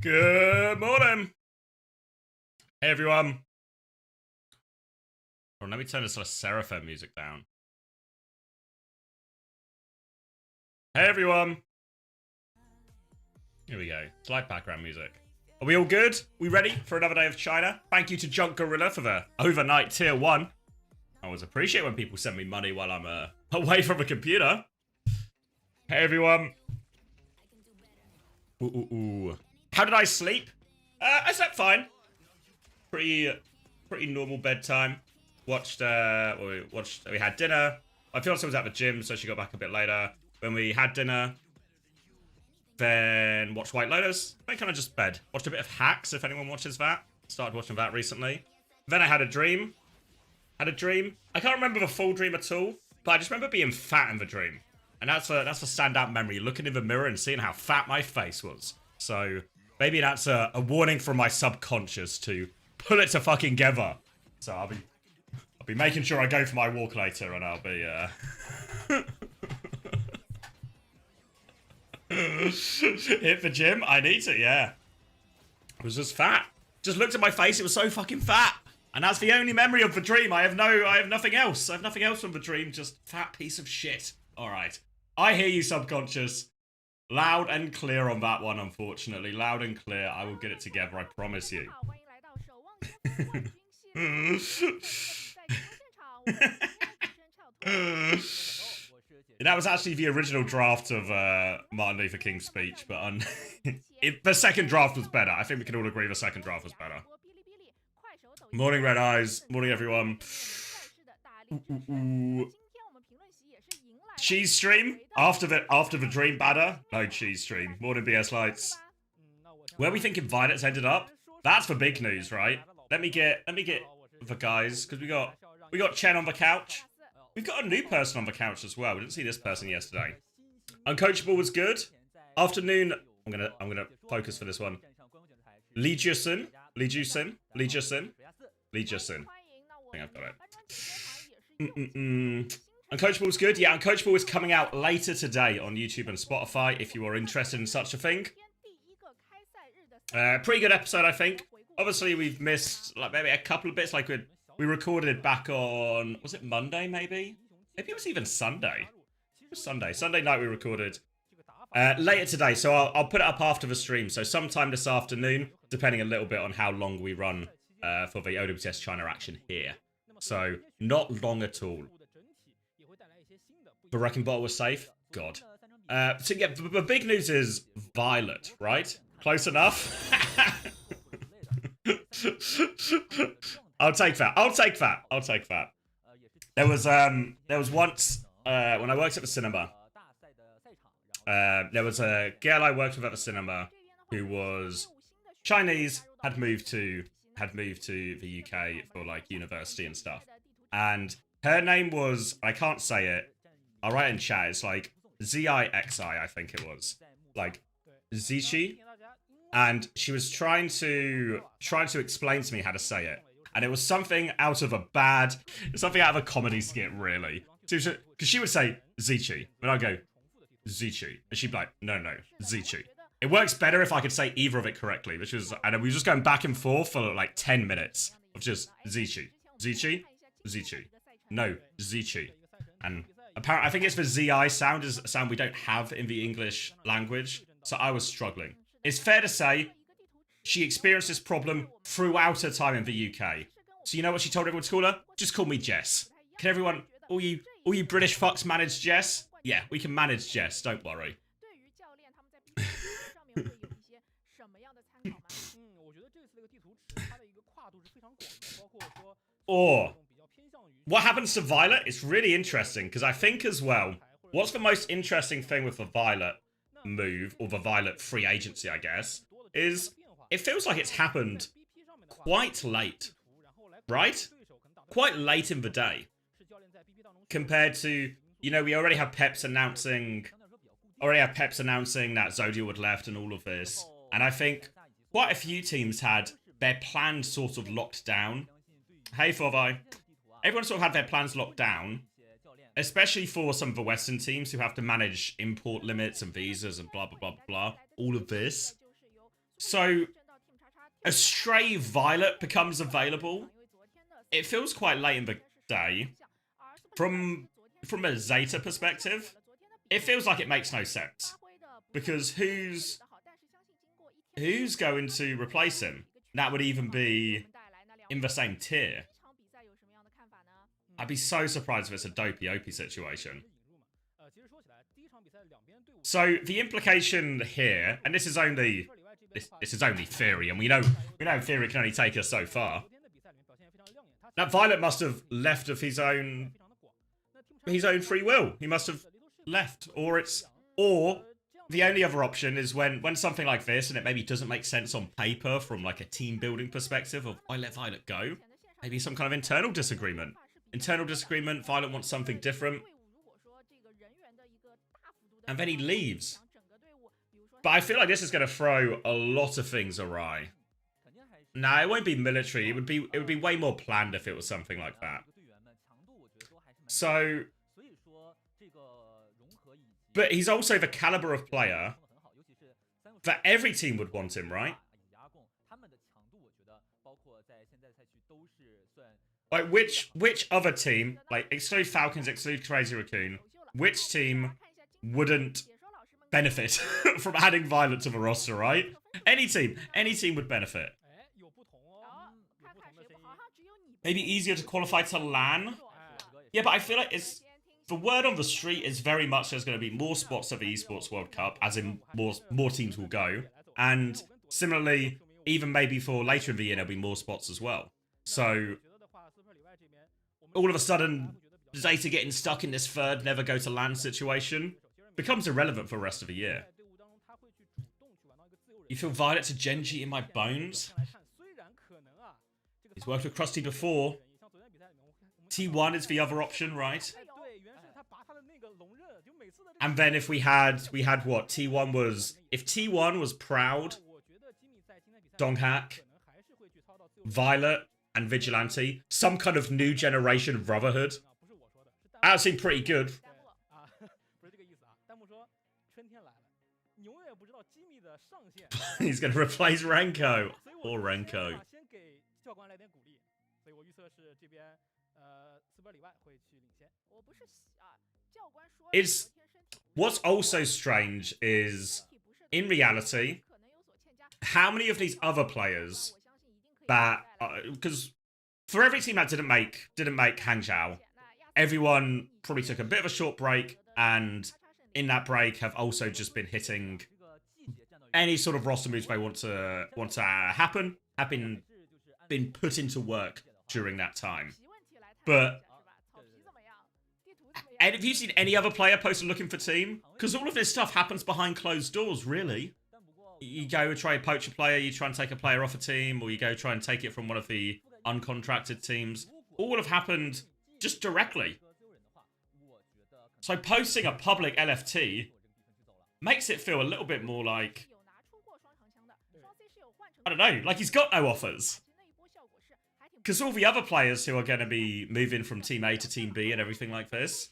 Good morning. Hey, everyone. Oh, let me turn this Seraphim music down. Hey, everyone. Here we go. It's background music. Are we all good? We ready for another day of China? Thank you to Junk Gorilla for the overnight tier 1. I always appreciate when people send me money while I'm away from a computer. Hey, everyone. Ooh. How did I sleep? I slept fine. Pretty normal bedtime. We had dinner. My fiance was at the gym, so she got back a bit later. When we had dinner, then watched White Lotus. Then kind of just bed. Watched a bit of Hacks, if anyone watches that. Started watching that recently. Then I had a dream. I can't remember the full dream at all, but I just remember being fat in the dream. And that's a standout memory, looking in the mirror and seeing how fat my face was. So maybe that's a warning from my subconscious to pull it to fucking together. So I'll be making sure I go for my walk later, and I'll be hit the gym. I need to, yeah. I was just fat. Just looked at my face. It was so fucking fat, and that's the only memory of the dream. I have nothing else. I have nothing else from the dream. Just fat piece of shit. All right. I hear you, subconscious. Loud and clear on that one, unfortunately. Loud and clear. I will get it together, I promise you. That was actually the original draft of Martin Luther King's speech, but the second draft was better. I think we can all agree the second draft was better. Morning, Red Eyes. Morning, everyone. Cheese stream after the dream batter. No cheese stream. Morning, BS Lights. Where we thinking Violet's ended up? That's the big news, right? Let me get the guys, because we got Chen on the couch. We've got a new person on the couch as well. We didn't see this person yesterday. Uncoachable was good. Afternoon. I'm gonna focus for this one. Lee Jusin. I think I've got it. Uncoachable was good. Yeah, Uncoachable is coming out later today on YouTube and Spotify if you are interested in such a thing. Pretty good episode, I think. Obviously, we've missed like maybe a couple of bits. Like we recorded back on, was it Monday? Maybe it was even Sunday. It was Sunday night we recorded. Later today, so I'll put it up after the stream. So sometime this afternoon, depending a little bit on how long we run for the OWCS China action here. So not long at all. The wrecking ball was safe. God. So yeah, the big news is Violet, right? Close enough. I'll take that. There was once when I worked at the cinema. There was a girl I worked with at the cinema who was Chinese, had moved to the UK for like university and stuff, and her name was, I can't say it. I'll write it in chat. It's like Zixi, I think it was, like Zichi. And she was trying to explain to me how to say it, and it was something out of a comedy skit, really. Because she would say Zichi, and I'd go Zichi, and she'd be like, no, Zichi. It works better if I could say either of it correctly, and we were just going back and forth for like 10 minutes of just Zichi, no Zichi, and apparently I think it's the Zi sound is a sound we don't have in the English language, so I was struggling. It's fair to say, she experienced this problem throughout her time in the UK. So you know what she told everyone to call her? Just call me Jess. Can everyone, all you British fucks manage Jess? Yeah, we can manage Jess, don't worry. Or, what happens to Violet? It's really interesting, because I think as well, what's the most interesting thing with the Violet move, or the Violet free agency, I guess, is it feels like it's happened quite late, right? Quite late in the day. Compared to, you know, we already have Peps announcing that Zodiac would left and all of this. And I think quite a few teams had their plans sort of locked down. Hey, Forvi. Everyone sort of had their plans locked down. Especially for some of the Western teams who have to manage import limits and visas and blah, blah, blah, blah. All of this. So a stray Violet becomes available. It feels quite late in the day. From a Zeta perspective, it feels like it makes no sense. Because who's going to replace him? That would even be in the same tier. I'd be so surprised if it's a dopey OP situation. So the implication here, and this is only theory, and we know theory can only take us so far. That Violet must have left of his own free will. He must have left, or the only other option is when something like this, and it maybe doesn't make sense on paper from like a team building perspective of why let Violet go. Maybe some kind of internal disagreement. Violet wants something different. And then he leaves. But I feel like this is going to throw a lot of things awry. Nah, it won't be military. It would be way more planned if it was something like that. So, but he's also the caliber of player that every team would want him, right? Like, which other team, like, exclude Falcons, exclude Crazy Raccoon, which team wouldn't benefit from adding Violet to the roster, right? Any team would benefit. Maybe easier to qualify to LAN? Yeah, but I feel like the word on the street is very much there's going to be more spots at the Esports World Cup, as in more teams will go. And similarly, even maybe for later in the year, there'll be more spots as well. So all of a sudden, Zeta getting stuck in this third never go to LAN situation becomes irrelevant for the rest of the year. You feel Violet to Genji in my bones? He's worked with Krusty before. T1 is the other option, right? And then if we had what? T1 was... If T1 was Proud, Donghack, Violet, and Vigilante, some kind of new generation Brotherhood, that would seem pretty good. He's going to replace Renko. Or Renko. What's also strange is, in reality, how many of these other players that, because for every team that didn't make Hangzhou, everyone probably took a bit of a short break, and in that break have also just been hitting any sort of roster moves they want to happen, have been put into work during that time. But and have you seen any other player posted looking for team? Because all of this stuff happens behind closed doors, really. You go try and poach a player, you try and take a player off a team, or you go try and take it from one of the uncontracted teams. All have happened just directly. So posting a public LFT makes it feel a little bit more like, I don't know, like he's got no offers. Because all the other players who are going to be moving from Team A to Team B and everything like this,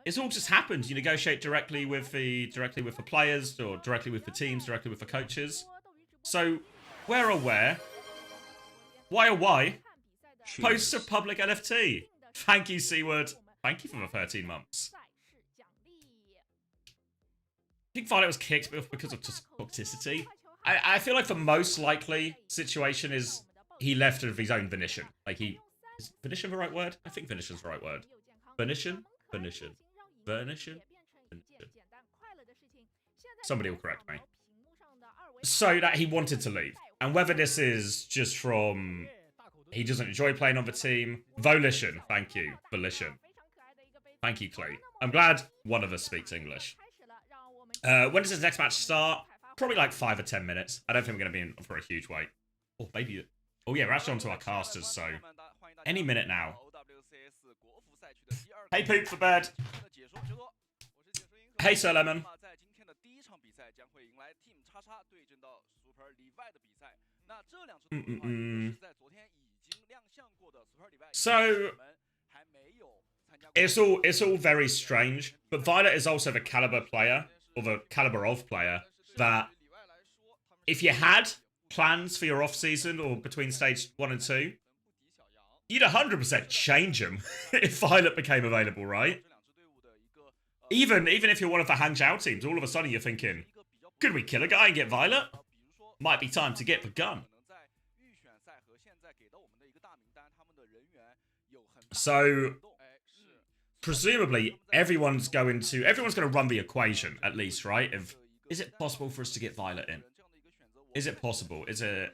it's all just happened. You negotiate directly with the players, or directly with the teams, directly with the coaches. So, where or where? Why or why? Post a public LFT. Thank you, Seaward. Thank you for the 13 months. I think Violet was kicked because of toxicity. I feel like the most likely situation is he left of his own volition. Like is volition the right word? I think volition's the right word. Volition? Volition. Volition? Somebody will correct me. So that he wanted to leave. And whether this is just from he doesn't enjoy playing on the team. Volition. Thank you. Volition. Thank you, Clay. I'm glad one of us speaks English. When does this next match start? Probably like 5 or 10 minutes. I don't think we're going to be in for a huge wait. Oh, maybe. Oh, yeah, we're actually onto our casters, so any minute now. Hey, Poop for bed. Hey, Sir Lemon. So, it's all very strange, but Violet is also the caliber player, or the caliber of player, that if you had plans for your off-season or between stage 1 and 2, you'd 100% change them if Violet became available, right? Even if you're one of the Hangzhou teams, all of a sudden you're thinking, could we kill a guy and get Violet? Might be time to get the gun. So, presumably, everyone's going to run the equation, at least, right? Is it possible for us to get Violet in? Is it possible? Is it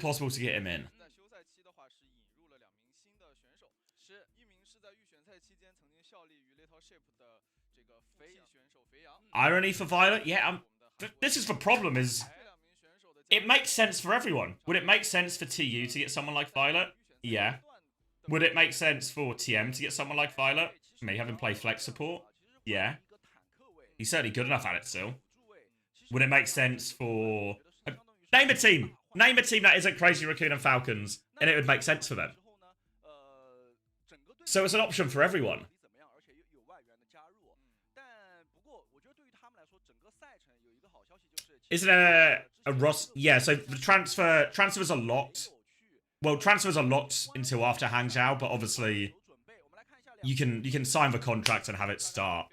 possible to get him in? Irony for Violet? Yeah, this is the problem, is it makes sense for everyone. Would it make sense for TU to get someone like Violet? Yeah. Would it make sense for TM to get someone like Violet? Maybe have him play flex support? Yeah. He's certainly good enough at it still. Would it make sense for... Name a team! Name a team that isn't Crazy Raccoon and Falcons, and it would make sense for them. So it's an option for everyone. Isn't there a Ross? Yeah, so the transfers are locked. Well, transfers are locked until after Hangzhou, but obviously you can sign the contract and have it start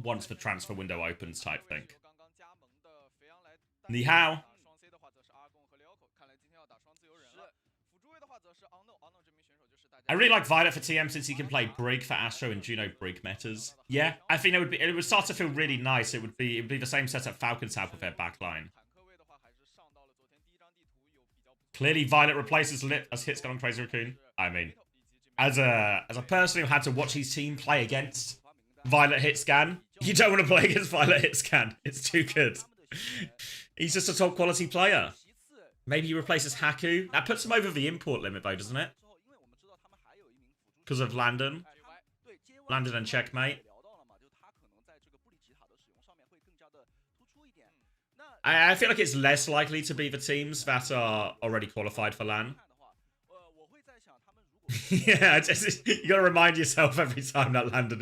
once the transfer window opens, type thing. Ni hao. I really like Violet for TM since he can play Brig for Astro and Juno Brig metas. Yeah, I think it would start to feel really nice. It would be the same setup Falcons have with their backline. Clearly, Violet replaces Lit as Hitscan on Crazy Raccoon. I mean, as a person who had to watch his team play against Violet Hitscan, you don't want to play against Violet Hitscan. It's too good. He's just a top quality player. Maybe he replaces Haku. That puts him over the import limit though, doesn't it? Because of Landon. Landon and Checkmate. I feel like it's less likely to be the teams that are already qualified for LAN. Yeah, you gotta remind yourself every time that Landon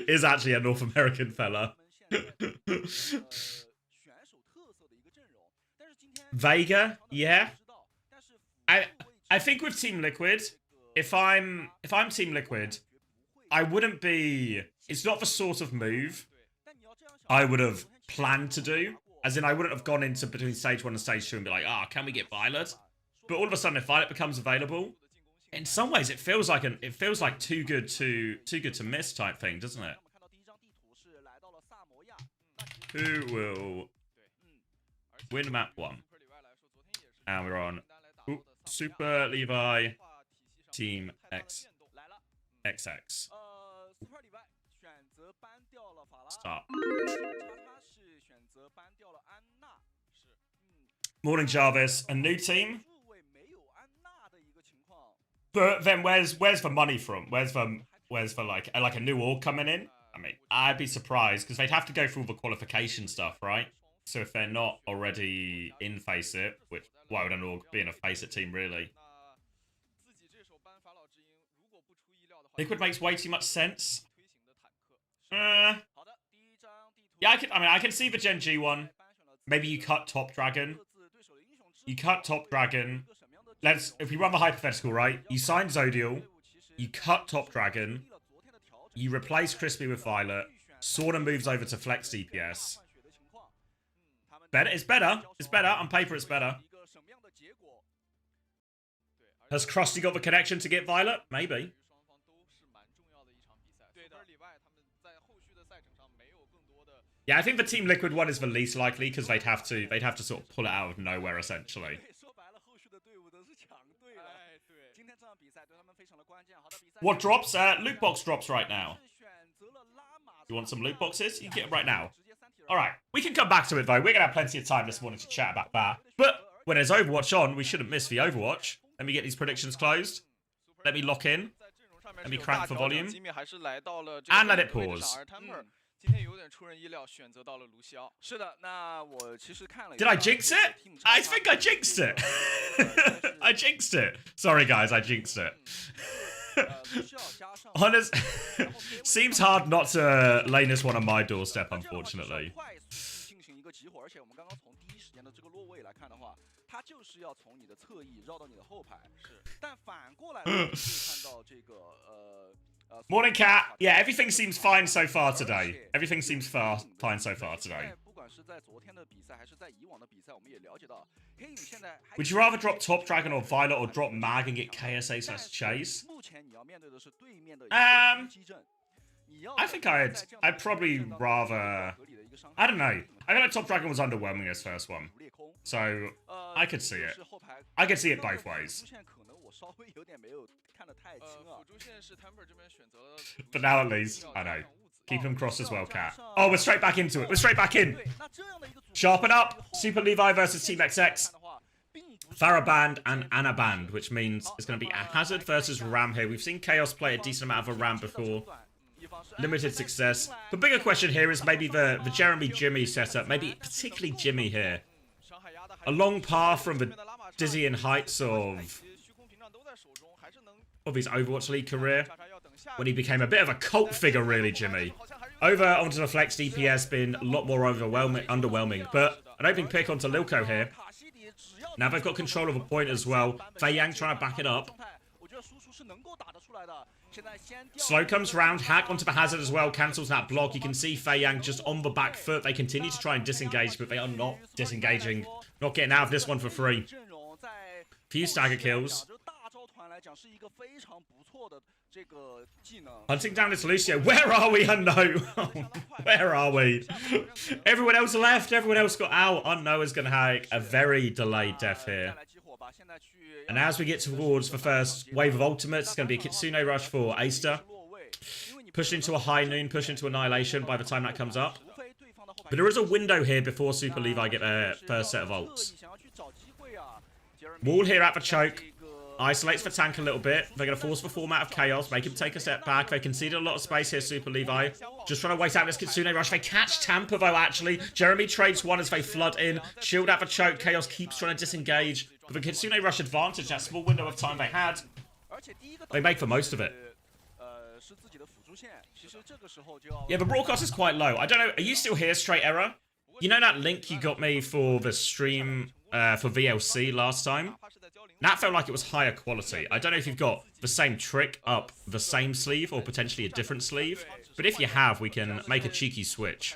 is actually a North American fella. Vega, yeah. I think with Team Liquid, if I'm Team Liquid, I wouldn't be... It's not the sort of move I would have planned to do. As in, I wouldn't have gone into between stage 1 and stage 2 and be like, can we get Violet? But all of a sudden, if Violet becomes available, in some ways, it feels like too good to miss type thing, doesn't it? Who will win map 1? And we're on Super Levi Team XX. Start. Morning, Jarvis. A new team? But then where's the money from? Where's the like a new org coming in? I mean, I'd be surprised because they'd have to go through all the qualification stuff, right? So if they're not already in Face It, which why would an org be in a Face It team really? Liquid makes way too much sense. Yeah, I can see the Gen G one. Maybe you cut Top Dragon. If we run the hypothetical, right? You sign Zodial, you cut Top Dragon, you replace Crispy with Violet, Sorta moves over to Flex DPS. It's better. On paper, it's better. Has Krusty got the connection to get Violet? Maybe. Yeah, I think the Team Liquid one is the least likely because they'd have to sort of pull it out of nowhere essentially. What drops? Loot box drops right now. You want some loot boxes? You can get them right now. Alright, we can come back to it though. We're going to have plenty of time this morning to chat about that. But when there's Overwatch on, we shouldn't miss the Overwatch. Let me get these predictions closed. Let me lock in. Let me crank for volume. And let it pause. Did I jinx it? I think I jinxed it. I jinxed it. Sorry guys, I jinxed it. Honest, seems hard not to lay this one on my doorstep, unfortunately. 集火，而且我们刚刚从第一时间的这个落位来看的话，他就是要从你的侧翼绕到你的后排。是，但反过来可以看到这个Morning, Cat. Yeah, everything seems fine so far today. Everything seems fine so far today. Would you rather drop Top Dragon or Violet or drop Mag and get KSA / Chase? I think I'd probably rather... I don't know. I feel like Top Dragon was underwhelming this first one. So, I could see it. I could see it both ways. But now at least, I know. Keep him crossed as well, Cat. Oh, we're straight back into it. We're straight back in. Sharpen up. Super Levi versus Team XX. Farah Band and Anna Band, which means it's going to be a Hazard versus Ram here. We've seen Chaos play a decent amount of a Ram before. Limited success. The bigger question here is maybe the Jeremy Jimmy setup. Maybe particularly Jimmy here. A long path from the dizzying heights of his Overwatch League career, when he became a bit of a cult figure, really, Jimmy. Over onto the flex DPS been a lot more underwhelming, but an opening pick onto Lilko here. Now they've got control of a point as well. Fei Yang trying to back it up. Slow comes round, hack onto the Hazard as well, cancels that block. You can see Fei Yang just on the back foot. They continue to try and disengage, but they are not disengaging. Not getting out of this one for free. Few stagger kills. Hunting down this Lucio. Where are we, Unknown? Where are we? Everyone else left. Everyone else got out. Unknown is going to have a very delayed death here. And as we get towards the first wave of ultimates, it's going to be a Kitsune Rush for Aster. Push into a High Noon, push into Annihilation by the time that comes up. But there is a window here before Super Levi get their first set of ults. Wall here at the choke. Isolates the tank a little bit. They're going to force the format of Chaos, make him take a step back. They conceded a lot of space here, Super Levi. Just trying to wait out this Kitsune Rush. They catch Tampa, though, actually. Jeremy trades one as they flood in. Shield at the choke. Chaos keeps trying to disengage. But the Kitsune Rush advantage, that small window of time they had, they make the most of it. Yeah, the broadcast is quite low. I don't know. Are you still here, Straight Error? You know that link you got me for the stream for VLC last time? That felt like it was higher quality. I don't know if you've got the same trick up the same sleeve or potentially a different sleeve. But if you have, we can make a cheeky switch.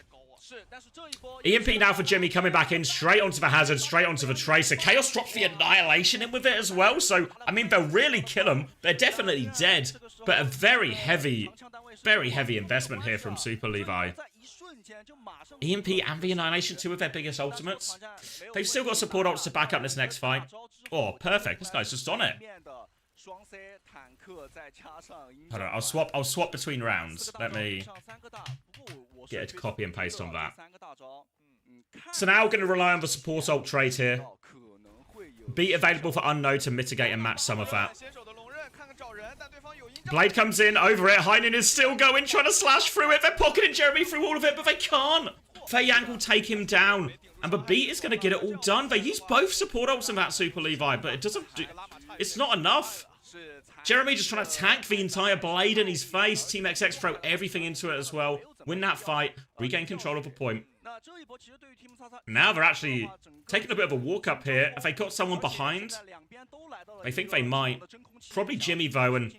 EMP now for Jimmy coming back in. Straight onto the Hazard, straight onto the Tracer. Chaos drops the Annihilation in with it as well. So, I mean, they'll really kill him. They're definitely dead. But a very heavy investment here from Super Levi. EMP and the Annihilation, two of their biggest ultimates. They've still got support ults to back up this next fight. Oh, perfect. This guy's just on it. Hold on, I'll swap between rounds. Let me get a copy and paste on that. So now we're going to rely on the support ult trade here. Be available for Unknown to mitigate and match some of that. Blade comes in, over it. Heinen is still going, trying to slash through it. They're pocketing Jeremy through all of it, but they can't. Fei Yang will take him down. And the beat is going to get it all done. They use both support ults in that Super Levi, but it doesn't do... It's not enough. Jeremy just trying to tank the entire Blade in his face. Team XX throw everything into it as well. Win that fight. Regain control of a point. Now they're actually taking a bit of a walk up here. Have they got someone behind? I think they might. Probably Jimmy, though, and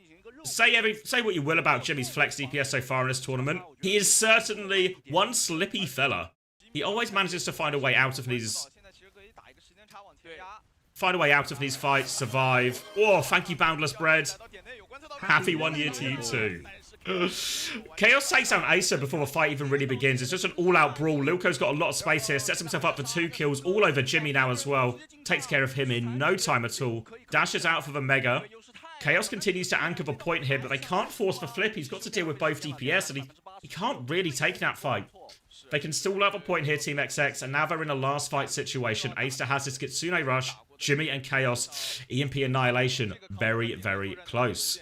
say what you will about Jimmy's flex DPS so far in this tournament. He is certainly one slippy fella. He always manages to find a way out of these... fights, survive. Oh, thank you, Boundless Bread. Happy 1 year to you too. Chaos takes down Acer before the fight even really begins. It's just an all-out brawl. Lilko's got a lot of space here. Sets himself up for 2 kills all over Jimmy now as well. Takes care of him in no time at all. Dashes out for the Mega. Chaos continues to anchor the point here, but they can't force the flip. He's got to deal with both DPS, and he can't really take that fight. They can stall out the point here, Team XX, and now they're in a last fight situation. Acer has his Kitsune Rush, Jimmy and Chaos, EMP Annihilation. Very, very close.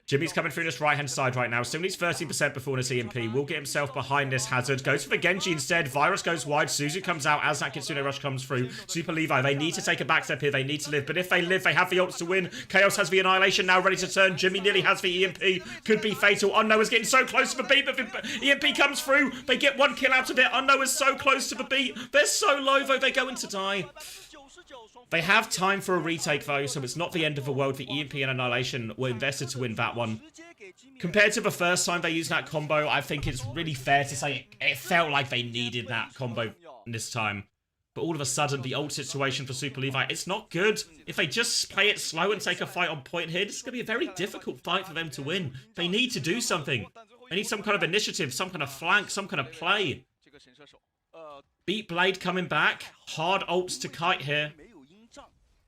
Jimmy's coming through this right-hand side right now. Still needs 13% before this EMP. Will get himself behind this hazard. Goes for the Genji instead. Virus goes wide. Suzu comes out as that Kitsune Rush comes through. Super Levi, they need to take a back step here. They need to live. But if they live, they have the ults to win. Chaos has the Annihilation now ready to turn. Jimmy nearly has the EMP. Could be fatal. Unknown is getting so close to the beat, but the EMP comes through. They get one kill out of it. Unknown is so close to the beat. They're so low, though. They're going to die. They have time for a retake, though, so it's not the end of the world. The EMP and Annihilation were invested to win that one. Compared to the first time they used that combo, I think it's really fair to say it felt like they needed that combo this time. But all of a sudden, the ult situation for Super Levi, it's not good. If they just play it slow and take a fight on point here, this is going to be a very difficult fight for them to win. They need to do something. They need some kind of initiative, some kind of flank, some kind of play. Beat Blade coming back. Hard ults to kite here.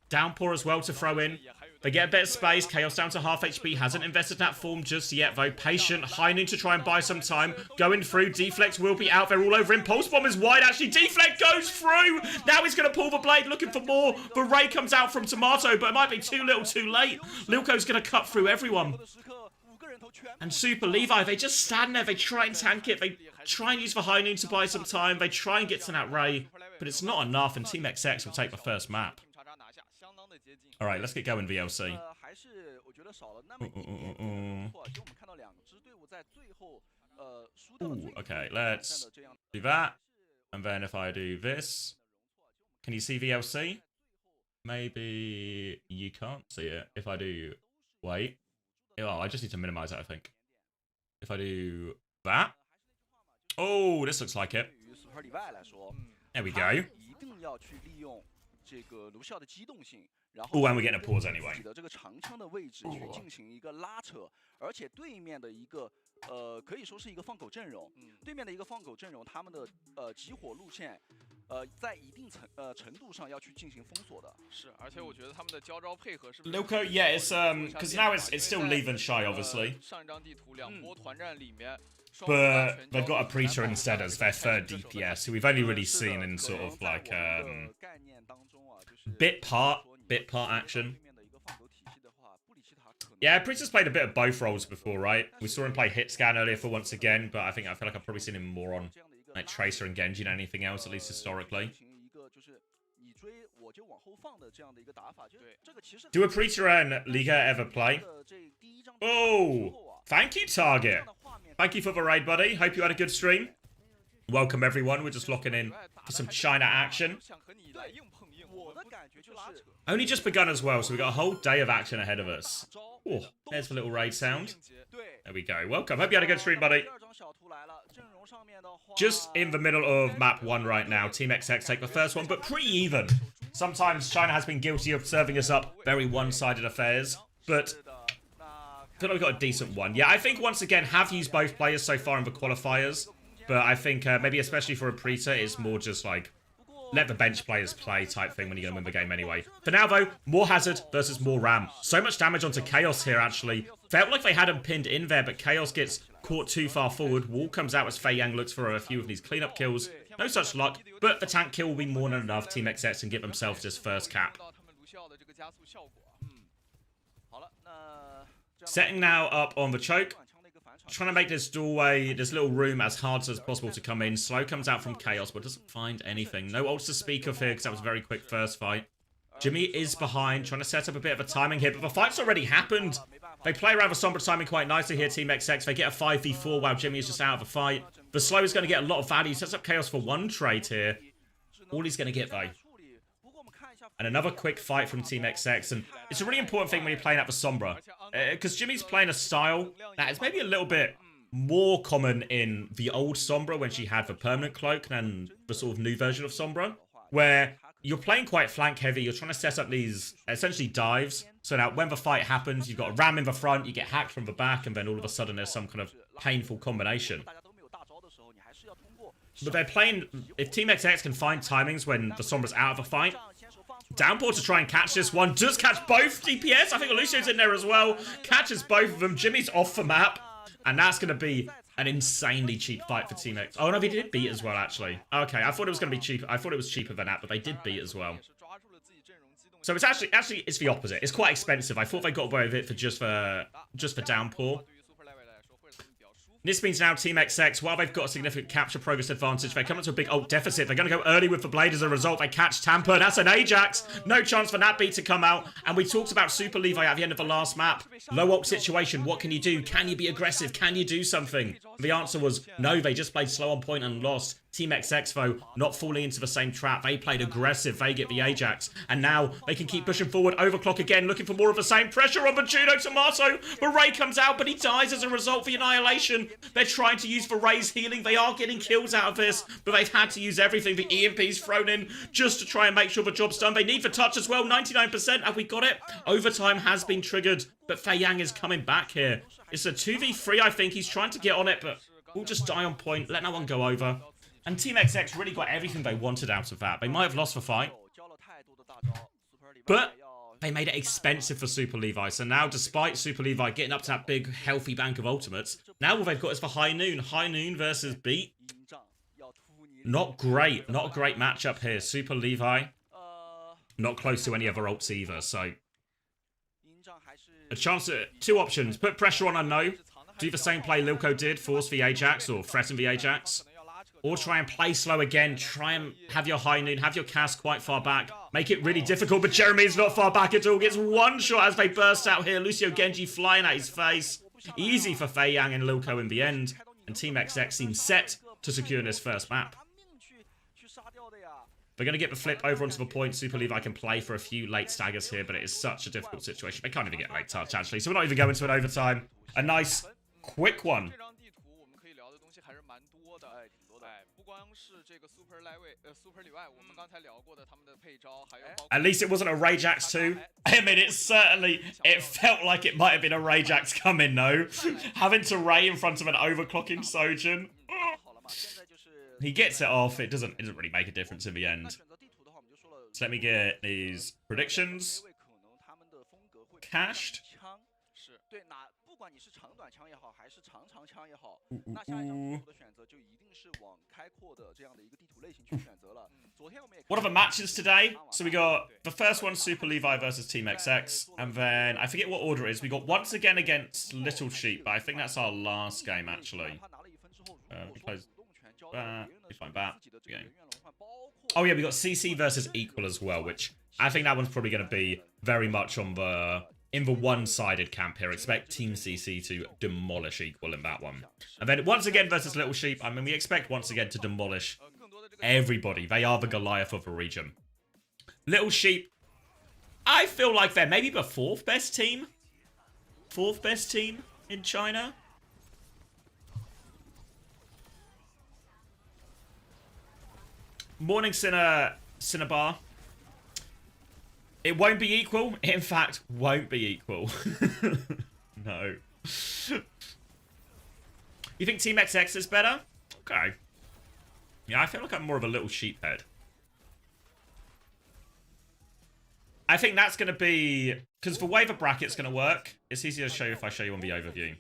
Downpour as well to throw in. They get a bit of space. Chaos down to half HP. Hasn't invested that form just yet, though. Patient. Heinen to try and buy some time. Going through. Deflect will be out there all over him. Pulse Bomb is wide, actually. Deflect goes through. Now he's going to pull the blade, looking for more. The Ray comes out from Tomato, but it might be too little too late. Lilko's going to cut through everyone. And Super Levi, they just stand there. They try and tank it. They try and use the Heinen to buy some time. They try and get to that Ray, but it's not enough, and Team XX will take the first map. All right, let's get going, VLC. Ooh, okay, let's do that. And then if I do this, can you see VLC? Maybe you can't see it. If I do, wait. Oh, I just need to minimize it, I think. If I do that. Oh, this looks like it. There we go. Oh, and we're getting a pause anyway. Lilko, yeah, it's because now it's still leave and shy, obviously. But they've got a Preacher instead as their third DPS, who we've only really seen in sort of like bit part action. Yeah, Preacher's played a bit of both roles before, right? We saw him play Hit Scan earlier for once again, but I feel like I've probably seen him more on like Tracer and Genji than anything else, at least historically. Do a Preacher and Liga ever play? Oh, thank you, Target. Thank you for the raid, buddy. Hope you had a good stream. Welcome, everyone. We're just locking in for some China action. Only just begun as well, so we've got a whole day of action ahead of us. Oh, there's the little raid sound. There we go. Welcome. Hope you had a good stream, buddy. Just in the middle of map 1 right now. Team XX take the first one, but pretty even. Sometimes China has been guilty of serving us up very one-sided affairs, but I feel like we've got a decent one. Yeah, I think once again, have used both players so far in the qualifiers, but I think maybe especially for a Preacher, it's more just like let the bench players play type thing when you're going to win the game anyway. For now, though, more Hazard versus more Ram. So much damage onto Chaos here, actually. Felt like they had him pinned in there, but Chaos gets caught too far forward. Wall comes out as Fei Yang looks for a few of these cleanup kills. No such luck, but the tank kill will be more than enough. Team XX can give themselves this first cap. Setting now up on the choke. Trying to make this doorway, this little room, as hard as possible to come in. Slow comes out from Chaos, but doesn't find anything. No ults to speak of here, because that was a very quick first fight. Jimmy is behind, trying to set up a bit of a timing here, but the fight's already happened. They play around the Sombra timing quite nicely here, Team XX. They get a 5v4 while Jimmy is just out of the fight. The Slow is going to get a lot of value. Sets up Chaos for one trade here. All he's going to get, though. And another quick fight from Team XX. And it's a really important thing when you're playing at the Sombra. Because Jimmy's playing a style that is maybe a little bit more common in the old Sombra when she had the permanent cloak than the sort of new version of Sombra. Where you're playing quite flank heavy. You're trying to set up these essentially dives. So now when the fight happens, you've got a ram in the front, you get hacked from the back, and then all of a sudden there's some kind of painful combination. But they're playing, if Team XX can find timings when the Sombra's out of a fight, Downpour to try and catch this one. Does catch both DPS. I think Lucio's in there as well. Catches both of them. Jimmy's off the map. And that's going to be an insanely cheap fight for Team X. Oh, no, they did beat as well, actually. Okay, I thought it was going to be cheap. I thought it was cheaper than that, but they did beat as well. So it's actually it's the opposite. It's quite expensive. I thought they got away with it for just for downpour. This means now Team XX, while they've got a significant capture progress advantage, they come into a big ult deficit. They're going to go early with the Blade as a result. They catch Tampa. That's an Ajax. No chance for Nat B to come out. And we talked about Super Levi at the end of the last map. Low ult situation. What can you do? Can you be aggressive? Can you do something? The answer was no. They just played slow on point and lost. Team XX, though, not falling into the same trap. They played aggressive. They get the Ajax. And now they can keep pushing forward. Overclock again, looking for more of the same. Pressure on the Judo Tomato. But Ray comes out, but he dies as a result of the Annihilation. They're trying to use the Ray's healing. They are getting kills out of this, but they've had to use everything. The EMP's thrown in just to try and make sure the job's done. They need the touch as well. 99%. Have we got it? Overtime has been triggered, but Fei Yang is coming back here. It's a 2v3, I think. He's trying to get on it, but we'll just die on point. Let no one go over. And Team XX really got everything they wanted out of that. They might have lost the fight, but they made it expensive for Super Levi. So now, despite Super Levi getting up to that big, healthy bank of ultimates, now all they've got is for High Noon. High Noon versus Beat. Not great. Not a great matchup here. Super Levi, not close to any other ults either. So, a chance at two options. Put pressure on know. Do the same play Lilko did. Force the Ajax or threaten the Ajax. Or try and play slow again. Try and have your High Noon, have your cast quite far back. Make it really difficult, but Jeremy's not far back at all. Gets one shot as they burst out here. Lucio Genji flying at his face. Easy for Fei Yang and Lilko in the end. And Team XX seems set to secure this first map. They're going to get the flip over onto the point. Super Levi can play for a few late staggers here, but it is such a difficult situation. They can't even get late touch, actually. So we're not even going to an overtime. A nice, quick one. At least it wasn't a Rajax 2. I mean, it felt like it might have been a Rajax coming, though. Having to Ray in front of an overclocking Sojin. He gets it off. It doesn't really make a difference in the end. So let me get these predictions cached. What are the matches today? So we got the first one, Super Levi versus Team XX, and then I forget what order it is. We got once again against Little Sheep, but I think that's our last game actually. Close that. We find that game. Oh yeah, we got CC versus Equal as well, which I think that one's probably going to be very much on the in the one-sided camp here. Expect Team CC to demolish Equal in that one. And then once again versus Little Sheep, I mean, we expect once again to demolish everybody. They are the Goliath of the region. Little Sheep, I feel like they're maybe the fourth best team. Fourth best team in China. Morning, Cinnabar. It won't be equal. It, in fact, won't be equal. No. You think Team XX is better? Okay. Yeah, I feel like I'm more of a Little Sheephead. I think that's going to be... Because the way the bracket's going to work, it's easier to show you if I show you on the overview.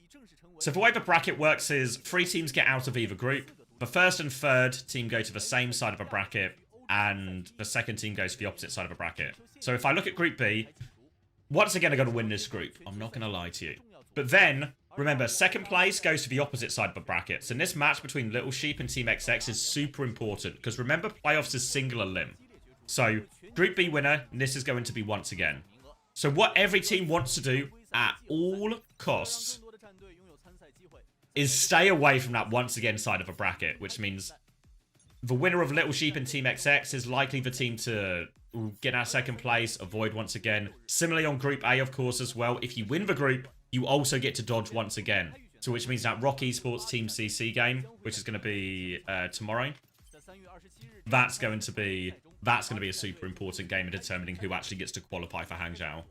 So the way the bracket works is 3 teams get out of either group. The first and third team go to the same side of a bracket, and the second team goes to the opposite side of a bracket. So if I look at Group B, once again, I'm going to win this group. I'm not going to lie to you. But then, remember, second place goes to the opposite side of the brackets. And this match between Little Sheep and Team XX is super important, because remember, playoffs is singular limb. So, Group B winner, and this is going to be once again. So what every team wants to do at all costs is stay away from that once again side of a bracket, which means the winner of Little Sheep and Team XX is likely the team to get our second place, avoid once again. Similarly on Group A, of course, as well. If you win the group, you also get to dodge once again. So which means that Rock Esports Team CC game, which is going to be tomorrow, that's going to be a super important game in determining who actually gets to qualify for Hangzhou.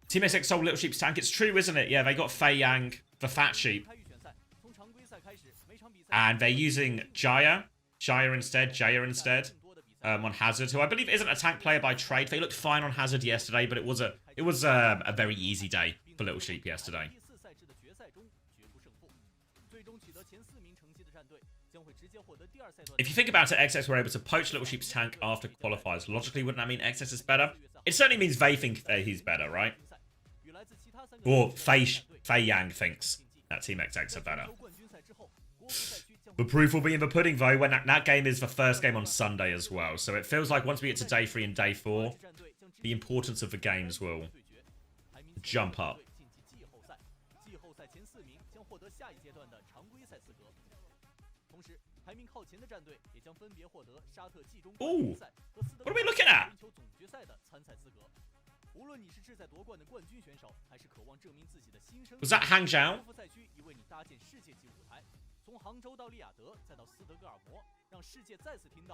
Team XX sold Little Sheep's tank. It's true, isn't it? Yeah, they got Fei Yang, the fat sheep. And they're using Jaya instead, on Hazard, who I believe isn't a tank player by trade. They looked fine on Hazard yesterday, but it was a very easy day for Little Sheep yesterday. If you think about it, XS were able to poach Little Sheep's tank after qualifiers. Logically, wouldn't that mean XS is better? It certainly means they think that he's better, right? Or Fei Yang thinks that Team XX are better. The proof will be in the pudding, though, when that game is the first game on Sunday as well. So it feels like once we get to day 3 and day 4, the importance of the games will jump up. Ooh, what are we looking at? Was that Hangzhou?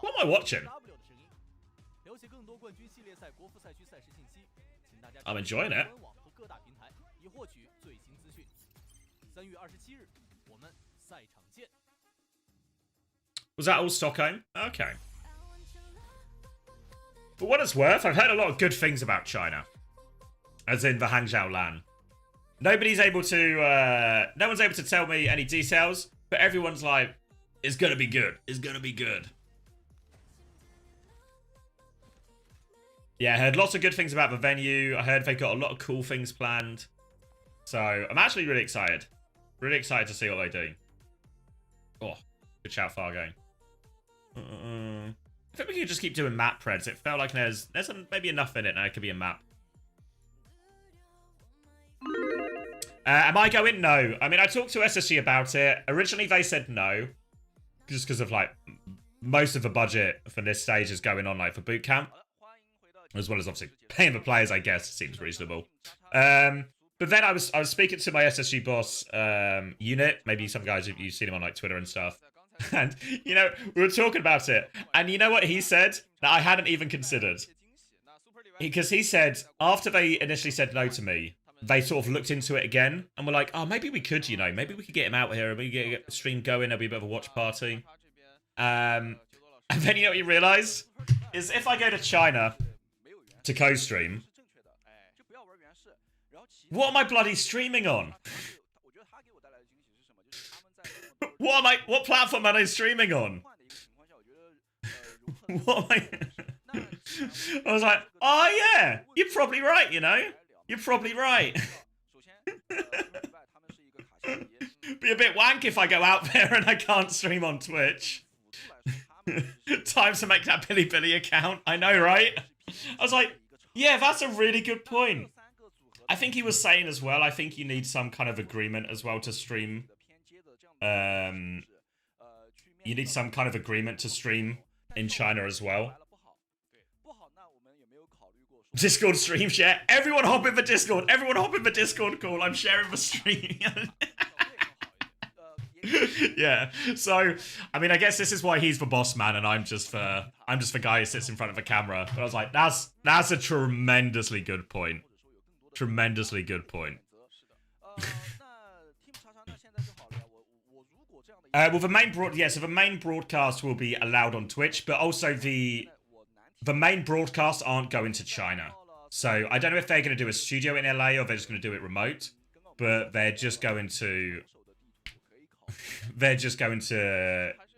What am I watching? I'm enjoying it. Was that all Stockholm? Okay. For what it's worth, I've heard a lot of good things about China. As in the Hangzhou LAN. Nobody's able to, no one's able to tell me any details, but everyone's like, it's gonna be good. It's gonna be good. Yeah, I heard lots of good things about the venue. I heard they've got a lot of cool things planned. So, I'm actually really excited. Really excited to see what they do. Oh, good shout, Fargo. I think we could just keep doing map preds. It felt like there's maybe enough in it now. It could be a map. Am I going? No. I mean, I talked to SSG about it. Originally, they said no. Just because of, like, most of the budget for this stage is going on, like, for boot camp. As well as, obviously, paying the players, I guess, seems reasonable. But then I was speaking to my SSG boss, Unit. Maybe some guys, you've seen him on, like, Twitter and stuff. And, you know, we were talking about it. And you know what he said? That I hadn't even considered. Because he said, after they initially said no to me, they sort of looked into it again. And were like, oh, maybe we could, you know. Maybe we could get him out here. And we could get the stream going. There'll be a bit of a watch party. And then, you know what you realise? Is if I go to China to co-stream, what am I bloody streaming on? What platform am I streaming on? What am I? I was like, oh yeah, you're probably right, you know? You're probably right. Be a bit wank if I go out there and I can't stream on Twitch. Time to make that Bilibili account. I know, right? I was like, yeah, that's a really good point. I think he was saying as well, I think you need some kind of agreement as well to stream. You need some kind of agreement to stream in China as well. Discord stream share. Everyone hop in the Discord. Everyone hop in the Discord call. I'm sharing the stream. Yeah. So, I mean, I guess this is why he's the boss man and I'm just the guy who sits in front of the camera. But I was like, that's a tremendously good point. Tremendously good point. Well, the main broadcast will be allowed on Twitch, but also the main broadcasts aren't going to China. So I don't know if they're going to do a studio in LA or they're just going to do it remote, but they're just going to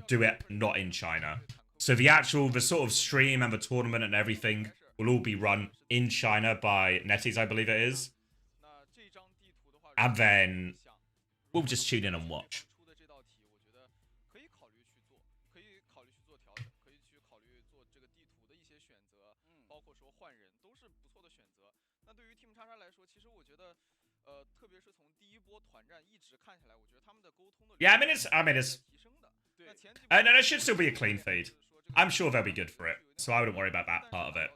do it not in China. So the sort of stream and the tournament and everything will all be run in China by NetEase, I believe it is. And then we'll just tune in and watch. Yeah, I mean it's no, it should still be a clean feed. I'm sure they'll be good for it, so I wouldn't worry about that part of it.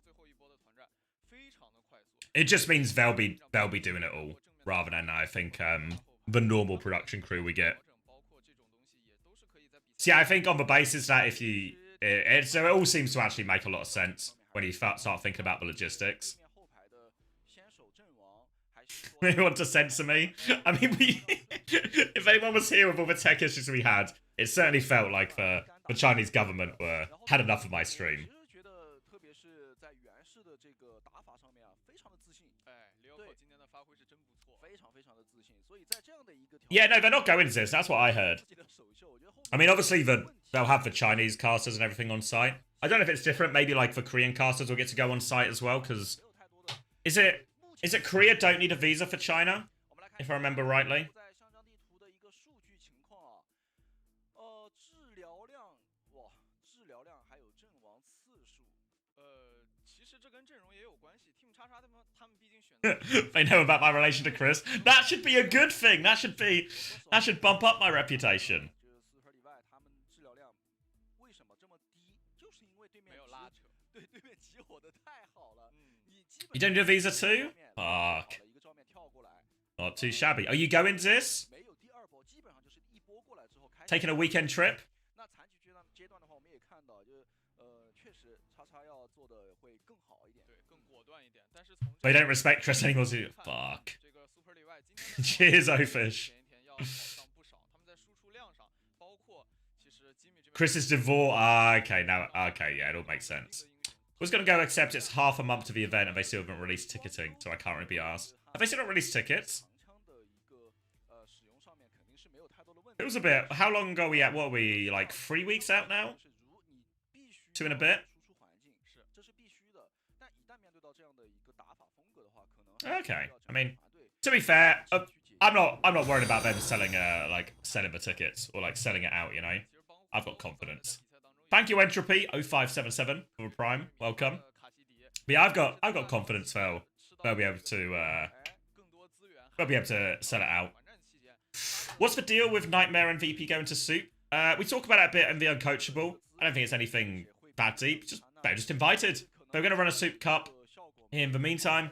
It just means they'll be doing it all, rather than I think the normal production crew we get. So yeah, I think on the basis that if you, so it all seems to actually make a lot of sense when you start thinking about the logistics. You want to censor me? I mean, if anyone was here with all the tech issues we had, it certainly felt like the Chinese government had enough of my stream. Yeah, no, they're not going to this. That's what I heard. I mean, obviously, they'll have the Chinese casters and everything on site. I don't know if it's different. Maybe like the Korean casters will get to go on site as well. Because is it Korea don't need a visa for China, if I remember rightly? They know about my relation to Chris. That should be a good thing. That should bump up my reputation. You don't do a visa too? Fuck. Not too shabby. Are you going to this? Taking a weekend trip? They don't respect Chris anymore. Fuck. Cheers, Ofish. Chris is divorced. Okay, now, okay, yeah, it all makes sense. I was going to go accept it's half a month to the event and they still haven't released ticketing, so I can't really be asked. Have they still not released tickets? It was a bit. How long ago are we at? What are we, like 3 weeks out now? 2 and a bit? Okay. I mean, to be fair, I'm not worried about them selling the tickets or like selling it out, you know. I've got confidence. Thank you, Entropy 0577 for a Prime. Welcome. But yeah, I've got confidence they'll be able to sell it out. What's the deal with Nightmare and VP going to Soup? We talk about it a bit in the Uncoachable. I don't think it's anything that deep. They're just invited. They're going to run a Soup Cup in the meantime.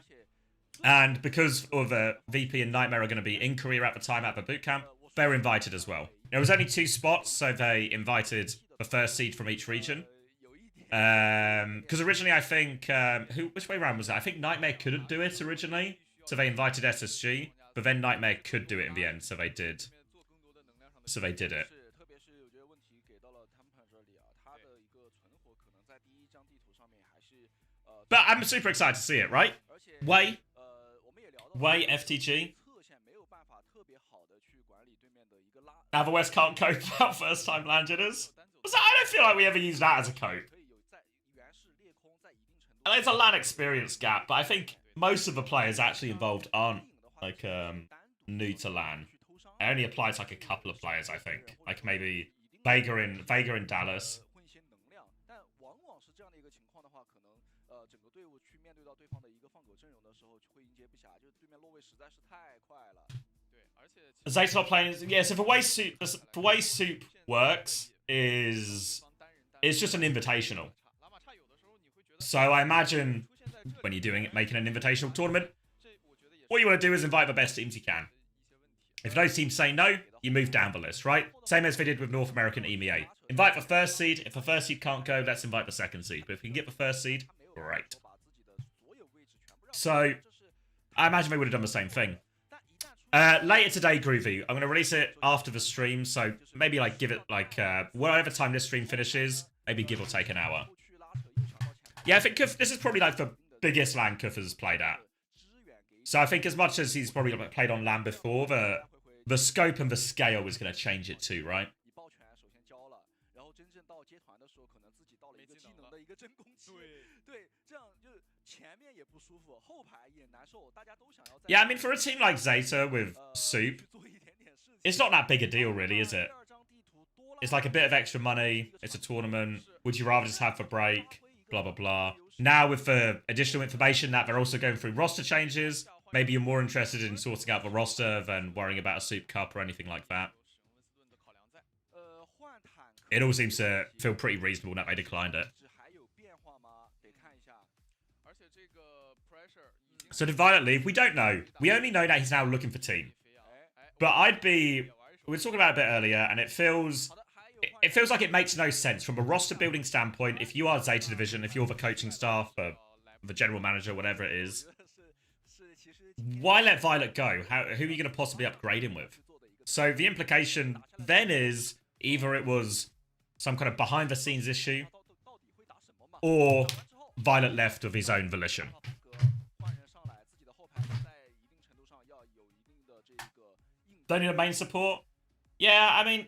And because of VP and Nightmare are going to be in Korea at the time at the bootcamp, they're invited as well. There was only 2 spots, so they invited the first seed from each region. Because originally I think, which way around was it? I think Nightmare couldn't do it originally, so they invited SSG, but then Nightmare could do it in the end, so they did. So they did it. But I'm super excited to see it, right? Way FTG. West can't cope about first-time landers. So I don't feel like we ever use that as a cope. And there's a LAN experience gap, but I think most of the players actually involved aren't like new to LAN. It only applies to like a couple of players, I think. Like maybe Vega in Dallas. Zayt's not playing. Yeah, so the way Soup works is it's just an invitational. So I imagine when you're making an invitational tournament, what you want to do is invite the best teams you can. If those teams say no, you move down the list, right? Same as they did with North American EMEA. Invite the first seed. If the first seed can't go, let's invite the second seed. But if we can get the first seed, great. So I imagine they would have done the same thing. Later today, Groovy, I'm going to release it after the stream, so maybe like give it like whatever time this stream finishes, maybe give or take an hour. Yeah, I think this is probably like the biggest LAN Kuf has played at. So I think as much as he's probably played on LAN before, the scope and the scale is going to change it too, right? Yeah, I mean, for a team like Zeta with Soup, it's not that big a deal, really, is it? It's like a bit of extra money. It's a tournament. Would you rather just have the break? Blah, blah, blah. Now, with the additional information that they're also going through roster changes, maybe you're more interested in sorting out the roster than worrying about a Soup Cup or anything like that. It all seems to feel pretty reasonable that they declined it. So did Violet leave? We don't know. We only know that he's now looking for team. But we were talking about it a bit earlier, and it feels like it makes no sense from a roster building standpoint. If you are Zeta Division, if you're the coaching staff, the general manager, whatever it is, why let Violet go? Who are you going to possibly upgrade him with? So the implication then is either it was some kind of behind the scenes issue, or Violet left of his own volition. Don't need a main support. Yeah, I mean,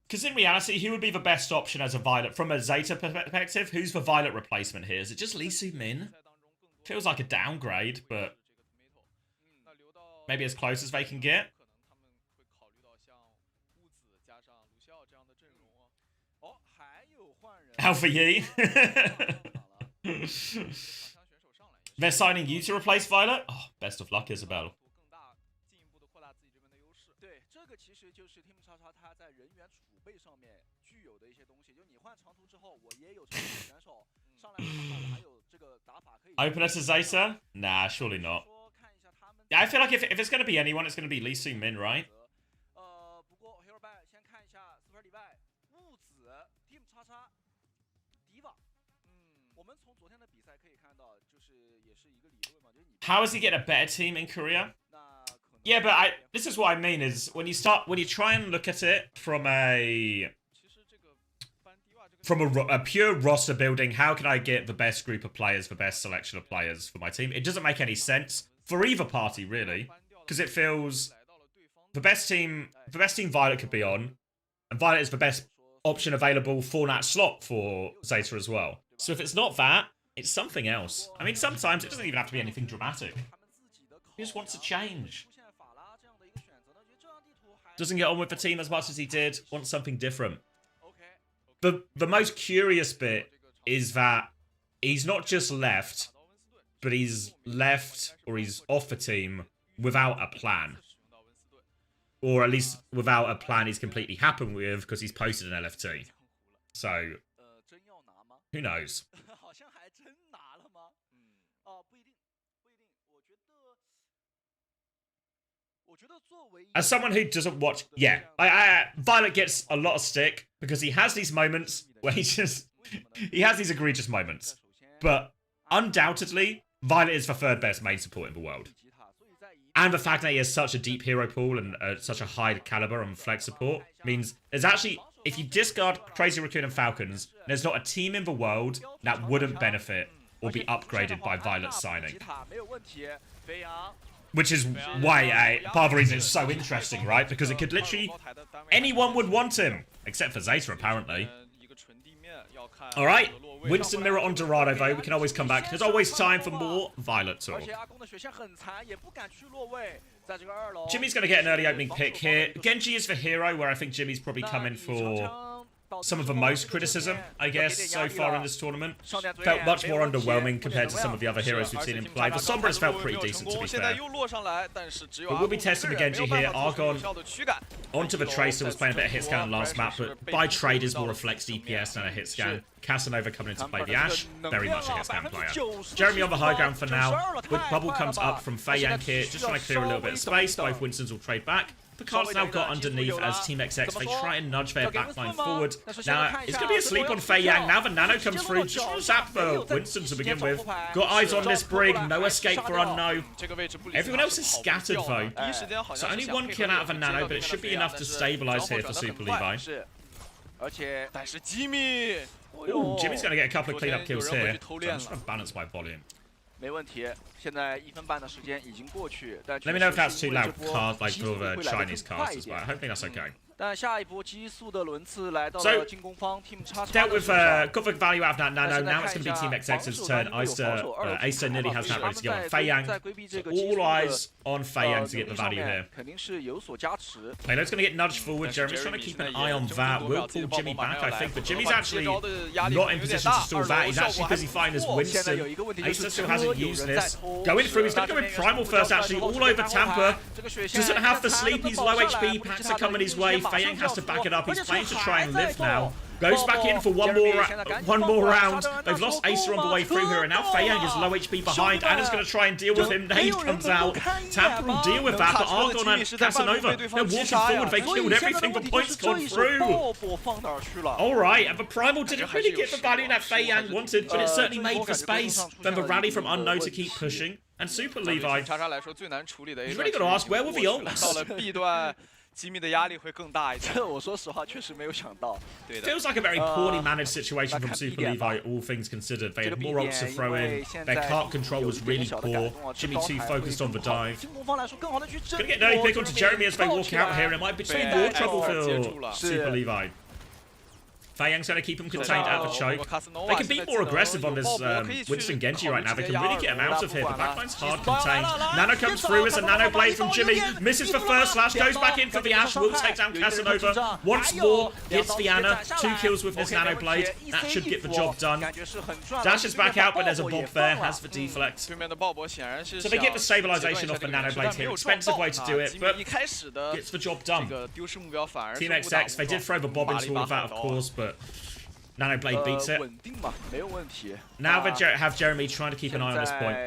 because in reality, who would be the best option as a Violet from a Zeta perspective? Who's the Violet replacement here? Is it just Lee Min? Feels like a downgrade, but maybe as close as they can get. Alpha Yi. They're signing you to replace Violet? Oh, best of luck, Isabel. Open us a Zeta? Nah, surely not. Yeah, I feel like if it's going to be anyone, it's going to be Lee Min, right? How is he getting a better team in Korea? Yeah, but this is what I mean is when you try and look at it from a pure roster building, how can I get the best group of players, the best selection of players for my team? It doesn't make any sense for either party, really, because it feels the best team Violet could be on, and Violet is the best option available for that slot for Zeta as well. So if it's not that, it's something else. I mean, sometimes it doesn't even have to be anything dramatic. He just wants to change. Doesn't get on with the team as much as he did, wants something different. The most curious bit is that he's not just left, but he's left or he's off the team without a plan. Or at least without a plan he's completely happy with because he's posted an LFT. So, who knows? As someone who doesn't watch, yeah, Violet gets a lot of stick because he has these moments where he has these egregious moments. But undoubtedly, Violet is the third best main support in the world. And the fact that he has such a deep hero pool and such a high caliber on flex support means there's actually, if you discard Crazy Raccoon and Falcons, there's not a team in the world that wouldn't benefit or be upgraded by Violet's signing. Which is why part of the reason it's so interesting, right? Because it could literally... anyone would want him. Except for Zeta, apparently. Alright. Winston mirror on Dorado, though. We can always come back. There's always time for more Violet talk. Jimmy's going to get an early opening pick here. Genji is the hero, where I think Jimmy's probably coming for some of the most criticism, I guess, so far in this tournament. Felt much more underwhelming compared to some of the other heroes we've seen him play. The Sombra has felt pretty decent, to be fair. But we'll be testing the Genji here. Argon onto the Tracer, was playing a bit of hit scan last map, but by trade is more a flex DPS than a hit scan. Casanova coming into play the Ashe, very much a hit scan player. Jeremy on the high ground for now. With Bubble comes up from Fei Yang here, just trying to clear a little bit of space. Both Winstons will trade back. Picard's now got underneath as Team XX. They try and nudge their backline forward. Now, it's going to be a sleep on Fei Yang. Now the Nano comes through. Just want to zap for Winston to begin with. Got eyes on this Brig. No escape for Unknown. Everyone else is scattered, though. So only one kill out of a Nano, but it should be enough to stabilize here for Super Levi. Ooh, Jimmy's going to get a couple of cleanup kills here. So I'm just going to balance by volume. Let me know if that's too loud cars, like for the Chinese cast as well. Hopefully that's okay. So, dealt with, got the value out of that Nano. Now it's going to be Team XX's turn. Acer nearly has that ready to go on Fei Yang. So all eyes on Fei Yang to get the value here. Playload's going to get nudged forward. Jeremy's trying to keep an eye on that. Will pull Jimmy back, I think. But Jimmy's actually not in position to stall that. He's actually busy fighting his Winston. Acer still hasn't used this. Going through, he's going to go in Primal first, actually. All over Tampa. Doesn't have the sleep. He's low HP. Packs are coming his way. Fei Yang has to back it up. He's playing to try and live now. Goes back in for one more round. They've lost Acer on the way through here, and now Fei Yang is low HP behind. Anna's going to try and deal with him. Nade comes out. Tampa will deal with that, but Argon and Casanova, they're walking forward. They killed everything. The points gone through. Alright, and the Primal didn't really get the value that Fei Yang wanted, but it certainly made for space. Then the rally from Unknown to keep pushing. And Super Levi, he's really got to ask, where were the ults? 吉米的压力会更大一点。这我说实话确实没有想到。对的。 Feels like a very poorly managed situation from Super Levi, all things considered. They had more ults to throw in. Their cart control was really poor. Jimmy too focused on the dive. Gonna get no pick onto Jeremy as they walk out here. It might be some more trouble for Super Levi. Fei Yang's going to keep him contained at the choke. They can be more aggressive on this Winston Genji right now. They can really get him out of here. The backline's hard contained. Nano comes through as a Nano Blade from Jimmy. Misses for first slash. Goes back in for the Ash. Will take down Casanova. Once more, hits the Ana. 2 kills with his Nano Blade. That should get the job done. Dashes back out, but there's a Bob there. Has the deflect. So they get the stabilization off the Nano Blade here. Expensive way to do it, but gets the job done. Team XX, they did throw the Bob into all of that, of course, but Nano Blade beats it. Now they have Jeremy trying to keep an eye on this point.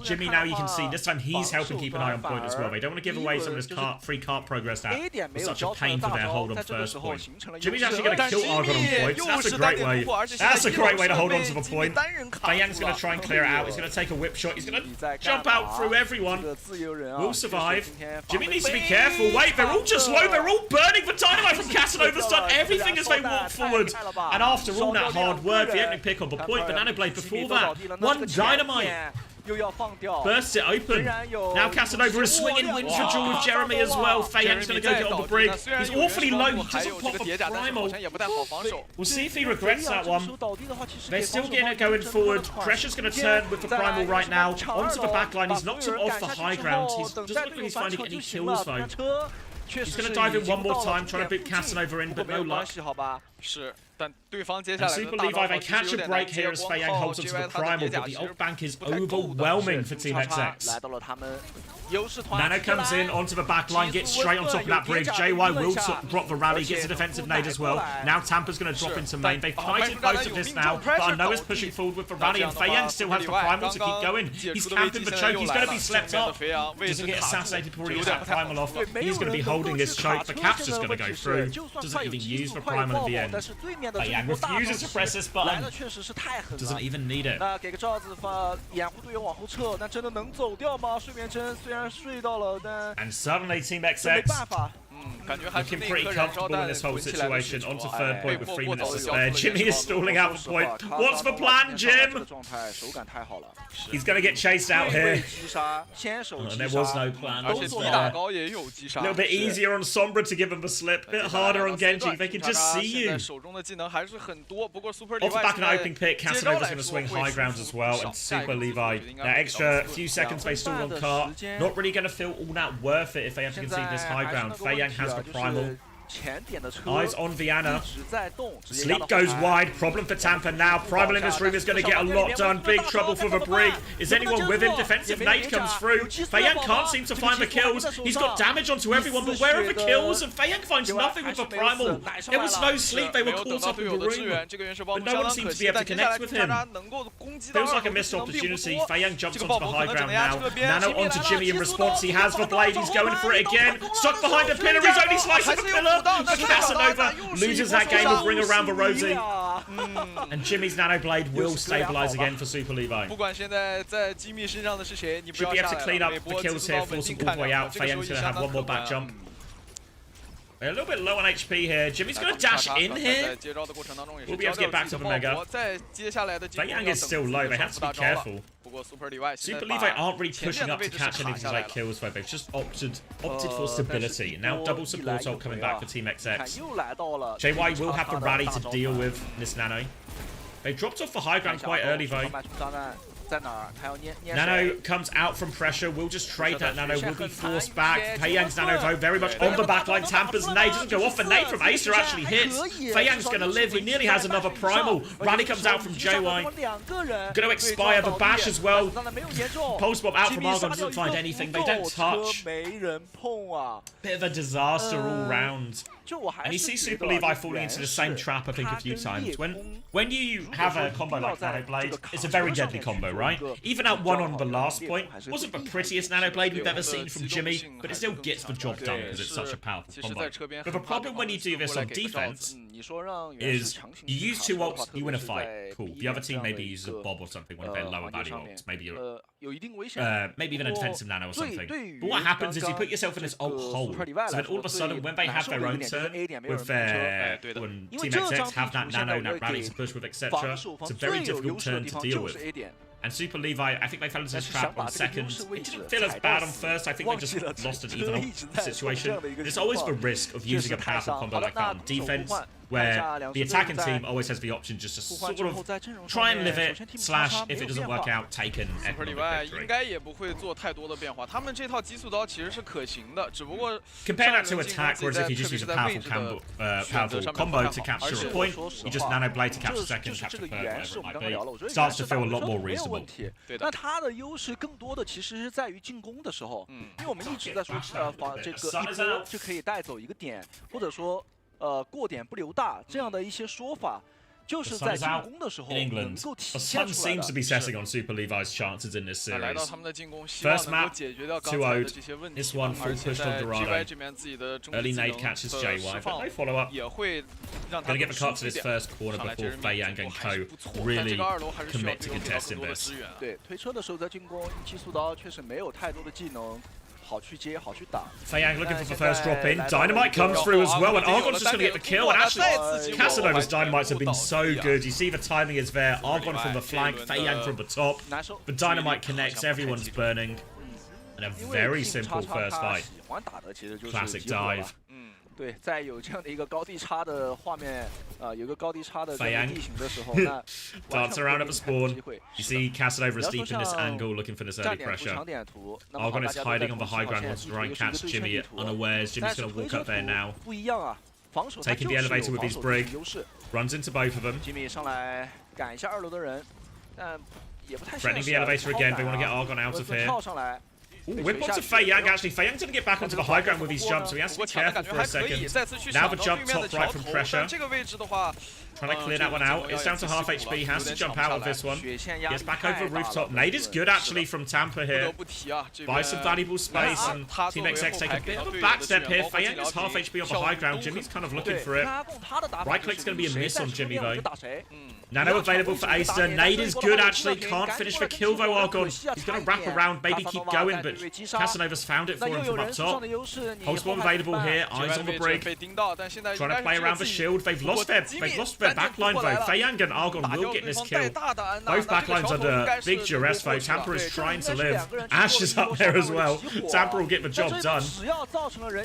Jimmy, now you can see, this time he's helping keep an eye on point as well. They don't want to give away some of this free cart progress that was such a pain for their hold on first point. Jimmy's actually going to kill Argon on points. That's a great way. That's a great way to hold on to the point. Fei Yang's going to try and clear it out. He's going to take a whip shot. He's going to jump out through everyone. Will survive. Jimmy needs to be careful. Wait, they're all just low. They're all burning the dynamite from Casanova's done everything as they walk forward. And after all that hard work, the opening pick on the point, but Nano Blade before that, one dynamite bursts it open. Now Casanova is swinging wins for duel with Jeremy as well. Fei Yang's going to go get on the brig. He's awfully low. He doesn't pop a primal. We'll see if he regrets that one. They're still getting it going forward. Pressure's going to turn with the primal right now. Onto the backline. He's knocked him off the high ground. He doesn't look like he's finding any kills though. He's going to dive in one more time, trying to boot Casanova in, but no luck. And Super Levi, they catch a break here as Fei Yang holds onto the primal, but the ult bank is overwhelming for Team XX. Nano comes in onto the back line, gets straight on top of that bridge. JY will drop the rally, gets a defensive nade as well. Now Tampa's going to drop into main. They've kited most of this now, but I know it's pushing forward with the rally, and Fei Yang still has the primal to keep going. He's camping the choke, he's going to be slept up. Doesn't get assassinated before he gets that primal off. He's going to be holding this choke. The cap's just going to go through. Doesn't even use the primal at the end. Fei Yang refuses to press this button. Doesn't even need it. And suddenly Team XX looking pretty comfortable in this whole situation. Onto third point with 3 minutes to spare. Jimmy is stalling out the point. What's the plan, Jim? He's going to get chased out here. Oh, and there was no plan. A little bit easier on Sombra to give him the slip. A bit harder on Genji. They can just see you. Off the back of an opening pick, Casanova's going to swing high ground as well. And Super Levi, that extra few seconds they stall on cart, not really going to feel all that worth it if they have to concede this high ground. Fei Yang has the primal. Eyes on Viana. Sleep goes wide. Problem for Tampa now. Primal in this room is going to get a lot done. Big trouble for the brig. Is anyone with him? Defensive nade comes through. Fei Yang can't seem to find the kills. He's got damage onto everyone, but where are the kills? And Fei Yang finds nothing with the primal. There was no sleep. They were caught up in the room, but no one seemed to be able to connect with him. Feels like a missed opportunity. Fei Yang jumps onto the high ground now. Nano onto Jimmy in response. He has the blade. He's going for it again. Stuck behind a pillar. He's only slicing the pillar. Casanova loses that game with Ring Around the Rosie. And Jimmy's Nano Blade will stabilize again for Super Levi. Should be able to clean up the kills here, force them all the way out. Fei Yang's going to have one more back jump. They're a little bit low on HP here. Jimmy's going to dash in here. We'll be able to get back to the Mega. Fei Yang is still low. They have to be careful. Super Levi aren't really pushing up to catch anything like kills though. They've just opted for stability. Now double support ult coming back for Team XX. JY will have to rally to deal with this Nano. They dropped off the high ground quite early though. Nano comes out from pressure. We'll just trade that Nano. Will be forced back. Fei Yang's Nano though very much on the backline. Tampa's nade doesn't go off. The nade from Acer actually hits. Fei Yang's going to live. He nearly has another primal. Rally comes out from JY. Going to expire the bash as well. Pulse Bomb out from Argon. Doesn't find anything. They don't touch. Bit of a disaster all round. And you see Super Levi falling into the same trap, I think, a few times. When you have a combo like Nano Blade, it's a very deadly combo, right? Even out one on the last point, wasn't the prettiest Nano Blade we've ever seen from Jimmy, but it still gets the job done because it's such a powerful combo. But the problem when you do this on defense is you use 2 ults, you win a fight. Cool. The other team maybe uses a Bob or something, one of their lower value ults. Maybe maybe even a defensive nano or something. But what happens is you put yourself in this ult hole. So then all of a sudden, when they have their own turn, with their when Team XX have that nano, that rally to push with, etc., it's a very difficult turn to deal with. And Super Levi, I think they fell into this trap on second. It didn't feel as bad on first. I think they just lost an even ult situation. There's always the risk of using a powerful combo like that on defense, where the attacking team always has the option just to sort of try and live it, slash, if it doesn't work out, take an economic victory. Compare that to attack, whereas if you just use a powerful combo to capture a point, you just nano blade to capture second, capture third, whatever it might be. Starts to feel a lot more reasonable. 那他的优势更多的其实是在于进攻的时候，因为我们一直在说这个一波就可以带走一个点，或者说过点不留大这样的一些说法。 就是在进攻的时候能够体现出来的。 The sun seems to be setting on Super Levi's chances in this series. First map, 2-0'd. This one full pushed on Dorado. Early nade catches JY, but no follow-up. Gonna get the cut to this first corner before Fei Yang and Co. really commit to contesting this. 对，推车的时候在进攻，一速刀确实没有太多的技能。 好去接，好去打。 Fei Yang looking for the first drop in. Dynamite comes through as well, and Argon's just going to get the kill. And actually, Casanova's Dynamites have been so good. You see the timing is there. Argon from the flank, Fei Yang from the top. The Dynamite connects, everyone's burning. And a very simple first fight. Classic dive. 对，在有这样的一个高低差的画面，有个高低差的地形的时候，那 dance around at the spawn. You see Casanova is deep in this angle, looking for this early pressure. Argon is hiding on the high ground, wants to try and catch Jimmy unawares. Jimmy's going to walk up there now. Taking the elevator with his brig, runs into both of them. Threatening the elevator again. They want to get Argon out of here. Ooh, whip onto Fei Yang, actually. Fei Yang's going to get back onto the high ground with his jump, so he has to be careful for a second. Now the jump top right from pressure. Trying to clear that one out. It's down to half HP. Has to jump out of this one. Gets back over rooftop. Nade is good, actually, from Tampa here. Buys some valuable space, and Team XX take a bit of a backstep here. Fei Yang is half HP off the high ground. Jimmy's kind of looking for it. Right click's going to be a miss on Jimmy, though. Nano available for Acer. Nade is good, actually. Can't finish the kill, though, Argon. He's going to wrap around, maybe keep going, but Casanova's found it for him from up top. Pulse-bomb available here. Eyes on the brig. Trying to play around the shield. They've lost their backline, though. Fei Yang and Argon will get this kill. Both backlines under big duress, though. Tampa is trying to live. Ash is up there as well. Tampa will get the job done.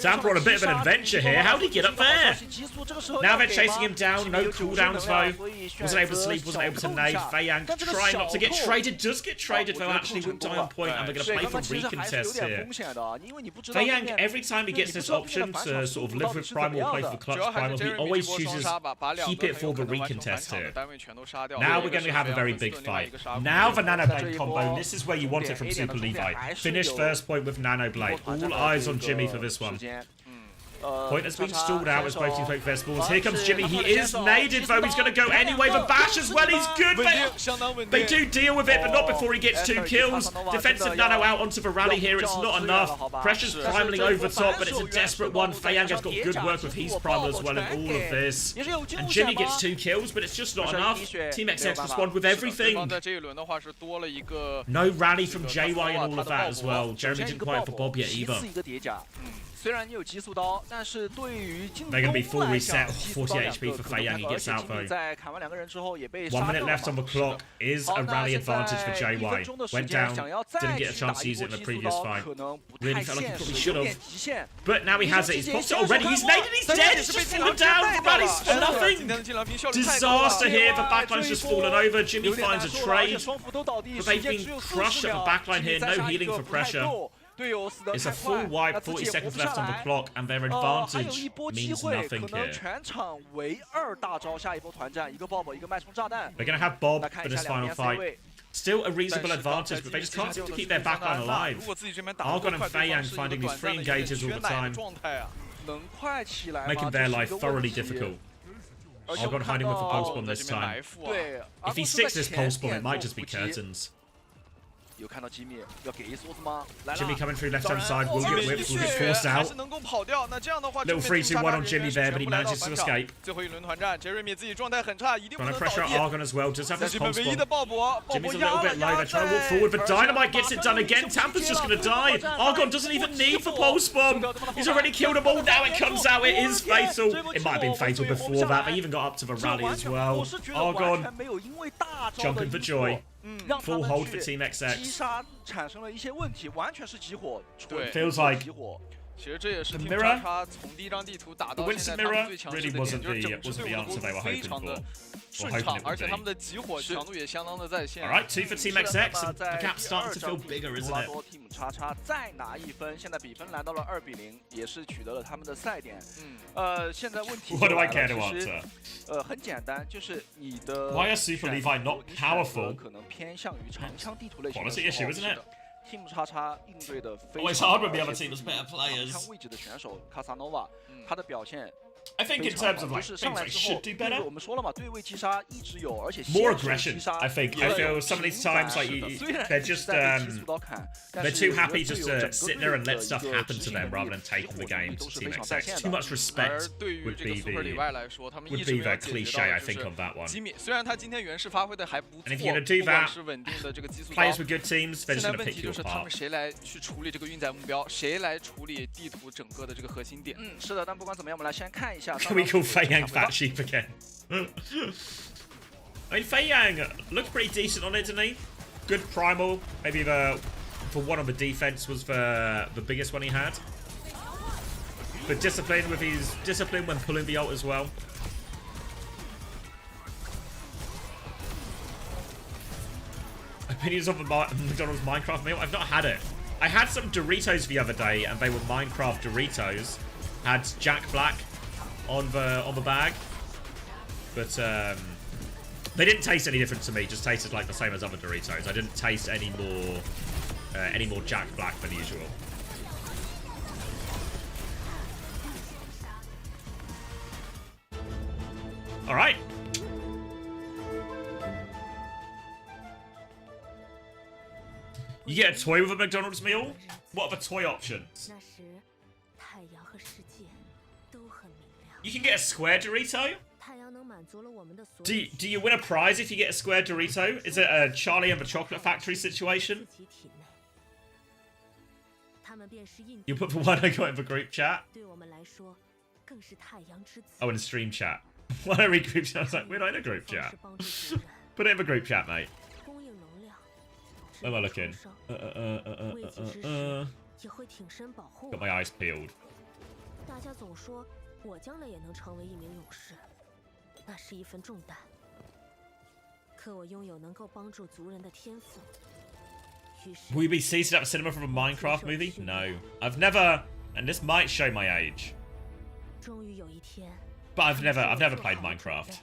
Tampa on a bit of an adventure here. How did he get up there? Now they're chasing him down. No cooldowns, though. Wasn't able to sleep, wasn't able to nade. Fei Yang trying not to get traded. Does get traded, though. Actually won't die on point, and they're going to play for recontest here. Fei Yang, every time he gets this option to sort of live with Primal or play for the clutch Primal, he always chooses keep it for the recontest here. Now we're going to have a very big fight. Now the Nano Blade combo, this is where you want it from Super Levi. Finish first point with Nano Blade. All eyes on Jimmy for this one. Point has been stalled out as both teams wait for their spawns. Here comes Jimmy. He is naded, though. He's going to go anyway. The bash as well. He's good. They do deal with it, but not before he gets 2 kills. Defensive nano out onto the rally here. It's not enough. Pressure's primaling over top, but it's a desperate one. Fei Yang has got good work with his primal as well in all of this. And Jimmy gets 2 kills, but it's just not enough. Team XX respond with everything. No rally from JY and all of that as well. Jeremy didn't quite have the Bob yet either. They're going to be full reset, 40 HP for Fei Yang, he gets out though. 1 minute left on the clock, is a rally advantage for JY. Went down, didn't get a chance to use it in the previous fight. Really felt like he probably should have. But now he has it, he's popped it already, he's naded, he's dead, he's just fallen down, the rally's for nothing! Disaster here, the backline's just fallen over, Jimmy finds a trade. But they've been crushed at the backline here, no healing for pressure. It's a full wipe, 40 seconds left on the clock, and their advantage means nothing here. They're going to have Bob for this final fight. Still a reasonable advantage, but they just can't seem to keep their backline alive. Argon and Fei Yang finding these free engages all the time, making their life thoroughly difficult. Argon hiding with the pulse bomb this time. If he sticks this pulse bomb, it might just be curtains. 有看到吉米要给一梭子吗？来了 Jimmy coming through left hand side. Will get whipped. Will get 血 forced 还 out. 是能够跑掉。那这样的话， Little 3-2-1 on Jimmy there, but he manages to escape. 最后一轮团战，杰瑞米自己状态很差，一定不 Trying 能 to 倒 pressure 地。 Argon as well. Does have 这 this 是本 pulse 唯一的 bomb. 鲍勃，鲍 Jimmy's 勃 a 压 little 了 bit low. 压 They're trying to walk 在 forward, but 而且 Dynamite gets it done again. Tampa's just going to die. Argon doesn't even need the pulse bomb. He's already killed them all. Now it comes out. It is fatal. It might have been fatal before that. They even got up to the rally as well. Argon jumping for joy. Full hold for Team 击 XX. 杀产生了一些问题，完全是集火，对 Feels like 集火。其实这也是 The Team mirror? 叉叉从第一张地图打 The 到现 Winston 在他们 mirror 最强势 really 的 wasn't 点，就是 the 整支 wasn't 队 the 伍的 answer 攻 they were 非 hoping 常的 for. 顺 hoping 畅 it，would 而且 be. 他们的集火强度也相当的在线。 All right, 2 for Team XX, and 在 the gap's 第二 starting to 张 feel 地图 bigger, 罗 isn't 拉 it? 多 Team 叉叉再拿1分，现在比分来到了2-0，也是取得了他们的赛点。现在问题 What do 就 I 来 care 了 to 其实 answer? 很简单，就是你的 Why are Super Levi not 你选择 powerful? 可能偏向于长枪地图类型的 Quality 时候 issue, isn't it? Team 叉叉应对的非 Always 常 hard when the 好 other team has better 长 players. 枪位置的选手卡萨诺瓦，他的表现 I think 非 in 常 terms 好， of 就 like 是 things 上来 they 之 should 后， do 对 better. 位我们说了嘛，对位击杀一直有，而且 More 先手 aggression. 击杀 I think. 也 I 有 feel some of these times 频 like 繁 you, 虽然 they're 一直 just 在被踢出刀砍，但 they're 是 too happy 队 just 友 to 整个 sit 队 there 伍 and 的 let 一 stuff 个 happen 执 to 行 them 能 rather 力 than taking 火 the 能 game 力 to 都是 Team 非常在 XX. 线 Too 的。 much 而 respect 对于 would 这个 be Super the 里外来说，他们 would 一直 be 没有 the 解决 cliche 到 I 就 think 是 on that one. 吉米，虽然他今天原式发挥的还不 And if 错， you're gonna do 不管 that, 是稳定的这个激素高 Players with good teams, they're 现 just 在 gonna 问 pick 题 you 就是他们 apart. 谁来去处理这个运载目标，谁来处理地图整个的这个核心点。是的，但不管怎么样，我们来先看一下。 Can we call Fei Yang fat sheep again? I mean, Fei Yang looked pretty decent on it, didn't he? Good primal. Maybe for one on the defense was the biggest one he had. But discipline with his discipline when pulling the ult as well. Opinions of the McDonald's Minecraft meal? I've not had it. I had some Doritos the other day, and they were Minecraft Doritos. Had Jack Black on the bag, but they didn't taste any different to me. Just tasted like the same as other Doritos. I didn't taste any more Jack Black than usual. All right. You get a toy with a McDonald's meal? What are the toy options? You can get a square Dorito? Do you win a prize if you get a square Dorito? Is it a Charlie and the Chocolate Factory situation? You put the one I got in the group chat? Oh, in the stream chat. When I read group chat, I was like, we're not in a group chat. Put it in the group chat, mate. Where am I looking? Got my eyes peeled. 大家总说我将来也能成为一名勇士，那是一份重担。可我拥有能够帮助族人的天赋。于是 Will you be seated at the cinema for a Minecraft movie? No. I've never, and this might show my age, 终于有一天， but I've never played Minecraft.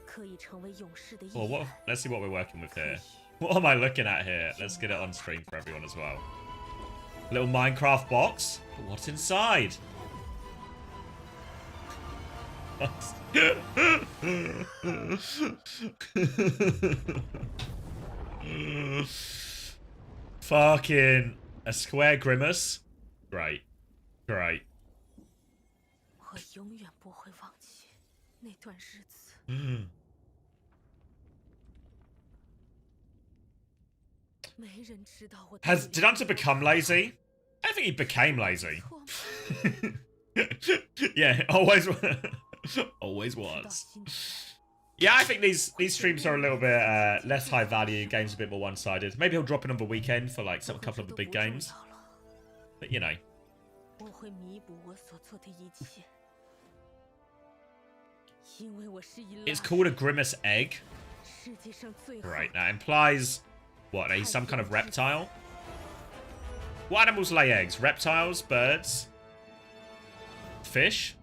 可以成为勇士的一 Well, 员。 let's see what we're working with here. What am I looking at here? Let's get it on stream for everyone as well. Little Minecraft box. But what's inside? Fucking a square grimace. Great. Great. 我永远不会忘记那段日子。没人知道我 Did Hunter become lazy? I think he became lazy. Yeah, always always was. Yeah, I think these streams are a little bit less high value, games a bit more one-sided. Maybe he'll drop it on the weekend for like a couple of the big games. But you know. 我会弥补我所做的一切，因为我是一 It's called a grimace egg. 世界上最后 Right, that implies what? He's some kind of reptile? What animals lay eggs? Reptiles, birds, fish?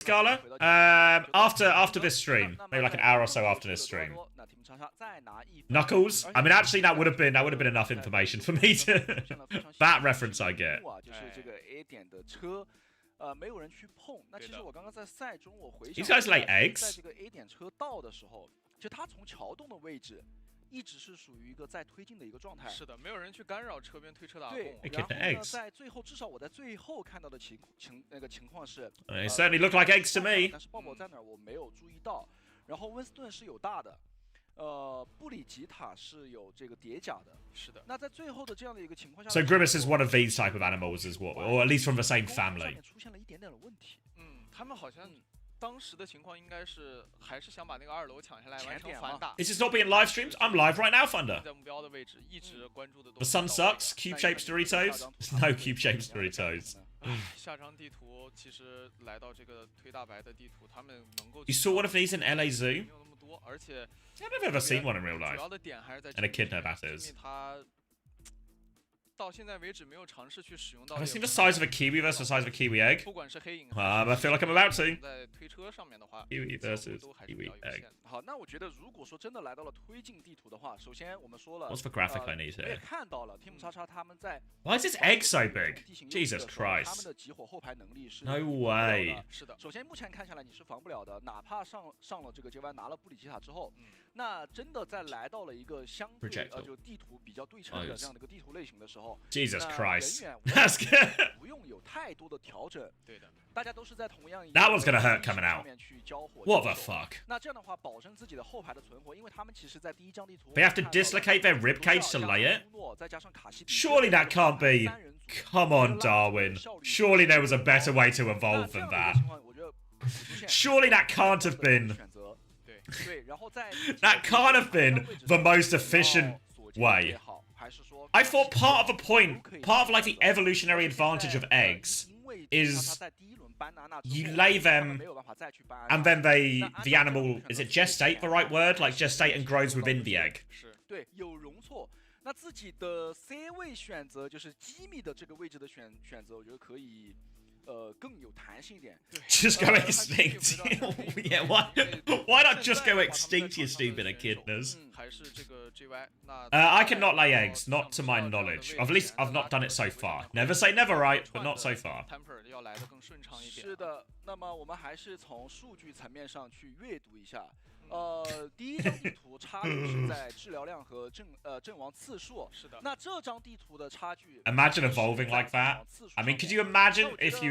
Scala? After this stream, maybe like an hour or so after this stream. Knuckles? I mean, actually, that would have been enough information for me to that reference I get. 没有人去碰。那其实我刚刚在赛中，我回想 These guys lay 在 eggs. 这个 A 点车到的时候，就他从桥洞的位置，一直是属于一个在推进的一个状态。是的，没有人去干扰车边推车打工。对，然后呢，在最后至少我在最后看到的情况是 They certainly look like eggs to me. 但是鲍勃在哪儿我没有注意到。然后温斯顿是有大的。 布里吉塔是有这个叠甲的，是的。那在最后的这样的一个情况下 So Grimace is one of these type of animals as well, or at least from the same family. 出现了一点点的问题。他们好像当时的情况应该是还是想把那个2楼抢下来，完成反打。Is this not being live streamed? I'm live right now, Thunder. 在目标的位置一直关注的。 The sun sucks. Cube shaped Doritos. No cube shaped Doritos. 下张地图其实来到这个推大白的地图，他们能够。 You saw one of these in LA Zoo? 没有那么多，而且 I've never ever seen one in real life. 主要的点还是在 And echidna that is. 他到现在为止没有尝试去使用到。 Have I seen the size of a kiwi versus the size of a kiwi egg? 不管是黑影。I feel like I'm about to. 在推车上面的话 Kiwi versus kiwi egg. 好，那我觉得如果说真的来到了推进地图的话，首先我们说了 What's the graphic I need 我也 here? 看到了 Team 叉叉他们在 Why is this egg so big? Jesus 他们 Christ. 的集火后排能力是 No way. 是的，首先目前看下来你是防不了的，哪怕上了这个 J1 拿了布里吉塔之后，那真的在来到了一个相对就地图比较对称的这样的一个地图类型的时候 Jesus Christ. 人 That's good. 不用有太多的调整，对的，大家都是在同样一 That one's gonna hurt coming out. 上面去交火。 What the fuck? 那这样的话，保证自己的后排的存活，因为他们其实在第一张地图 They have to dislocate their ribcage to lay it? 再加上卡西比 Surely that can't be. Come on, Darwin. Surely there was a better way to evolve than that. Surely that can't have been. That can't have been the most efficient way. I thought part of the point, part of like the evolutionary advantage of eggs is you lay them and then the animal, is it gestate the right word? Like gestate and grows within the egg. 对，有容错。那自己的 C 位选择就是机密的这个位置的选择，我觉得可以。更有弹性一点。 Just go extinct. Yeah, why not just go extinct, you stupid echidnas? 还是这个 JY 那 I cannot lay eggs, not to my knowledge. At least I've not done it so far. Never say never, right? But not so far. Temper 要来的更顺畅一点。是的，那么我们还是从数据层面上去阅读一下。第一张地图差距是在治疗量和阵亡次数。是的。那这张地图的差距 Imagine evolving like that. I mean, could you imagine if you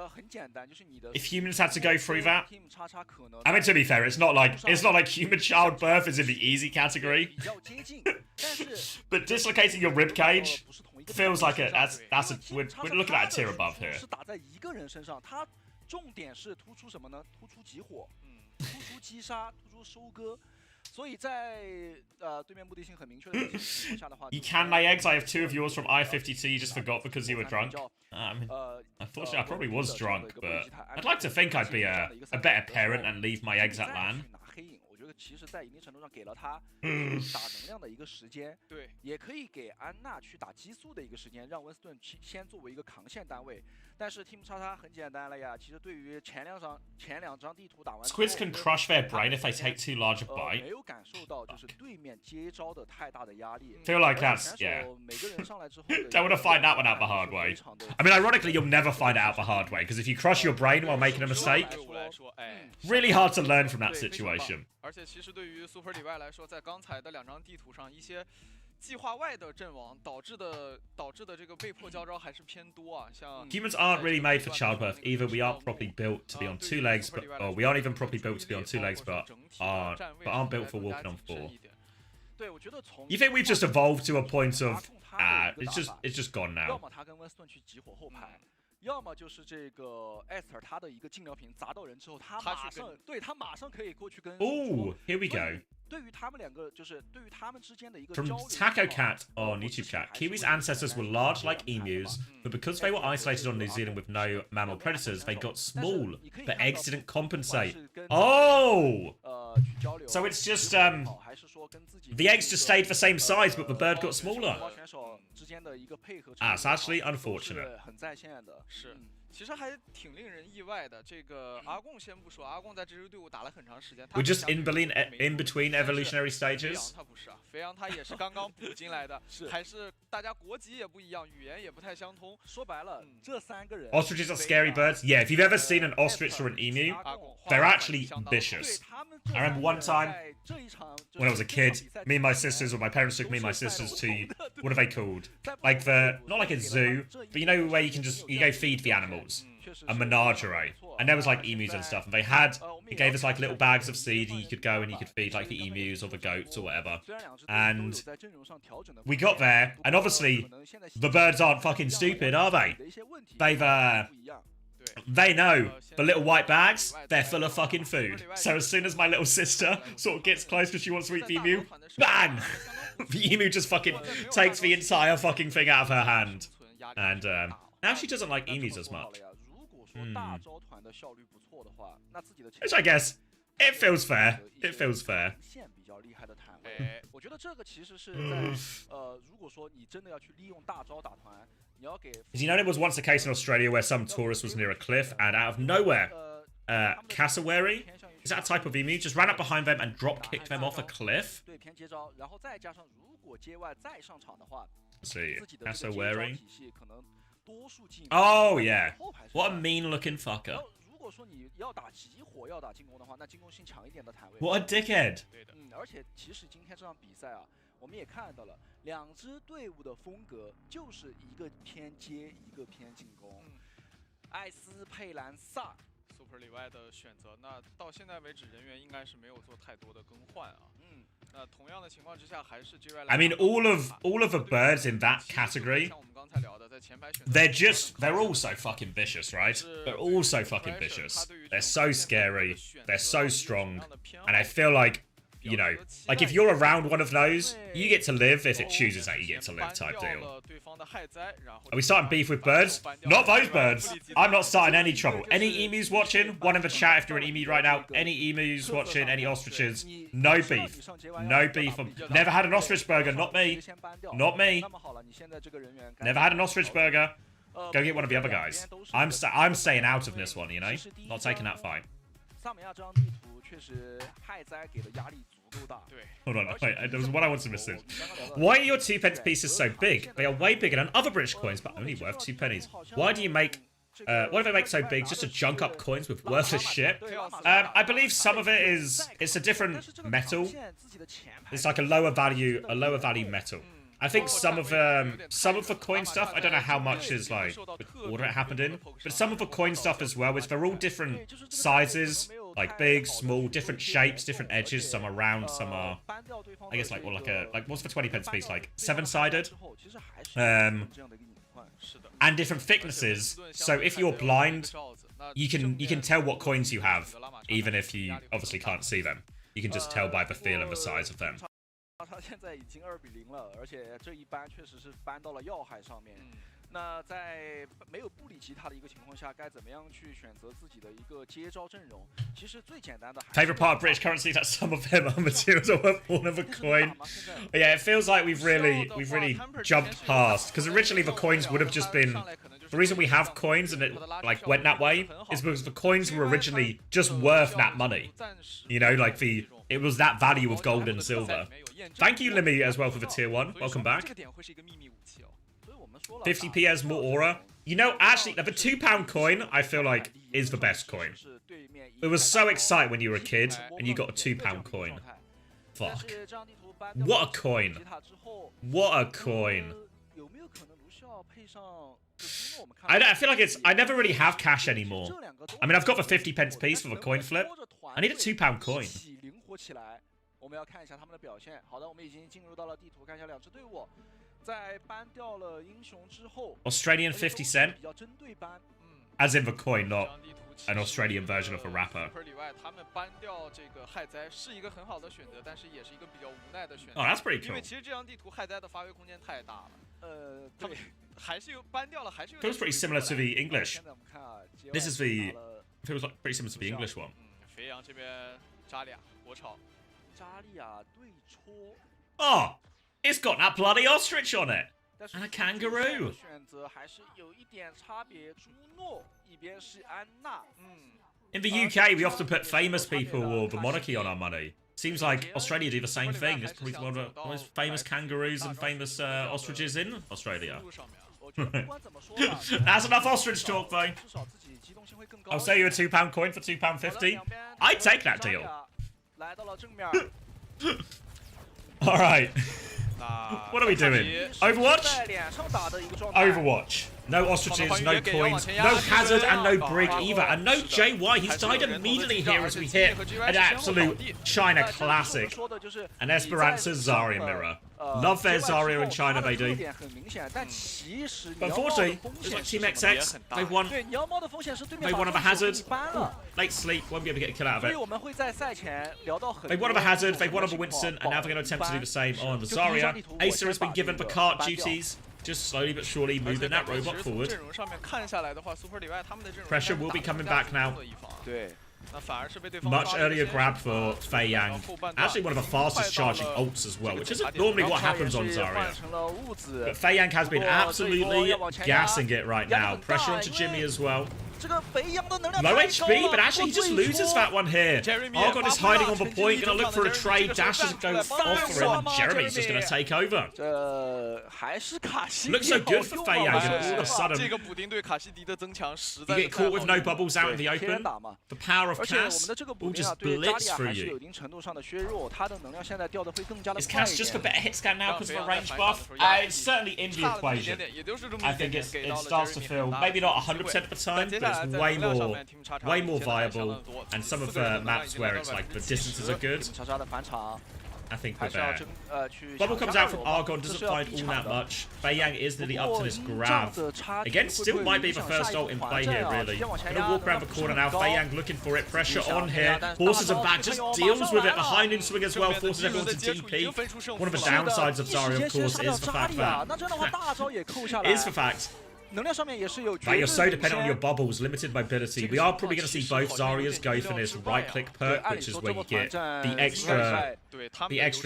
很简单，就是你的 if humans had to go through that? Team 叉叉可能 I mean, to be fair, it's not like human childbirth is in the easy category. 比较接近，但是 But dislocating your rib cage feels like we're looking at a tier above here. 是打在一个人身上，它重点是突出什么呢？突出集火。 突出击杀，突出收割，所以在对面目的性很明确的情况下的话 You can lay eggs. I have 2 of yours from I-52 you just forgot because you were drunk. Unfortunately, I probably was drunk, but I'd like to think I'd be a better parent and leave my eggs at LAN. 我觉得其实在一定程度上给了他打能量的一个时间，对，也可以给安娜去打激素的一个时间，让温斯顿先作为一个扛线单位。但是 Team 叉叉很简单了呀，其实对于前两张地图打完 ，Squids can crush their brain if they take too large a bite. 没有感受到就是对面接招的太大的压力。 Feel like that's yeah. 每个人上来之后 Don't want to find that one out the hard way. I mean, ironically, you'll never find it out the hard way because if you crush your brain while making a mistake, really hard to learn from that situation. 而且其实对于 Super 里外来说，在刚才的2张地图上，一些计划外的阵亡导致的这个被迫交招还是偏多啊。像 Humans aren't really made for childbirth either. We aren't properly built to be on 2 legs, but we aren't even properly built to be on 2 legs, but aren't built for walking on 4. 对，我觉得从 You think we've just evolved to a point of it's just gone 要 now? 么他跟温斯顿去集火后排。 要么就是这个 Esther 他的一个进疗瓶砸到人之后，他马上可以过去跟 Oh, here we go. 对于他们两个，就是对于他们之间的一个 From 交流 Taco Cat on YouTube chat, Kiwi's ancestors were large like emus, but because they were isolated on New Zealand with no mammal predators, they got small. But eggs didn't compensate. Oh! So it's just the eggs just stayed the same size, but the bird got smaller. Ah, it's actually unfortunate. 很在线的，是。其实还挺令人意外的。这个阿贡先不说，阿贡在这支队伍打了很长时间。 We're just in between evolutionary 飞扬 stages. 他不是啊，飞扬他也是刚刚补进来的，还是大家国籍也不一样，语言也不太相通。说白了，这3个人 Ostriches are scary birds. Yeah, if you've ever seen an ostrich or an emu, they're actually vicious. I remember one time when I was a kid, me and my sisters, or my parents took me and my sisters to, what are they called? Like not like a zoo, but you know where you go feed the animals. A menagerie. And there was like emus and stuff. And he gave us like little bags of seed and you could go and you could feed like the emus or the goats or whatever. And we got there, and obviously the birds aren't fucking stupid, are they? They know the little white bags, they're full of fucking food. So as soon as my little sister sort of gets close because she wants to eat the emu, bang! The emu just fucking takes the entire fucking thing out of her hand. And now she doesn't like emus as much. Which I guess, it feels fair. It feels fair. 我觉得这个其实是在如果说你真的要去利用大招打团，你要给。You know, there was once a case in Australia where some tourist was near a cliff and out of nowhere, cassowary, is that a type of emu, just ran up behind them and drop kicked them off a cliff? 对偏接招，然后再加上如果街外再上场的话， Let's see, cassowary. 体系可能多数进。 Oh yeah, what a mean-looking fucker. 如果说你要打集火，要打进攻的话，那进攻性强一点的坦位。 What a dickhead. 而且其实今天这场比赛啊，我们也看到了2支队伍的风格就是一个偏接，一个偏进攻。艾斯佩兰萨 Super 里外的选择，那到现在为止人员应该是没有做太多的更换啊。那同样的情况之下，还是 J.Y. I mean, all of the birds in that category, they're all so fucking vicious, right? They're all so fucking vicious. They're so scary. They're so strong, and I feel like, you know, like if you're around one of those, you get to live if it chooses that you get to live type deal. Are we starting beef with birds? Not those birds. I'm not starting any trouble. Any emus watching? One in the chat if you're an emu right now. Any emus watching? Any ostriches? No beef. No beef. Never had an ostrich burger. Not me. Not me. Never had an ostrich burger. Go get one of the other guys. I'm staying out of this one, you know? Not taking that fight. Hold on, wait, there was one I wanted to miss. Why are your 2 pence pieces so big? They are way bigger than other British coins, but only worth 2 pennies. Why do you make... why do they make so big? Just to junk up coins with worthless shit? I believe some of it is... It's a different metal. It's like a lower value metal. I think some of the coin stuff, I don't know how much is like the order it happened in, but some of the coin stuff as well, which they're all different sizes, like big, small, different shapes, different edges. Some are round, some are, I guess, like, well, like what's the 20 pence piece, like 7-sided, and different thicknesses. So if you're blind, you can tell what coins you have, even if you obviously can't see them. You can just tell by the feel and the size of them. 他现在已经2比0了，而且这一搬确实是搬到了要害上面。那在没有布里吉他的一个情况下，该怎么样去选择自己的一个接招阵容？其实最简单的。Favorite part of British currency is that some of them are materials are worth more than a coin. But yeah, it feels like we've really jumped past, because originally the coins would have just been. The reason we have coins and it like went that way is because the coins were originally just worth that money. You know, like it was that value of gold and silver. Thank you, Limmy, as well for the tier 1. Welcome back. 50 PS more aura. You know, actually, the £2 coin, I feel like, is the best coin. It was so exciting when you were a kid and you got a £2 coin. Fuck. What a coin. What a coin. I feel like I never really have cash anymore. I mean, I've got the 50 pence piece for the coin flip. I need a £2 coin. 我们要看一下他们的表现。好的，我们已经进入到了地图，看一下2支队伍。在搬掉了英雄之后 ，Australian 50 cent. As in the coin, not an Australian version of a rapper. 里外，他们搬掉这个害灾是一个很好的选择，但是也是一个比较无奈的选择。Oh, that's pretty cool. 因为其实这张地图害灾的发挥空间太大了。对，还是有搬掉了，还是有。Feels pretty similar to the English. This is the feels like pretty similar to the English one. 肥羊这边扎俩国潮。 扎利亚对戳 Oh, it's got that bloody ostrich on it. And a kangaroo. 选择还是有一点差别。朱诺一边是安娜。In the UK, we often put famous people or the monarchy on our money. Seems like Australia do the same thing. It's probably one of the most famous kangaroos and famous ostriches in Australia. That's enough ostrich talk, though. I'll sell you a £2 coin for £2.50. I'd take that deal. All right. What are we doing? Overwatch? Overwatch. No ostriches, no coins, no hazard, and no brig either. And no JY. He's died immediately here as we hit an absolute China classic. An Esperanza Zarya mirror. Love their Zarya in China, they do. But unfortunately, it's like Team XX. They've won. They won of a hazard. Late sleep. Won't be able to get a kill out of it. They won of a hazard. They won of a Winston. And now they're going to attempt to do the same on the Zarya. Acer has been given the cart duties. Just slowly but surely moving that robot forward. Pressure will be coming back now. Much earlier grab for Fei Yang. Actually one of the fastest charging ults as well, which isn't normally what happens on Zarya. But Fei Yang has been absolutely gassing it right now. Pressure onto Jimmy as well. Low HP, but actually he just loses that one here. Argon is hiding on the point, gonna look for a trade. Dash doesn't go off for him, and Jeremy's just gonna take over. Looks so good for Fei Yang, and all of a sudden, you get caught with no bubbles out in the open. The power of Cass will just blitz through you. Is Cass just for better hit scan now because of a range buff? It's certainly in the equation. I think it starts to feel, maybe not 100% of the time, but it's way more viable, and some of the maps where it's like the distances are good, I think we're there. Bubble comes out from Argon, doesn't find all that much. Fei Yang is nearly up to this grab. Again, still might be the first ult in play here, really. Gonna walk around the corner now. Fei Yang looking for it. Pressure on here. Horses are back, just deals with it. The high noon swing as well, forces everyone to DP. One of the downsides of Zarya, of course, is the fact that you're so dependent on your bubbles, limited mobility. We are probably going to see both Zaryas go for this right-click perk, which is where you get the extra,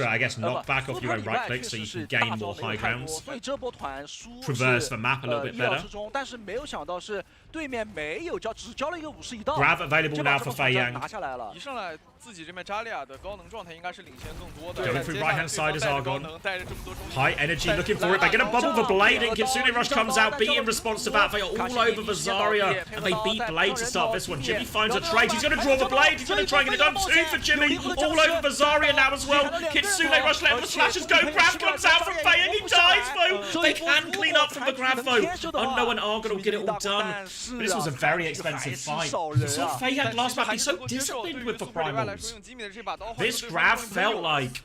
I guess, knockback off your own right-click, so you can gain more high grounds. Traverse the map a little bit better. Grab available now for Fei Yang. Going through right-hand side is Argon. High energy, looking for it. They're going to bubble the Blade, and Kitsune Rush comes out. Beat in response to that. They are all over the Zarya, and they beat Blade to start this one. Jimmy finds a trade. He's going to draw the Blade. He's going to try and get it done. Two for Jimmy. All over the Zarya now as well. Kitsune Rush letting the slashes go. Grab comes out from Fei, and he dies, though. They can clean up from the grab, though. Unknown and Argon will get it all done. But this was a very expensive fight. You saw Fei Yang last map be so disciplined with the primals. This grab felt like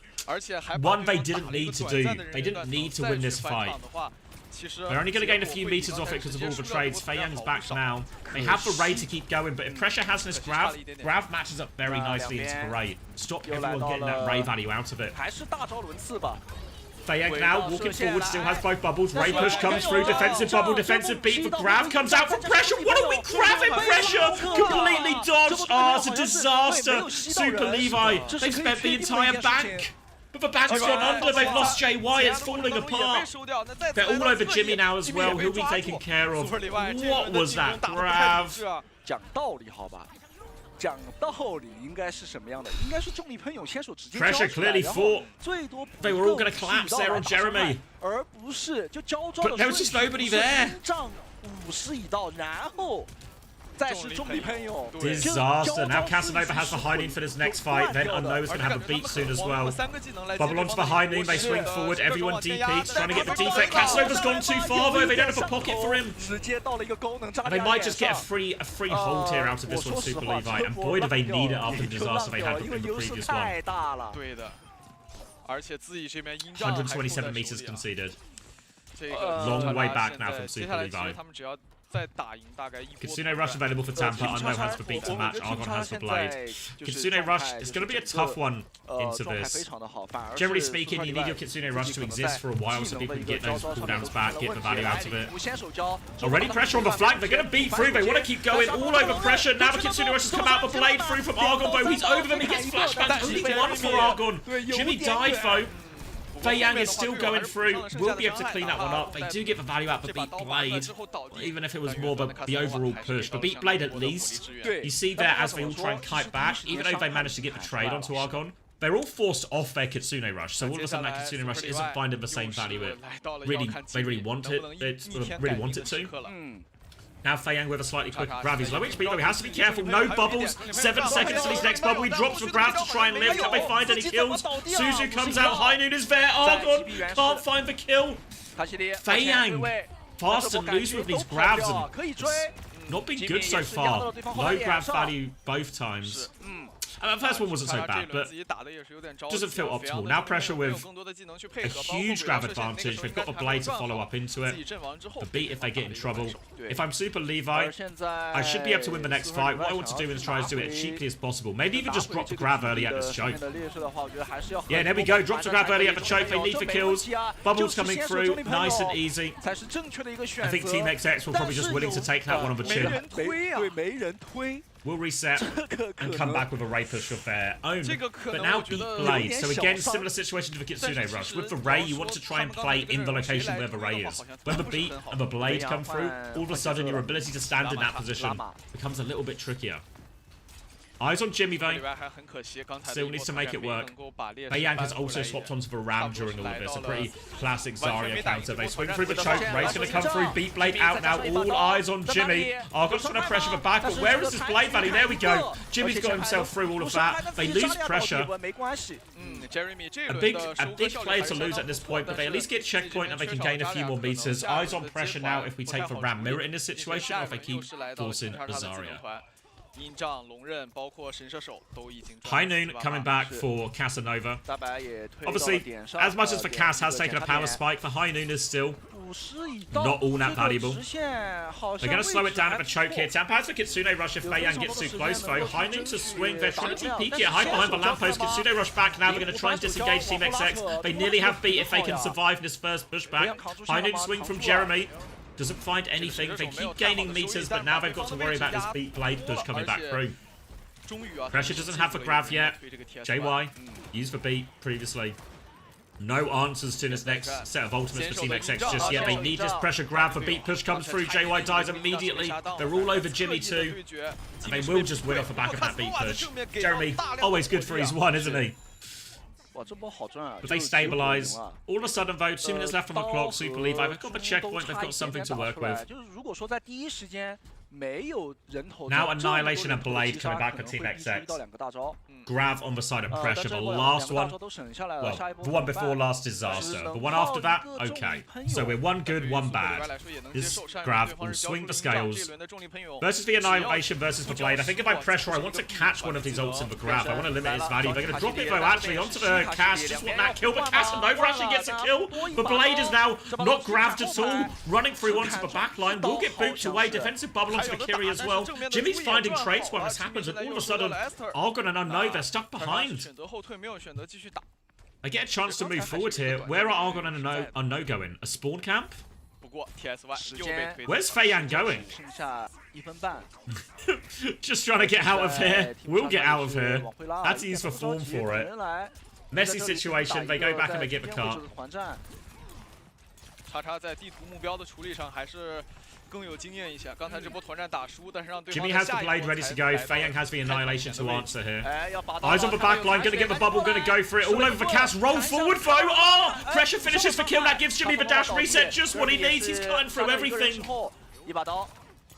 one they didn't need to do. They didn't need to win this fight. They're only going to gain a few meters off it because of all the trades. Fei Yang's back now. They have the Ray to keep going, but if pressure has this grab matches up very nicely into the Ray. Stop everyone getting that Ray value out of it. Fei Yang now walking forward, still has both bubbles. Ray push comes through, defensive bubble, defensive beat. The grab comes out from pressure. What are we grabbing? Pressure completely dodged. Oh, it's a disaster. Super Levi. They've spent the entire bank. But the bank's gone under. They've lost JY. It's falling apart. They're all over Jimmy now as well. He'll be taken care of. What was that grab? Pressure clearly fought. They were all going to collapse there on Jeremy. But there was just nobody there. Disaster. Now Casanova has the high noon for this next fight. Then Unknown is going to have a beat soon as well. Bubble onto the high noon. They swing forward. Everyone DPs, trying to get the defect. Casanova's gone too far though. They don't have a pocket for him. And they might just get a free hold here out of this one, Super Levi. And boy, do they need it after the disaster they had from the previous one. 127 meters conceded. Long way back now from Super Levi. Kitsune Rush available for Tampa. Unknown has the beat to match. Argon has the Blade. Kitsune Rush is going to be a tough one into this. Generally speaking, you need your Kitsune Rush to exist for a while so people can get those cooldowns back, get the value out of it. Already pressure on the flank. They're going to beat through. They want to keep going. All over pressure. Now the Kitsune Rush has come out. The Blade through from Argon, though. He's over them. He gets flashbacks. Only one for Argon. Jimmy died, though. Fei Yang is still going through. We'll be able to clean that one up. They do get the value out for Beat Blade, even if it was more the overall push. But Beat Blade, at least, you see there as they all try and kite back, even though they managed to get the trade onto Argon, they're all forced off their Kitsune Rush. So all of a sudden that Kitsune Rush isn't finding the same value it really want it. Really want it to. Now Fei Yang with a slightly quicker grab. He's low HP though, he has to be careful. No bubbles. 7 seconds till his next bubble. He drops for grab to try and live. Can they find any kills? Suzu comes out. High Noon is there. Argon can't find the kill. Fei Yang fast and loose with these grabs and not been good so far. Low grab value both times. The first one wasn't so bad, but doesn't feel optimal. Now pressure with a huge grab advantage. They've got the blade to follow up into it. The beat if they get in trouble. If I'm Super Levi, I should be able to win the next fight. What I want to do is try to do it as cheaply as possible. Maybe even just drop the grab early at this choke. Yeah, there we go. Drop the grab early at the choke. They need the kills. Bubbles coming through. Nice and easy. I think Team XX were probably just willing to take that one on the chin. Will reset and come back with a Ray push of their own. But now Beat Blade. So again, similar situation to the Kitsune Rush. With the Ray, you want to try and play in the location where the Ray is. When the Beat and the Blade come through, all of a sudden your ability to stand in that position becomes a little bit trickier. Eyes on Jimmy though. Still needs to make it work. Fei Yang has also swapped onto the Ram during all of this. A pretty classic Zarya counter. They swing through the choke. Ray's going to come through. Beat Blade out now. All eyes on Jimmy. Argon's trying to pressure the back, but where is this blade value? There we go. Jimmy's got himself through all of that. They lose pressure. A big player to lose at this point, but they at least get checkpoint and they can gain a few more meters. Eyes on pressure now if we take the Ram mirror in this situation, or if they keep forcing the Zarya. High Noon coming back for Casanova. Obviously, as much as the Cass has taken a power spike, the High Noon is still not all that valuable. They're going to slow it down at the choke here. Tampaz for Kitsune Rush if Fei Yang gets too close though. High Noon to swing. They're trying to peek it. Hide behind the lamppost. Kitsune Rush back now. They're going to try and disengage Team XX. They nearly have beat if they can survive this first pushback. High Noon swing from Jeremy. Doesn't find anything. They keep gaining meters, but now they've got to worry about this Beat Blade push coming back through. Pressure doesn't have the grab yet. JY used the beat previously. No answers to this next set of ultimates for Team XX just yet. They need this pressure grab. The beat push comes through. JY dies immediately. They're all over Jimmy too. And they will just win off the back of that beat push. Jeremy, always good for his one, isn't he? But they stabilise. All of a sudden, though, 2 minutes left on the clock. Super Levi, they've got the checkpoint, they've got something to work with. Now Annihilation and Blade coming back for Team XX. Grav on the side of pressure. The last one, well, the one before last disaster. The one after that, okay. So we're one good, one bad. This Grav will swing the scales. Versus the Annihilation versus the Blade. I think if I pressure, I want to catch one of these ults in the Grav. I want to limit his value. They're going to drop it though, actually, onto the Cass. Just want that kill, but Casanova actually gets a kill. The Blade is now not grabbed at all. Running through onto the back line. Will get booped away. Defensive bubble onto the Kiri as well. Jimmy's finding traits while this happens, and all of a sudden, Argon and Unknown, they're stuck behind. I get a chance to move forward here. Where are Argon and Unknown going? A spawn camp? Where's Fei Yang going? Just trying to get out of here. We'll get out of here. Had to use the form for it. Messy situation. They go back and they get the cart. Jimmy has the blade ready to go. Fei Yang has the Annihilation to answer here. Eyes on the back line, gonna get the bubble, gonna go for it. All over the Cass, roll forward though. Oh! Pressure finishes for kill. That gives Jimmy the dash reset, just what he needs. He's cutting through everything.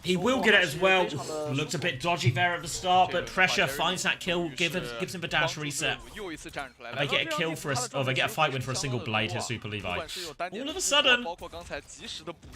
He will get it as well. Looked a bit dodgy there at the start, but pressure finds that kill, gives him the dash reset. And they get a kill for they get a fight win for a single blade here, Super Levi. All of a sudden,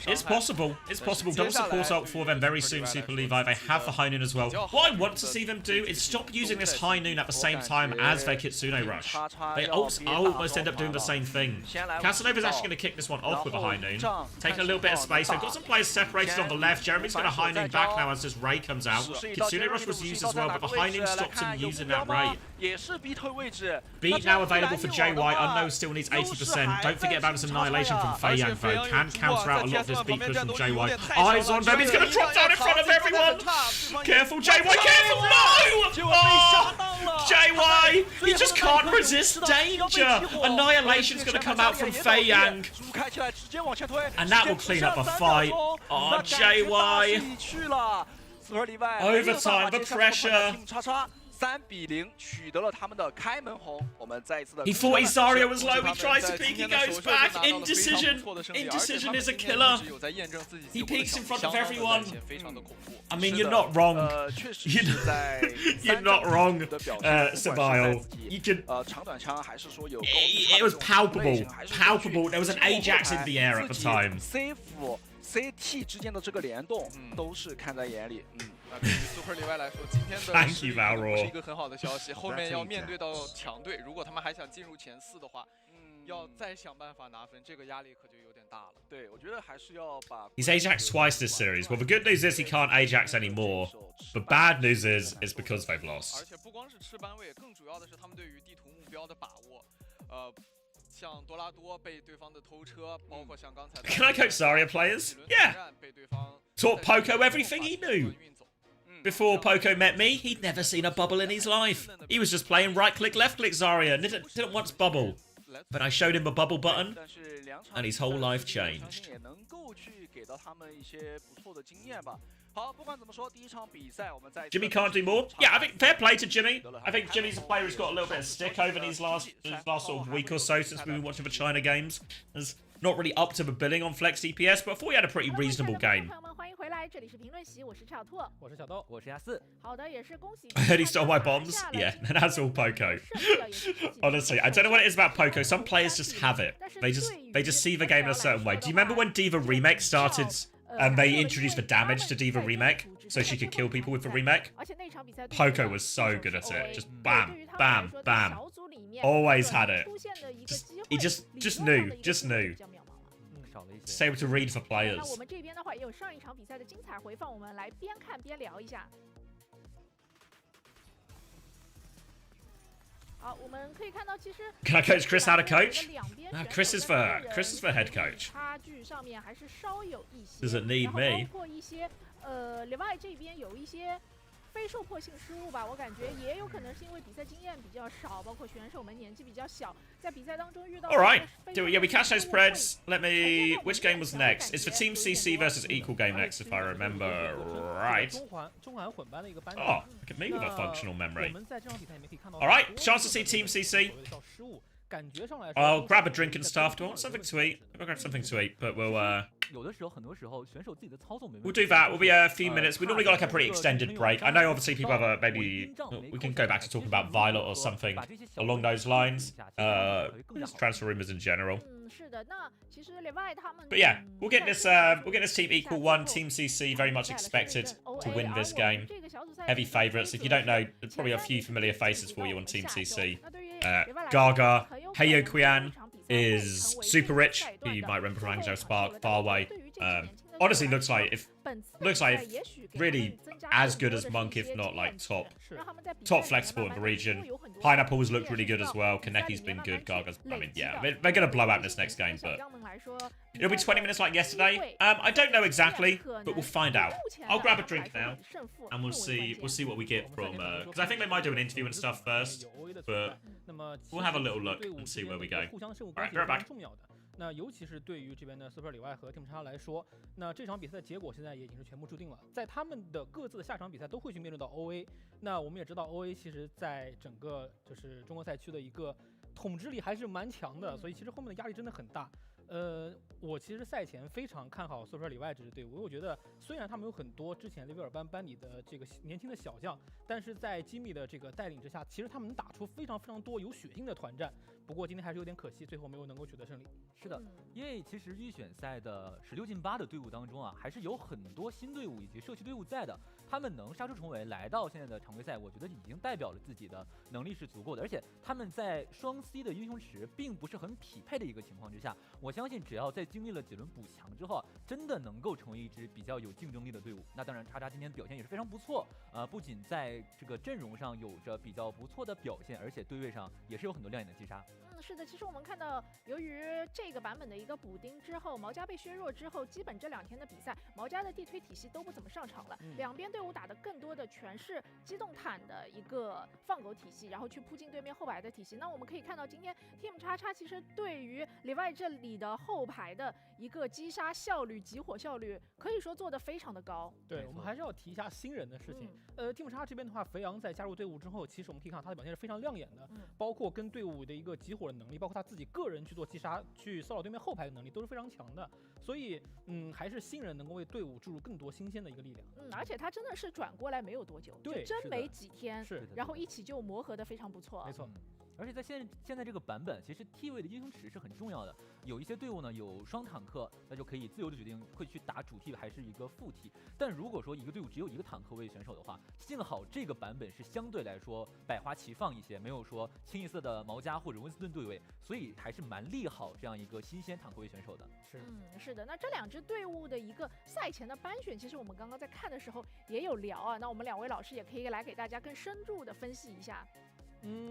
it's possible. It's possible. Double support ult for them very soon, Super Levi. They have the High Noon as well. What I want to see them do is stop using this High Noon at the same time as their Kitsune Rush. They almost end up doing the same thing. Casanova's actually going to kick this one off with a High Noon. Taking a little bit of space. They've got some players separated on the left. Jeremy's going to behind him back now as this Ray comes out. Kitsune Rush was used as well, but behind him stops him using that Ray. 也是 B 退位置。 Beat now available for JY. Unknown still needs 80%. Don't forget about this annihilation from Fei Yang though. Can counter out a lot of this beat push from JY. Eyes on them. He's going to drop down in front of everyone. Careful, JY. Careful. No! Oh! JY. He just can't resist danger. Annihilation's going to come out from Fei Yang. And that will clean up the fight. Oh, JY. Overtime, the pressure. 3比0取得了他们的开门红。我们再一次的。He thought his Zarya was low. He tries to peek. He goes back. Indecision. Indecision is a killer. He peeks in front of everyone. I mean, you're not wrong. You're not wrong, Sabile. You could. It was palpable. Palpable. There was an Ajax in the air at the time. CT 之间的这个联动都是看在眼里。那对于 Super 例外来说，今天的是一个很好的消息。后面要面对到强队，如果他们还想进入前4的话，要再想办法拿分，这个压力可就有点大了。对，我觉得还是要把。He's Ajax twice this series. Well, the good news is he can't Ajax anymore. The bad news is it's because they've lost. 而且不光是吃班位，更主要的是他们对于地图目标的把握。像多拉多被对方的偷车，包括像刚才。Can I coach Zarya players? Yeah. Taught Poco everything he knew. Before Poco met me, he'd never seen a bubble in his life. He was just playing right-click, left-click Zarya, didn't once bubble. But I showed him a bubble button, and his whole life changed. Jimmy can't do more. Yeah, I think fair play to Jimmy. I think Jimmy's a player who's got a little bit of stick over these last sort of week or so since we've been watching the China games. Has not really up to the billing on Flex DPS, but I thought he had a pretty reasonable game. I heard he stole my bombs. Yeah, that's all Poco. Honestly, I don't know what it is about Poco. Some players just have it. They just see the game in a certain way. Do you remember when D.Va Remake started? And they introduced the damage to D.Va Remake, so she could kill people with the remake. Poco was so good at it. Just bam, bam, bam. Always had it. He just knew. Just able to read for players. Can I coach Chris how to coach? No, Chris is for head coach. Doesn't need me. 非受迫性失误吧，我感觉也有可能是因为比赛经验比较少，包括选手们年纪比较小，在比赛当中遇到。All right, yeah, we catch those spreads. Let me. Which game was next? It's for Team CC versus Equal game next, if I remember right. Oh, look at me with a functional memory. All right, chance to see Team CC. I'll grab a drink and stuff. Do I want something to eat? I'll grab something to eat, but we'll do that. We'll be a few minutes. We normally got like a pretty extended break. I know obviously people have a maybe we can go back to talk about Violet or something along those lines. Just transfer rumors in general. But yeah, we'll get this team equal one. Team CC very much expected to win this game. Heavy favourites. If you don't know, there's probably a few familiar faces for you on Team CC. Gaga, Heyo Qian is super rich, who you might remember from Hangzhou Spark, far away. Honestly, looks like really as good as Monk, if not like top flexible in the region. Pineapple's looked really good as well. Kaneki's been good. Gaga's, I mean, yeah, they're gonna blow out in this next game, but it'll be 20 minutes like yesterday. I don't know exactly, but we'll find out. I'll grab a drink now, and we'll see what we get from. Because I think they might do an interview and stuff first, but we'll have a little look and see where we go. All right, be right back. 那尤其是对于这边的 Super 里外和 Team 叉来说，那这场比赛的结果现在也已经是全部注定了。在他们的各自的下场比赛都会去面对到 OA。那我们也知道 OA 其实在整个就是中国赛区的一个统治力还是蛮强的，所以其实后面的压力真的很大。我其实赛前非常看好 Super 里外这支队伍，我觉得虽然他们有很多之前雷维尔班里的这个年轻的小将，但是在吉米的这个带领之下，其实他们能打出非常多有血性的团战。不过今天还是有点可惜，最后没有能够取得胜利。是的，因为其实预选赛的16进8的队伍当中啊，还是有很多新队伍以及社区队伍在的，他们能杀出重围来到现在的常规赛，我觉得已经代表了自己的能力是足够的，而且他们在双 C 的英雄池并不是很匹配的一个情况之下，我相信只要在经历了几轮补强之后，真的能够成为一支比较有竞争力的队伍。那当然，叉叉今天表现也是非常不错，不仅在这个阵容上有着比较不错的表现，而且对位上也是有很多亮眼的击杀。是的，其实我们看到，由于这个版本的一个补丁之后，毛家被削弱之后，基本这2天的比赛，毛家的地推体系都不怎么上场了。两边队伍打的更多的全是机动坦的一个放狗体系，然后去扑进对面后排的体系。那我们可以看到，今天 Team 叉叉其实对于里外这里的后排的一个击杀效率、集火效率，可以说做得非常的高。对，我们还是要提一下新人的事情。Team 叉这边的话，肥羊在加入队伍之后，其实我们可以看到他的表现是非常亮眼的，包括跟队伍的一个集火的能力，包括他自己个人去做击杀、去骚扰对面后排的能力都是非常强的。所以，还是新人能够为队伍注入更多新鲜的一个力量。而且他真的是转过来没有多久，对，真没几天，是，然后一起就磨合得非常不错。没错。而且在现在这个版本，其实 T 位的英雄池是很重要的。有一些队伍呢有双坦克，那就可以自由的决定会去打主 T 还是一个副 T。但如果说一个队伍只有一个坦克位选手的话，幸好这个版本是相对来说百花齐放一些，没有说清一色的毛家或者温斯顿对位，所以还是蛮利好这样一个新鲜坦克位选手的。是的。那这2支队伍的一个赛前的班选，其实我们刚刚在看的时候也有聊啊。那我们2位老师也可以来给大家更深入的分析一下。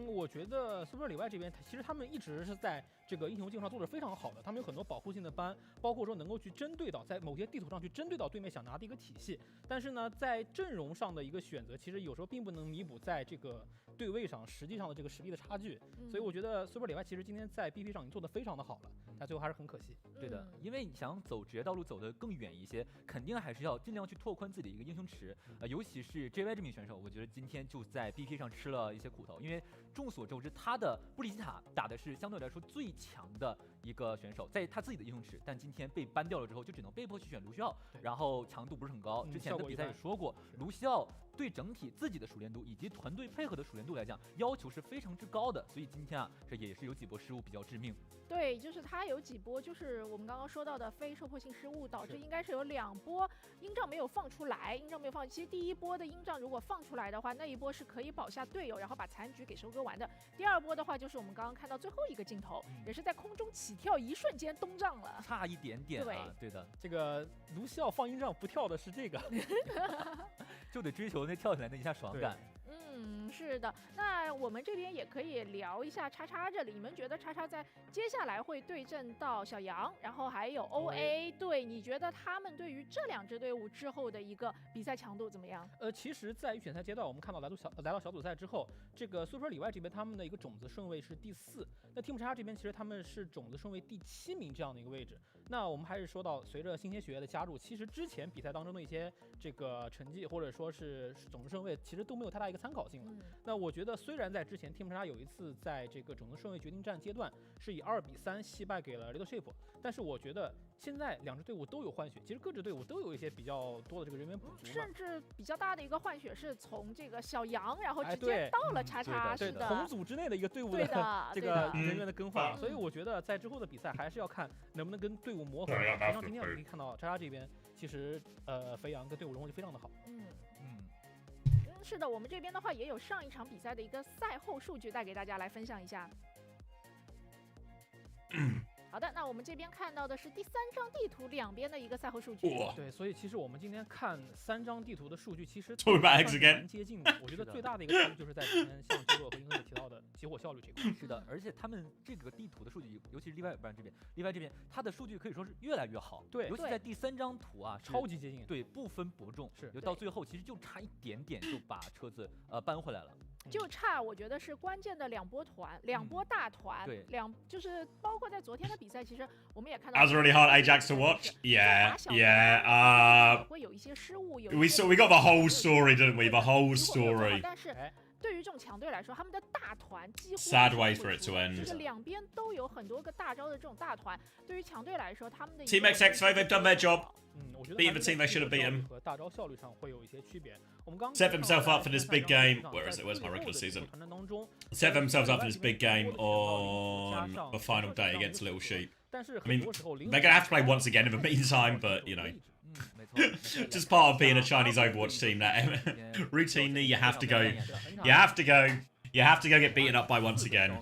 我觉得 Super 里外这边其实他们一直是在这个英雄进化做得非常好的，他们有很多保护性的班，包括说能够去针对到在某些地图上去针对到对面想拿的一个体系。但是呢，在阵容上的一个选择，其实有时候并不能弥补在这个对位上实际上的这个实力的差距。所以我觉得 Super 里外其实今天在 BP 上已经做得非常的好了，但最后还是很可惜。对的，因为你想走职业道路走得更远一些，肯定还是要尽量去拓宽自己的一个英雄池。尤其是 JY 这名选手，我觉得今天就在 BP 上吃了一些苦头，因为众所周知，他的布里吉塔打的是相对来说最强的一个选手，在他自己的英雄池，但今天被ban掉了之后，就只能被迫去选卢西奥，然后强度不是很高。之前的比赛也说过，卢西奥对整体自己的熟练度以及团队配合的熟练度来讲，要求是非常之高的，所以今天啊，这也是有几波失误比较致命。对，就是他有几波，就是我们刚刚说到的非受迫性失误，导致应该是有2波鹰杖没有放出来，其实第1波的鹰杖如果放出来的话，那一波是可以保下队友，然后把残局给收割完的。第2波的话，就是我们刚刚看到最后一个镜头，也是在空中起跳，一瞬间东杖了，差一点点啊。对的，这个卢西奥放鹰杖不跳的是这个，就得追求那跳起来那一下爽感。是的，那我们这边也可以聊一下叉叉这里，你们觉得叉叉在接下来会对阵到小杨，然后还有 OA， 对，你觉得他们对于这2支队伍之后的一个比赛强度怎么样？其实在预选赛阶段，我们看到来到小组赛之后，这个 Super 里外这边他们的一个种子顺位是第4，那 Team 叉叉这边其实他们是种子顺位第7名这样的一个位置。那我们还是说到，随着新鲜血液的加入，其实之前比赛当中的一些这个成绩或者说是种子顺位，其实都没有太大一个参考性了。那我觉得虽然在之前 Team 叉叉有一次在这个种子顺位决定战阶段是以2比3惜败给了 Leadership， 但是我觉得现在2支队伍都有换血，其实各支队伍都有一些比较多的这个人员补足，甚至比较大的一个换血是从这个小杨，然后直接到了叉叉，是的，同组之内的一个队伍的这个人员的更换，所以我觉得在之后的比赛还是要看能不能跟队伍磨合。像今天我们可以看到叉叉这边，其实肥羊跟队伍融合就非常的好。是的，我们这边的话也有上一场比赛的一个赛后数据带给大家来分享一下。好的，那我们这边看到的是第3张地图2边的一个赛后数据。对，所以其实我们今天看3张地图的数据，其实蛮接近的。我觉得最大的一个差距就是在今天像杰洛和英哥也提到的集火效率这块。是的，而且他们这个地图的数据，尤其是例外这边，它的数据可以说是越来越好。对，尤其在第3张图啊，超级接近。对，不分伯仲，是到最后其实就差一点点就把车子搬回来了。就差我觉得是关键的2波团，2波大团，对，就是包括在昨天的比赛，其实我们也看到。That was really hard Ajax to watch. Yeah. 会有一些失误。We got the whole story, didn't we? The whole story. 但是对于这种强队来说，他们的大团几乎 sad way for it to end. 就是2边都有很多个大招的这种大团，对于强队来说，他们的 Team XX they've done their job. 我觉得 beat the team they should have beaten. 和大招效率上会有一些区别。我们刚 set themselves up for this big game. Where is it? Where's my regular season? Set themselves up for this big game on the final day against Little Sheep. I mean, they're gonna have to play once again in the meantime, but you know, just part of being a Chinese Overwatch team. That routinely you have to go get beaten up by once again.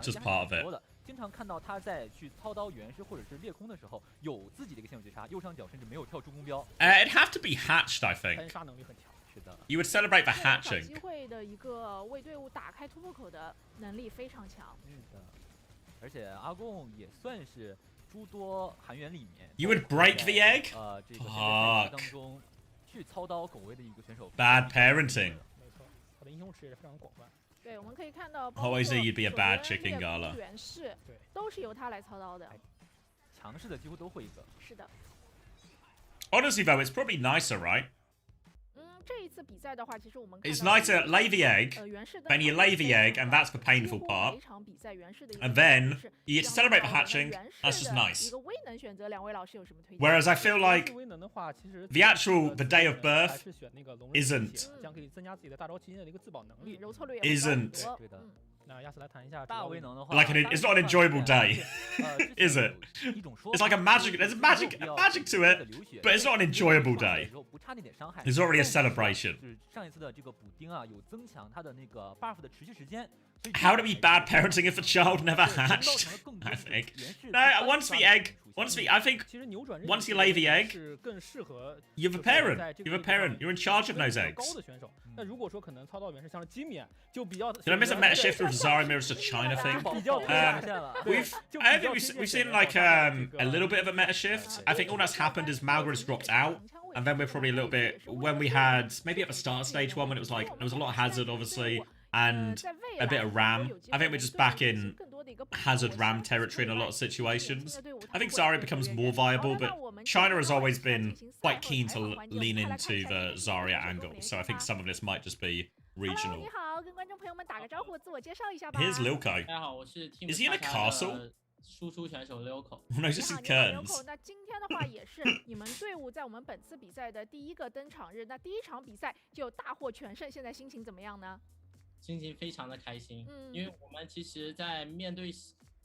Just part of it. 经常看到他在去操刀原石或者是裂空的时候，有自己的一个线手绝杀，右上角甚至没有跳助攻标。It'd have to be hatched, I think. 单杀能力很强。是的。You would celebrate for 机 hatching. 会的一个为队伍打开突破口的能力非常强。是的，而且阿贡也算是诸多韩援里面 You would break the egg? 这个赛当中去操刀狗位的一个选手。Bad parenting. 没错，他的英雄池也是非常广泛。对，我们可以看到 Always say you'd be a bad chicken, Gala. 原氏都是由他来操刀的。强势的几乎都会一个。是的。Honestly, though, it's probably nicer, right? 这一次比赛的话，其实我们 It's nicer. Lay the egg. 原氏 Then you lay the egg, and that's the painful part. And then you get to celebrate the hatching. That's just nice. 一个威能选择，两位老师有什么推荐 Whereas I feel like 威能的话，其实 the actual the day of birth 还是选那个龙刃 isn't 这样可以增加自己的大招期间的一个自保能力。柔策略 isn't 对的。那亚斯来谈一下大威能的话 like it's not an enjoyable day, is it? It's like a magic. There's a magic to it, but it's not an enjoyable day. 不差那点伤害 It's already a celebration. 就是上一次的这个补丁啊，有增强他的那个 buff 的持续时间。 How to be bad parenting if a child never hatched? I think. No, once the egg, I think 其实扭转 once you lay the egg, 是更适合 you have a parent. You have a parent. You're in charge of those 高 eggs. 的选手。那如果说可能操到原是像吉米就比较 Did I miss a meta shift with Zarya Mirrors to China thing? 比较 I think we've seen like a little bit of a meta shift. I think all that's happened is Malgra's dropped out, and then we're probably a little bit when we had maybe at the start of stage 1 when it was like there was a lot of Hazard obviously and a bit of Ram. I think we're just back in Hazard Ram territory in a lot of situations. I think Zarya becomes more viable, but China has always been quite keen to lean into the Zarya angle, so I think some of this might just be regional. 你好，跟观众朋友们打个招呼，自我介绍一下吧。 Here's Lilko. 大家好，我是 Team Is he in a castle? 输出选手 Lilko。No, this is Kearns. 那今天的话也是你们队伍在我们本次比赛的第一个登场日，那第一场比赛就大获全胜，现在心情怎么样呢？心情非常的开心，因为我们其实，在面对，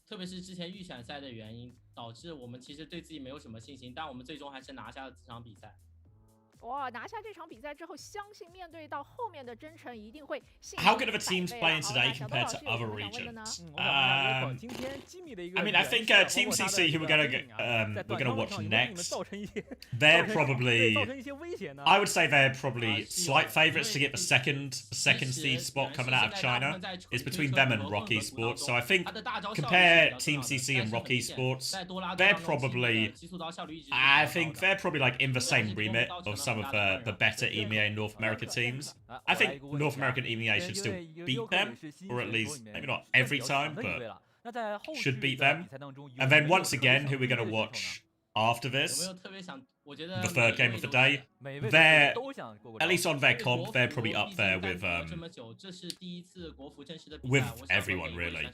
特别是之前预选赛的原因，导致我们其实对自己没有什么信心，但我们最终还是拿下了这场比赛。 哇，拿下这场比赛之后，相信面对到后面的征程一定会。How good of a team's playing today compared to other regions? I mean, I think Team CC, who we're gonna watch next, they're probably. I would say they're probably slight favourites to get the second seed spot coming out of China. It's between them and Rock Esports. So I think compare Team CC and Rock Esports, they're probably. I think they're probably like in the same remit of some of the better EMEA North America teams. I think North American EMEA should still beat them, or at least maybe not every time, but should beat them. And then once again, who we're going to watch after this, the third game of the day, they're, at least on their comp, they're probably up there with everyone, really.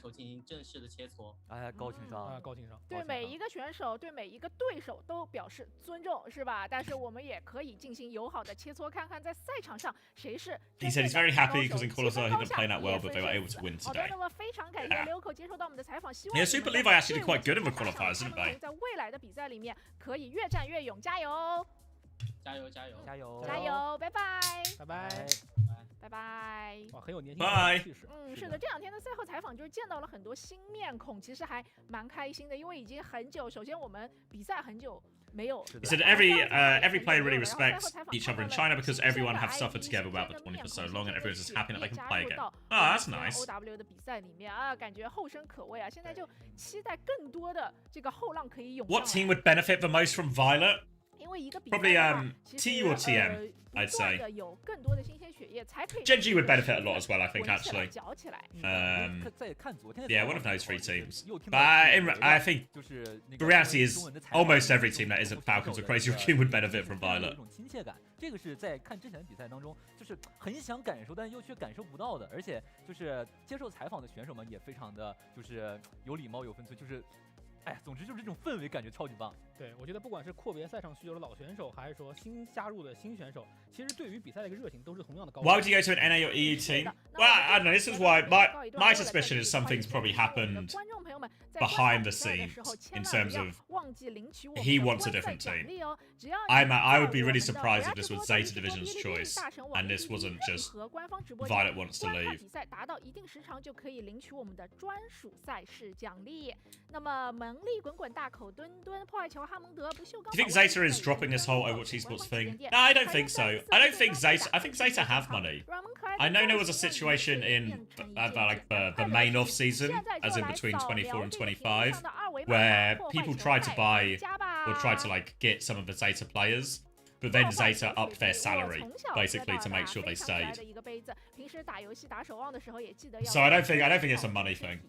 对每一个选手、对每一个对手都表示尊重，是吧？但是我们也可以进行友好的切磋，看看在赛场上谁是。He said he's very happy because in qualifier he didn't play that well, but they were able to win 好的， today. 那么非常感谢 Lilko 接受到我们的采访，希望 Yeah, Super Levi actually did quite good in the qualifiers, didn't they? 在未来的比赛里面可以越战越勇，加油！加油加油加油加油！拜拜！拜拜！拜拜！哇，很有年轻的气势。是的，这两天的赛后采访就是见到了很多新面孔，其实还蛮开心的，因为已经很久，首先我们比赛很久。He said every player really respects each other in China because everyone have suffered together without the tournament for so long, and everyone's just happy that they can play again. Oh, that's nice. OW 的比赛里面啊，感觉后生可畏啊，现在就期待更多的这个后浪可以涌上来。 What team would benefit the most from Violet? 因为一个比 Probably 赛 T or TM, I'd say. 有更多的新鲜血液才可以。 Genji would benefit a lot as well, I think, actually. 搅起来。Yeah, one of those three teams. But I think the reality is almost every team that isn't Falcons or Crazy Raccoon would benefit from Violet. 亲切感，这个是在看之前的比赛当中，就是很想感受，但又却感受不到的。而且就是接受采访的选手们也非常的就是有礼貌、有分寸，就是哎，总之就是这种氛围感觉超级棒。对，我觉得不管是阔别赛上许久的老选手，还是说新加入的新选手，其实对于比赛的一个热情都是同样的高。Why would you go to an NA or EU team? Well, I don't know. This is why my suspicion is something's probably happened behind the scenes in terms of he wants a different team. I would be really surprised if this was Zeta Division's choice and this wasn't just Violet wants to leave. 比赛达到一定时长就可以领取我们的专属赛事奖励。那么蒙利滚滚大口墩墩破坏球哈蒙德不锈钢。Do you think Zeta is dropping this whole OWCS esports thing? No, I don't think so. I don't think Zeta. I think Zeta have money. I know there was a situation in like the main off season, as in between 24 and 25, where people tried to buy or tried to like get some of the Zeta players, but then Zeta upped their salary basically to make sure they stayed. So I don't think it's a money thing.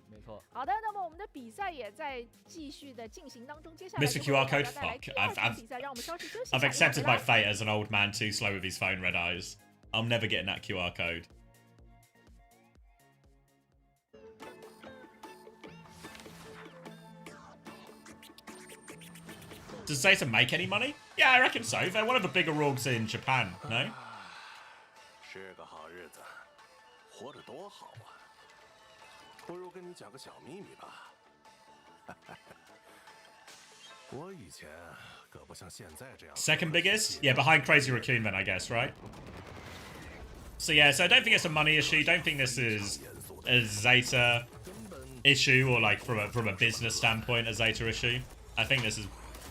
没错。好的，那么我们的比赛也在继续的进行当中。接下来 Mr. QR code, fuck. I've accepted my fate as an old man too slow with his phone, red eyes. I'm never getting that QR code. Does Zeta make any money? Yeah, I reckon so. They're one of the bigger orgs in Japan, no? 是个好日子，活着多好啊！不如跟你讲个小秘密吧。我以前可不像现在这样。Second biggest? Yeah, behind Crazy Raccoon then, I guess, right? So yeah, so I don't think it's a money issue. Don't think this is a Zeta issue or like from a business standpoint a Zeta issue. I think this is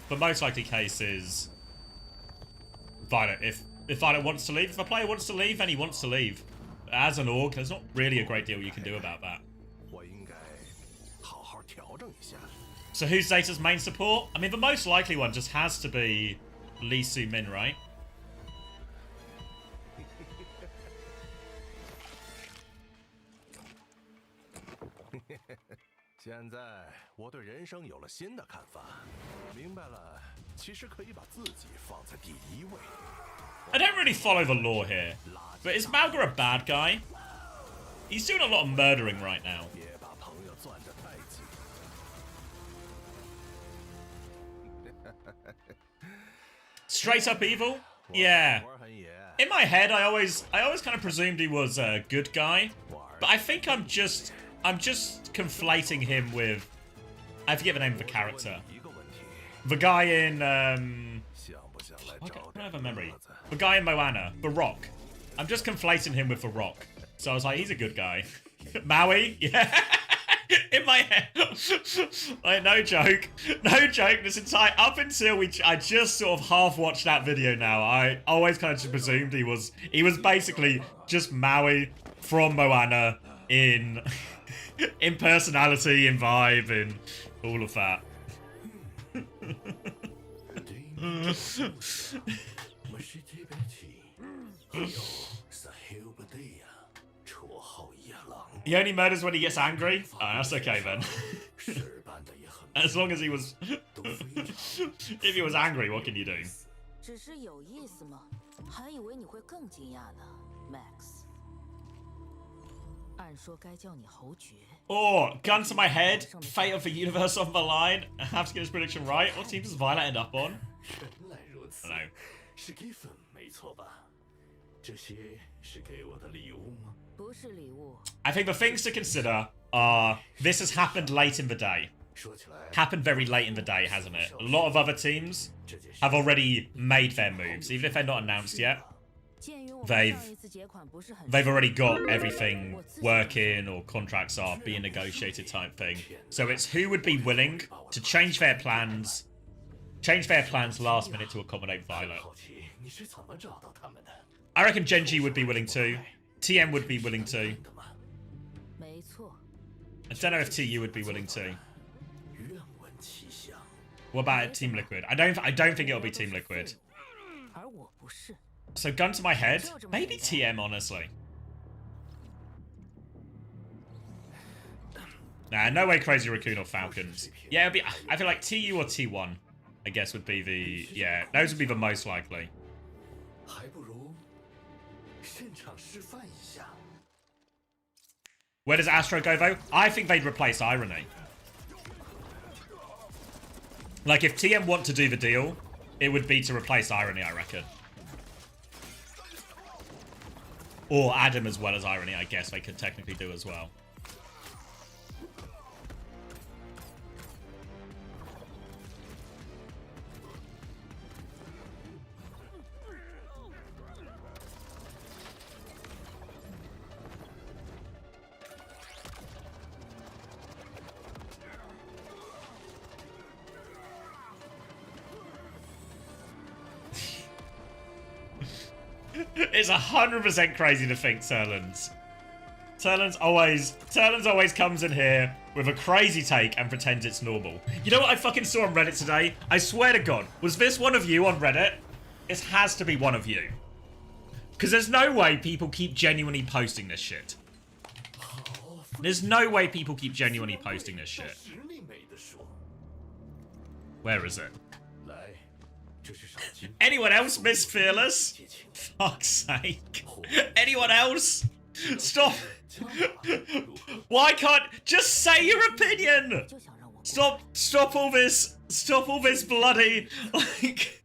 the most likely case is Violet. If Violet wants to leave, if a player wants to leave, then he wants to leave. As an org, there's not really a great deal you can do about that. So who's Zeta's main support? I mean, the most likely one just has to be Lee Su-min, right? 现在我对人生有了新的看法，明白了，其实可以把自己放在第一位。I don't really follow the law here, but is Malga a bad guy? He's doing a lot of murdering right now. 别把朋友攥得太紧。Straight up evil? Yeah. In my head, I always kind of presumed he was a good guy, but I think I'm just conflating him with, I forget the name of the character. The guy in I don't have a memory. The guy in Moana, The Rock. I'm just conflating him with The Rock. So I was like, he's a good guy. Maui? Yeah. In my head. Like, no joke. No joke. This entire, up until I just sort of half watched that video now. I always kind of just presumed he was basically just Maui from Moana in personality, in vibe, in all of that. He only murders when he gets angry? Oh, that's okay then. As long as he was... If he was angry, what can you do? 只是有意思吗？还以为你会更惊讶呢 ，Max。按说该叫你侯爵。Oh, gun to my head. Fate of the universe on the line. I have to get this prediction right. What team does Violet end up on? I don't know. 是给粉没错吧？这些是给我的礼物吗？ 不是礼物。 I think the things to consider are this has happened late in the day. Happened very late in the day, hasn't it? A lot of other teams have already made their moves, even if they're not announced yet. They've already got everything working or contracts are being negotiated type thing. So it's who would be willing to change their plans last minute to accommodate Violet. I reckon Genji would be willing to. TM would be willing to. I don't know if TU would be willing to. What about Team Liquid? I don't think it'll be Team Liquid. So gun to my head, maybe TM, honestly. Nah, no way Crazy Raccoon or Falcons. Yeah, it'd be, I feel like TU or T1, I guess would be the, yeah, those would be the most likely. Where does Astro go though? I think they'd replace Irony. Like, if TM want to do the deal, it would be to replace Irony, I reckon. Or Adam as well as Irony, I guess they could technically do as well. It's 100% crazy to think Turlands. Turlands always comes in here with a crazy take and pretends it's normal. You know what I fucking saw on Reddit today? I swear to God, was this one of you on Reddit? It has to be one of you. Because there's no way people keep genuinely posting this shit. There's no way people keep genuinely posting this shit. Where is it? Anyone else miss Fearless? Fuck's sake. Anyone else? Stop. Why can't... Just say your opinion! Stop all this bloody... Like...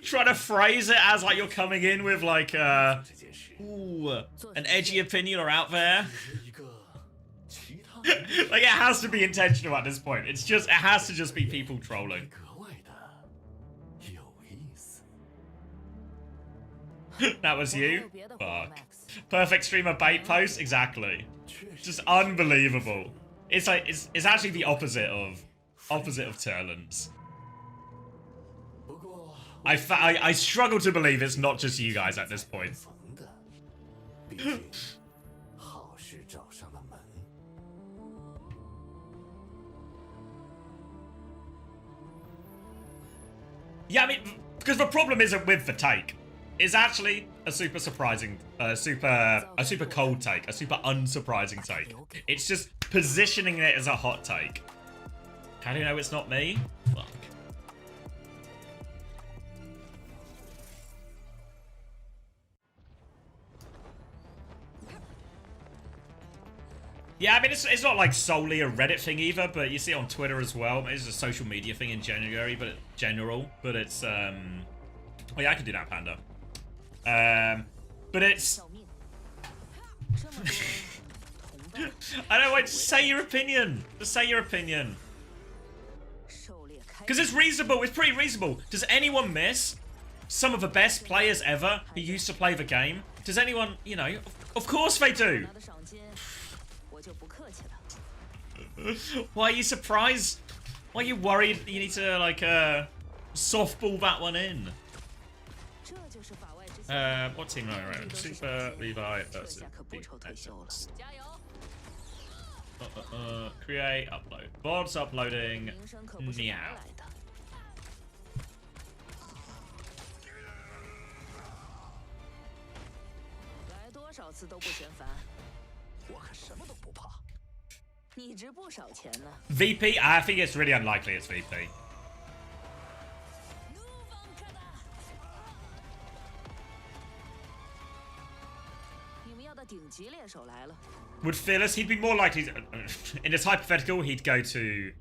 trying to phrase it as like you're coming in with like ooh, an edgy opinion or out there. Like it has to be intentional at this point. It has to just be people trolling. That was you? Fuck. Perfect streamer bait post? Exactly. Just unbelievable. It's like it's actually the opposite of Turlands. I struggle to believe it's not just you guys at this point. Yeah, I mean, because the problem isn't with the take. It's actually a super surprising, a super cold take, a super unsurprising take. It's just positioning it as a hot take. How do you know it's not me? Fuck. Yeah, I mean, it's not like solely a Reddit thing either, but you see it on Twitter as well. It's a social media thing in general, but it's, oh yeah, I can do that, Panda. But it's... I don't want to say your opinion. Just say your opinion. Because it's reasonable. It's pretty reasonable. Does anyone miss some of the best players ever who used to play the game? Does anyone, you know, of course they do. Why are you surprised? Why are you worried you need to, like, softball that one in? What team are we around? Super Levi versus create, upload. Board's uploading. Meow. VP? I think it's really unlikely it's VP. Would Fearless? He'd be more likely to, in this hypothetical. He'd go to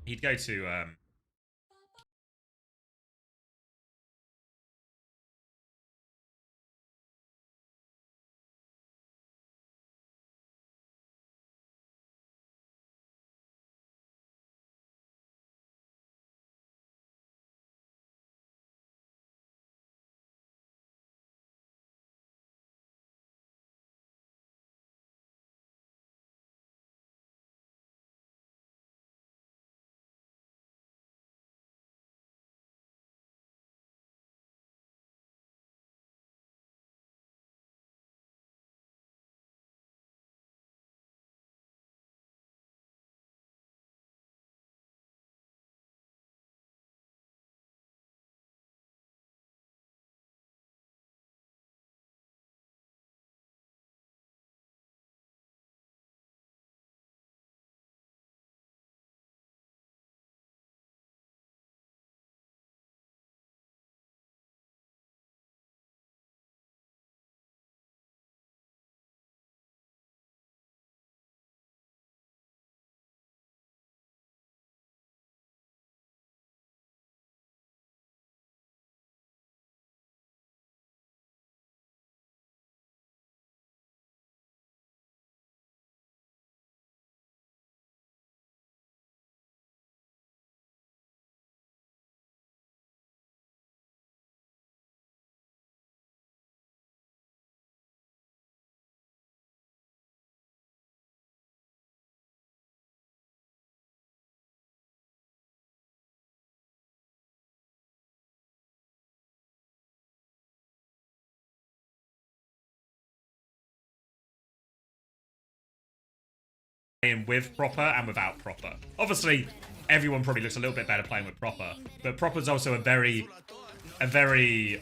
playing with Proper and without Proper. Obviously, everyone probably looks a little bit better playing with Proper, but Proper's also a very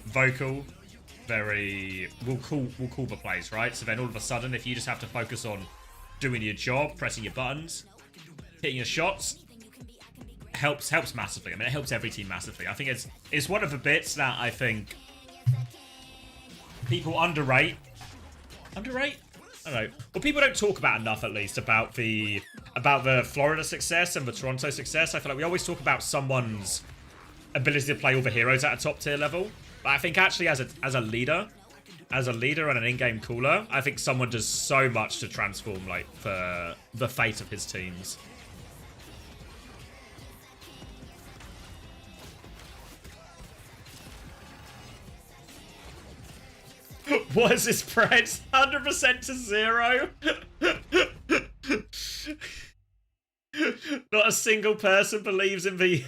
vocal, will call the plays, right? So then all of a sudden, if you just have to focus on doing your job, pressing your buttons, hitting your shots, helps massively. I mean, it helps every team massively. I think it's one of the bits that I think people underrate. Underrate? I don't know. Well, people don't talk about enough, at least, about the Florida success and the Toronto success. I feel like we always talk about someone's ability to play all the heroes at a top tier level. But I think actually as a leader and an in-game cooler, I think someone does so much to transform like the fate of his teams. What is this spread? 100% to 0? Not a single person believes in the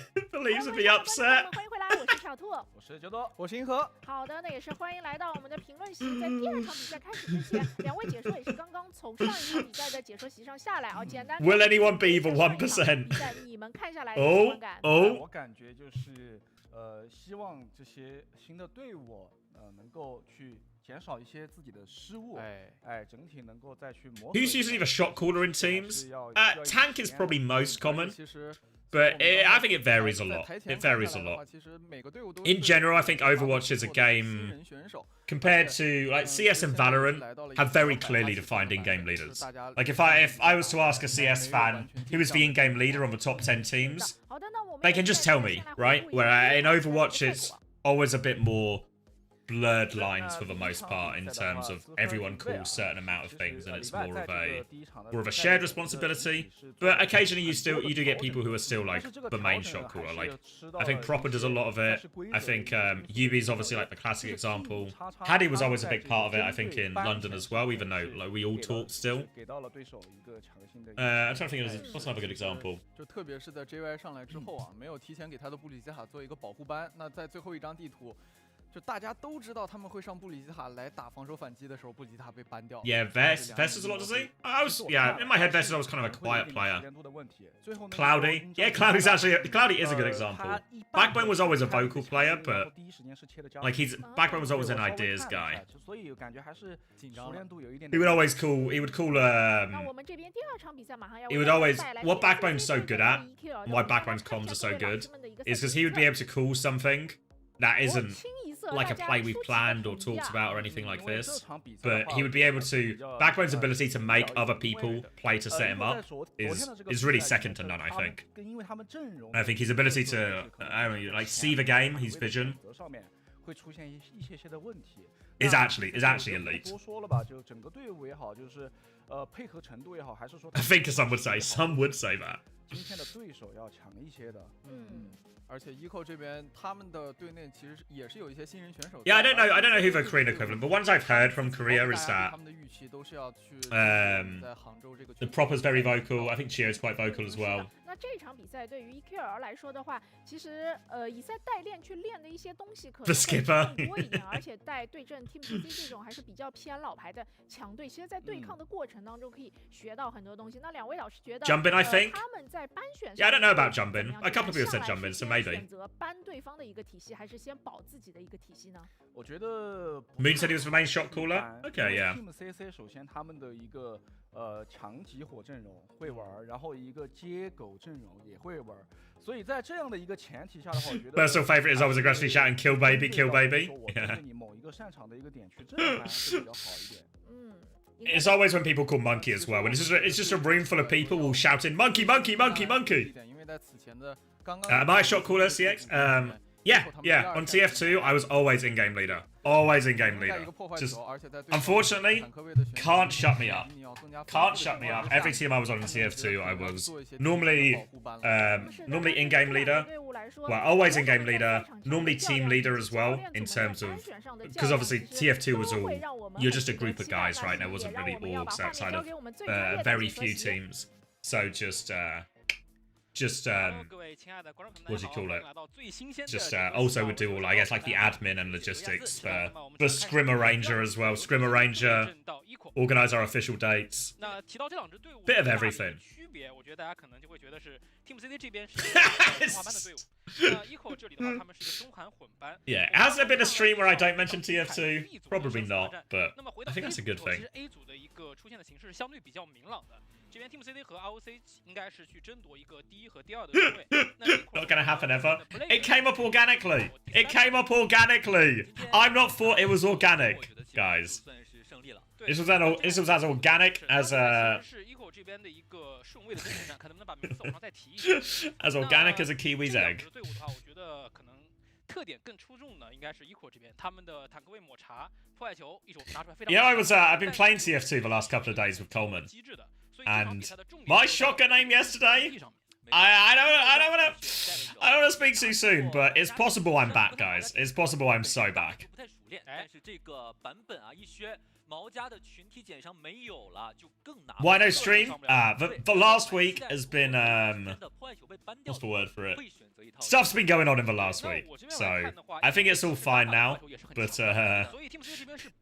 upset. 我是小兔，我是九朵，我是银河。好的，那也是欢迎来到我们的评论席。在第二场比赛开始之前，两位解说也是刚刚从上一场比赛的解说席上下来啊。简单。Will anyone be the 1%？ 比赛你们看下来的观感？我感觉就是希望这些新的队伍能够去减少一些自己的失误，整体能够再去磨。Who's usually the shot caller in teams? Tank is probably most common. But I think it varies a lot. It varies a lot. In general, I think Overwatch is a game compared to like CS and Valorant have very clearly defined in-game leaders. Like if I was to ask a CS fan who is the in-game leader on the top 10 teams, they can just tell me, right? Where in Overwatch it's always a bit more blurred lines for the most part in terms of everyone calls certain amount of things and it's more of a shared responsibility, but occasionally you do get people who are still like the main shot caller. Like I think Proper does a lot of it. I think Yubi's obviously like the classic example. Haddy was always a big part of it, I think, in London as well, even though like we all talk still. I'm trying to think of what's another good example. 就特别是在 JY 上来之后啊，没有提前给他的布里吉塔做一个保护班，那在最后一张地图。 就大家都知道他们会上布里吉塔来打防守反击的时候，布里吉塔被ban掉。Yeah, Vest is a lot to see. Yeah, in my head, Vest was kind of a quiet player. Cloudy, yeah, Cloudy is a good example. Backbone was always a vocal player, but like Backbone was always an ideas guy. He would always call. He would always. What Backbone's so good at, why Backbone's comms are so good, is because he would be able to call something that isn't like a play we've planned or talked about or anything like this, but he would be able to. Backbone's ability to make other people play to set him up is really second to none, I think. And I think his ability to like see the game, his vision, is actually elite. I think some would say that. 而且 Eco 这边他们的队内其实也是有一些新人选手。Yeah, I don't know who the Korean equivalent, but ones I've heard from Korea is that the Proper's very vocal. I think Chio's quite vocal as well. 那这场比赛对于 EQL 来说的话，其实以赛代练去练的一些东西可能更多一点，而且在对阵 Team TC 这种还是比较偏老牌的强队，其实在对抗的过程当中可以学到很多东西。那两位老师觉得 Jumpin, I think. 他们在班选 Yeah, I don't know about Jumpin. A couple of people said Jumpin, so maybe. 选择搬对方的一个体系，还是先保自己的一个体系呢？我觉得 Moon said he was the main shot caller. Okay, yeah. Team CC 首先他们的一个强集火阵容会玩，然后一个接狗阵容也会玩，所以在这样的一个前提下的话，我觉得 Personal favorite is always aggressively shouting "Kill baby, kill baby." 我觉得你某一个擅长的一个点去这样还是比较好一点。It's always when people call monkey as well. When it's just a room full of people all shouting "Monkey, monkey, monkey, monkey." Am I a shot caller, CX? Yeah. On TF2, I was always in-game leader. Always in-game leader. Just, unfortunately, can't shut me up. Can't shut me up. Every team I was on in TF2, I was normally in-game leader. Well, always in-game leader. Normally team leader as well, in terms of... Because obviously TF2 was all... You're just a group of guys, right? There wasn't really orgs outside of very few teams. So just... just what do you call it? Just also would do all, I guess, like the admin and logistics for Scrimmer Ranger as well. Scrimmer Ranger, organize our official dates. Bit of everything. Yeah, has there been a stream where I don't mention TF2? Probably not, but I think that's a good thing. Not gonna happen ever. It came up organically. It came up organically. I'm not for it was organic, guys. This was as organic as as organic as a kiwi's egg. Yeah, I've been playing TF2 the last couple of days with Coleman, and my shotgun aim yesterday. I don't want to speak too soon, but it's possible I'm back, guys. It's possible I'm so back. Why no stream? The last week has been what's the word for it? Stuff's been going on in the last week, so I think it's all fine now. But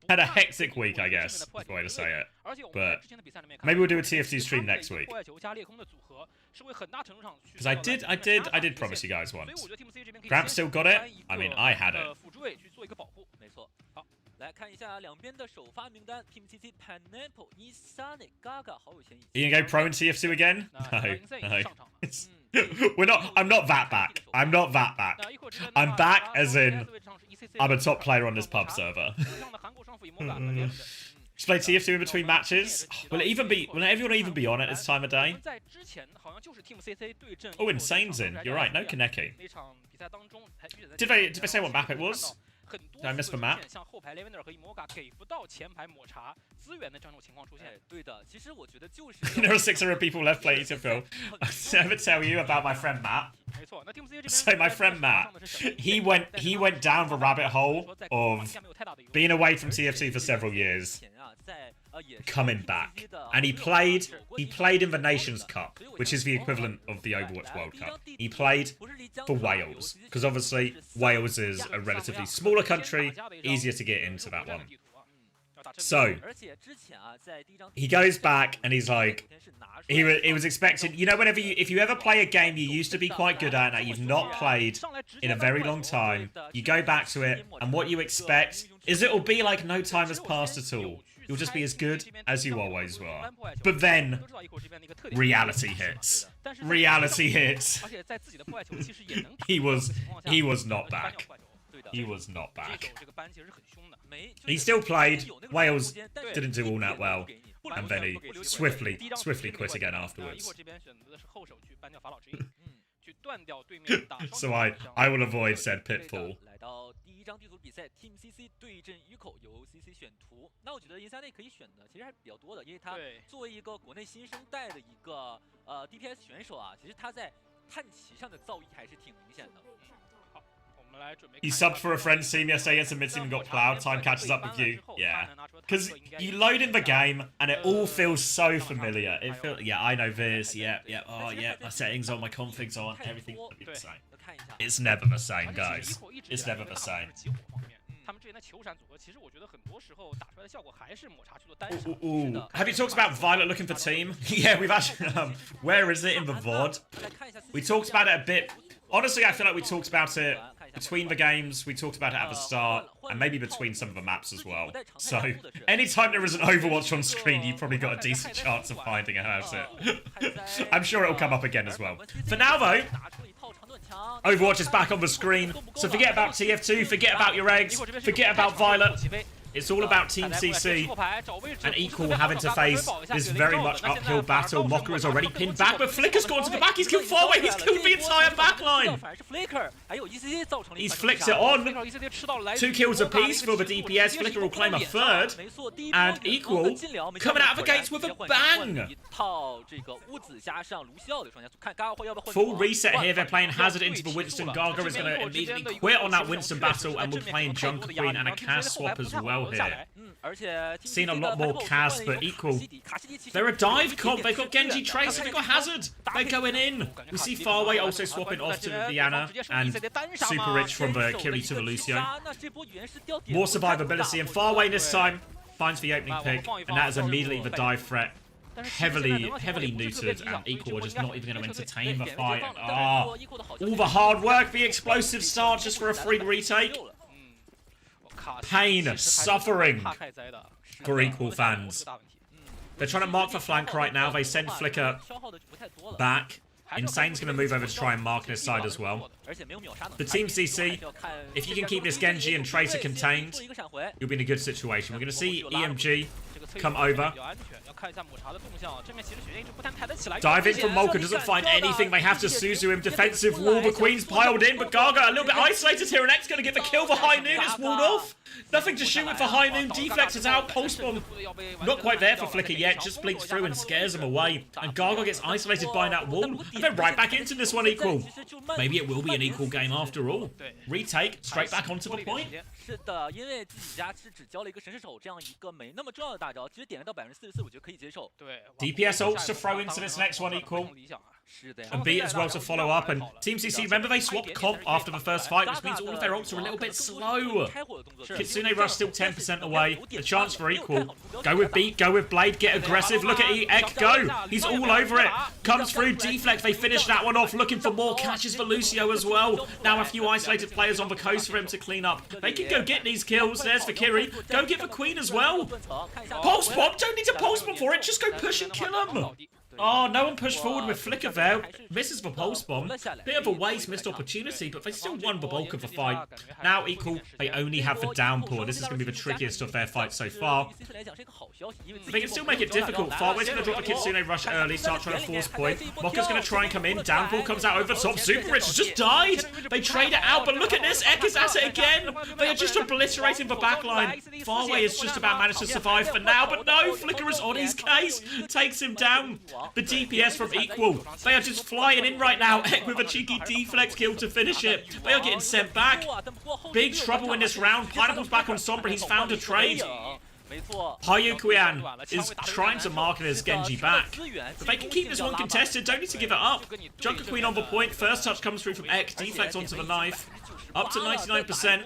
had a hectic week, I guess, is the way to say it. But maybe we'll do a TF2 stream next week. Because I did promise you guys once. Gramp still got it. I mean, I had it. You gonna go pro in TF2 again? No. We're not. I'm not that back. I'm not that back. I'm back as in I'm a top player on this pub server. Just play TF2 in between matches. Will everyone even be on at this time of day? Oh, Insane's in. You're right. No Kaneki. Did they say what map it was? Did I miss the map? There are 600 people left playing TF2. I ever tell you about my friend Matt? So my friend Matt, he went down the rabbit hole of being away from TF2 for several years, coming back, and he played in the Nations Cup, which is the equivalent of the Overwatch World Cup. He played for Wales, because obviously Wales is a relatively smaller country, easier to get into that one. So he goes back and he's like, he was expecting, you know, if you ever play a game you used to be quite good at that you've not played in a very long time, you go back to it and what you expect is it'll be like no time has passed at all. You'll just be as good as you always were. But then reality hits. Reality hits. He was not back. He was not back. He still played. Wales didn't do all that well, and then he swiftly quit again afterwards. So I will avoid said pitfall. 一张地图比赛 Team CC 对阵鱼口由 CC 选图，那我觉得银三内可以选的其实还是比较多的，因为他作为一个国内新生代的一个DPS 选手啊，其实他在探旗上的造诣还是挺明显的。好，我们来准备。You subbed for a friend's team yesterday against a mid team and got plowed. Time catches up with you. Yeah, because you load in the game and it all feels so familiar. It feels I know this. Yeah. Oh yeah, my settings on, my configs on, everything's gonna be the same. It's never the same, guys. It's never the same. Ooh. Have you talked about Violet looking for team? Yeah, we've actually... where is it in the VOD? We talked about it a bit. Honestly, I feel like we talked about it between the games. We talked about it at the start, and maybe between some of the maps as well. So, anytime there is an Overwatch on screen, you've probably got a decent chance of finding it, has it? I'm sure it'll come up again as well. For now, though, Overwatch is back on the screen, so forget about TF2, forget about your eggs, forget about Violet. It's all about Team CC and Equal having to face this very much uphill battle. Mocker is already pinned back, but Flicker's gone to the back. He's killed Farway. He's killed the entire backline. He's flicked it on. 2 kills apiece for the DPS. Flicker will claim a third. And Equal coming out of the gates with a bang. Full reset here. They're playing Hazard into the Winston. Gaga is going to immediately quit on that Winston battle, and we're playing Junker Queen and a Cass swap as well here. Seen a lot more Cas, but equal. They're a dive comp. They've got Genji Tracer. They've got Hazard. They're going in. We see Farway also swapping off to the Diana and Super Rich from the Kiri to the Lucio. More survivability, and Farway this time finds the opening pick, and that is immediately the dive threat. Heavily neutered, and Equal are just not even going to entertain the fight. All the hard work, the explosive start just for a free retake. Pain, suffering for Equal fans. They're trying to mark for flank right now. They send Flicker back. Insane's going to move over to try and mark this side as well. The Team CC, if you can keep this Genji and Tracer contained, you'll be in a good situation. We're going to see EMG come over. Diving from Molka doesn't find anything. They have to Suzu him. Defensive wall. The Queen's piled in, but Gaga a little bit isolated here, and X going to get the kill for High Noon. It's walled off. Nothing to shoot with for High Noon. Deflex is out. Pulse Bomb not quite there for Flicker yet. Just blinks through and scares him away. And Gaga gets isolated by that wall. And then right back into this one Equal. Maybe it will be an equal game after all. Retake, straight back onto the point. DPS ults to throw into this next one Equal. And B as well to follow up. And Team CC, remember they swapped comp after the first fight, which means all of their ults are a little bit slow. Kitsune Rush still 10% away. A chance for Equal. Go with Beat, go with Blade, get aggressive. Look at Ek go. He's all over it. Comes through, deflect. They finish that one off. Looking for more catches for Lucio as well. Now a few isolated players on the coast for him to clean up. They can go get these kills. There's for Kiri. Go get the Queen as well. Pulse Bomb. Don't need to Pulse Bomb for it. Just go push and kill him. Oh, no one pushed forward with Flicker there. Misses the Pulse Bomb. Bit of a waste, missed opportunity, but they still won the bulk of the fight. Now Equal, they only have the downpour. This is going to be the trickiest of their fights so far. They can still make it difficult. Farway's going to drop the Kitsune Rush early, start trying to force point. Mokka's going to try and come in. Downpour comes out over top. Super Rich has just died. They trade it out, but look at this. Ek is at it again. They are just obliterating the backline. Farway is just about managed to survive for now, but no, Flicker is on his case. Takes him down. The DPS from Equal. They are just flying in right now. Ek with a cheeky deflex kill to finish it. They are getting sent back. Big trouble in this round. Pineapple's back on Sombra. He's found a trade. Hayukian is trying to market his Genji back. But they can keep this one contested. Don't need to give it up. Junker Queen on the point. First touch comes through from Ek. Deflex onto the knife. Up to 99%.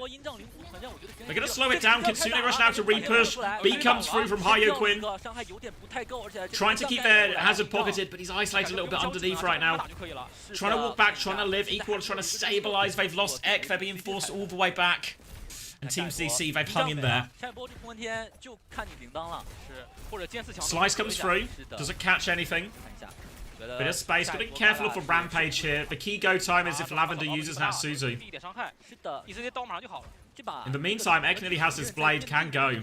They're going to slow it down. Kitsune Rush now to repush. B comes through from Hayukian. Trying to keep their Hazard pocketed, but he's isolated a little bit underneath right now. Trying to walk back, trying to live. Equal trying to stabilize. They've lost Ek. They're being forced all the way back. And Team CC, they've hung in there. Slice comes through. Doesn't catch anything. Bit of space. Got to be careful of the Rampage here. The key go time is if Lavender uses that Suzu. In the meantime, Ek nearly has his Blade, can go.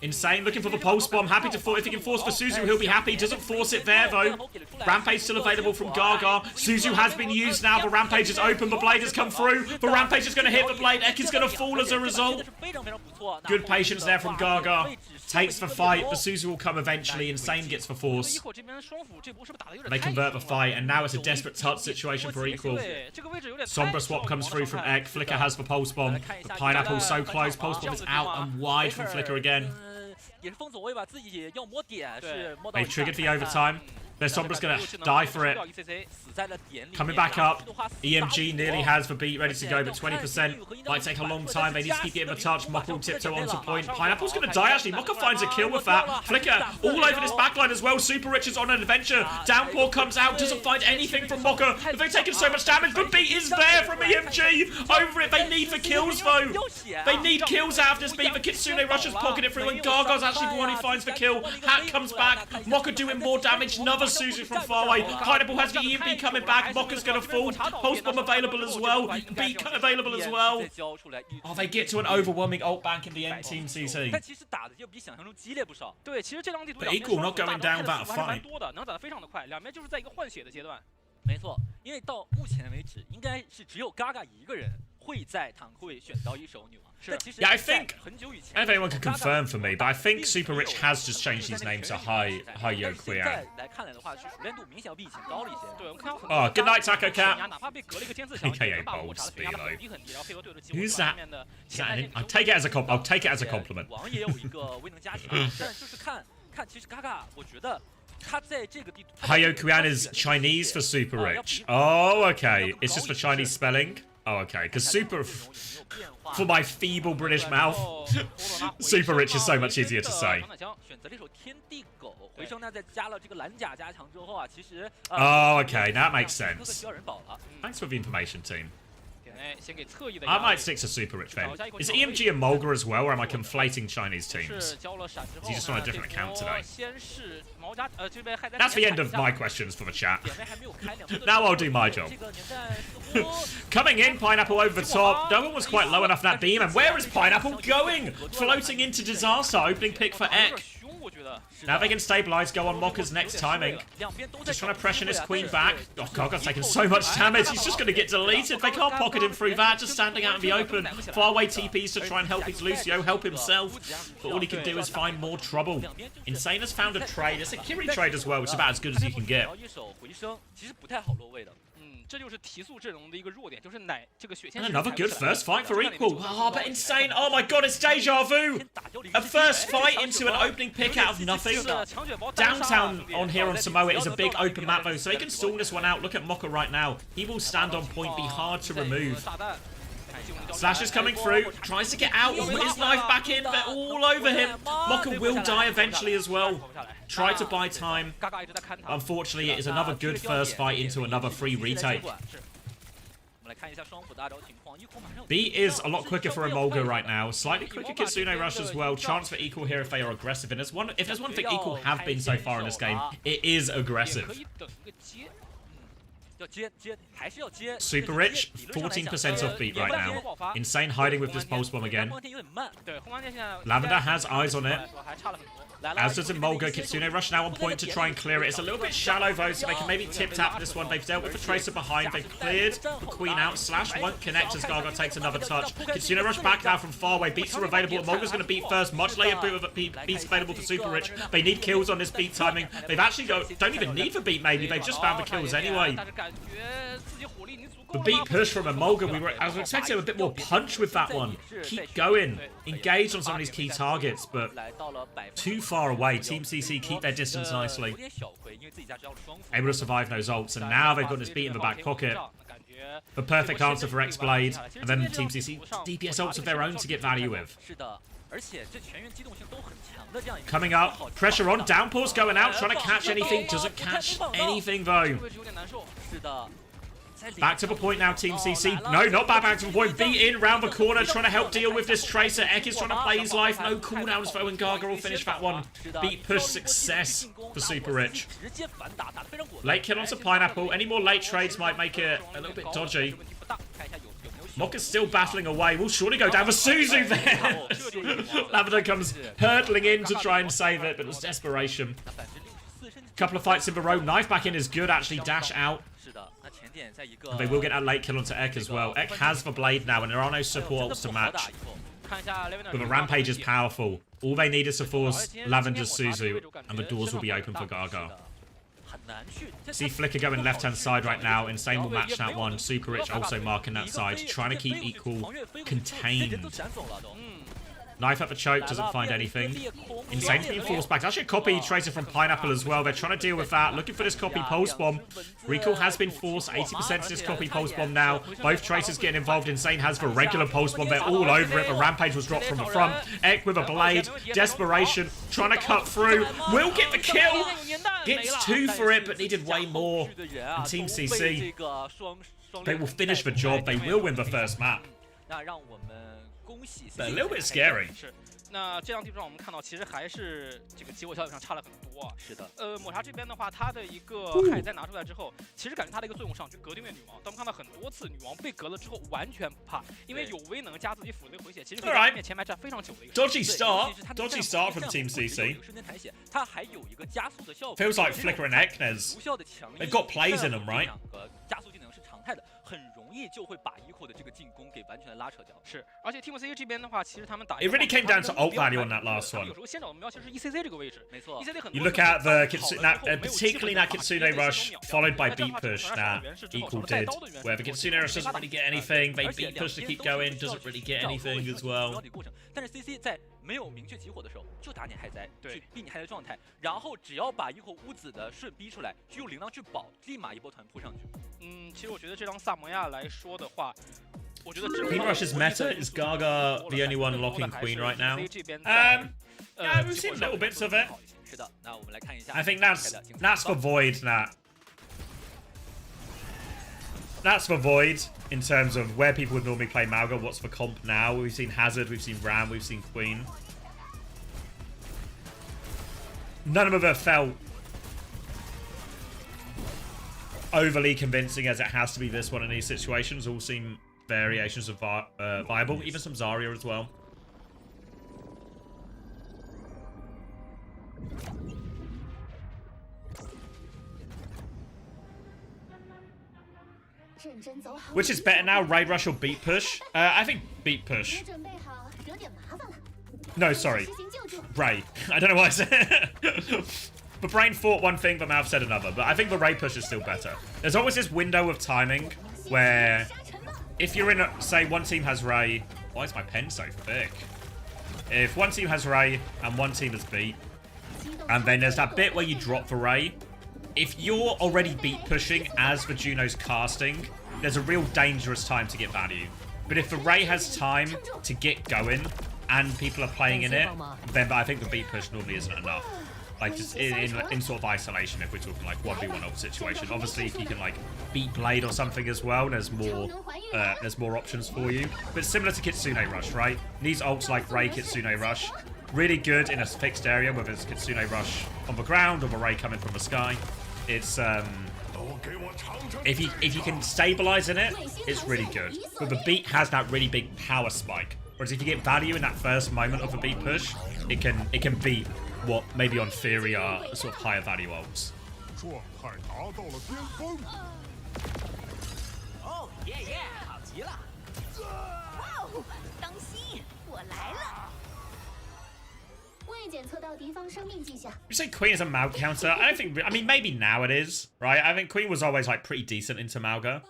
Insane, looking for the Pulse Bomb. Happy to force. If he can force for Suzu, he'll be happy. Doesn't force it there, though. Rampage still available from Gaga. Suzu has been used now. The Rampage is open. The Blade has come through. The Rampage is going to hit the Blade. Ek is going to fall as a result. Good patience there from Gaga. Takes the fight. The Suzu will come eventually. Insane gets the force. They convert the fight, and now it's a desperate touch situation for Equal. Sombra swap comes through from Ek. Flicker has the Pulse Bomb. The Pineapple so close. Pulse Bomb is out and wide from Flicker again. They've triggered the overtime. Their Sombra's going to die for it. Coming back up. EMG nearly has the beat ready to go, but 20% might take a long time. They need to keep getting the touch. Mokka will tiptoe onto point. Pineapple's going to die, actually. Mokka finds a kill with that. Flicker all over this backline as well. Super Rich is on an adventure. Downpour comes out, doesn't find anything from Mokka. But they've taken so much damage. The beat is there from EMG. Over it. They need the kills, though. They need kills out of this beat. The Kitsune Rush is pocketing it through, and Gargo's actually the one who finds the kill. Hat comes back. Mokka doing more damage. Another Suzu from far away. Pineapple has the EMP coming back. Mokka's going to fall. Pulse Bomb available as well. B available as well. Oh, they get to an overwhelming ult bank in the end, Team CC. But Equal not going down without a fight. 没错，因为到目前为止，应该是只有 Gaga 一个人会在坦克会选到一手女王。 Yeah, I think, I don't know if anyone can confirm for me, but I think Super Rich has just changed his name to OWCS. Oh, good night, Taco Cat. AKA Bold Speedo. Who's that? I'll take it as a compliment. OWCS is Chinese for Super Rich. Oh, okay. It's just for Chinese spelling. Oh, okay. Because for my feeble British mouth, Super Rich is so much easier to say. Oh, okay. Now that makes sense. Thanks for the information, team. I might stick to Super Rich then. Is EMG and Mulga as well, or am I conflating Chinese teams? Is he just on a different account today? That's the end of my questions for the chat. Now I'll do my job. Coming in, Pineapple over the top. No one was quite low enough that beam, and where is Pineapple going? Floating into disaster, opening pick for Ek. Now they can stabilize, go on Mokka's next timing. Just trying to pressure this queen back. Oh, Gaga's taking so much damage. He's just going to get deleted. They can't pocket him through that. Just standing out in the open. Far away TPs to try and help his Lucio, help himself. But all he can do is find more trouble. Insane has found a trade. It's a Kiri trade as well, which is about as good as you can get. And another good first fight for equal. Oh, but Insane. Oh my god, it's deja vu. A first fight into an opening pick out of nothing. Downtown on here on Samoa is a big open map though, so he can stall this one out. Look at Mokka right now. He will stand on point, be hard to remove. Slash is coming through, tries to get out, put his knife back in, they're all over him. Mokka will die eventually as well. Try to buy time. Unfortunately, it is another good first fight into another free retake. B is a lot quicker for Emolga right now. Slightly quicker Kitsune Rush as well. Chance for equal here if they are aggressive. And if there's one thing equal have been so far in this game, it is aggressive. Super Rich, 14% off beat right now. Insane hiding with this pulse bomb again. Lavender has eyes on it. As does Emolga. Kitsune Rush now on point to try and clear it. It's a little bit shallow though, so they can maybe tip-tap this one. They've dealt with the Tracer behind. They've cleared the Queen out. Slash won't connect as Gaga takes another touch. Kitsune Rush back now from far away. Beats are available. Emolga's going to beat first. Much later beats available for Super Rich. They need kills on this beat timing. They've actually don't even need the beat maybe. They've just found the kills anyway. The beat push from Emolga, I was expecting a bit more punch with that one. Keep going. Engage on some of these key targets, but too far away. Team CC keep their distance nicely. Able to survive those ults, and now they've got this beat in the back pocket. The perfect answer for X-Blade, and then Team CC DPS ults of their own to get value with. Coming up, pressure on, downpour's going out, trying to catch anything, doesn't catch anything though. Back to the point now, Team CC. No, not back to the point. B in, round the corner, trying to help deal with this Tracer. Ek is trying to play his life. No cooldowns though, and Gaga will finish that one. Beat push success for Super Rich. Late kill onto Pineapple. Any more late trades might make it a little bit dodgy. Mokka's still battling away. Will surely go down for Suzu there. Lavender comes hurtling in to try and save it, but it was desperation. Couple of fights in a row. Knife back in is good, actually. Dash out. And they will get a late kill onto Ek as well. Ek has the blade now, and there are no support ults to match. But the Rampage is powerful. All they need is to force Lavender's Suzu, and the doors will be open for Gaga. See Flicker going left-hand side right now. Insane will match that one. Super Rich also marking that side, trying to keep equal contained. Knife up the choke, doesn't find anything. Insane's being forced back. Actually a copy Tracer from Pineapple as well. They're trying to deal with that. Looking for this copy Pulse Bomb. Recall has been forced. 80% to this copy Pulse Bomb now. Both Tracers getting involved. Insane has the regular Pulse Bomb. They're all over it. The Rampage was dropped from the front. Ek with a blade. Desperation. Trying to cut through. Will get the kill. Gets 2 for it, but needed way more. And Team CC, they will finish the job. They will win the first map. But a little bit scary. 那这张地图上我们看到，其实还是这个结果效率上差了很多啊。是的。抹茶这边的话，它的一个海带拿出来之后，其实感觉它的一个作用上去隔对面女王。但我们看到很多次女王被隔了之后完全不怕，因为有威能加自己辅的回血，其实可以在对面前排站非常久的一个。Dodgy start from Team CC. Feels like Flicker and Eknes. They've got plays in them, right? 很容易就会把 eco 的这个进攻给完全的拉扯掉。是，而且 Team C 这边的话，其实他们打 It really came down to ult value on that last one. 有时候先找的目标其实是 ECC 这个位置，没错。 ECC 很 You look at the particularly that Kitsune rush followed by beat push that equal did. Where the Kitsune rush doesn't really get anything, they beat push to keep going, doesn't really get anything as well. 但是 CC 在没有明确集火的时候，就打点海灾，去避你海灾状态，然后只要把eco屋子的顺逼出来，去用铃铛去保，立马一波团扑上去。其实我觉得这张萨摩亚来说的话。 Queen Rush's meta is Gaga the only one locking Queen right now. Yeah, we've seen little bits of it. I think that's for Void, Nat. That's for Void in terms of where people would normally play Mauga. What's for comp now? We've seen Hazard, we've seen Ram, we've seen Queen. None of them have felt overly convincing as it has to be this one in these situations. All seem variations of viable, even some Zarya as well. Which is better now, Raid Rush or Beat Push? I think Beat Push. No, sorry. Ray. I don't know why I said The brain thought one thing, the mouth said another. But I think the Raid Push is still better. There's always this window of timing where if you're in, say, one team has Ray... Why is my pen so thick? If one team has Ray and one team has Beat, and then there's that bit where you drop the Ray, if you're already beat pushing as the Juno's casting, there's a real dangerous time to get value. But if the Ray has time to get going and people are playing in it, then I think the beat push normally isn't enough. Like, just in sort of isolation, if we're talking like 1v1 ult situation. Obviously, if you can like beat Blade or something as well, there's more options for you. But similar to Kitsune Rush, right? These ults like Ray Kitsune Rush, really good in a fixed area, whether it's Kitsune Rush on the ground or the Ray coming from the sky. It's if you can stabilize in it, it's really good. But the beat has that really big power spike. Whereas if you get value in that first moment of a beat push, it can beat what maybe on theory are sort of higher value ults. Oh yeah yeah， 好极了！哇哦，当心，我来了！未检测到敌方生命迹象。You say Queen is a Mauga counter? I don't think. I mean, maybe now it is, right? I think Queen was always like pretty decent into Mauga.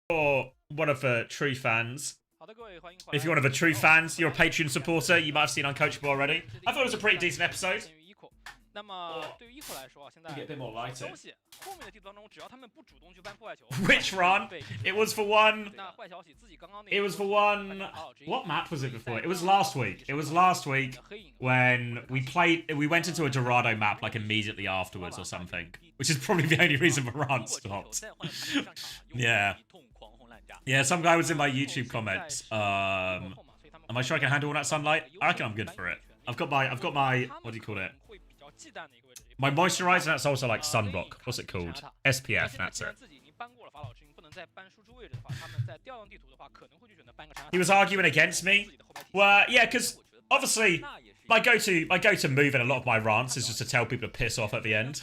For one of the true fans. If you're one of the true fans, you're a Patreon supporter, you might have seen Uncoachable already. I thought it was a pretty decent episode. 那么对于 eco 来说啊，现在 Get a bit more lighting. 消息后面的地图当中，只要他们不主动去搬破坏球 Which run? It was for one. 那坏消息自己刚刚那 It was for one. What map was it before? It was last week. It was last week when we played. We went into a Dorado map like immediately afterwards or something, which is probably the only reason the run stopped. Yeah. Yeah, some guy was in my YouTube comments. Am I sure I can handle all that sunlight? I reckon I'm good for it. I've got my what do you call it? My moisturizer, that's also like sunblock. What's it called? SPF, that's it. He was arguing against me. Well, yeah, because obviously my go-to move in a lot of my rants is just to tell people to piss off at the end.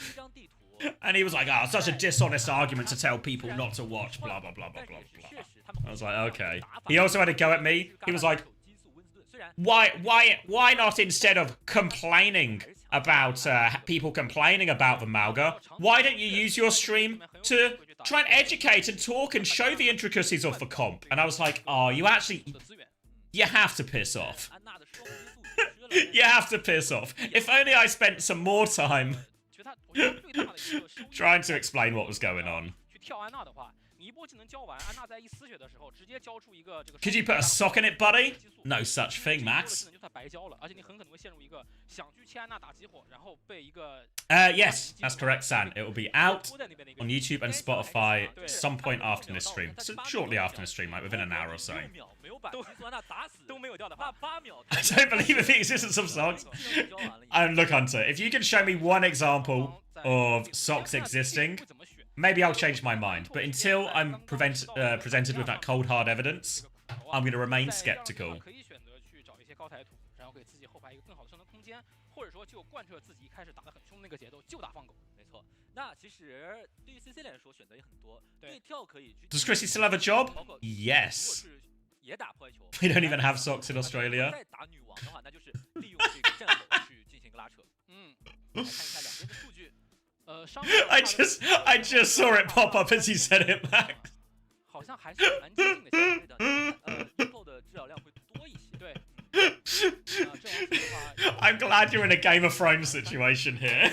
And he was like, oh, such a dishonest argument to tell people not to watch, blah, blah, blah, blah, blah, blah. I was like, okay. He also had a go at me. He was like, why not instead of complaining about people complaining about the Malga, why don't you use your stream to try and educate and talk and show the intricacies of the comp? And I was like, oh, you have to piss off. You have to piss off. If only I spent some more time trying to explain what was going on. Could you put a sock in it, buddy? No such thing, Max. Yes, that's correct, San. It will be out on YouTube and Spotify some point after this stream. So shortly after the stream, like within an hour or so. I don't believe in the existence of socks. And look, Hunter, if you can show me one example of socks existing, maybe I'll change my mind. But until I'm presented with that cold, hard evidence, I'm going to remain skeptical. 或者说就贯彻自己一开始打得很凶的那个节奏，就打放狗。没错。那其实对于 CC 来说选择也很多，对跳可以去。Does Chrissy still have a job? Yes. 也打破坏球。We don't even have socks in Australia. 再打女王的话，那就是利用这个战斗去进行一个拉扯。来看一下两边的数据。I just saw it pop up as you said it, Max. 好像还是蛮接近的相对的，之后的治疗量会多一些。对。I'm glad you're in a Game of Thrones situation here.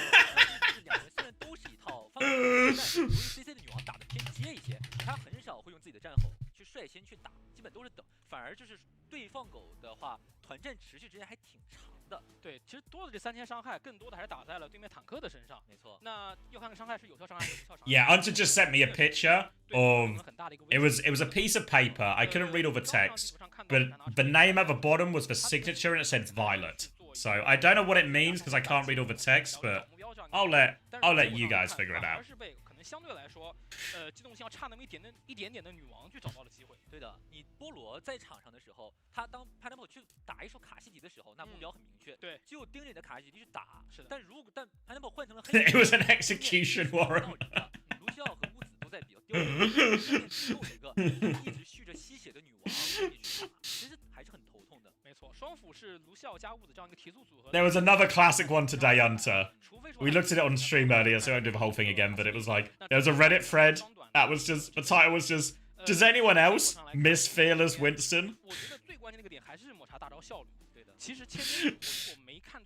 两人虽然都是一套方法，但由于 CC 的女王打得偏接一些，她很少会用自己的战吼去率先去打，基本都是等，反而就是对放狗的话，团战持续时间还挺长的。对，其实多的这3000伤害，更多的还是打在了对面坦克的身上。没错。那要看看伤害是有效伤害还是无效伤害。Yeah, Hunter just sent me a picture of it was a piece of paper. I couldn't read all the text, but the name at the bottom was the signature and it said Violet. So I don't know what it means because I can't read all the text, but I'll let you guys figure it out. 相对来说，机动性要差那么一点点的女王去找到了机会。对的，你波罗在场上的时候，他当 Pineapple 去打一手卡西迪的时候，那目标很明确，对，就盯着你的卡西迪去打。是的。但Pineapple 换成了黑， It was an execution warrant. 卢西奥和乌子都在比较刁钻，最后一个一直蓄着吸血的女王去打，其实还是很头痛的。没错，双辅是卢西奥加乌子这样一个提速组合。There was another classic one today, Hunter. We looked at it on stream earlier, so I won't do the whole thing again, but it was like, there was a Reddit thread that was just, the title was just, does anyone else miss Fearless Winston?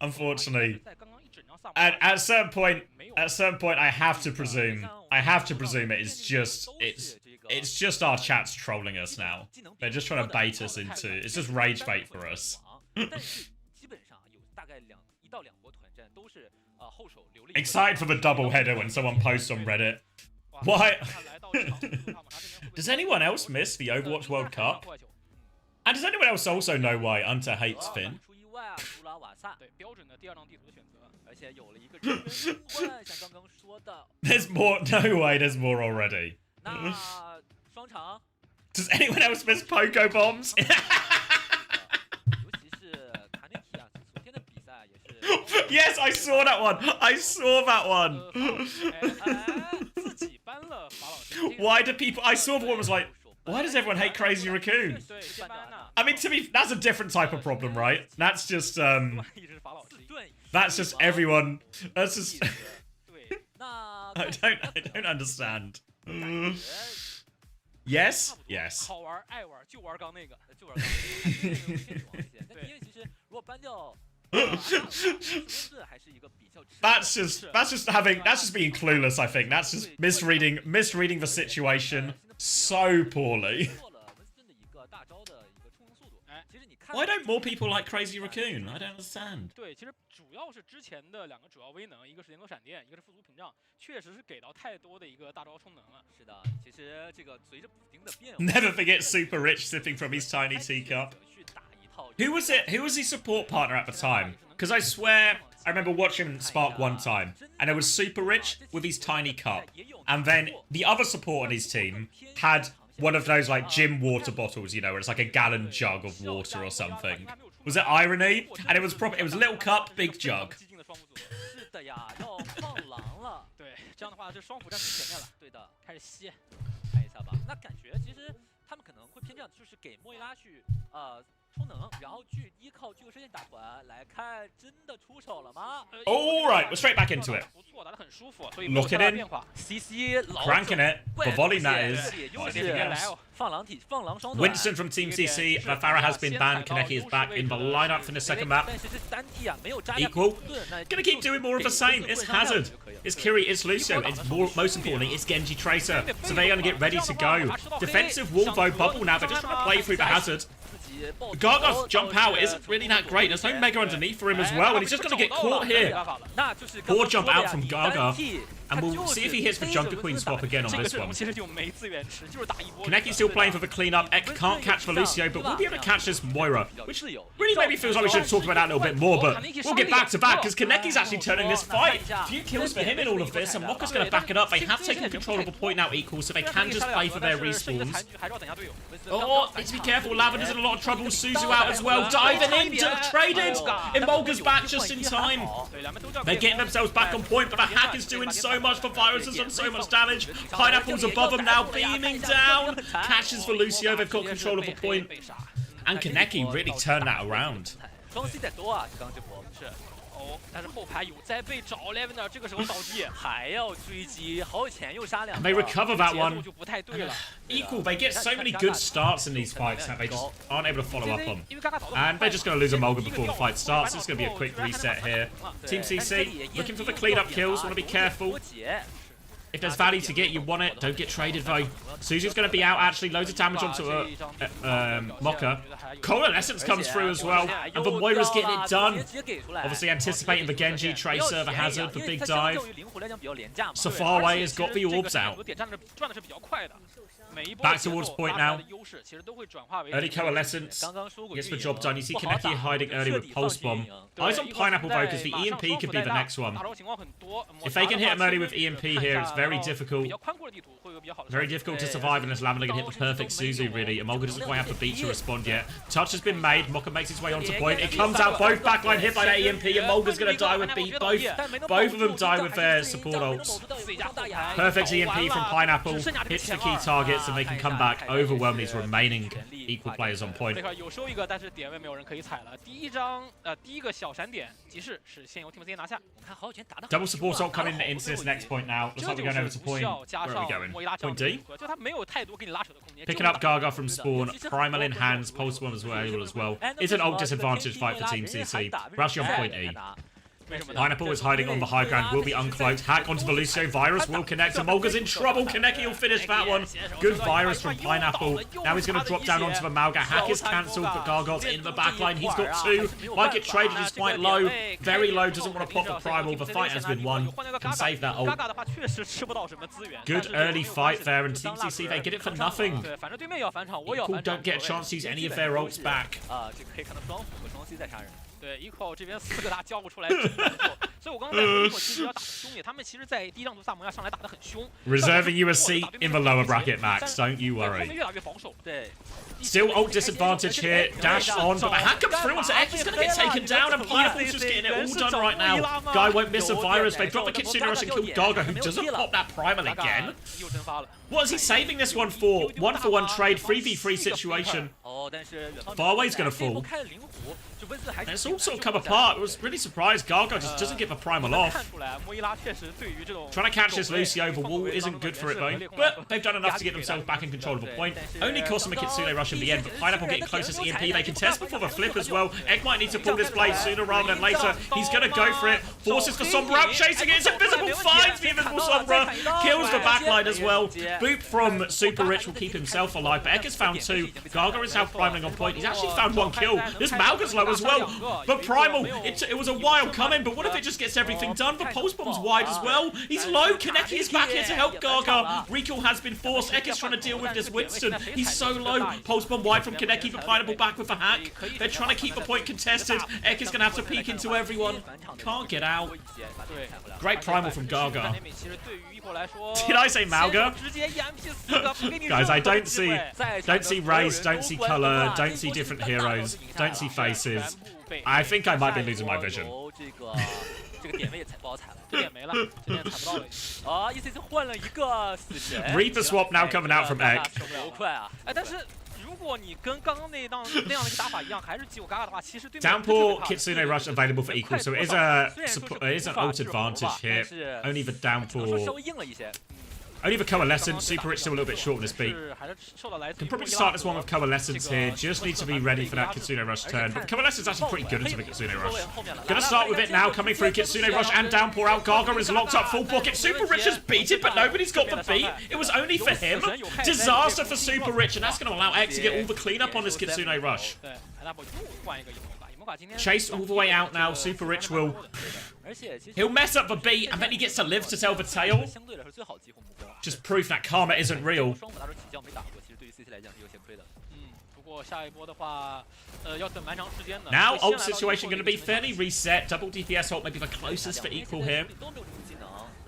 Unfortunately, at a certain point, I have to presume it's just our chats trolling us now. They're just trying to bait us into, it's just rage bait for us. Excited for the double header when someone posts on Reddit. Why? Does anyone else miss the Overwatch World Cup? And does anyone else also know why Hunter hates Finn? There's more. No way, there's more already. Does anyone else miss Poco Bombs? Yes, I saw that one. I saw that one. Why do people? I saw the one was like, why does everyone hate Crazy Raccoon? I mean, to me, that's a different type of problem, right? That's just everyone. That's just. I don't understand. Yes. Yes. That's just being clueless, I think. That's just misreading the situation so poorly. Why don't more people like Crazy Raccoon? I don't understand. 对，其实主要是之前的两个主要威能，一个是连头闪电，一个是复苏屏障，确实是给到太多的一个大招充能了。是的，其实这个随着补丁的变化 ，Never forget Super Rich sipping from his tiny teacup. Who was it? Who was his support partner at the time? Because I swear I remember watching Spark one time, and it was Super Rich with his tiny cup, and then the other support on his team had one of those like gym water bottles, you know, where it's like a gallon jug of water or something. Was it Irony? And it was proper. It was little cup, big jug. 是的呀，要放狼了。对，这样的话，这双辅站最前面了。对的，开始吸，看一下吧。那感觉其实他们可能会偏这样，就是给莫伊拉去 All right, we're straight back into it. Looking in, cranking it, for volley that is. Winston from Team CC, Farah has been banned, Kaneki is back in the lineup for the second map. Equal, gonna keep doing more of the same. It's Hazard, it's Kiri, it's Lucio, it's most importantly, it's Genji Tracer. So they're gonna get ready to go. Defensive wall though, bubble now, they're just trying to play through the Hazard. Gargo's jump out isn't really that great. There's no Mega underneath for him as well, and he's just going to get caught here. Poor jump out from Gaga, and we'll see if he hits the Junker Queen swap again on this one. Kaneki's still playing for the cleanup. Ek can't catch Lucio, but we'll be able to catch this Moira, which really maybe feels like we should have talked about that a little bit more, but we'll get back to back, because Kaneki's actually turning this fight. A few kills for him in all of this, and Mokka's going to back it up. They have taken control of a point now equal, so they can just play for their respawns. Oh, need to be careful. Lavender's in a lot of trouble. Suzu out as well. Diving in, traded. Emolga's back just in time. They're getting themselves back on point, but the hack is doing so much for Virus, has done so much damage. Pineapple's above them now, beaming down. Catches for Lucio, they've got control of a point. And Kaneki really turned that around. 但是后排有在被找 ，Lavender 这个时候倒地，还要追击，好险又杀两刀， They recover that one. 就不太对了。 Equal, they get so many good starts in these fights that they just aren't able to follow up on. And they're just going to lose Emolga before the fight starts. It's going to be a quick reset here. Team CC looking for the cleanup kills. Want to be careful. If there's value to get, you want it. Don't get traded though. Suzu's going to be out actually. Loads of damage onto Mokka. Coalescence comes through as well. And the Moira's getting it done. Obviously anticipating the Genji, Tracer, the Hazard, the big dive. Safarway has got the orbs out. Back towards point now. Early Coalescence gets the job done. You see Kaneki hiding early with Pulse Bomb. Eyes on Pineapple though, because the EMP could be the next one. If they can hit him early with EMP here, it's very difficult. Very difficult to survive unless Lavender can hit the perfect Suzu, really. Emolga doesn't quite have the beat to respond yet. Touch has been made. Mokka makes his way onto point. It comes out both backline hit by that EMP. Emolga's going to die with beat. Both of them die with their support ults. Perfect EMP from Pineapple. Hits the key targets and they can come back, overwhelm these remaining equal players on point. Double support ult coming into this next point now. Looks like we're going over to point. Where are we going? Point D? Picking up Gaga from spawn. Primal in hands. Pulse Bomb as well. It's an ult disadvantage fight for Team CC. Rush on point E. Pineapple is hiding on the high ground, will be uncloaked. Hack onto the Lucio, Virus will connect. Emolga's in trouble. Kaneki will finish that one. Good Virus from Pineapple. Now he's going to drop down onto the Malga. Hack is cancelled, but Gargo's in the backline. He's got two. Might get traded, he's quite low. Very low, doesn't want to pop the Primal. The fight has been won. Can save that ult. Good early fight there, and Team CC, they get it for nothing. Equal don't get a chance to use any of their ults back. 对 ，Equal 这边4个大交不出来，真不错。所以我刚刚在说 ，Equal 其实要打凶野，他们其实在第一张图萨摩亚上来打得很凶。Reserving you a seat in the lower bracket, Max. Don't you worry. 越打越保守。对。 Still ult disadvantage here. Dash on, but the hack comes through onto Ek. He's going to get taken down, and Pineapple's just getting it all done right now. Guy won't miss a Virus. They drop the Kitsune Rush and kill Gaga, who doesn't pop that Primal again. What is he saving this one for? 1-for-1 trade, 3v3 situation. Farway's going to fall. And it's all sort of come apart. I was really surprised Gaga just doesn't get the Primal off. Trying to catch this Lucio, the wall isn't good for it though. But they've done enough to get themselves back in control of a point. Only cost them a Kitsune Rush in the end, but Pineapple getting closest to EMP. They can test before the flip as well. Egg might need to pull this play sooner rather than later. He's going to go for it. Forces the Sombra out, chasing it. It's invisible, finds the invisible Sombra. Kills the backline as well. Boop from Super Rich will keep himself alive, but Ek has found two. Gaga is now primaling on point. He's actually found one kill. This Malga's low as well. But Primal, it was a while coming, but what if it just gets everything done? The Pulse Bomb's wide as well. He's low. Kaneki is back here to help Gaga. Recall has been forced. Ek is trying to deal with this Winston. He's so low. Pulse Bomb wide from Kaneki, but Pineapple back with the hack. They're trying to keep the point contested. Ek is going to have to peek into everyone. Can't get out. Great Primal from Gaga. Did I say Malga? Guys, I don't see race, don't see color, don't see different heroes, don't see faces. I think I might be losing my vision. Reaper swap now coming out from Ek. 果你跟刚刚那样的一个打法一样，还是激我嘎嘎的话，其实对面 Downpour Kitsune Rush available for equal, so it is an ult advantage here. Only the 说 Downpour. 稍微硬了一些。 Only the Coalescence. Super Rich still a little bit short on his beat. Can probably start this one with Coalescence here. Just need to be ready for that Kitsune Rush turn. But Coalescence is actually pretty good into the Kitsune Rush. Gonna start with it now. Coming through Kitsune Rush and Downpour out. Gaga is locked up full pocket. Super Rich has beat it, but nobody's got the beat. It was only for him. Disaster for Super Rich, and that's going to allow X to get all the cleanup on this Kitsune Rush. Chase all the way out now. Super Rich will... He'll mess up the beat, and then he gets to live to tell the tale. Just proof that karma isn't real. Now, ult situation going to be fairly reset. Double DPS ult maybe the closest for equal here.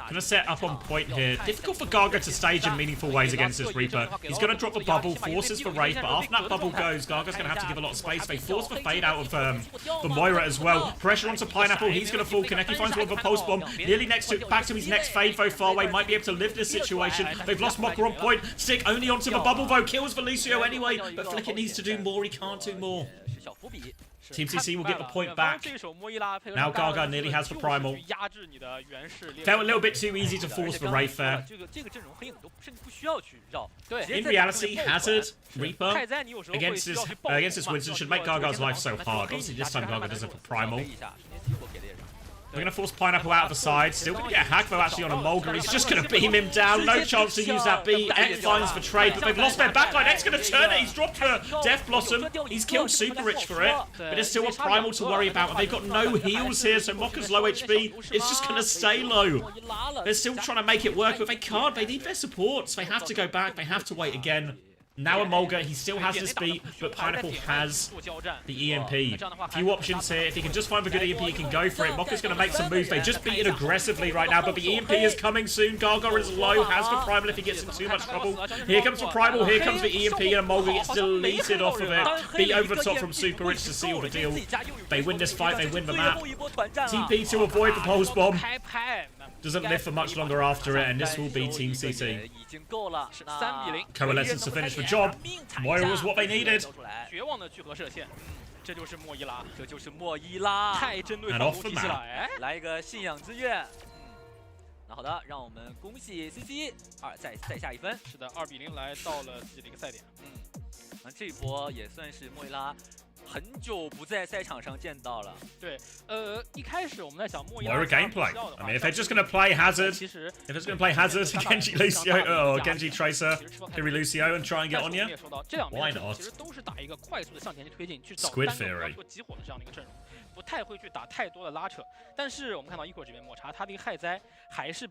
Gonna set up on point here. Difficult for Gaga to stage in meaningful ways against this Reaper. He's gonna drop the bubble, forces the Wraith, but after that bubble goes, Gaga's gonna have to give a lot of space. They force the fade out of the Moira as well. Pressure onto Pineapple, he's gonna fall. Kaneki finds one with a pulse bomb. Nearly back to his next fade though, far away. Might be able to live this situation. They've lost Mocker on point. Stick only onto the bubble though. Kills Valicio anyway, but Flicker needs to do more. He can't do more. Team CC will get the point back. Now Gaga nearly has the primal. Felt a little bit too easy to force the Wraith there. In reality, Hazard, Reaper, against this Winston should make Gaga's life so hard. Obviously this time Gaga doesn't have a primal. We're going to force Pineapple out of the side. Still going to get a hack though actually on a Mulga. He's just going to beam him down. No chance to use that beat. X finds the trade, but they've lost their backline. X going to turn it. He's dropped the Death Blossom. He's killed Super Rich for it. But there's still a primal to worry about. And they've got no heals here, so Mokka's low HP. It's just going to stay low. They're still trying to make it work, but they can't. They need their supports. They have to go back. They have to wait again. Now Amolga, he still has this beat, but Pineapple has the EMP. Few options here. If he can just find the good EMP, he can go for it. Mokka's going to make some moves. They just beat it aggressively right now, but the EMP is coming soon. Gaga is low, has the Primal if he gets in too much trouble. Here comes the Primal, here comes the EMP, and Amolga gets deleted off of it. Beat over the top from Super Rich to seal the deal. They win this fight, they win the map. TP to avoid the Pulse Bomb. Doesn't live for much longer after it, and this will be Team CC. Coalescence to finish the job. Moira was what they needed. And off the map. 来一个信仰之跃。那好的，让我们恭喜 CC 再下一分。是的，2比0来到了自己的一个赛点。那这一波也算是莫伊拉很久不在赛场上见到了。对，一开始我们在想莫伊拉 Moira gameplay. I mean, if they're just going to play Hazard, if it's going to play Hazard, Genji Lucio, or Genji Tracer, Kiri Lucio, and try and get on you, why not? 其实都是打一个快速的向前去推进，去找 Squid 单个 Theory 做激活的这样的一个阵容。不太会去打太多的拉扯，但是我们看到一会儿这边抹茶他的一个害灾还是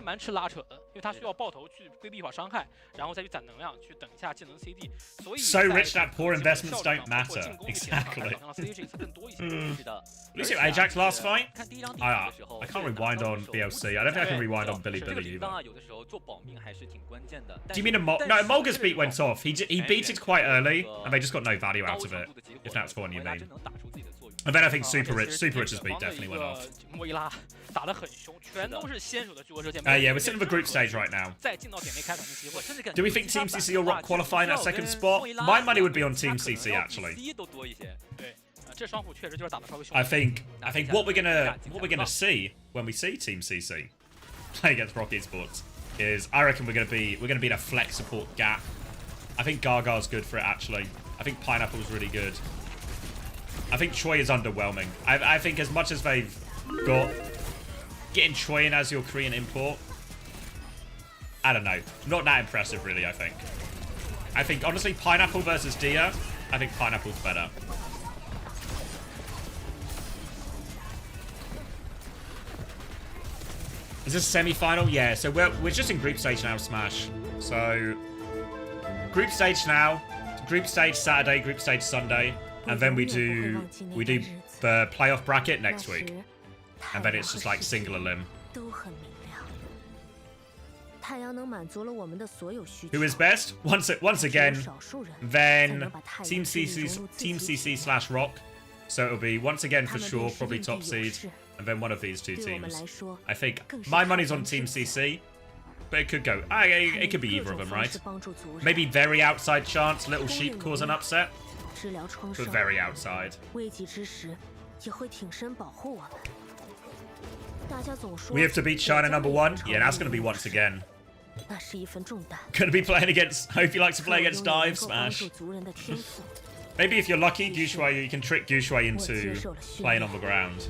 蛮吃拉扯的，因为他需要爆头去规避一会儿伤害，然后再去攒能量去等一下技能 CD， 所以 So rich that poor investments don't matter. Exactly. Lucio Ajax last fight? I can't rewind on BLC. I don't think I can rewind on Billy Billy either. Do you mean no, Molga's beat went off. He beat it quite early, and they just got no value out of it, if that's what you mean. And then I think Super Rich's beat definitely went off. Yeah, we're sitting in the group stage right now. Do we think Team CC or Rock qualify in that second spot? My money would be on Team CC actually. I think what we're gonna see when we see Team CC play against Rock Esports is I reckon we're gonna be in a flex support gap. I think Gargar's good for it actually. I think Pineapple's really good. I think Choi is underwhelming. I think as much as they've got getting Choi in as your Korean import, I don't know. Not that impressive really, I think. I think honestly Pineapple versus Dia, I think Pineapple's better. Is this semi-final? Yeah, so we're just in group stage now, Smash. So group stage now, group stage Saturday, group stage Sunday. And then we do the playoff bracket next week. And then it's just like single elim. Who is best? Once again, then Team CC / Rock. So it'll be once again for sure, probably top seed. And then one of these two teams. I think my money's on Team CC. but it could go. It could be either of them, right? Maybe very outside chance, little sheep cause an upset. But very outside. We have to beat China #1? Yeah, that's going to be once again. Going to be playing against... Hope you like to play against Dive Smash. Maybe if you're lucky, Guxue, you can trick Guxue into playing on the ground.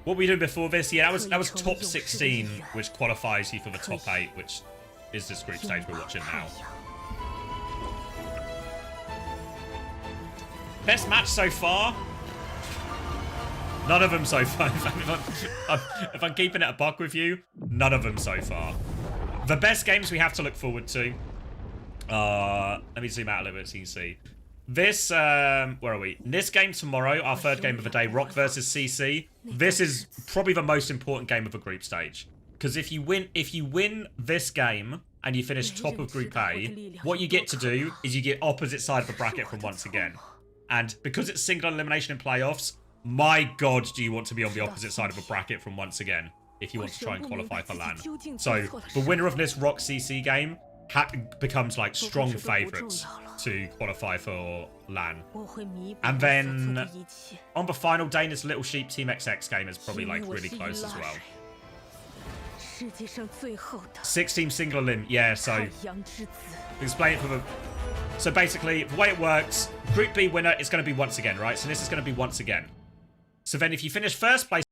What we did before this, yeah, that was top 16, which qualifies you for the top 8, which is this group stage we're watching now. Best match so far? None of them so far. If I'm keeping it a buck with you, none of them so far. The best games we have to look forward to. Let me zoom out a little bit so you can see. This, where are we? This game tomorrow, our third game of the day, Rock versus CC. This is probably the most important game of the group stage. Because if you win this game and you finish top of Group A, what you get to do is you get opposite side of the bracket from once again. And because it's single elimination in playoffs, my god, do you want to be on the opposite side of a bracket from once again if you want to try and qualify for LAN. So the winner of this Rock CC game becomes like strong favourites to qualify for LAN. And then on the final day, this Little Sheep Team XX game is probably like really close as well. 6-team single elim, yeah, so explain it for the... So basically, the way it works, Group B winner is going to be once again, right? So this is going to be once again. So then if you finish first place,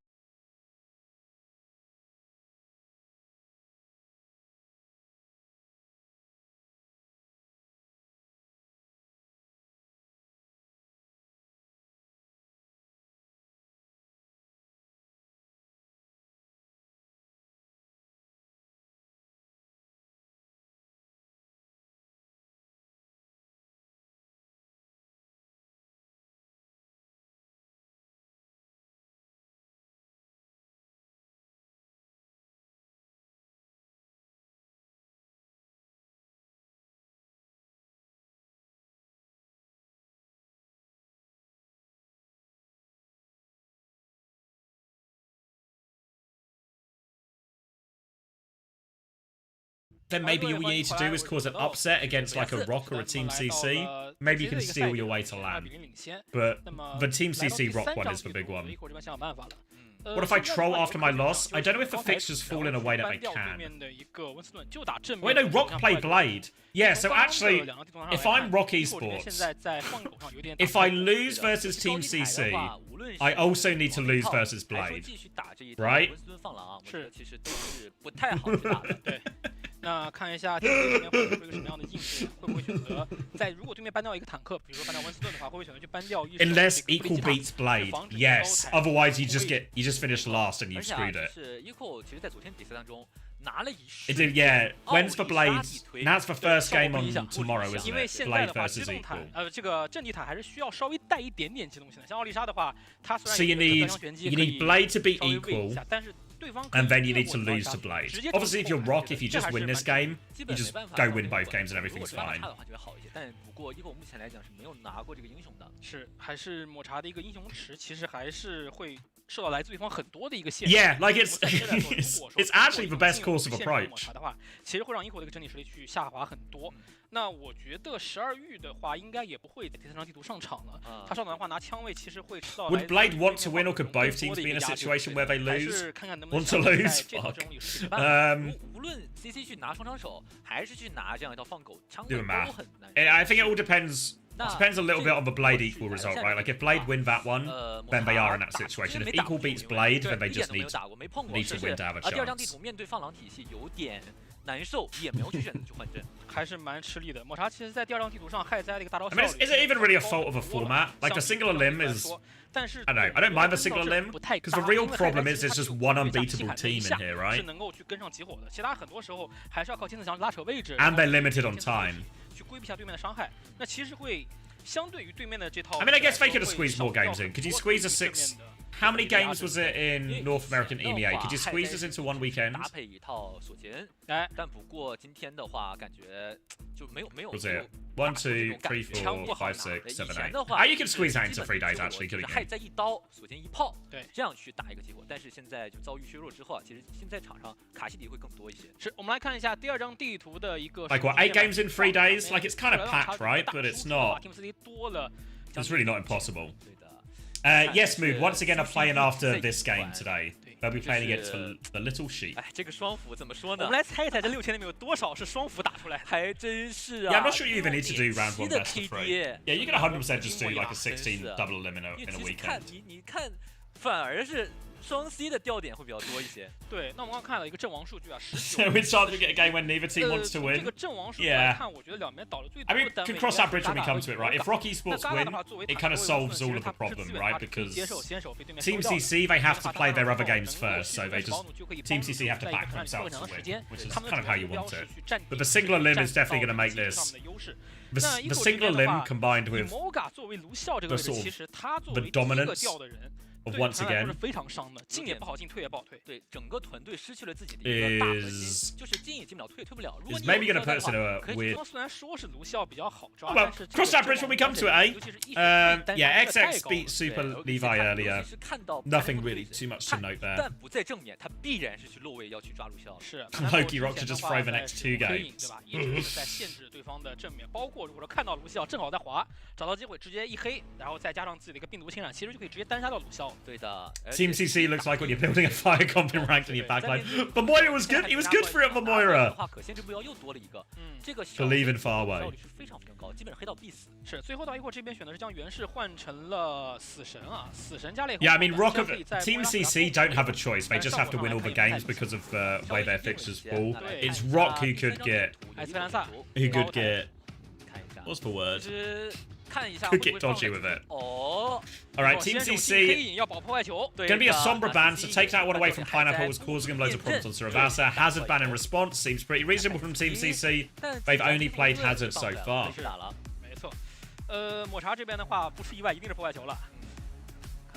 then maybe all you need to do is cause an upset against like a Rock or a Team CC. Maybe you can steal your way to LAN. But the Team CC Rock one is the big one. What if I troll after my loss? I don't know if the fixtures fall in a way that they can. Wait, no, Rock play Blade. Yeah, so actually, if I'm Rock Esports, if I lose versus Team CC, I also need to lose versus Blade. Right? 那看一下这里面会有一个什么样的应对，会不会选择在如果对面搬掉一个坦克，比如说搬掉温斯顿的话，会不会选择去搬掉一手 Unless Equal beats Blade, yes. Otherwise, you just finish last and you screwed it. It did, yeah. When's for Blades? Now it's the first game on tomorrow, isn't it? Blade versus Equal. 这个阵地坦还是需要稍微带一点点机动性的。像奥丽莎的话，它虽然 So you need Blade to beat Equal. 但是 And then you need to lose to Blade. Obviously, if you're Rock, if you just win this game, you just go win both games and everything's fine. 是，还是抹茶的一个英雄池，其实还是会受到来自对方很多的一个限 Yeah, like it's actually the best course of approach. 抹茶的话，其实会让 Equal 的一个整体实力去下滑很多。那我觉得12玉的话，应该也不会在第3张地图上场了。他上场的话拿枪位，其实会吃到。Would Blade want to win, or could both teams be in a situation where they lose? Want to lose? Fuck. 无论 CC 去拿双枪手，还是去拿这样一套放狗枪， Do the math. I think it all depends. Depends a little bit on the Blade Equal result, right? Like if Blade win that one, then they are in that situation. If Equal beats Blade, then they just need to win to have a chance. 第二张地图面对放狼体系有点难受，也没有去选择去换阵，还是蛮吃力的。抹茶其实在第2张地图上害灾的一个大招效 I mean, is it even really a fault of a format? Like the single elim is. I don't know. I don't mind the single elim because the real problem is there's just one unbeatable team in here, right? 是能够去跟上集火的，其他很多时候还是要靠金子强拉扯位置。And they're limited on time. 去规避一下对面的伤害，那其实会相对于对面的这套。 I mean, I guess they could have squeezed more games in. Could you squeeze a 6? How many games was it in North American EMEA? Could you squeeze this into one weekend? 搭配一套锁前，但不过今天的话，感觉就没有。Was it 1, 2, 3, 4, 5, 6, 7, 8? Ah, you can squeeze that into 3 days actually, couldn't you? 害在一刀，锁前一炮，对，这样去打一个结果。但是现在就遭遇削弱之后啊，其实现在场上卡西迪会更多一些。是，我们来看一下第二张地图的一个。Like what? 8 games in 3 days? Like it's kind of packed, right? But it's not. ，Team CD 多了。It's really not impossible. Yes, Mood. Once again, are playing after this game today. They'll be playing against the Little Sheep. 哎，这个双斧怎么说呢？我们来猜一猜，这6000里面有多少是双斧打出来？还真是啊。Yeah, I'm not sure you even need to do round 1 best of 3. Yeah, you can 100% just do like a 16 double eliminate in a weekend. 你看，反而是。双 C 的掉点会比较多一些。对，那我们刚刚看了一个阵亡数据啊，19。We start to get a game when neither team wants to win. 这个阵亡数据来看，我觉得两边倒的最多 I mean, can cross that bridge when we come to it, right? If Rocky Sports win, it kind of solves all of the problem, right? Because Team CC they have to play their other games first, so they just Team CC have to back themselves to win, which is kind of how you want it. But the singular limb is definitely going to make this. The singular limb combined with the sort of the dominance of once again 是非常伤的，进也不好进，退也不好退。对，整个团队失去了自己的一个大核心，就是进也进不了，退也退不了。如果你 maybe gonna put us in a weird. 虽然说是卢笑比较好抓， Well, cross that bridge when we come to it, eh? Yeah, XX beat Super Levi earlier. Nothing really too much to note there. 但不在正面，他必然是去落位要去抓卢笑。是 Loki Rock should just throw the next 2 games. 对吧？也是在限制对方的正面，包括如果说看到卢笑正好在滑，找到机会直接一黑，然后再加上自己的一个病毒侵染，其实就可以直接单杀到卢笑。对的。Team CC looks like when you're building a fire comp in ranked in your backline. But Moira was good. He was good for it for Moira. Believe in Farway. 非常高，基本上黑到必死。是，最后到一会儿这边选的是将源氏换成了死神啊，死神加列。Yeah, I mean, Team CC don't have a choice. They just have to win all the games because of the way their fixtures fall. It's Rock who could get. What's the word? Could get dodgy with it. Alright, Team CC. Gonna be a Sombra ban, so take that one away from Pineapple was causing him loads of problems on Suravasa. Hazard ban in response seems pretty reasonable from Team CC. They've only played Hazard so far. 没错，抹茶这边的话不出意外一定是破坏球了。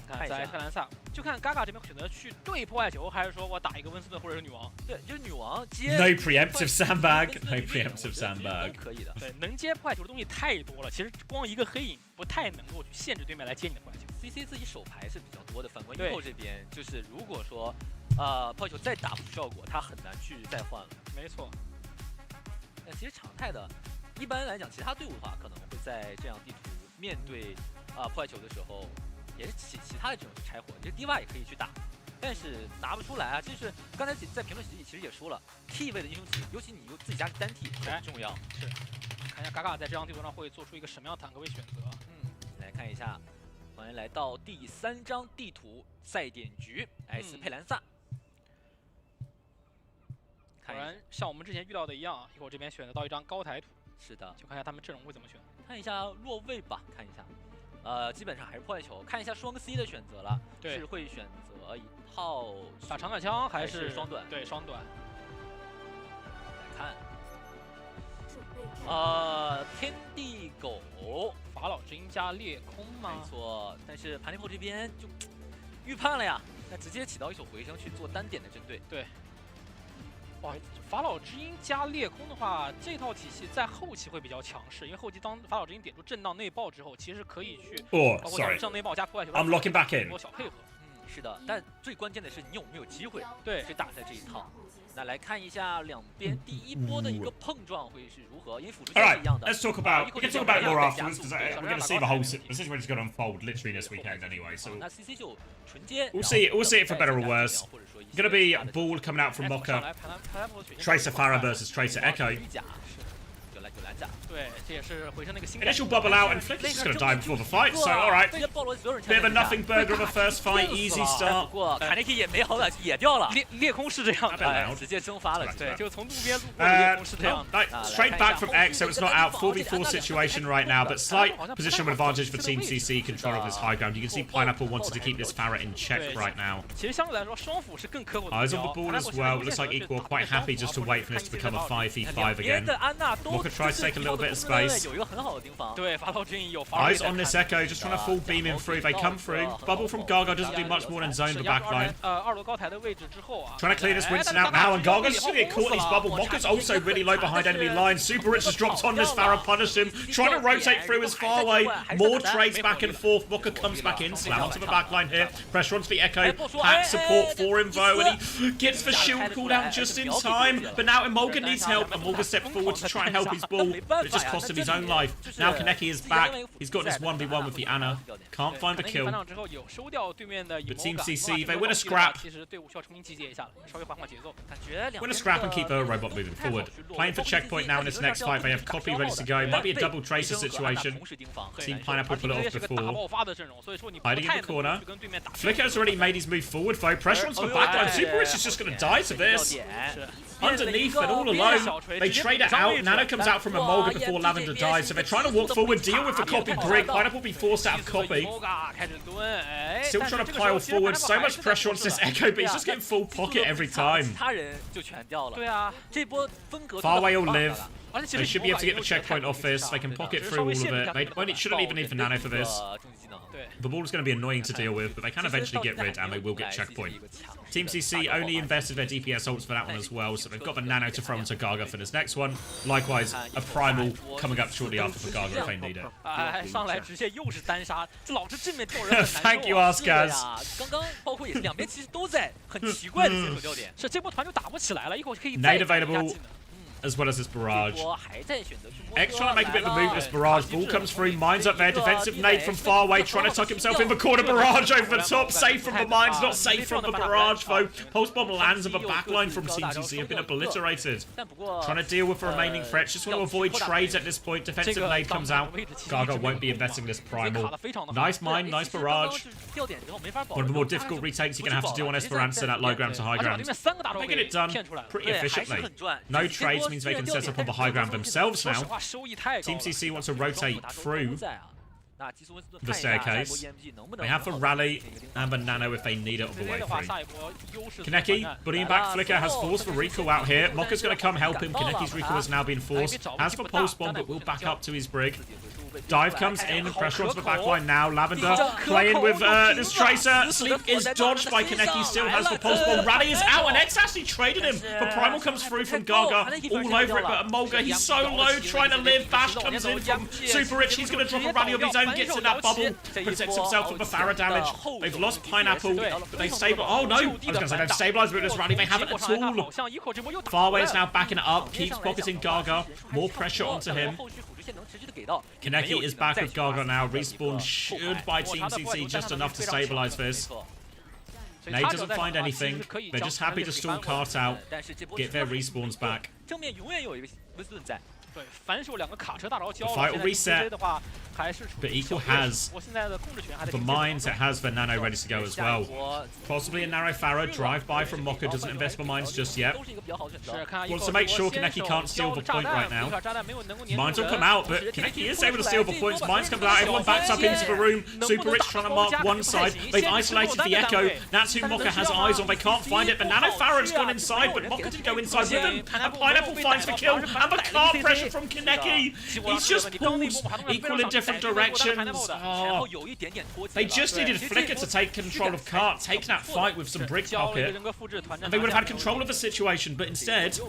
看看在特兰萨，就看 Gaga 这边选择去对破坏球，还是说我打一个温斯顿或者是女王？对，就是女王接。 No preemptive sandbag, no preemptive sandbag. 可以的。对，能接破坏球的东西太多了，其实光一个黑影不太能够去限制对面来接你的破坏球。CC 自己手牌是比较多的，反观 Eco 这边就是如果说破坏球再打不出效果，他很难去再换了。没错。但其实常态的，一般来讲，其他队伍的话可能会在这样地图面对破坏球的时候。 也是其他的这种拆火，其实 DIVA 也可以去打，但是拿不出来啊。就是刚才在评论区里其实也说了 ，T 位的英雄值，尤其你有自己家单体很重要。是，看一下 Gaga 在这张地图上会做出一个什么样的坦克位选择。来看一下，欢迎来到第3张地图赛点局 ，S 佩兰萨。果然像我们之前遇到的一样，一会儿这边选择到一张高台图。是的，就看一下他们阵容会怎么选。看一下落位吧，看一下。 基本上还是破坏球，看一下双 C 的选择了，是会选择一套打长短枪还是双短？对，双短。来看，天地狗法老之鹰加裂空吗？没错，但是盘尼破这边就预判了呀，那直接起到一手回声去做单点的针对。对。 哇，法老之鹰加裂空的话，这套体系在后期会比较强势，因为后期当法老之鹰点出震荡内爆之后，其实可以去包括震荡内爆加破坏球， I'm locking back in。多小配合。是的，但最关键的是你有没有机会对去打在这一套。那来看一下两边第一波的一个碰撞会是如何，因为辅助线是一样的。 Let's talk about. We can talk about more afterwards because we're going to see the whole situation is going to unfold literally this weekend anyway. So we'll see it for better or worse. Going to be a ball coming out from Mocha. Tracer Farah versus Tracer Echo. Initial bubble out and Flick is just going to die before the fight. So alright, bit of a nothing burger of a first fight, easy start. 不过卡内基也没好歹也掉了，裂空是这样的，直接蒸发了，对，就从路边路过的裂空是这样。Straight back from X, so it's not out 4v4 situation right now, but slight positional advantage for Team CC control of this high ground. You can see Pineapple wanted to keep this Farah in check right now. 其实相对来说，双斧是更刻苦的。 Eyes on the ball as well. Looks like Equal quite happy just to wait for this to become a 5v5 again. Mocha tries to take a little bit of space. Eyes on this Echo, just trying to full beam him through. They come through. Bubble from Gaga doesn't do much more than zone the backline. Trying to clear this Winston out now, and Gaga's just going to get caught in these bubble. Mokka's also really low behind enemy lines. Super Rich has dropped on this Farah, punish him. Trying to rotate through his far way. More trades back and forth. Mokka comes back in. Slam onto the backline here. Pressure onto the Echo. Pack support for him, though, and he gets the shield cooldown just in time. But now Emolga needs help, and Emolga stepped forward to try and help his ball, but it just cost him his own life. Now Kaneki is back. He's got this 1v1 with the Ana. Can't find the kill. But Team CC, they win a scrap. Win a scrap and keep a robot moving forward. Playing for checkpoint now in this next fight. They have Copy ready to go. Might be a double tracer situation. Team Pineapple pull it off before. Hiding in the corner. Flicker's already made his move forward though. Pressure onto the backline. Super Rich is just going to die to this. Underneath and all alone, they trade it out. Nano comes out from Emolga before Lavender dies, so they're trying to walk forward, deal with the Copy Brig. Pineapple will be forced out of Copy. Still trying to pile forward, so much pressure on this Echo, but he's just getting full pocket every time. Far away will live. They should be able to get the checkpoint off this. They can pocket through all of it. They shouldn't even need the Nano for this. The ball is going to be annoying to deal with, but they can eventually get rid and they will get checkpoint. Team CC only invested their DPS ults for that one as well, so they've got the Nano to throw into Gaga for this next one. Likewise, a Primal coming up shortly after for Gaga if they need it. Thank you, OWCS. Nade available, as well as this barrage. X trying to make a bit of a move with this barrage. Ball comes through, mines up there. Defensive nade from far away, trying to tuck himself in the corner. Barrage over the top. Safe from the mines, not safe from the barrage though. Pulse bomb lands, and the backline from Team CC have been obliterated. Trying to deal with the remaining threats. Just want to avoid trades at this point. Defensive nade comes out. Gaga won't be investing this Primal. Nice mine, nice barrage. One of the more difficult retakes you're going to have to do on Esperanza at low ground to high ground. Making it done pretty efficiently. No trades means they can set up on the high ground themselves now. Team CC wants to rotate through the staircase. They have the rally and the Nano if they need it all the way through. Kaneki, bullying back Flicker, has forced the recall out here. Mokka's going to come help him. Kaneki's recall has now been forced. Has the pulse bomb, but will back up to his Brig. Dive comes in, pressure onto the backline now. Lavender playing with this Tracer. Sleep is dodged by Kaneki, still has the pulse bomb. Rally is out, and X actually traded him. But Primal comes through from Gaga, all over it, but Emolga, he's so low, trying to live. Bash comes in from Super Rich. He's going to drop a rally of his own, gets in that bubble, protects himself with the Farah damage. They've lost Pineapple, but they stabilize. Oh no, I was going to say they've stabilized with this rally. They haven't at all. Farway is now backing it up, keeps pocketing Gaga. More pressure onto him. Kaneki is back with Gaga now. Respawn should by Team CC just enough to stabilize this. Nade doesn't find anything. They're just happy to stall Cart out, get their respawns back. The fight will reset, but Equal has the mines, it has the Nano ready to go as well. Possibly a narrow Farah, drive-by from Mokka, doesn't invest the mines just yet. Wants to make sure Kaneki can't steal the point right now. Mines will come out, but Kaneki is able to steal the points. Mines come out, everyone backs up into the room. Super Rich trying to mark one side. They've isolated the Echo. That's who Mokka has eyes on. They can't find it, but Nano Farah's gone inside, but Mokka didn't go inside with him. And Pineapple finds the kill, and the cart pressure from Kaneki. He's just pulled Equal in different directions. Oh. They just needed Flicker to take control of Cart, take that fight with some Brig pocket, and they would have had control of the situation, but instead,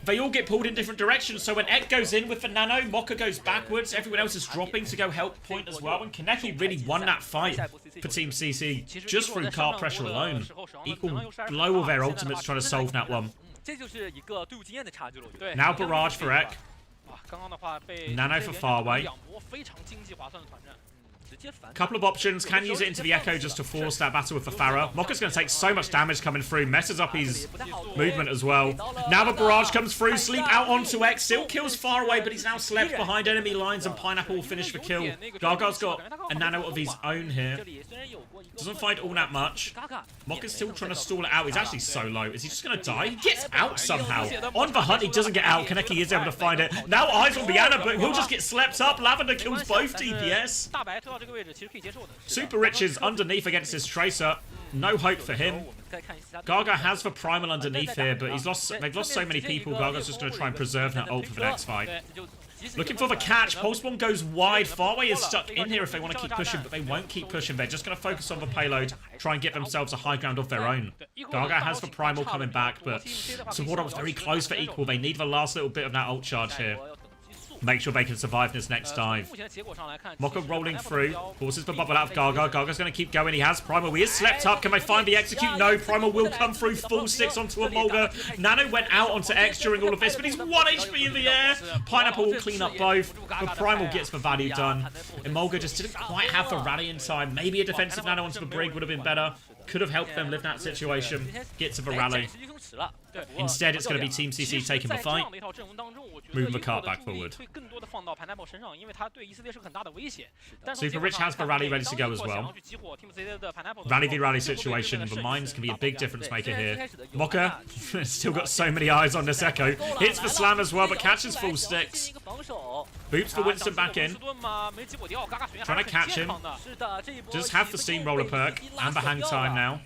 they all get pulled in different directions. So when Ek goes in with the Nano, Mokka goes backwards, everyone else is dropping to go help point as well, and Kaneki really won that fight for Team CC just through Cart pressure alone. Equal blow all their ultimates trying to solve that one. Now barrage for Ek. Nano for Farway. Couple of options. Can use it into the Echo just to force that battle with the Farah. Mokka's going to take so much damage coming through. Messes up his movement as well. Now the barrage comes through. Sleep out onto X. Still kills Farway, but he's now slept behind enemy lines, and Pineapple will finish the kill. Gaga's got a Nano of his own here. Doesn't fight all that much. Mokka's still trying to stall it out. He's actually so low. Is he just going to die? He gets out somehow. On the hunt, he doesn't get out. Kaneki is able to find it. Now eyes on Biana, but he'll just get slept up. Lavender kills both DPS. Super Rich is underneath against his Tracer. No hope for him. Gaga has the primal underneath here, but they've lost so many people. Gaga's just going to try and preserve that ult for the next fight. Looking for the catch. Pulsebomb goes wide. Farway is stuck in here if they want to keep pushing, but they won't keep pushing. They're just going to focus on the payload, try and get themselves a high ground of their own. Gaga has the primal coming back, but Support was very close for equal. They need the last little bit of that ult charge here. Make sure they can survive this next dive. Mokka rolling through. Forces the bubble out of Gaga. Gaga's going to keep going. He has Primal. He is slept up. Can they find the execute? No. Primal will come through. Full sticks onto Emolga. Nano went out onto X during all of this, but he's 1 HP in the air. Pineapple will clean up both, but Primal gets the value done. Emolga just didn't quite have the rally in time. Maybe a defensive Nano onto the Brig would have been better. Could have helped them live that situation. Get to the rally. Instead, it's going to be Team CC taking the fight. Moving the cart back forward. Super Rich has the rally ready to go as well. Rally v rally situation. The mines can be a big difference maker here. Mokka still got so many eyes on this Echo. Hits the slam as well, but catches full sticks. Boots for Winston back in. Trying to catch him. Just have the steamroller perk and the hang time now.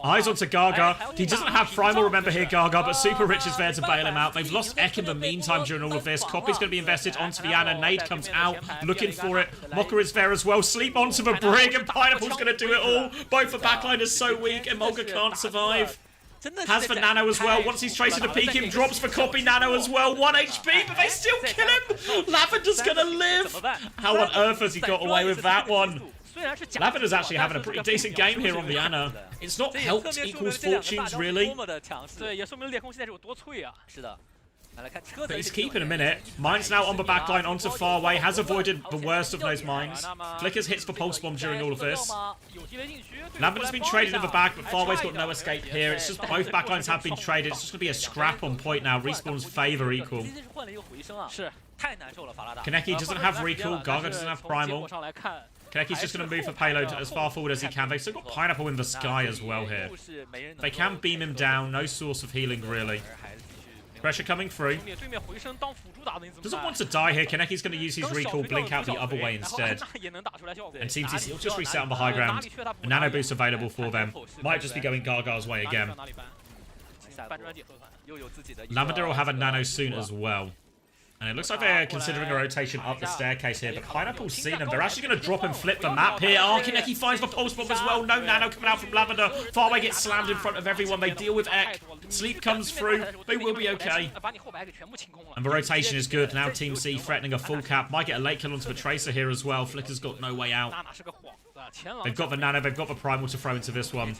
Eyes onto Gaga. He doesn't have Primal, remember here, Gaga, but Super Rich is there to bail him out. They've lost Ek in the meantime during all of this. Copy's going to be invested onto the Ana. Nade comes out, looking for it. Mokka is there as well. Sleep onto the Brig, and Pineapple's going to do it all. Both the backline is so weak, and Emolga can't survive. Has for Nano as well. Once he's tracing to peek him, drops for Copy Nano as well. 1 HP, but they still kill him. Lavender's going to live. How on earth has he got away with that one? Lavender's actually having a pretty decent game here on the Ana. It's not helped Equals fortunes, really. But he's keeping a minute. Mine's now on the backline onto Farway. Has avoided the worst of those mines. Flickers hits for Pulse Bomb during all of this. Lavender's been traded in the back, but Farway's got no escape here. It's just both backlines have been traded. It's just going to be a scrap on point now. Respawn's favor equal. Kaneki doesn't have recall. Gaga doesn't have primal. Kaneki's just going to move for payload as far forward as he can. They've still got Pineapple in the sky as well here. They can beam him down. No source of healing, really. Pressure coming through. Doesn't want to die here. Kaneki's going to use his recall, blink out the other way instead. And Team CC will just reset on the high ground. A nano boost available for them. Might just be going Gargar's way again. Lavender will have a nano soon as well. And it looks like they're considering a rotation up the staircase here, but Pineapple's seen them. They're actually going to drop and flip the map here. Oh, Kaneki finds the Pulse Bomb as well. No nano coming out from Lavender. Farway gets slammed in front of everyone. They deal with Ek. Sleep comes through. They will be okay. And the rotation is good. Now Team C threatening a full cap. Might get a late kill onto the Tracer here as well. Flicker's got no way out. They've got the nano. They've got the primal to throw into this one.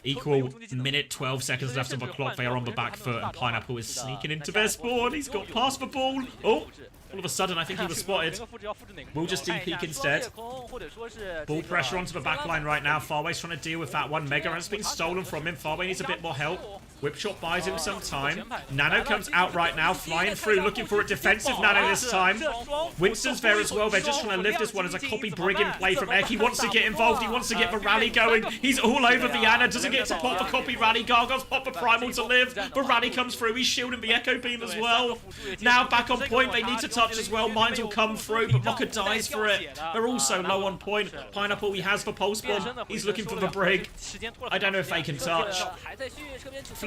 Equal minute 12 seconds left on the clock. They are on the back foot, and Pineapple is sneaking into their spawn. He's got past the ball. Oh, all of a sudden, I think he was spotted. We'll just de-peek instead. Ball pressure onto the back line right now. Farway's trying to deal with that one. Mega has been stolen from him. Farway needs a bit more help. Whipshot buys him some time. Nano comes out right now, flying through, looking for a defensive Nano this time. Winston's there as well. They're just trying to live this one as a Copy Brig in play from Ek. He wants to get involved. He wants to get the rally going. He's all over the Ana. Doesn't get to pop the Copy rally. Gargoyles pop the primal to live. The rally comes through. He's shielding the Echo Beam as well. Now back on point. They need to touch as well. Mines will come through, but Mokka dies for it. They're also low on point. Pineapple, he has the Pulse Bomb. He's looking for the Brig. I don't know if they can touch.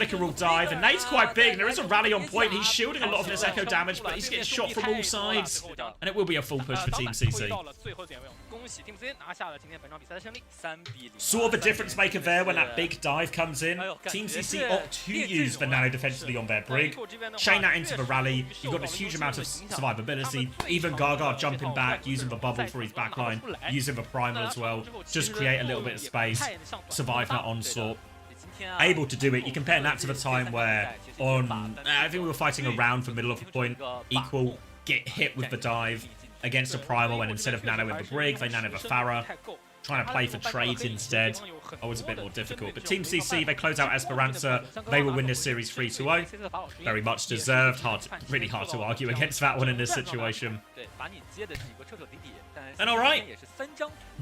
Flicker will dive, and Nate's quite big. There is a rally on point. He's shielding a lot of this Echo damage, but he's getting shot from all sides. And it will be a full push for Team CC. Sort of a difference maker there when that big dive comes in. Team CC opt to use the nano defensively on their Brig. Chain that into the rally. You've got this huge amount of survivability. Even Gaga jumping back, using the bubble for his backline, using the primal as well. Just create a little bit of space. Survive that onslaught. Able to do it. You compare that to the time where on I think we were fighting around the middle of the point. Equal get hit with the dive against a primal, and instead of nano in the Brig, they nano the Pharah. Trying to play for trades instead. Oh, it's a bit more difficult. But Team CC, they close out Esperanza. They will win this series 3-0. Very much deserved. Really hard to argue against that one in this situation. And alright,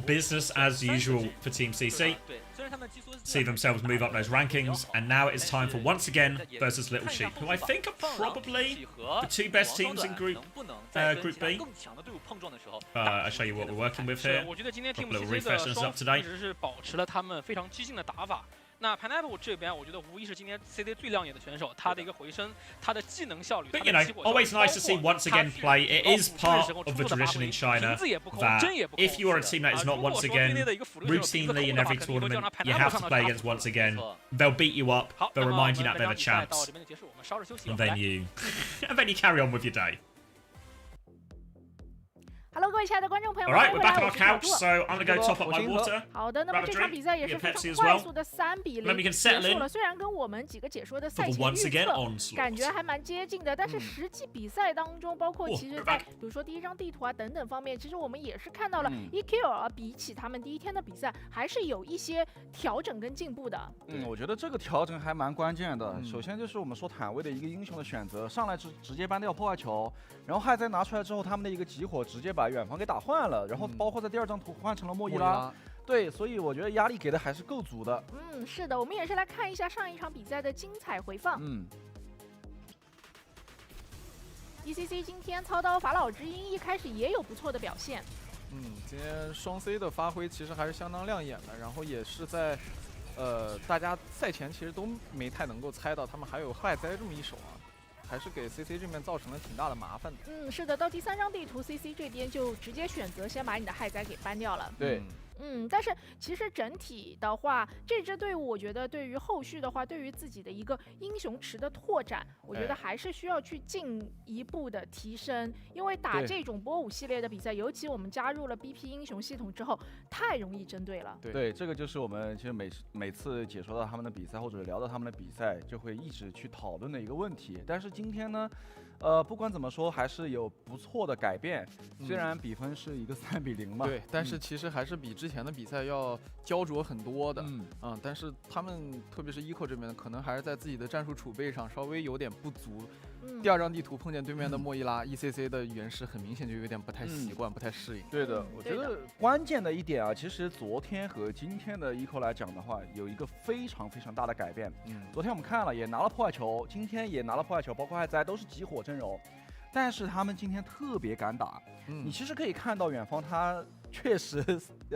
business as usual for Team CC. See themselves move up those rankings, and now it is time for once again versus Little Sheep, who I think are probably the two best teams in Group B. I'll show you what we're working with here. Put a little refresh on us up to date. 那 Pineapple 这边，我觉得无疑是今天 CC 最亮眼的选手，他的一个回升，他的技能效率， But you know, always nice to see once again play. It is part of the tradition in China that if you are a team that is not once again routinely in every tournament, you have to play against once again. They'll beat you up. They'll remind you that they're the champs, and then you carry on with your day. Hello， 各位亲爱的观众朋友们， Alright, we're back 欢 on 迎 our 回来， couch, so I'm gonna go top up my water. 好的，那么这场比赛也是非常 Pepsi as 快 well. 速的3比0 Then we can 结 settle 束了。 in 虽然跟我们几个解说的赛 for 前 the once 预 again 测 onslaught. 感觉还蛮接近的，但是实际比赛当中，包括其实在比如说第一张地图啊等等方面，其实我们也是看到了 EQ 比起他们第一天的比赛，还是有一些调整跟进步的。我觉得这个调整还蛮关键的。首先就是我们说坦位的一个英雄的选择，上来直接 ban 掉破坏球，然后害灾拿出来之后，他们的一个集火直接把远方给打换了，然后包括在第2张图换成了莫伊拉。对，所以我觉得压力给的还是够足的。是的，我们也是来看一下上一场比赛的精彩回放。ECC 今天操刀法老之鹰一开始也有不错的表现。今天双 C 的发挥其实还是相当亮眼的，然后也是在大家赛前其实都没太能够猜到他们还有害灾这么一手啊。还是给 CC 这边造成了挺大的麻烦的。是的，到第3张地图 CC 这边就直接选择先把你的害灾给搬掉了。对。但是其实整体的话，这支队伍我觉得对于后续的话，对于自己的一个英雄池的拓展，我觉得还是需要去进一步的提升。因为打这种波舞系列的比赛，尤其我们加入了 BP 英雄系统之后，太容易针对了。对，这个就是我们其实每次解说到他们的比赛，或者聊到他们的比赛，就会一直去讨论的一个问题。但是今天呢，不管怎么说，还是有不错的改变。虽然比分是一个3比0嘛，对，但是其实还是比之前的比赛要焦灼很多的。但是他们特别是 ECO 这边，可能还是在自己的战术储备上稍微有点不足。第2张地图碰见对面的莫伊拉，ECC 的原石很明显就有点不太习惯，不太适应。对的，我觉得关键的一点啊，其实昨天和今天的 ECO 来讲的话，有一个非常非常大的改变。昨天我们看了，也拿了破坏球，今天也拿了破坏球，包括害灾都是集火阵容。但是他们今天特别敢打，你其实可以看到远方他确实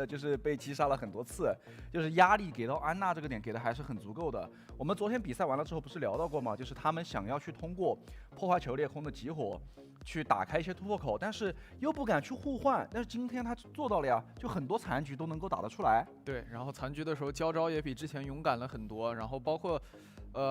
就是被击杀了很多次，就是压力给到安娜这个点给的还是很足够的。我们昨天比赛完了之后不是聊到过吗？就是他们想要去通过破坏球裂空的集火去打开一些突破口，但是又不敢去互换。但是今天他做到了呀，就很多残局都能够打得出来。对，然后残局的时候交招也比之前勇敢了很多，然后包括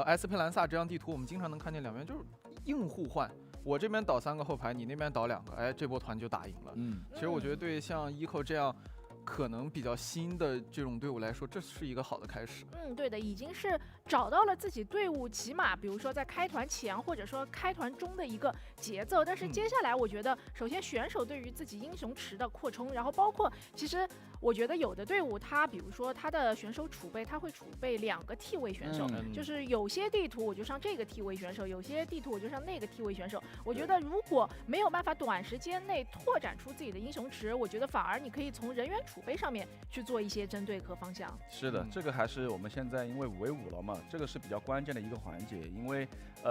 埃斯佩兰萨这张地图，我们经常能看见两边就是硬互换。我这边倒3个后排，你那边倒2个，哎，这波团就打赢了。其实我觉得对像 ECO 这样可能比较新的这种队伍来说，这是一个好的开始。对的，已经是找到了自己队伍起码比如说在开团前或者说开团中的一个节奏。但是接下来我觉得，首先选手对于自己英雄池的扩充，然后包括其实我觉得有的队伍他比如说他的选手储备，他会储备2个替位选手，就是有些地图我就上这个替位选手，有些地图我就上那个替位选手。我觉得如果没有办法短时间内拓展出自己的英雄池，我觉得反而你可以从人员储备上面去做一些针对和方向。是的，这个还是我们现在因为5v5了嘛，这个是比较关键的一个环节。因为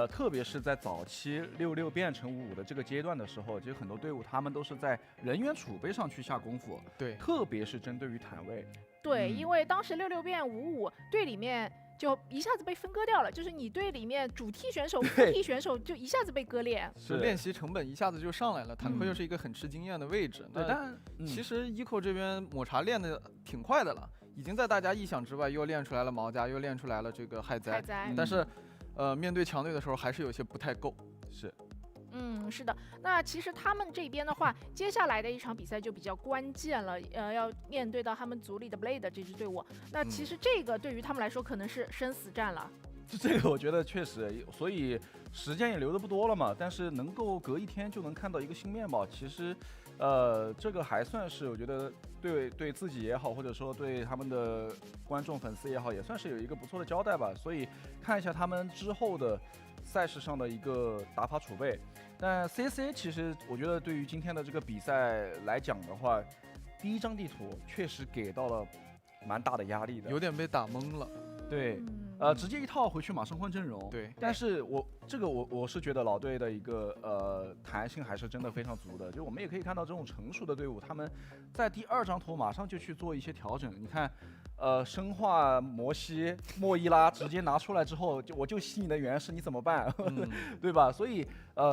特别是在早期66变成55的这个阶段的时候，其实很多队伍他们都是在人员储备上去下功夫。对，特别是针对于坦位。对，因为当时66变55队里面就一下子被分割掉了，就是你队里面主替选手、副替选手就一下子被割裂，是练习成本一下子就上来了。坦克又是一个很吃经验的位置，对，但其实 ECO 这边抹茶练的挺快的了，已经在大家意想之外，又练出来了毛家，又练出来了这个害灾，但是面对强队的时候还是有些不太够。是。是的，那其实他们这边的话，接下来的一场比赛就比较关键了，要面对到他们组里的 Blade 这支队伍。那其实这个对于他们来说可能是生死战了。这个我觉得确实，所以时间也留的不多了嘛，但是能够隔1天就能看到一个新面貌，其实这个还算是我觉得对自己也好，或者说对他们的观众粉丝也好，也算是有一个不错的交代吧。所以看一下他们之后的赛事上的一个打法储备。但 CC 其实我觉得对于今天的这个比赛来讲的话，第1张地图确实给到了蛮大的压力的，有点被打懵了。对，直接一套回去马上换阵容。对，但是我是觉得老队的一个弹性还是真的非常足的。就我们也可以看到这种成熟的队伍，他们在第2张图马上就去做一些调整。你看，生化摩西莫伊拉直接拿出来之后，我就吸你的原石，你怎么办？对吧？所以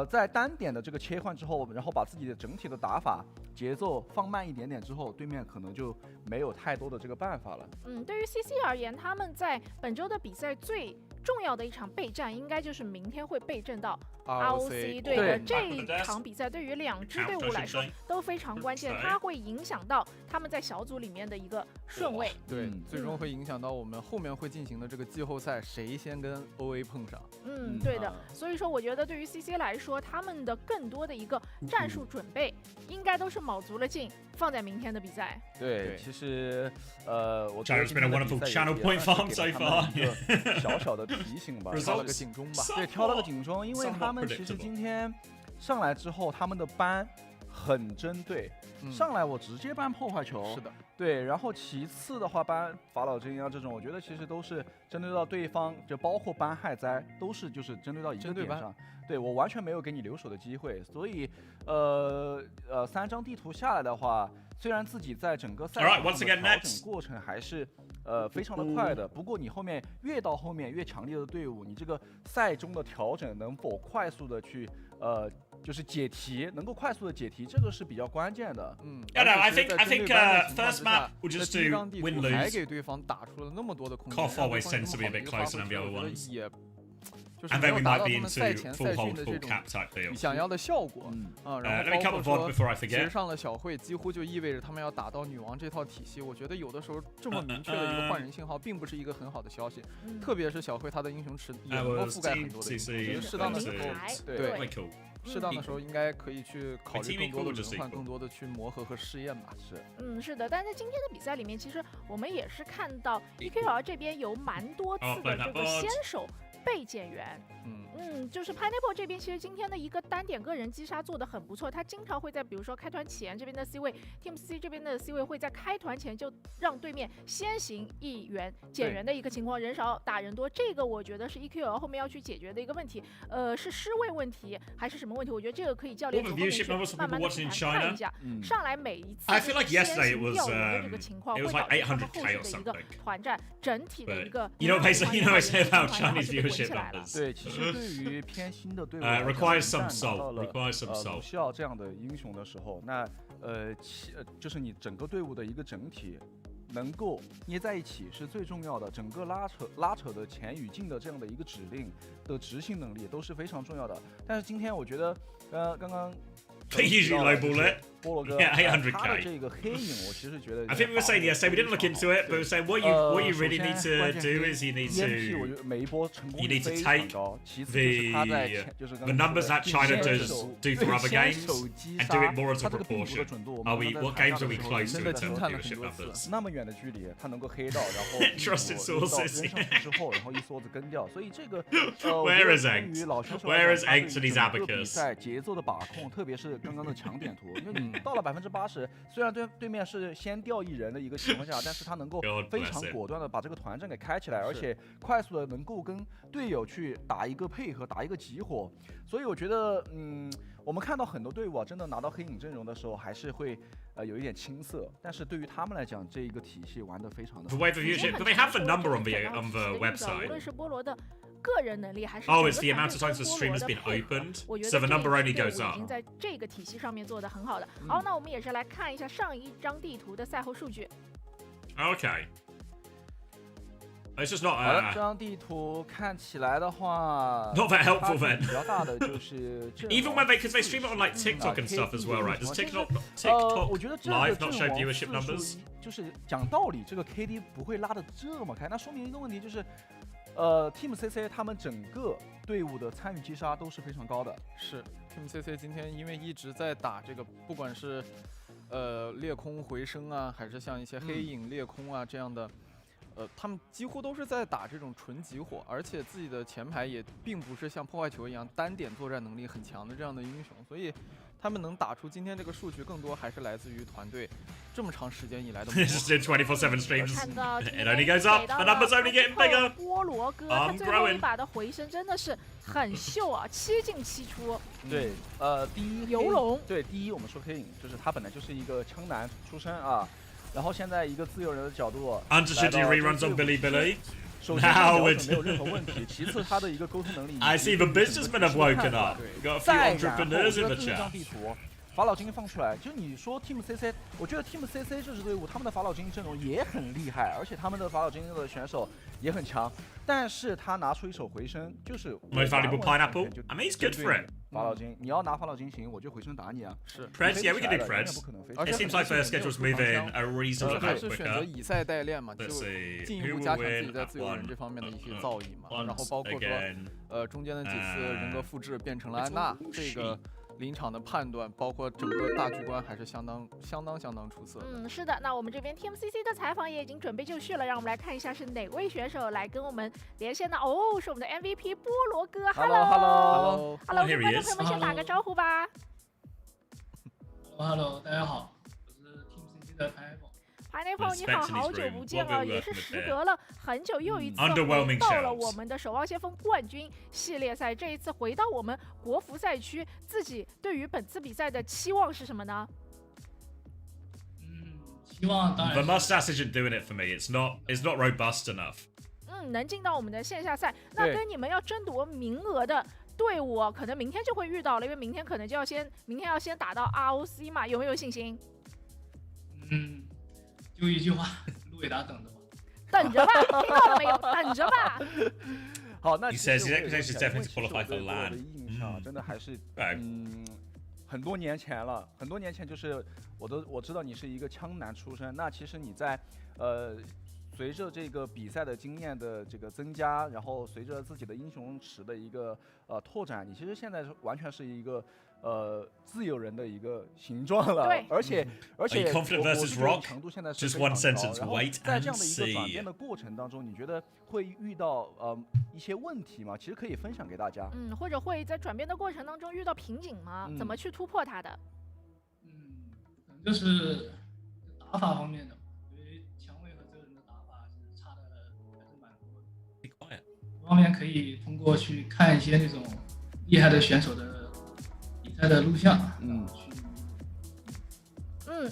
在单点的这个切换之后，然后把自己的整体的打法节奏放慢一点点之后，对面可能就没有太多的这个办法了。对于 CC 而言，他们在本周的比赛最重要的一场备战，应该就是明天会备阵到 ROC 队的这一场比赛，对于2支队伍来说都非常关键，它会影响到他们在小组里面的一个顺位。对，最终会影响到我们后面会进行的这个季后赛，谁先跟 OA 碰上。对的。所以说，我觉得对于 CC 来说，他们的更多的一个战术准备，应该都是卯足了劲放在明天的比赛。对，其实我觉得 Jared's been a wonderful channel point farm so far。一个小小的提醒吧，挑了个警钟吧。对，挑了个警钟，因为他们其实今天上来之后，他们的班很针对。上来我直接搬破坏球，是的，对，然后其次的话搬法老之鹰啊这种，我觉得其实都是针对到对方，就包括搬害灾，都是就是针对到一个点上，对我完全没有给你留守的机会，所以3张地图下来的话，虽然自己在整个赛场的调整过程还是非常的快的，不过你后面越到后面越强烈的队伍，你这个赛中的调整能否快速的去就是解题，能够快速的解题，这个是比较关键的。Yeah, no, I think first map will just do win lose. 还给对方打出了那么多的空间。Koff always tends to be a bit closer than the other ones. 也就是没有达到他们赛前赛训的这种想要的效果。然后包括说其实上了小会，几乎就意味着他们要打到女王这套体系。我觉得有的时候这么明确的一个换人信号，并不是一个很好的消息。特别是小会他的英雄池也能够覆盖很多的，我觉得适当的时候，对。适当的时候应该可以去考虑更多的轮换，更多的去磨合和试验吧。是的。但在今天的比赛里面，其实我们也是看到 EQL 这边有蛮多次的这个先手被减员。就是 Pineapple 这边其实今天的一个单点个人击杀做得很不错，他经常会在比如说开团前这边的 C 位 Team C 这边的 C 位会在开团前就让对面先行1员减员的一个情况，人少打人多，这个我觉得是 EQL 后面要去解决的一个问题。是失位问题还是什么问题？我觉得这个可以教练组后面去慢慢的看一下。上来每一次先行调人的这个情况，会导致他们后续的一个团战整体的一个起来了。对，其实对于偏心的队伍，requires some salt，requires some salt。鲁西奥这样的英雄的时候，那就是你整个队伍的一个整体能够捏在一起是最重要的，整个拉扯的前与进的这样的一个指令的执行能力都是非常重要的。但是今天我觉得，刚刚。菠萝哥，他的这个黑影，我其实觉得 I think we were saying yesterday we didn't look into it, but we were saying what you really need to do is you need to 我觉得每一波成功 you need to 非 take 常高，其次就是他在就是 the numbers that China do for other games and do it more as a proportion. What games are we close to in terms of viewership numbers? 那么远的距离，他能够黑到，然后 Trusted sources 扔上去之后，然后一梭子跟掉，所以这个Where is Eggs? 于老选手 Where is Eggs and his 整个比 abacus? 赛节奏的把控，特别是刚刚的强点图，因为你到了80%，虽然对面是先掉1人的一个情况下，但是他能够非常果断的把这个团战给开起来，而且快速的能够跟队友去打一个配合，打一个集火，所以我觉得，我们看到很多队伍啊，真的拿到黑影阵容的时候，还是会有一点青涩，但是对于他们来讲，这一个体系玩得非常的。Wait for viewership, but they have a number on the website. 无论是菠萝的个人能力还是 it's the amount of times the stream has been opened, so the number only goes up. 已经在这个体系上面做得很好了。好，那我们也是来看一下上一张地图的赛后数据。Okay. It's just not. 好的，这张地图看起来的话 not that helpful then. 比较大的就是even when because they stream it on like TikTok and stuff as well, right? Does TikTok 我觉得这个 live not show viewership numbers? 就是讲道理，这个 KD 不会拉得这么开，那说明一个问题就是。Team CC 他们整个队伍的参与击杀都是非常高的。是 Team CC 今天因为一直在打这个，不管是裂空回声啊，还是像一些黑影裂空啊这样的，他们几乎都是在打这种纯集火，而且自己的前排也并不是像破坏球一样单点作战能力很强的这样的英雄，所以他们能打出今天这个数据，更多还是来自于团队这么长时间以来的磨合。This is 24/7 streams. It only goes up. The numbers only getting bigger. 菠萝哥他最后一把的回声真的是很秀啊，7进7出。对，第一游龙。对，第一我们说黑影，就是他本来就是一个枪男出身啊。然后现在一个自由人的角度 Understood you reruns on Bilibili. 首先标准没有任何问题，其次他的一个沟通能力。I see the businessmen have woken up. Got a few entrepreneurs in the 这张地图，法老金放出来，就你说 Team CC， 我觉得 Team CC 这支队伍他们的法老金阵容也很厉害，而且他们的法老金的选手也很强，但是他拿出一手回声，就是 Most valuable pineapple. I mean, he's good for it. 法老金，你要拿法老金行，我就回声打你啊。是 Preds, yeah, we can do Preds. It seems like their schedule's moving a reasonable 还 amount 是选择 quicker. 以赛代练嘛，就 Let's see 进一 who 步 will 加强自己 win 在 at 自由人 one. 这方面的一些造诣嘛。然后 Once 包括 again. 说，中间的几次人格复制变成了安娜，这个临场的判断，包括整个大局观还是相当出色的。是的。那我们这边 TMCC 的采访也已经准备就绪了，让我们来看一下是哪位选手来跟我们连线呢？哦，是我们的 MVP 菠萝哥。Hello， 跟观众朋友们先打个招呼吧。Hello， 大家好，我是 TMCC 的 Pineapple， 你好，好久不见了，也是时隔了很久，又一次回到了我们的守望先锋冠军系列赛。这一次回到我们国服赛区，自己对于本次比赛的期望是什么呢？期望当然 The mustache isn't doing it for me. It's not robust enough. 能进到我们的线下赛，那跟你们要争夺名额的队伍，可能明天就会遇到了，因为明天可能就要先打到 ROC 嘛，有没有信心？就一句话，路伟达等着吧。等着吧，听到了没有？等着吧。好，那 He says his expectation is definitely to qualify for 我的 LAN. 印象真的还是很多年前了，很多年前就是我知道你是一个枪男出身，那其实你在随着这个比赛的经验的这个增加，然后随着自己的英雄池的一个拓展，你其实现在完全是一个自由人的一个形状了。对，而且 confident versus Rock? 程度现在是 Just one 非常高 sentence. 然后 Wait 在 and 这样的一个转 see. 变的过程当中，你觉得会遇到一些问题吗？其实可以分享给大家。或者会在转变的过程当中遇到瓶颈吗？怎么去突破它的？可能就是打法方面的，因为蔷薇和这个人的打法是差的还是蛮多的。这方面可以通过去看一些那种厉害的选手的比赛的录像，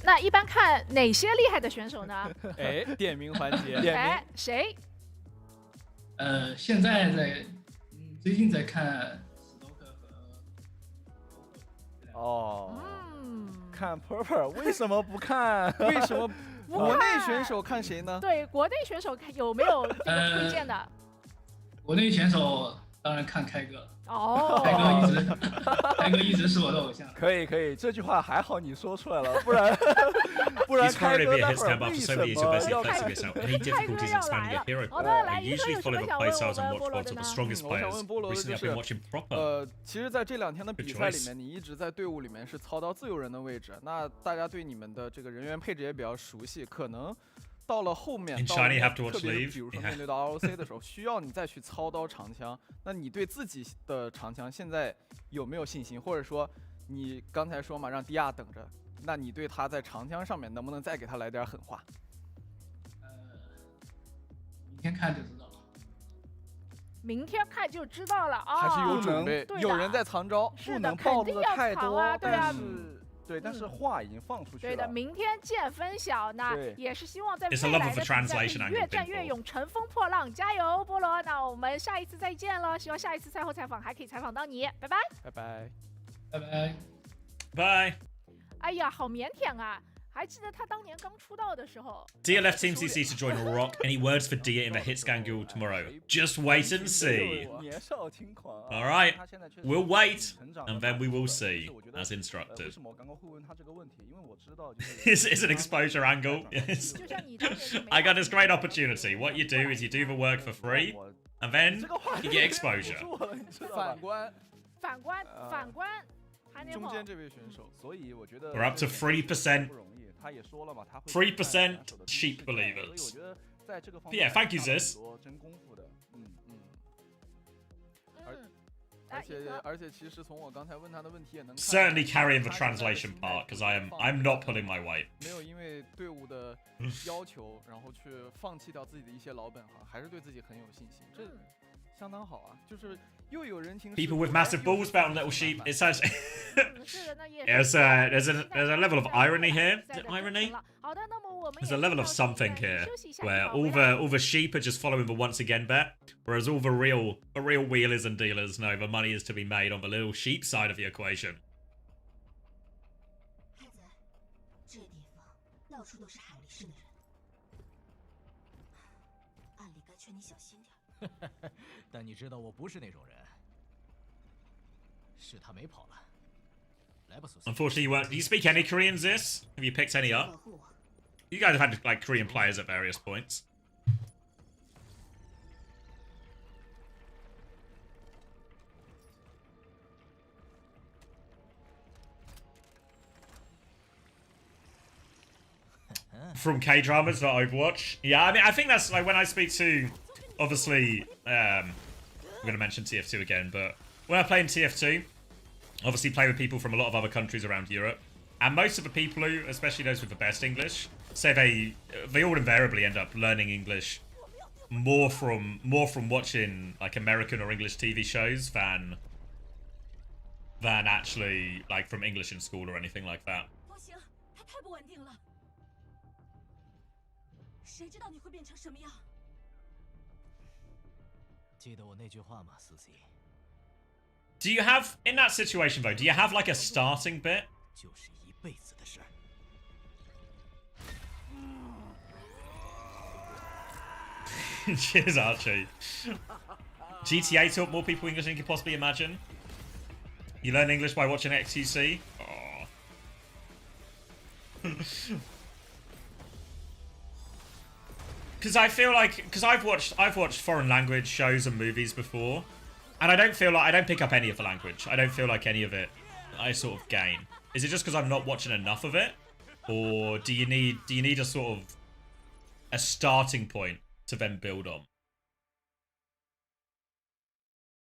那一般看哪些厉害的选手呢？点名环节，谁？现在最近在看斯多克和看 Purple 为什么不看？为什么国内选手看谁呢？对，国内选手有没有这个推荐的？国内选手当然看开哥。开哥一直是我的偶像。可以，这句话还好你说出来了，不然开哥待会儿为什么要看？Any difficulties in standing a hero? I usually follow the playstyles and watch VODs of the strongest players. Recently, I've been watching proper. 其实在这2天的比赛里面，你一直在队伍里面是操刀自由人的位置，那大家对你们的这个人员配置也比较熟悉，可能到了后面，特别是比如说面对到 ROC 的时候，需要你再去操刀长枪，那你对自己的长枪现在有没有信心？或者说你刚才说嘛，让迪亚等着，那你对他在长枪上面能不能再给他来点狠话？明天看就知道了。明天看就知道了啊！还是有准备，有人在藏招，不能暴露的太多，对啊。但是话已经放出去了。对的，明天见分晓呢，也是希望在未来的比赛越战越勇，乘风破浪，加油，菠萝！那我们下一次再见了，希望下一次赛后采访还可以采访到你，拜拜，拜拜，拜拜，拜。哎呀，好腼腆啊！还记得他当年刚出道的时候。Dia left Team CC to join Rock. Any words for Dia in the Hitscan Guild tomorrow? Just wait and see. All right, we'll wait, and then we will see, as instructed. It's an exposure angle. Yes. I got this great opportunity. What you do is you do the work for free, and then you get exposure. 反观。中间这位选手，所以我觉得 We're up to 3%. 他也说了嘛，他会 3% sheep believers. Yeah, thank you, Ziz. 而且其实从我刚才问他的问题也能 certainly carrying the translation part because I'm not pulling my weight. 没有因为队伍的要求，然后去放弃掉自己的一些老本行，还是对自己很有信心。这相当好啊，就是又有人情世故。 People with massive balls bet on little sheep. It says there's a level of irony here. Is it irony? There's a level of something here where all the sheep are just following the once again bet, whereas all the real wheelers and dealers know the money is to be made on the little sheep side of the equation. 孩子，这地方到处都是海力士的人，按理该劝你小心点。但你知道我不是那种人，是他没跑了。来吧，苏西。 Unfortunately, you weren't. Do you speak any Korean, Zis? Have you picked any up? You guys have had like Korean players at various points. From K-dramas, not Overwatch. Yeah, I mean, I think that's like when I speak to, obviously, I'm going to mention TF2 again, but when I play in TF2, obviously play with people from a lot of other countries around Europe, and most of the people who, especially those with the best English, say they all invariably end up learning English more from watching like American or English TV shows than actually like from English in school or anything like that. 谁知道你会变成什么样？记得我那句话吗，苏西？ Do you have, in that situation though, do you have like a starting bit? 就是一辈子的事儿。Cheers, Archie. GTA taught more people English than you could possibly imagine. You learn English by watching XQC. Because I feel like, because I've watched foreign language shows and movies before, and I don't pick up any of the language. I don't feel like any of it I sort of gain. Is it just because I'm not watching enough of it, or do you need a sort of a starting point to then build on?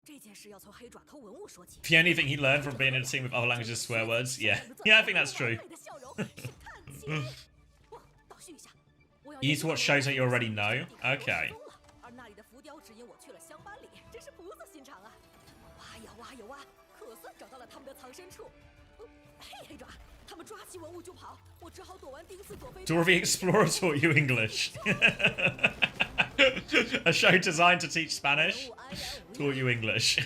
If the only thing he learned from being in a team with other languages is swear words, yeah, I think that's true. You need to watch shows that you already know. Okay. Dora the Explorer taught you English. A show designed to teach Spanish taught you English.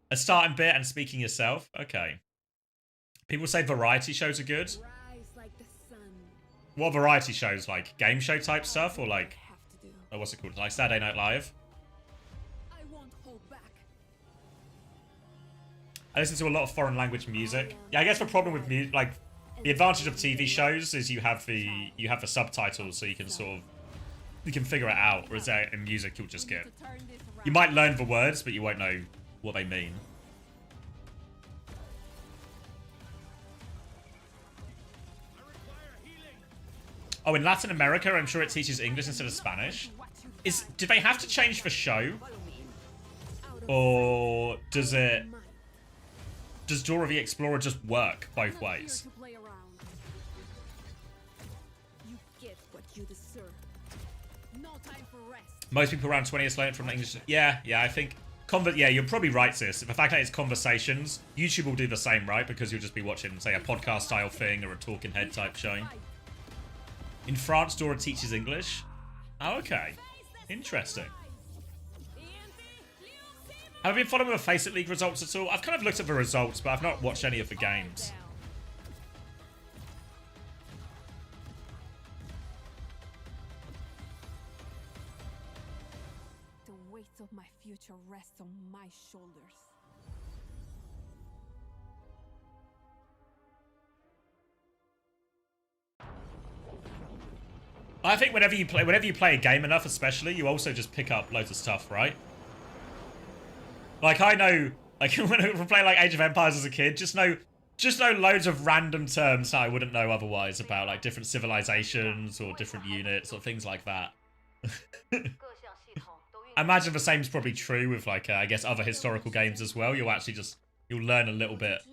A starting bit and speaking yourself. Okay. People say variety shows are good. What variety shows? Like game show type stuff, or like, oh, what's it called? Like Saturday Night Live? I listen to a lot of foreign language music. Yeah, I guess the problem with music, like, the advantage of TV shows is you have the subtitles, so you can figure it out. Whereas in music, you'll just get, you might learn the words, but you won't know what they mean. Oh, in Latin America, I'm sure it teaches English instead of Spanish. Did they have to change the show? Or does Dora the Explorer just work both ways? Most people around 20 years learn from English. Yeah, I think... Yeah, you're probably right, sis. The fact that it's conversations, YouTube will do the same, right? Because you'll just be watching, say, a podcast-style thing or a talking head type show. In France, Dora teaches English. Oh, okay. Interesting. Have you been following the Faceit League results at all? I've kind of looked at the results, but I've not watched any of the games. The weight of my future rests on my shoulders. I think whenever you play a game enough, especially, you also just pick up loads of stuff, right? Like, I know, like, when I play, like, Age of Empires as a kid, just know loads of random terms that I wouldn't know otherwise about, like, different civilizations or different units or things like that. I imagine the same is probably true with, like, I guess, other historical games as well. You'll learn a little bit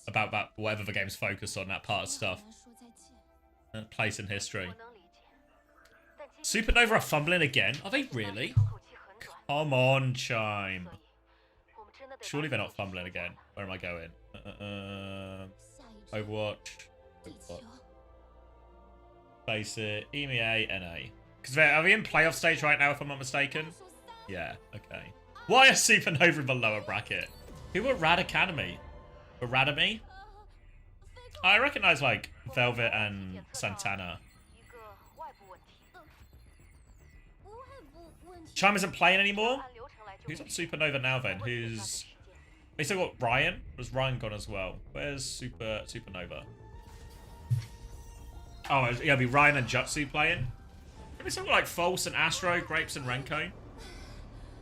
about that, whatever the game's focused on, that part of stuff. Place in history. Supernova are fumbling again. Are they really? Come on, Chime. Surely they're not fumbling again. Where am I going? Overwatch. Face it. EMEA, NA. Because are we in playoff stage right now, if I'm not mistaken? Yeah, okay. Why are Supernova in the lower bracket? Who were Rad Academy? Or Radamy? I recognize, like, Velvet and Santana. Chime isn't playing anymore? Who's on Supernova now, then? Who's... They still got Ryan? Was Ryan gone as well? Where's Supernova? Oh, yeah, it'll be Ryan and Jutsu playing. Maybe still got, like, False and Astro, Grapes and Renko.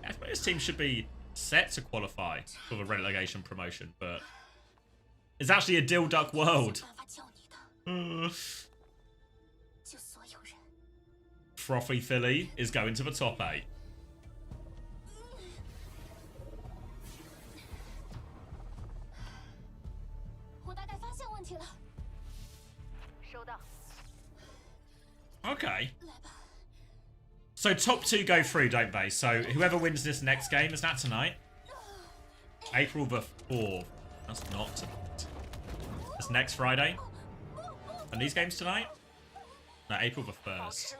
I think this team should be set to qualify for the relegation promotion, but... It's actually a Dill Duck world. Frothy Philly is going to the top 8. Okay. So top 2 go through, don't they? So whoever wins this next game, is that tonight? April the 4th. That's not tonight. It's next Friday. And these games tonight? No, April the 1st.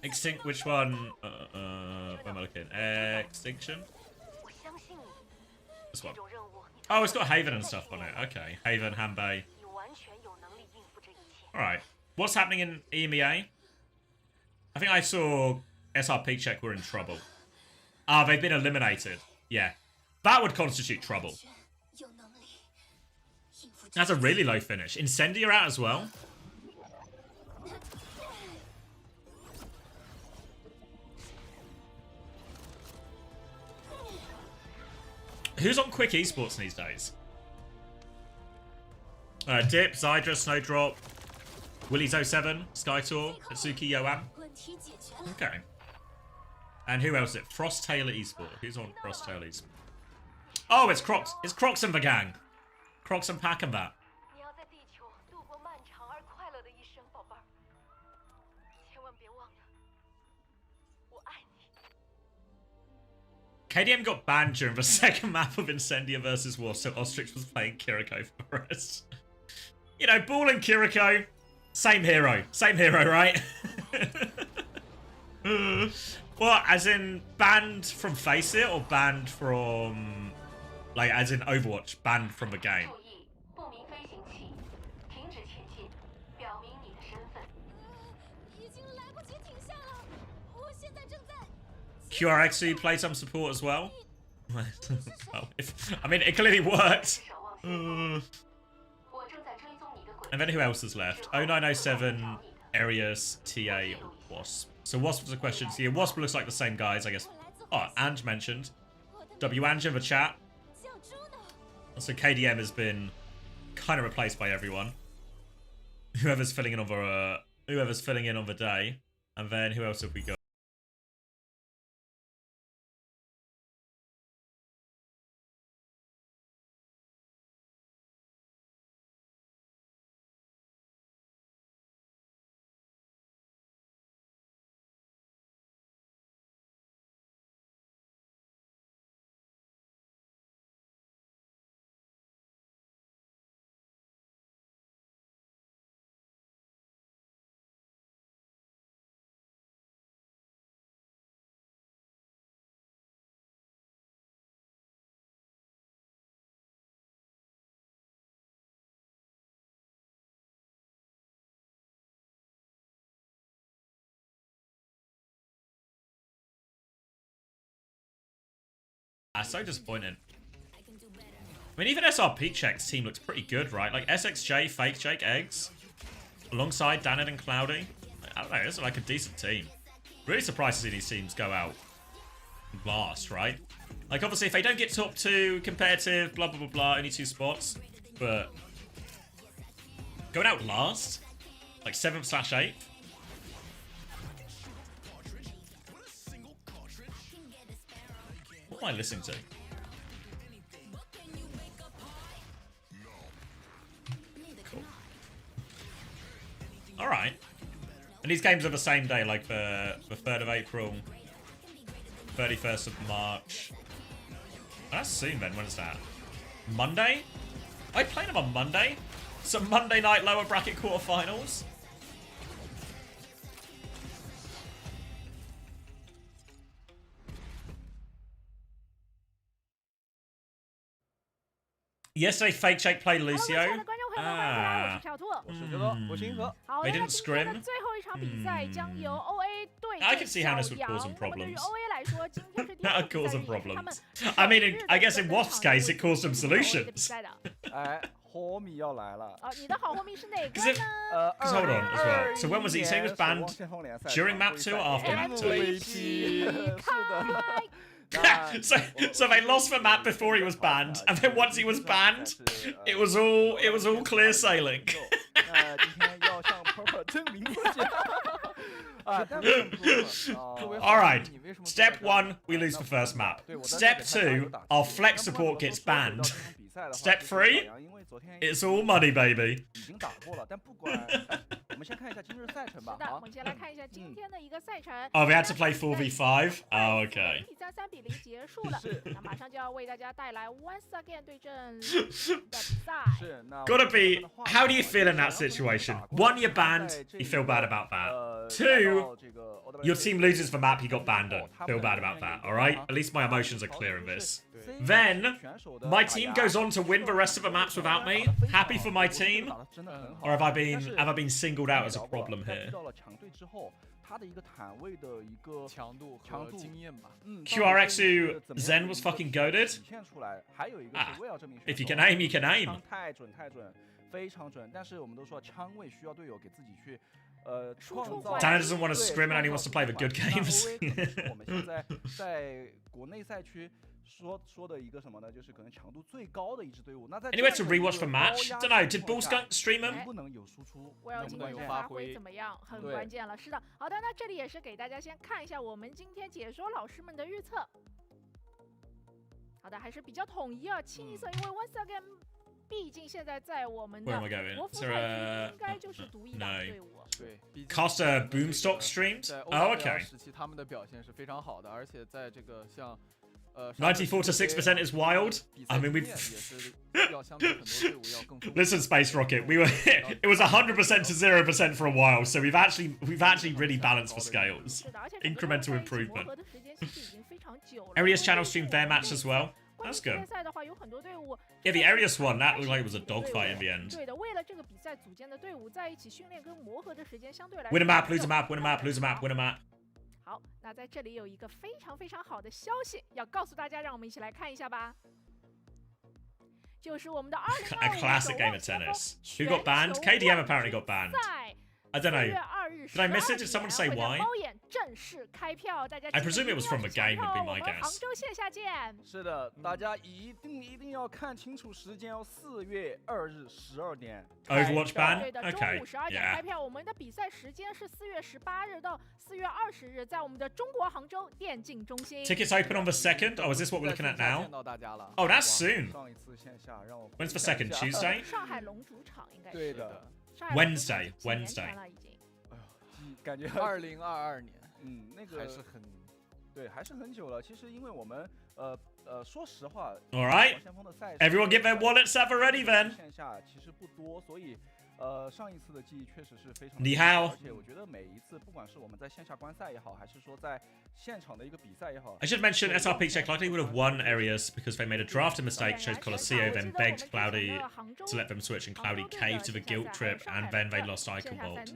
Extinct, which one? Where am I looking? Extinction? This one. Oh, it's got Haven and stuff on it. Okay. Haven, Hanbei. Alright. What's happening in EMEA? I think I saw SRP check were in trouble. Ah, they've been eliminated. Yeah. That would constitute trouble. That's a really low finish. Incendiar out as well. Who's on Quick Esports these days? Dip, Zydra, Snowdrop, Willy's07, Skytor, Atsuki Yoam. Okay. And who else is it? Frost Taylor Esport. Who's on Frost Taylor Esport? Oh, it's Crocs. It's Crocs and the gang. Crocs and Pack and that. KDM got banned during the second map of Incendia versus War, so Ostrich was playing Kiriko for the rest. You know, Ball and Kiriko, same hero. Same hero, right? What, as in banned from Face It, or banned from... Like, as in Overwatch, banned from the game? QRXU play some support as well. Well, I mean, it clearly worked. And then who else is left? 0907, Arius, TA, Wasp. So Wasp was a question. So yeah, Wasp looks like the same guys, I guess. Oh, Ange mentioned. Ange in the chat. So KDM has been kind of replaced by everyone. Whoever's filling in on the day. And then who else have we got? So disappointing. I mean, even SRP Check's team looks pretty good, right? Like SXJ, Fake Jake, Eggs, alongside Danid and Cloudy. I don't know, this is like a decent team. Really surprised to see these teams go out last, right? Like, obviously, if they don't get top 2, competitive, blah, blah, blah, blah, only 2 spots. But going out last? Like 7th/8th? What am I listening to? Cool. All right. And these games are the same day, like the 3rd of April, 31st of March. Oh, that's soon then. When is that? Monday? I played them on Monday. Some Monday night lower bracket quarterfinals. Yesterday, Fake Shake played Lucio. They didn't scrim. I can see how this would cause some problems. That would cause some problems. I mean, I guess in Wasp's case, it caused some solutions. Because hold on as well. So when was he? So he was banned during map 2 or after map 2? so they lost the map before he was banned, and then once he was banned, it was all clear sailing. Alright, step 1, we lose the first map. Step 2, our flex support gets banned. Step 3, it's all money, baby. Oh, we had to play 4v5? Oh, okay. Gotta be, how do you feel in that situation? 1, you're banned, you feel bad about that. 2, your team loses the map, you got banned on. Feel bad about that, alright? At least my emotions are clear in this. Then, my team goes on to win the rest of the maps without me. Happy for my team? Or have I been singled out as a problem here? QRX2 Zen was fucking goated. If you can aim, you can aim. Tanner doesn't want to scrim and only wants to play the good games. Anywhere to rewatch the match? Don't know. Did Bullskunk stream him? 我要今天的发挥怎么样，很关键了。是的，好的，那这里也是给大家先看一下我们今天解说老师们的预测。好的，还是比较统一啊，清一色，因为 once again， 毕竟现在在我们的国服赛区应该就是独一档队伍。对 Costa Boomstock streamed? Oh, okay. 时期他们的表现是非常好的，而且在这个像。94 to 6% is wild. I mean, listen, Space Rocket. It was 100% to 0% for a while, so we've actually really balanced the scales. Incremental improvement. Arius channel streamed their match as well. That's good. Yeah, the Arius one, that looked like it was a dogfight in the end. Win a map, lose a map, win a map, lose a map, win a map. 好，那在这里有一个非常非常好的消息要告诉大家，让我们一起来看一下吧。就是我们的2025 A classic game of tennis. Who got banned? KDM apparently got banned. I don't know. Did I miss it? Did someone say why? I presume it was from the game, would be my guess. 是的，大家一定要看清楚时间哦，4月2日12点。Overwatch ban? 对的，中午12点开票。我们的比赛时间是4月18日到4月20日，在我们的中国杭州电竞中心。Tickets open on the 2nd. Oh, is this what we're looking at now? Oh, that's soon. When's the 2nd? Tuesday? 上海龙主场应该是。对的。Wednesday. 感觉2022年，那个还是很，对，还是很久了。其实因为我们说实话 ，All right, everyone get their wallets up already then. 线下其实不多，所以上一次的记忆确实是非常。你好。而且我觉得每一次，不管是我们在线下观赛也好，还是说在现场的一个比赛也好。I should mention SRP check likely would have won Arius because they made a drafting mistake, chose Colosseo, then begged Cloudy to let them switch, and Cloudy caved to the guilt trip, and then they lost Icon Bolt.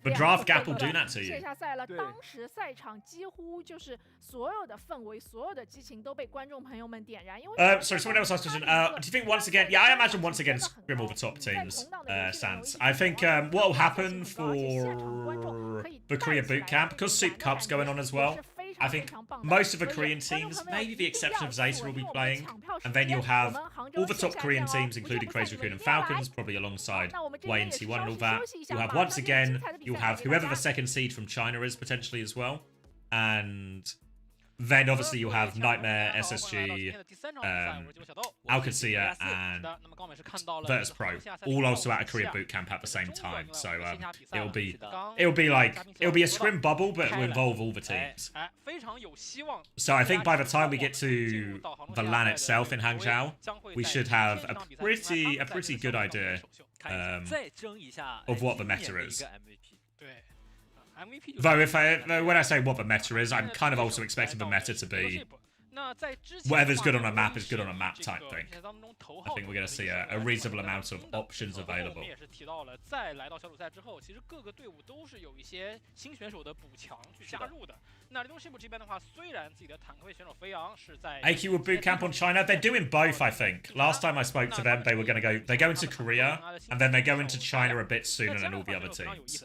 The draft gap will do that to you. 线下赛了，当时赛场几乎就是所有的氛围、所有的激情都被观众朋友们点燃。因为 sorry, someone else asked a question. Do you think once again? Yeah, I imagine once again scrim all the top teams. Sans. I think what will happen for the Korea boot camp because Soup Cup's going on as well. I think most of the Korean teams, maybe the exception of Zeta, will be playing, and then you'll have all the top Korean teams, including Crazy Raccoon and Falcons, probably alongside YNT1 and all that. You'll have once again, you'll have whoever the second seed from China is potentially as well, and then obviously you'll have Nightmare, SSG, OWCS, and Virtus Pro, all also at a Korea bootcamp at the same time. So it'll be a scrim bubble, but it will involve all the teams. So I think by the time we get to the LAN itself in Hangzhou, we should have a pretty good idea of what the meta is. Though when I say what the meta is, I'm kind of also expecting the meta to be whatever's good on a map is good on a map type thing. I think we're going to see a reasonable amount of options available. AQ will boot camp on China. They're doing both, I think. Last time I spoke to them, they're going to Korea, and then they're going to China a bit sooner than all the other teams.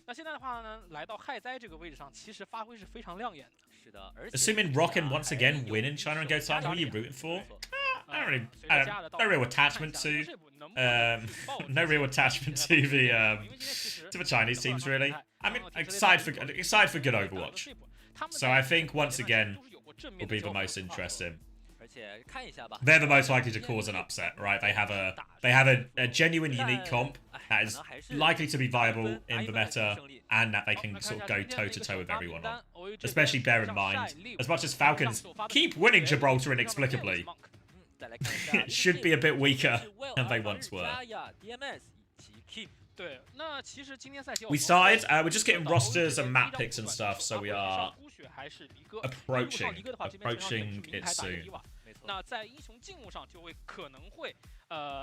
那现在的话呢，来到害灾这个位置上，其实发挥是非常亮眼的。是的，而且 Assuming Rock once again win in China and go China, who are you rooting for? No real attachment to no real attachment to the Chinese teams really. I mean, aside for good Overwatch. So I think once again will be the most interesting. They're the most likely to cause an upset, right? They have a genuine unique comp that is likely to be viable in the meta, and that they can sort of go toe-to-toe with everyone on. Especially bear in mind, as much as Falcons keep winning Gibraltar inexplicably, it should be a bit weaker than they once were. We started, we're just getting rosters and map picks and stuff, so we are approaching it soon. 那在英雄禁用上就会可能会，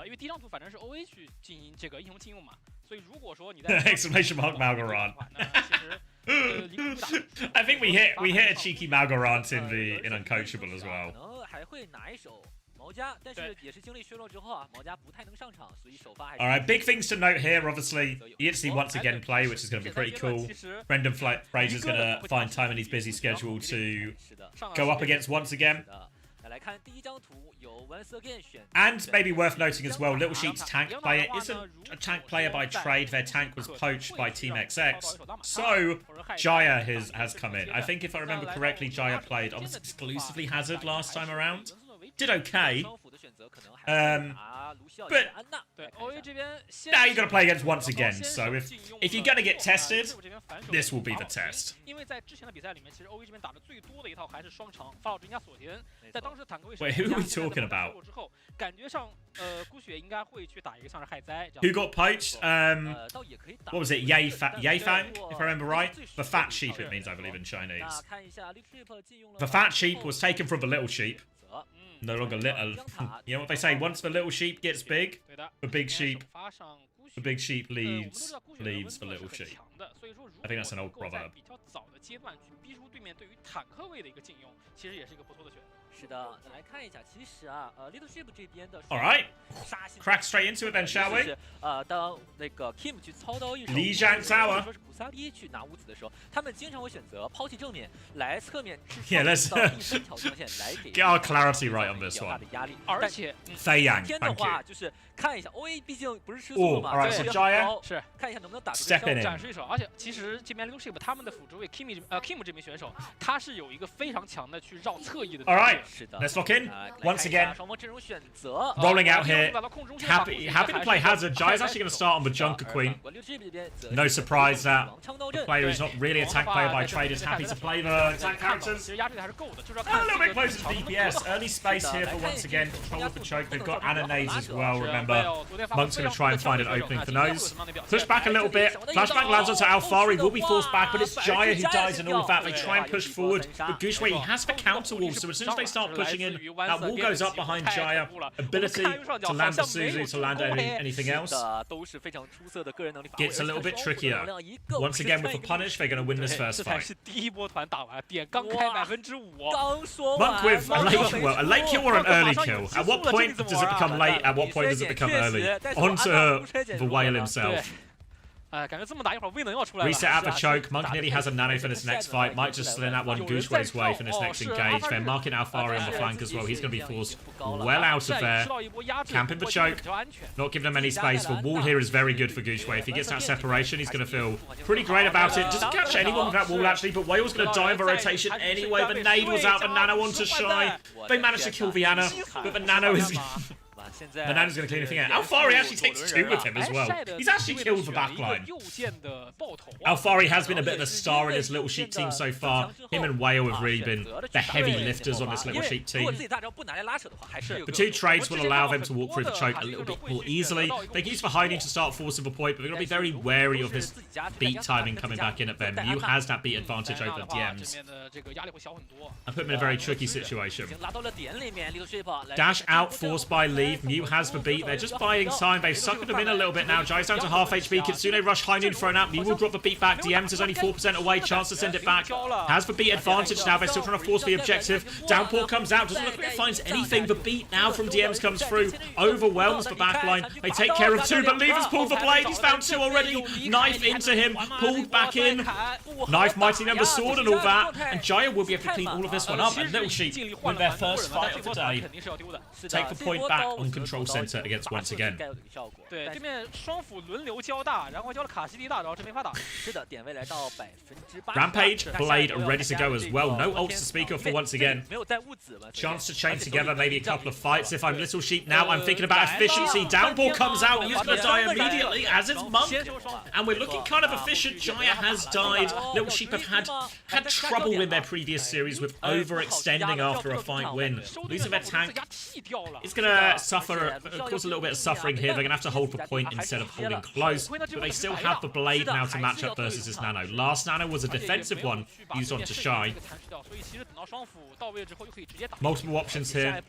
因为第一张图反正是 OA 去进行这个英雄禁用嘛，所以如果说你在 exclamation mark Malgarant. I think we hit a cheeky Malgarant in Uncoachable as well. 可能还会拿一手毛家，但是也是经历削弱之后啊，毛家不太能上场，所以首发还是。All right, big things to note here. Obviously, EXC once again play, which is going to be pretty cool. Brendan Fraser's going to find time in his busy schedule to go up against once again. And maybe worth noting as well, Little Sheep's tank player isn't a tank player by trade. Their tank was poached by Team XX. So Jaya has come in. I think if I remember correctly, Jaya played almost exclusively Hazard last time around. Did okay. But now you're going to play against once again. So if you're going to get tested, this will be the test. Wait, who are we talking about? Who got poached? What was it? Yafang, if I remember right. The fat sheep, it means, I believe, in Chinese. The fat sheep was taken from the little sheep. No longer little. You know what they say? Once the little sheep gets big, the big sheep leaves the little sheep. I think that's an old proverb. 是的，那来看一下，其实啊，Leadership 这边的 All right, crack straight into it then, shall we? 当那个 Kim 去操刀一手，李战 Tower 说是普萨利去拿五子的时候，他们经常会选择抛弃正面，来侧面去 let's 到第三条防线来给 get our clarity right on this 比较大 one. 的压力。而且飞扬，今天的话就是看一下 OA， 毕竟不是吃素哦嘛， alright, so Jaya 是看一下能不能打出 step in 展示一手。而且其实这边 Leadership 他们的辅助位 Kim 这名选手，他是有一个非常强的去绕侧翼的。All right, 是的 let's lock in. Once again, 双方阵容选择 rolling out here. Happy to play Hazard. Jaya's actually going to start on the Junker Queen. No surprise that the player who's not really a tank player by trade is happy to play the tank characters. A little bit closer to DPS. Early space here for once again. Control of the choke. They've got Ana nades as well, remember. Monk's going to try and find an opening for nose. Push back a little bit. Flashback lands onto Alfari. Will be forced back, but it's Jaya who dies in all of that. They try and push forward. But Gushway, he has the counter wall, so as soon as they start pushing in, that wall goes up behind Jaya. Ability to land the Suzu, to land anything else. Gets a little bit trickier. Once again with the punish, they're going to win this first fight. Monk with a late kill or an early kill. At what point does it become late? At what point does it become early? Onto the whale himself. Reset out the choke. Monk nearly has a nano for this next fight. Might just send that one Gushwei's way for this next engage. They're marking Alfari on the flank as well. He's going to be forced well out of there. Camping the choke. Not giving him any space. The wall here is very good for Gushwei. If he gets that separation, he's going to feel pretty great about it. Doesn't catch anyone with that wall, actually, but Whale's going to die in the rotation anyway. The nade was out. The nano onto Shy. They managed to kill Viana, but the nano is... The Nano's going to clean the thing out. Alfari actually takes 2 with him as well. He's actually killed the backline. Alfari has been a bit of a star in this Little Sheep team so far. Him and Whale have really been the heavy lifters on this Little Sheep team. The 2 trades will allow them to walk through the choke a little bit more easily. They can use for hiding to start forcing the point, but they're going to be very wary of this beat timing coming back in at them. Mew has that beat advantage over DMs. I put him in a very tricky situation. Dash out, forced by Leave. Mew has the beat. They're just buying time. They've suckered them in a little bit now. Jai's down to half HP. Kitsune rush high noon thrown out. Mew will drop the beat back. DMs is only 4% away. Chance to send it back. Has the beat advantage now. They're still trying to force the objective. Downpour comes out. Doesn't look like it finds anything. The beat now from DMs comes through. Overwhelms the backline. They take care of 2, but Lever's pulled the blade. He's found 2 already. Knife into him. Pulled back in. Knife mighty number sword and all that. And Jaya will be able to clean all of this one up. And Little Sheep with their first fight of the day take the point back on control center against once again. Rampage, Blade are ready to go as well. No ults to speak of for once again. Chance to chain together maybe a couple of fights. If I'm Little Sheep now, I'm thinking about efficiency. Downpour comes out. He's going to die immediately, as is Monk. And we're looking kind of efficient. Jaya has died. Little Sheep have had trouble in their previous series with overextending after a fight win. Losing their tank is going to suffer, cause a little bit of suffering here. They're going to have to hold the point instead of holding close. But they still have the blade now to match up versus this Nano. Last Nano was a defensive one used onto Shy. Multiple options here.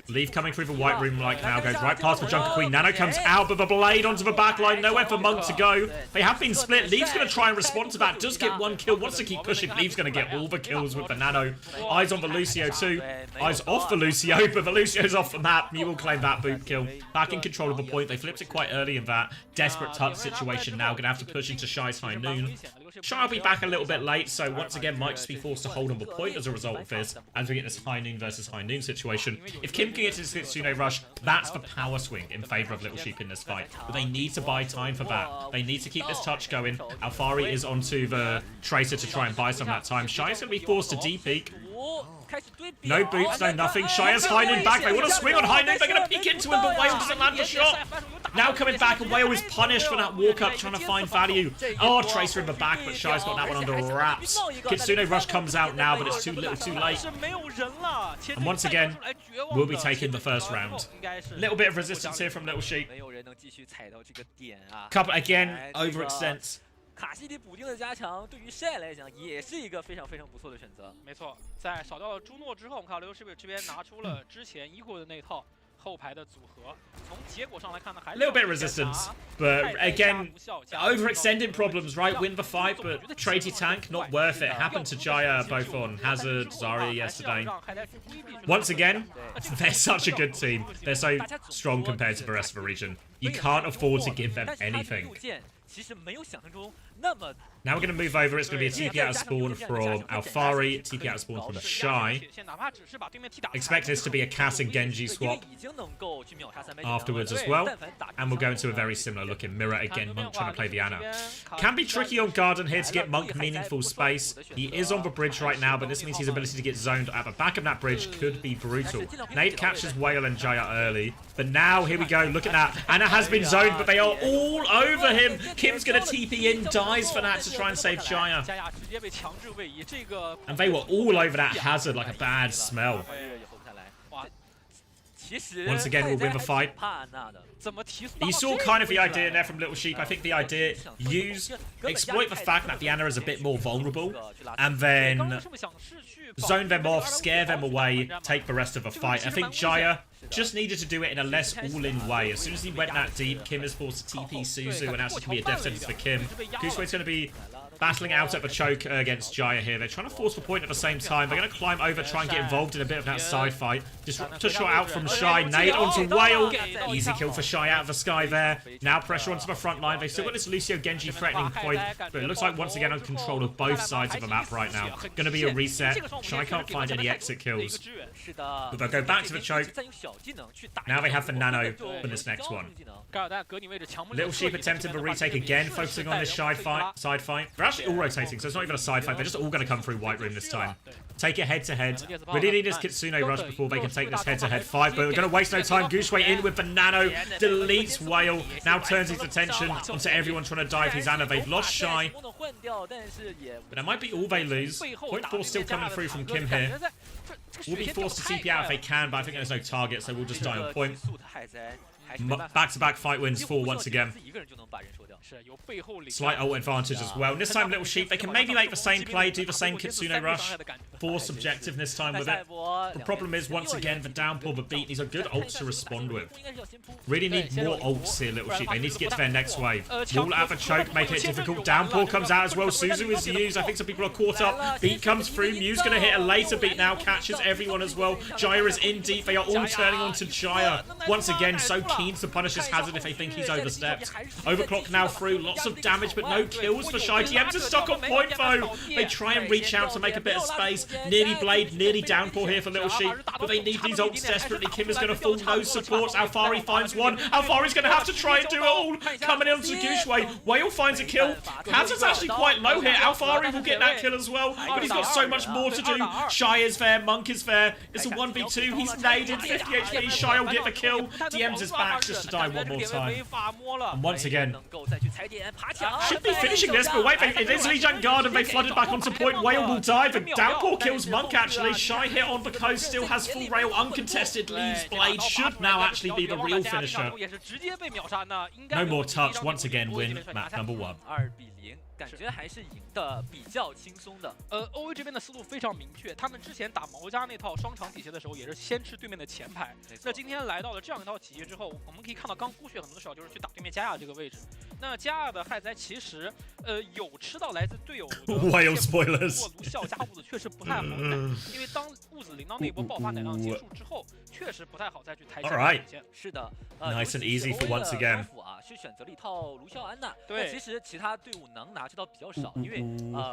Leave coming through the white room like now. Goes right past the Junker Queen. Nano comes out, but the blade onto the back line. Nowhere for Monk to go. They have been split. Leave's going to try and respond to that. Does get 1 kill. Wants to keep pushing. Leave's going to get all the kills with the Nano. Eyes on the Lucio too. Eyes off the Lucio, but the Lucio's off the map. Mew will claim that boot kill. Back in control of the point. They flipped it quite early in that desperate touch situation now. Going to have to push into Shy's high noon. Shy will be back a little bit late, so once again might just be forced to hold on the point as a result of this, as we get this high noon versus high noon situation. If Kim can get to this Kitsune rush, that's the power swing in favour of Little Sheep in this fight. But they need to buy time for that. They need to keep this touch going. Alfari is onto the Tracer to try and buy some of that time. Shy's going to be forced to D-peek. No boots, no nothing. Shy has high noon back. They want to swing on high noon. They're going to peek into him, but Whale doesn't land the shot. Now coming back, and Whale is punished for that walk-up, trying to find value. Oh, Tracer in the back, but Shy's got that one under wraps. Kitsune Rush comes out now, but it's too little too late. And once again, we'll be taking the first round. Little bit of resistance here from Little Sheep. Couple, again, overextends. 卡西里补丁的加强，对于晒来讲也是一个非常不错的选择。没错，在扫掉了朱诺之后，我们看到刘诗伟这边拿出了之前Eco的那套后排的组合。从结果上来看呢，还是 little bit of resistance, but again, overextending problems, right? Win the fight, but tradey tank not worth it. Happened to Jaya both on Hazard, Zarya yesterday. Once again, they're such a good team. They're so strong compared to the rest of the region. You can't afford to give them anything. Now we're going to move over. It's going to be a TP out of spawn from Alfari, TP out of spawn from Shy. Expect this to be a Cass and Genji swap afterwards as well. And we'll go into a very similar looking mirror. Again, Monk trying to play the Ana. Can be tricky on Garden here to get Monk meaningful space. He is on the bridge right now, but this means his ability to get zoned at the back of that bridge could be brutal. Nade captures Whale and Jaya early. But now, here we go. Look at that. Ana has been zoned, but they are all over him. Kim's going to TP in, dies for that to try and save Jaya. And they were all over that Hazard like a bad smell. Once again, we'll win the fight. You saw kind of the idea there from Little Sheep. I think the idea, exploit the fact that the Ana is a bit more vulnerable, and then zone them off, scare them away, take the rest of the fight. I think Jaya just needed to do it in a less all-in way. As soon as he went that deep, Kim is forced to TP Suzu, and that's going to be a death sentence for Kim. Gushwei's going to be battling out at the choke against Jaya here. They're trying to force the point at the same time. They're going to climb over, try and get involved in a bit of that side fight. Just shot out from Shy. Nade onto Whale. Easy kill for Shy out of the sky there. Now pressure onto the front line. They've still got this Lucio Genji threatening point, but it looks like once again on control of both sides of the map right now. Going to be a reset. Shy can't find any exit kills. But they'll go back to the choke. Now they have the nano for this next one. Little Sheep attempting the retake again, focusing on this side fight. They're actually all rotating, so it's not even a side fight. They're just all going to come through White Room this time. Take it head to head. Really need this Kitsune rush before they can take this head to head fight, but we're going to waste no time. Gooshway in with the nano, deletes Whale, now turns his attention onto everyone trying to dive his Ana. They've lost Shy, but that might be all they lose. Point 4 still coming through from Kim here. Will be forced to TP out if they can, but I think there's no target, so we'll just die on point. Back-to-back fight wins for once again. Slight ult advantage as well. And this time, Little Sheep, they can maybe make the same play, do the same Kitsune rush. Force objective this time with it. The problem is, once again, the downpour, the beat needs a good ult to respond with. Really need more ults here, Little Sheep. They need to get to their next wave. Wall out the choke, making it difficult. Downpour comes out as well. Suzu is used. I think some people are caught up. Beat comes through. Mew's going to hit a later beat now. Catches everyone as well. Jaya is in deep. They are all turning onto Jaya. Once again, so keen to punish this Hazard if they think he's overstepped. Overclock now through. Lots of damage, but no kills for Shy. TM's is stuck on point, though. They try and reach out to make a bit of space. Nearly Blade, nearly Downpour here for Little Sheep, but they need these ults desperately. Kim is going to fall. No supports. Alfari finds one. Alfari's going to have to try and do it all. Coming in to Gooshway. Whale finds a kill. Hazard's actually quite low here. Alfari will get that kill as well, but he's got so much more to do. Shy is there. Monk is there. It's a 1v2. He's naded. 50 HP. Shy will get the kill. DM's is back just to die one more time. And once again, should be finishing this, but wait, it is Lijiang Guard and they flooded back onto point. Whale will dive, and Downpour kills Monk actually. Shy hit on the coast, still has full rail, uncontested, leaves Blade. Should now actually be the real finisher. No more touch, once again win map number 1. 感觉还是赢的比较轻松的。OA 这边的思路非常明确，他们之前打毛家那套双场体系的时候，也是先吃对面的前排。那今天来到了这样一套体系之后，我们可以看到刚孤血很多的时候就是去打对面加亚这个位置。那加亚的害灾其实有吃到来自队友的Whale spoilers， 不过卢笑加物子确实不太好奶，因为当物子领到那波爆发奶量结束之后，确实不太好再去抬前。是的 ，nice and easy for once again。是选择了一套卢笑安娜。对，其实其他队伍能拿。 知道比较少，因为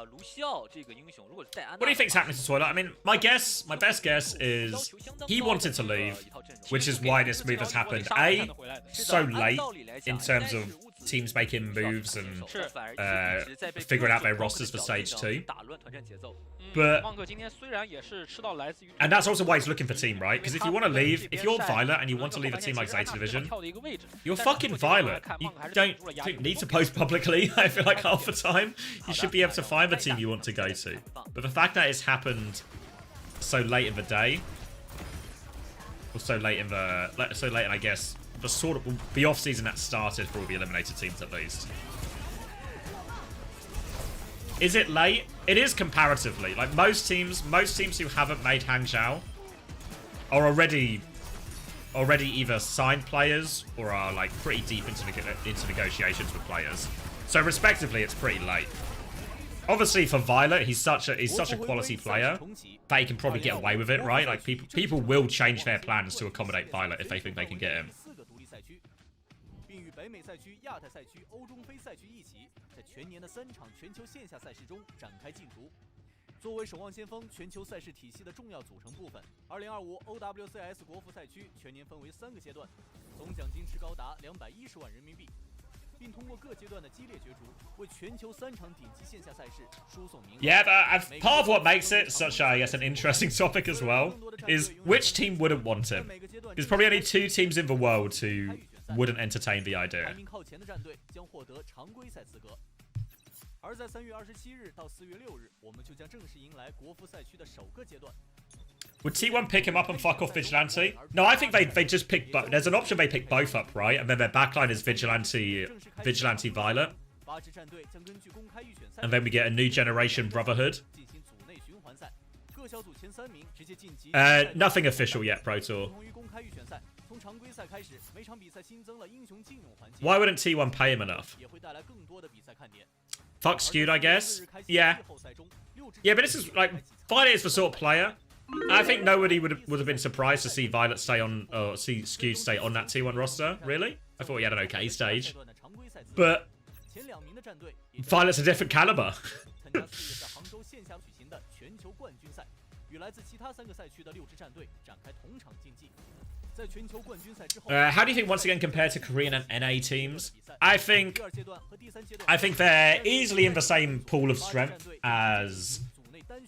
卢笑这个英雄，如果是带安娜 ，What do you think's happening to Toilet? I mean, my best guess is he wanted to leave, which is why this move has happened. A, so late in terms of teams making moves and figuring out their rosters for stage 2. But and that's also why he's looking for team, right? Because if you want to leave, if you're Violet and you want to leave a team like Zeta Division, you're fucking Violet. You don't need to post publicly. I feel like half the time you should be able to find the team you want to go to. But the fact that it's happened so late in the day, or so late in I guess the off season that started for all the eliminated teams at least. Is it late? It is comparatively. Like most teams who haven't made Hangzhou are already either signed players or are like pretty deep into negotiations with players. So respectively, it's pretty late. Obviously, for Violet, he's such a quality player that he can probably get away with it, right? Like people will change their plans to accommodate Violet if they think they can get him. 北美赛区、亚太赛区、欧中非赛区一起，在全年的3场全球线下赛事中展开竞逐。作为守望先锋全球赛事体系的重要组成部分，2025 OWCS 国服赛区全年分为3个阶段，总奖金池高达210万人民币，并通过各阶段的激烈角逐，为全球3场顶级线下赛事输送名额。Yeah, but part of what makes it such, I guess, an interesting topic as well is which team wouldn't want him. There's probably only 2 teams in the world who wouldn't entertain the idea. 排名靠前的战队将获得常规赛资格。而在3月27日到4月6日，我们就将正式迎来国服赛区的首个阶段。Would T1 pick him up and fuck off Vigilante? No, I think they just pick both. There's an option they pick both up, right? And then their backline is Vigilante Violet. And then we get a new generation Brotherhood. Nothing official yet, Pro Tour. Why wouldn't T1 pay him enough? Fuck skewed, I guess. Yeah. Yeah, but this is like Violet is the sort of player. I think nobody would have been surprised to see Violet stay on or see skewed stay on that T1 roster. Really? I thought he had an okay stage, but Violet's a different caliber. How do you think once again compared to Korean and NA teams? I think they're easily in the same pool of strength as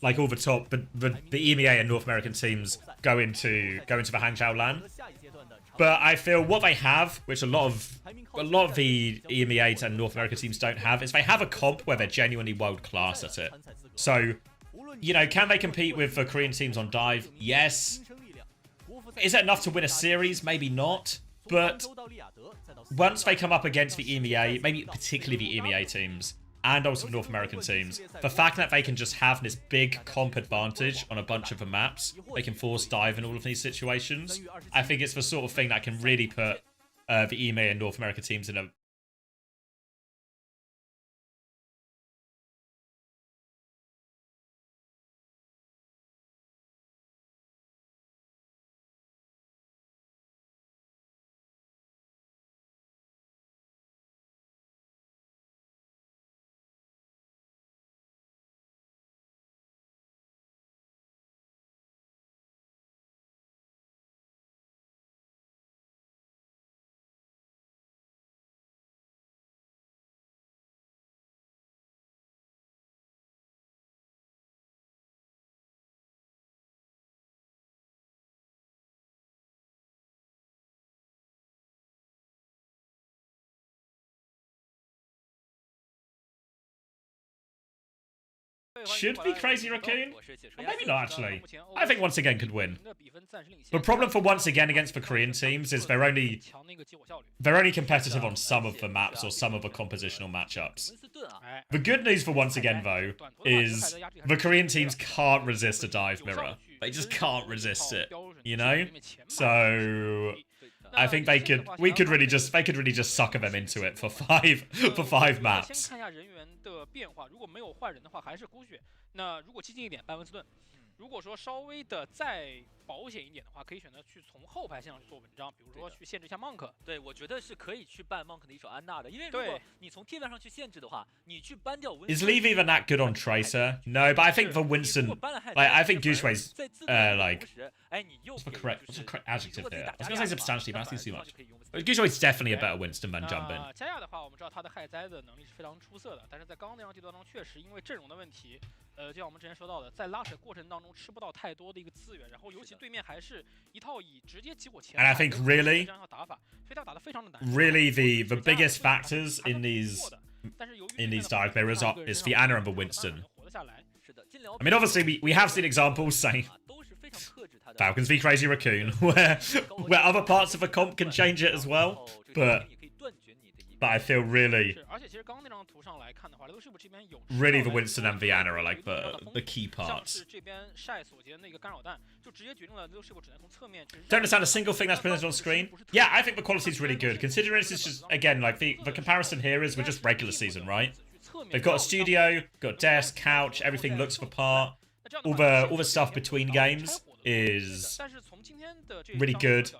like all the top, but the EMEA and North American teams go into the Hangzhou LAN. But I feel what they have, which a lot of the EMEA and North American teams don't have, is they have a comp where they're genuinely world class at it. So, you know, can they compete with the Korean teams on dive? Yes. Is it enough to win a series? Maybe not. But once they come up against the EMEA, maybe particularly the EMEA teams, and also North American teams, the fact that they can just have this big comp advantage on a bunch of the maps, they can force dive in all of these situations, I think it's the sort of thing that can really put the EMEA and North American teams in a... Should be Crazy Raccoon? Or maybe not, actually. I think Once Again could win. The problem for Once Again against the Korean teams is they're only competitive on some of the maps or some of the compositional matchups. The good news for Once Again, though, is the Korean teams can't resist a dive mirror. They just can't resist it, you know? So... I think they could really just sucker them into it for five maps. 如果说稍微的再保险一点的话，可以选择去从后排线上去做文章，比如说去限制一下 Monk。对，我觉得是可以去ban Monk 的一手安娜的，因为如果你从贴面上去限制的话，你去 ban 掉 Winston。Is Leave even that good on Tracer? No, but I think for Winston, like I think Gooseway's like what's the correct adjective here? I was gonna say substantially, but that's too much. Gooseway's definitely a better Winston than Jumpin. 加亚的话，我们知道他的害灾的能力是非常出色的，但是在刚刚那场地图当中，确实因为阵容的问题，就像我们之前说到的，在拉扯过程当中吃不到太多的一个资源，然后尤其对面还是一套以直接激活前 And I think really, 这样的打法，所以他打得非常的难。Really, the biggest factors in these dive mirrors is the Anna and the Winston. I mean, obviously we have seen examples saying Falcons v Crazy Raccoon, where other parts of a comp can change it as well, but I feel really the Winston and the Anna are like the key parts. Don't understand a single thing that's presented on screen. Yeah, I think the quality is really good, considering this is just, again, like the comparison here is we're just regular season, right? They've got a studio, got desk, couch, everything looks the part. All the stuff between games is really good.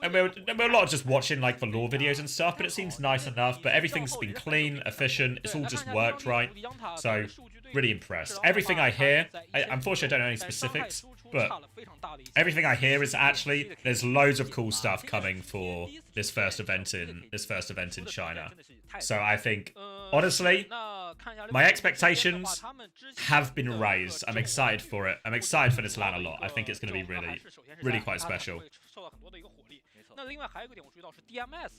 And we're a lot of just watching like the lore videos and stuff, but it seems nice enough. But everything's been clean, efficient. It's all just worked right. So really impressed. Everything I hear, unfortunately I don't know any specifics, but everything I hear is actually there's loads of cool stuff coming for this first event in China. So I think honestly, my expectations have been raised. I'm excited for it. I'm excited for this LAN a lot. I think it's going to be really quite special. 那另外还有一个点我注意到是 DMS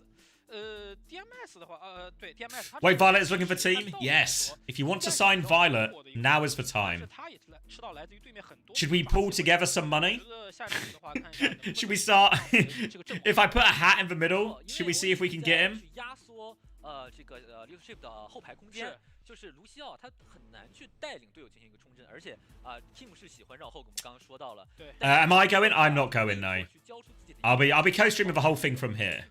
的话，对 DMS。Wait, Violet is looking for team? Yes. If you want to sign Violet, now is the time. Should we pull together some money? Should we start? If I put a hat in the middle, should we see if we can get him? 就是卢西奥他很难去带领队友进行一个冲阵，而且Team 是喜欢绕后，我们刚刚说到了。对。Am I going? I'm not going. No. I'll be co-streaming the whole thing from here.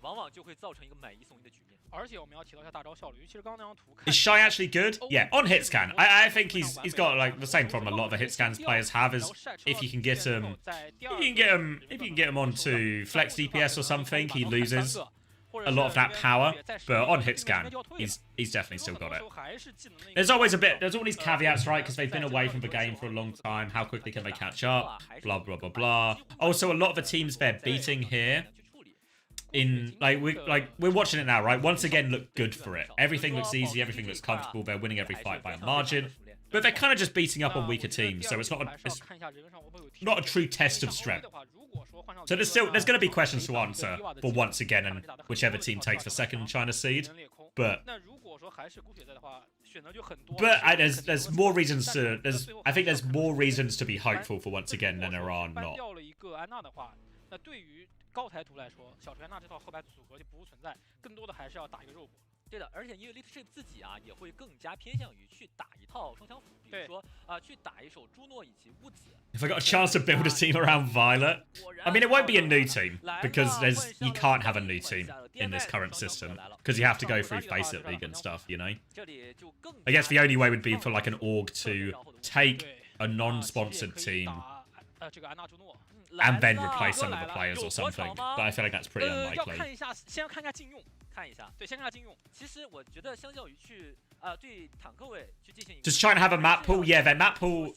往往就会造成一个买一送一的局面。而且我们要提到一下大招效率，尤其是刚刚那张图。 Is Shy actually good? Yeah, on hit scan. I think he's got like the same problem a lot of the hit scans players have is if you can get him, if you can get him onto flex DPS or something, he loses a lot of that power. But on hit scan, he's definitely still got it. There's always all these caveats, right? Because they've been away from the game for a long time. How quickly can they catch up? Blah blah blah blah. Also, a lot of the teams they're beating here. We're watching it now, right? Once again, look good for it. Everything looks easy, everything looks comfortable. They're winning every fight by a margin, but they're kind of just beating up on weaker teams. So it's not a true test of strength. So there's going to be questions to answer for once again, and whichever team takes the second China seed. But there's more reasons to I think there's more reasons to be hopeful for once again than there are not. 高台图来说，小锤安娜这套后排组合就不复存在，更多的还是要打一个肉搏。对的，而且因为 Leadership 自己也会更加偏向于去打一套双枪辅，比如说去打一手朱诺以及乌子。If I got a chance to build a team around Violet, I mean it won't be a new team because you can't have a new team in this current system because you have to go through Faceit League and stuff, you know. I guess the only way would be for like an org to take a non-sponsored team and then replace some of the players or something. But I feel like that's pretty unlikely. 先看一下禁用，看一下，对，先看一下禁用。其实我觉得相较于去对坦克位去进行， Just trying to have a map pool. Yeah, their map pool.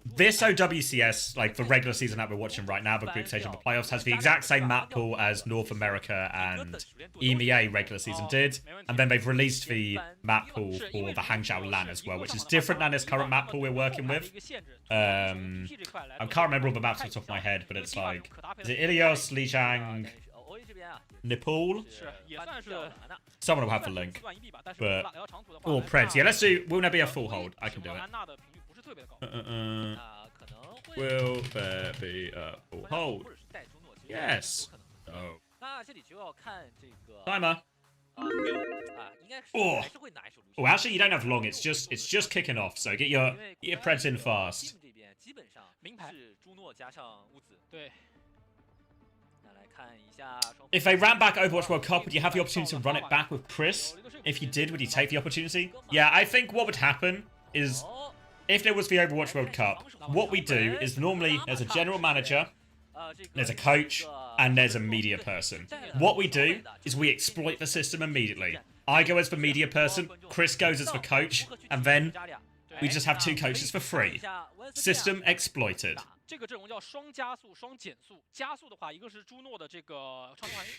This OWCS, like the regular season that we're watching right now, the group stage of the playoffs, has the exact same map pool as North America and EMEA regular season did. And then they've released the map pool for the Hangzhou LAN as well, which is different than this current map pool we're working with. I can't remember all the maps off the top of my head, but it's like, is it Ilios, Lijiang, Nepal? Someone will have the link. But, or Preds. Yeah, let's do, will there be a full hold? I can do it. Will there be a full hold? Yes. Oh. Timer. Oh. Oh, actually, you don't have long. It's just kicking off. So get your Preds in fast. If they ran back Overwatch World Cup, would you have the opportunity to run it back with Chris? If you did, would you take the opportunity? Yeah, I think what would happen is, if there was the Overwatch World Cup, what we do is normally there's a general manager, there's a coach, and there's a media person. What we do is we exploit the system immediately. I go as the media person, Chris goes as the coach, and then we just have two coaches for free. System exploited. 这个阵容叫双加速双减速，加速的话，一个是朱诺的这个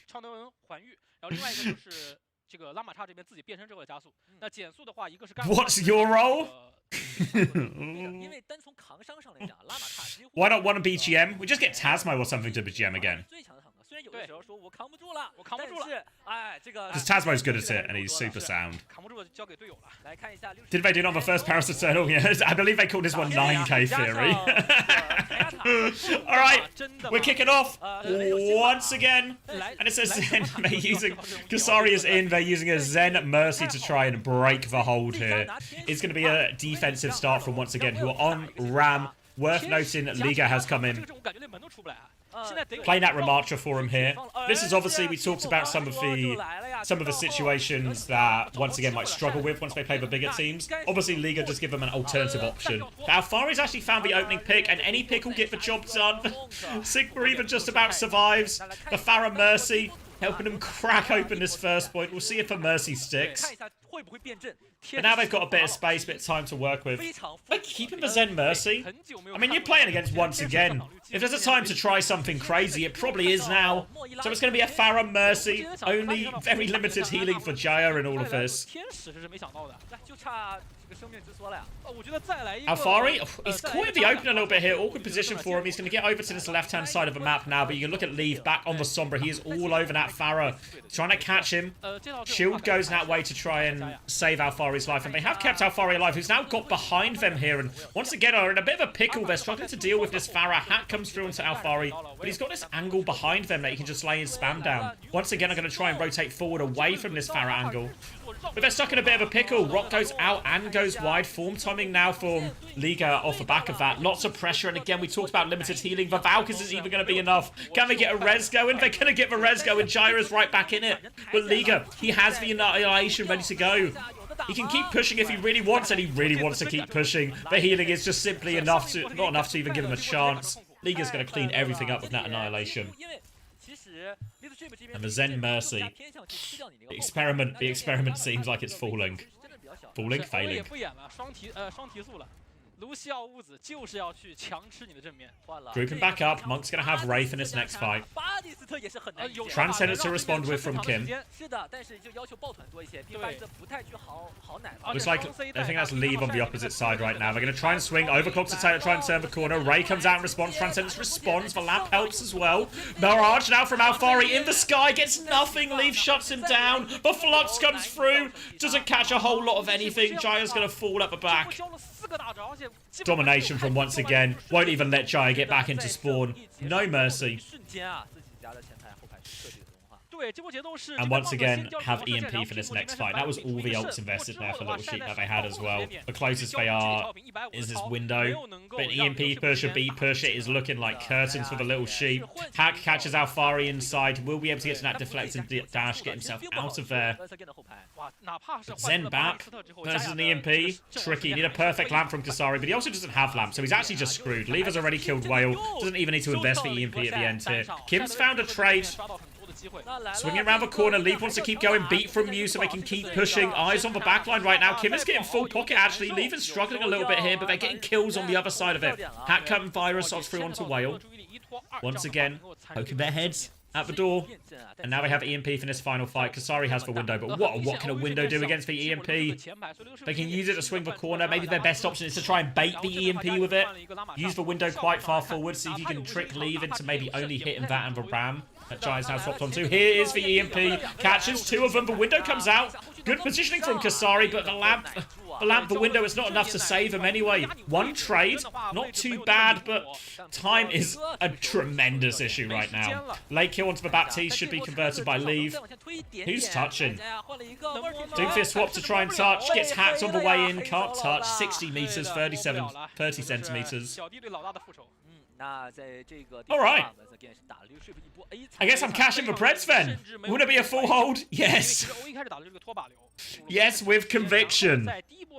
超能环御，然后另外一个就是这个拉玛刹这边自己变身之后的加速。那减速的话，一个是干。What's your role? Why not one BGM? We just get Tasmo or something to BGM again. Because Tasmo's good at it and he's super sound. Did they do it on the first Paris Eternal? Yes, I believe they called this one 9K Theory. Alright, we're kicking off once again. And it says Zen, they're using, Kasari is in, they're using a Zen Mercy to try and break the hold here. It's going to be a defensive start from once again, who are on Ram. Worth noting that Liga has come in. Playing that Ramattra for him here. This is obviously, we talked about some of the situations that once again might struggle with once they play the bigger teams. Obviously Liga just give them an alternative option. Alfari's actually found the opening pick, and any pick will get the job done. Sigma even just about survives. The Pharah Mercy helping them crack open this first point. We'll see if the Mercy sticks. But now they've got a bit of space, bit of time to work with. Like, keeping the Zen Mercy? I mean, you're playing against once again. If there's a time to try something crazy, it probably is now. So it's going to be a Pharah Mercy. Only very limited healing for Jaya in all of this. Alfari, he's caught in the open a little bit here. Awkward position for him. He's going to get over to this left-hand side of the map now, but you can look at Leave back on the Sombra. He is all over that Pharah, trying to catch him. Shield goes that way to try and save Alfari's life, and they have kept Alfari alive, who's now got behind them here, and once again are in a bit of a pickle. They're struggling to deal with this Pharah. Hat comes through into Alfari, but he's got this angle behind them that he can just lay his spam down. Once again, I'm going to try and rotate forward away from this Pharah angle. But they're stuck in a bit of a pickle. Rock goes out and goes wide. Form timing now from Liga off the back of that. Lots of pressure. And again, we talked about limited healing. The Valkyries is even going to be enough. Can they get a res going? They're going to get the res going. Gyro's right back in it. But Liga, he has the Annihilation ready to go. He can keep pushing if he really wants, and he really wants to keep pushing. The healing is just simply enough to, not enough to even give him a chance. Liga's going to clean everything up with that Annihilation. And the Zen Mercy. The experiment seems like it's falling. Falling? Failing. Grouping back up. Monk's going to have Wraith in his next fight. Transcendence to respond with from Kim. Looks like, I think that's Leave on the opposite side right now. They're going to try and swing. Overclock's attack to try and turn the corner. Ray comes out and responds. Transcendence responds. The lamp helps as well. Mirage now from Alfari in the sky. Gets nothing. Leave shuts him down. The Flux comes through. Doesn't catch a whole lot of anything. Jaya's going to fall at the back. Domination from once again. Won't even let Jaya get back into spawn. No mercy. And once again, have EMP for this next fight. That was all the ults invested there for Little Sheep that they had as well. The closest they are is this window. But EMP push, a B push, it is looking like curtains for the Little Sheep. Hack catches Alfari inside. Will be able to get to that deflect and dash, get himself out of there. Zen back versus an EMP. Tricky. Need a perfect lamp from Kasari, but he also doesn't have lamp, so he's actually just screwed. Lever's already killed Whale. Doesn't even need to invest the EMP at the end here. Kim's found a trade. Swinging around the corner, Leaf wants to keep going, beat from Mew so they can keep pushing. Eyes on the backline right now. Kim is getting full pocket actually. Leaf is struggling a little bit here, but they're getting kills on the other side of it. Hat Cut and Virus odds through onto Whale. Once again, poking their heads at the door. And now they have EMP for this final fight. Kasari has the window, but what can a window do against the EMP? They can use it to swing the corner. Maybe their best option is to try and bait the EMP with it. Use the window quite far forward, see if you can trick Leave into maybe only hitting that and the ram that Giant's now swapped onto. Here is the EMP. Catches two of them. The window comes out. Good positioning from Kasari, but the window is not enough to save him anyway. One trade, not too bad, but time is a tremendous issue right now. Late kill onto the Baptiste should be converted by Leave. Who's touching? Doomfist swap to try and touch. Gets hacked on the way in. Can't touch. 60 meters, 30 centimeters. Alright. I guess I'm cashing for Preds then. Would it be a full hold? Yes. Yes, with conviction.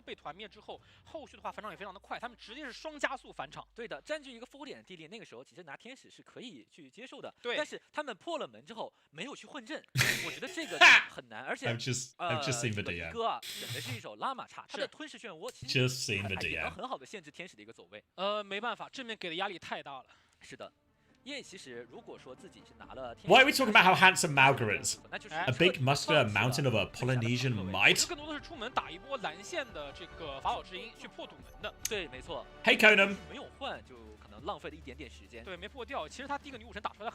被团灭之后，后续的话反场也非常的快，他们直接是双加速返场。对的，占据一个4点地利，那个时候其实拿天使是可以去接受的。对，但是他们破了门之后没有去混阵，我觉得这个很难。而且I've just seen the DM. 哥啊，选的是一手拉玛叉，他的吞噬漩涡其实也能很好的限制天使的一个走位。没办法，正面给的压力太大了。是的。 Why are we talking about how handsome Malgar is? A big, muscular mountain of a Polynesian might? Hey, Conan.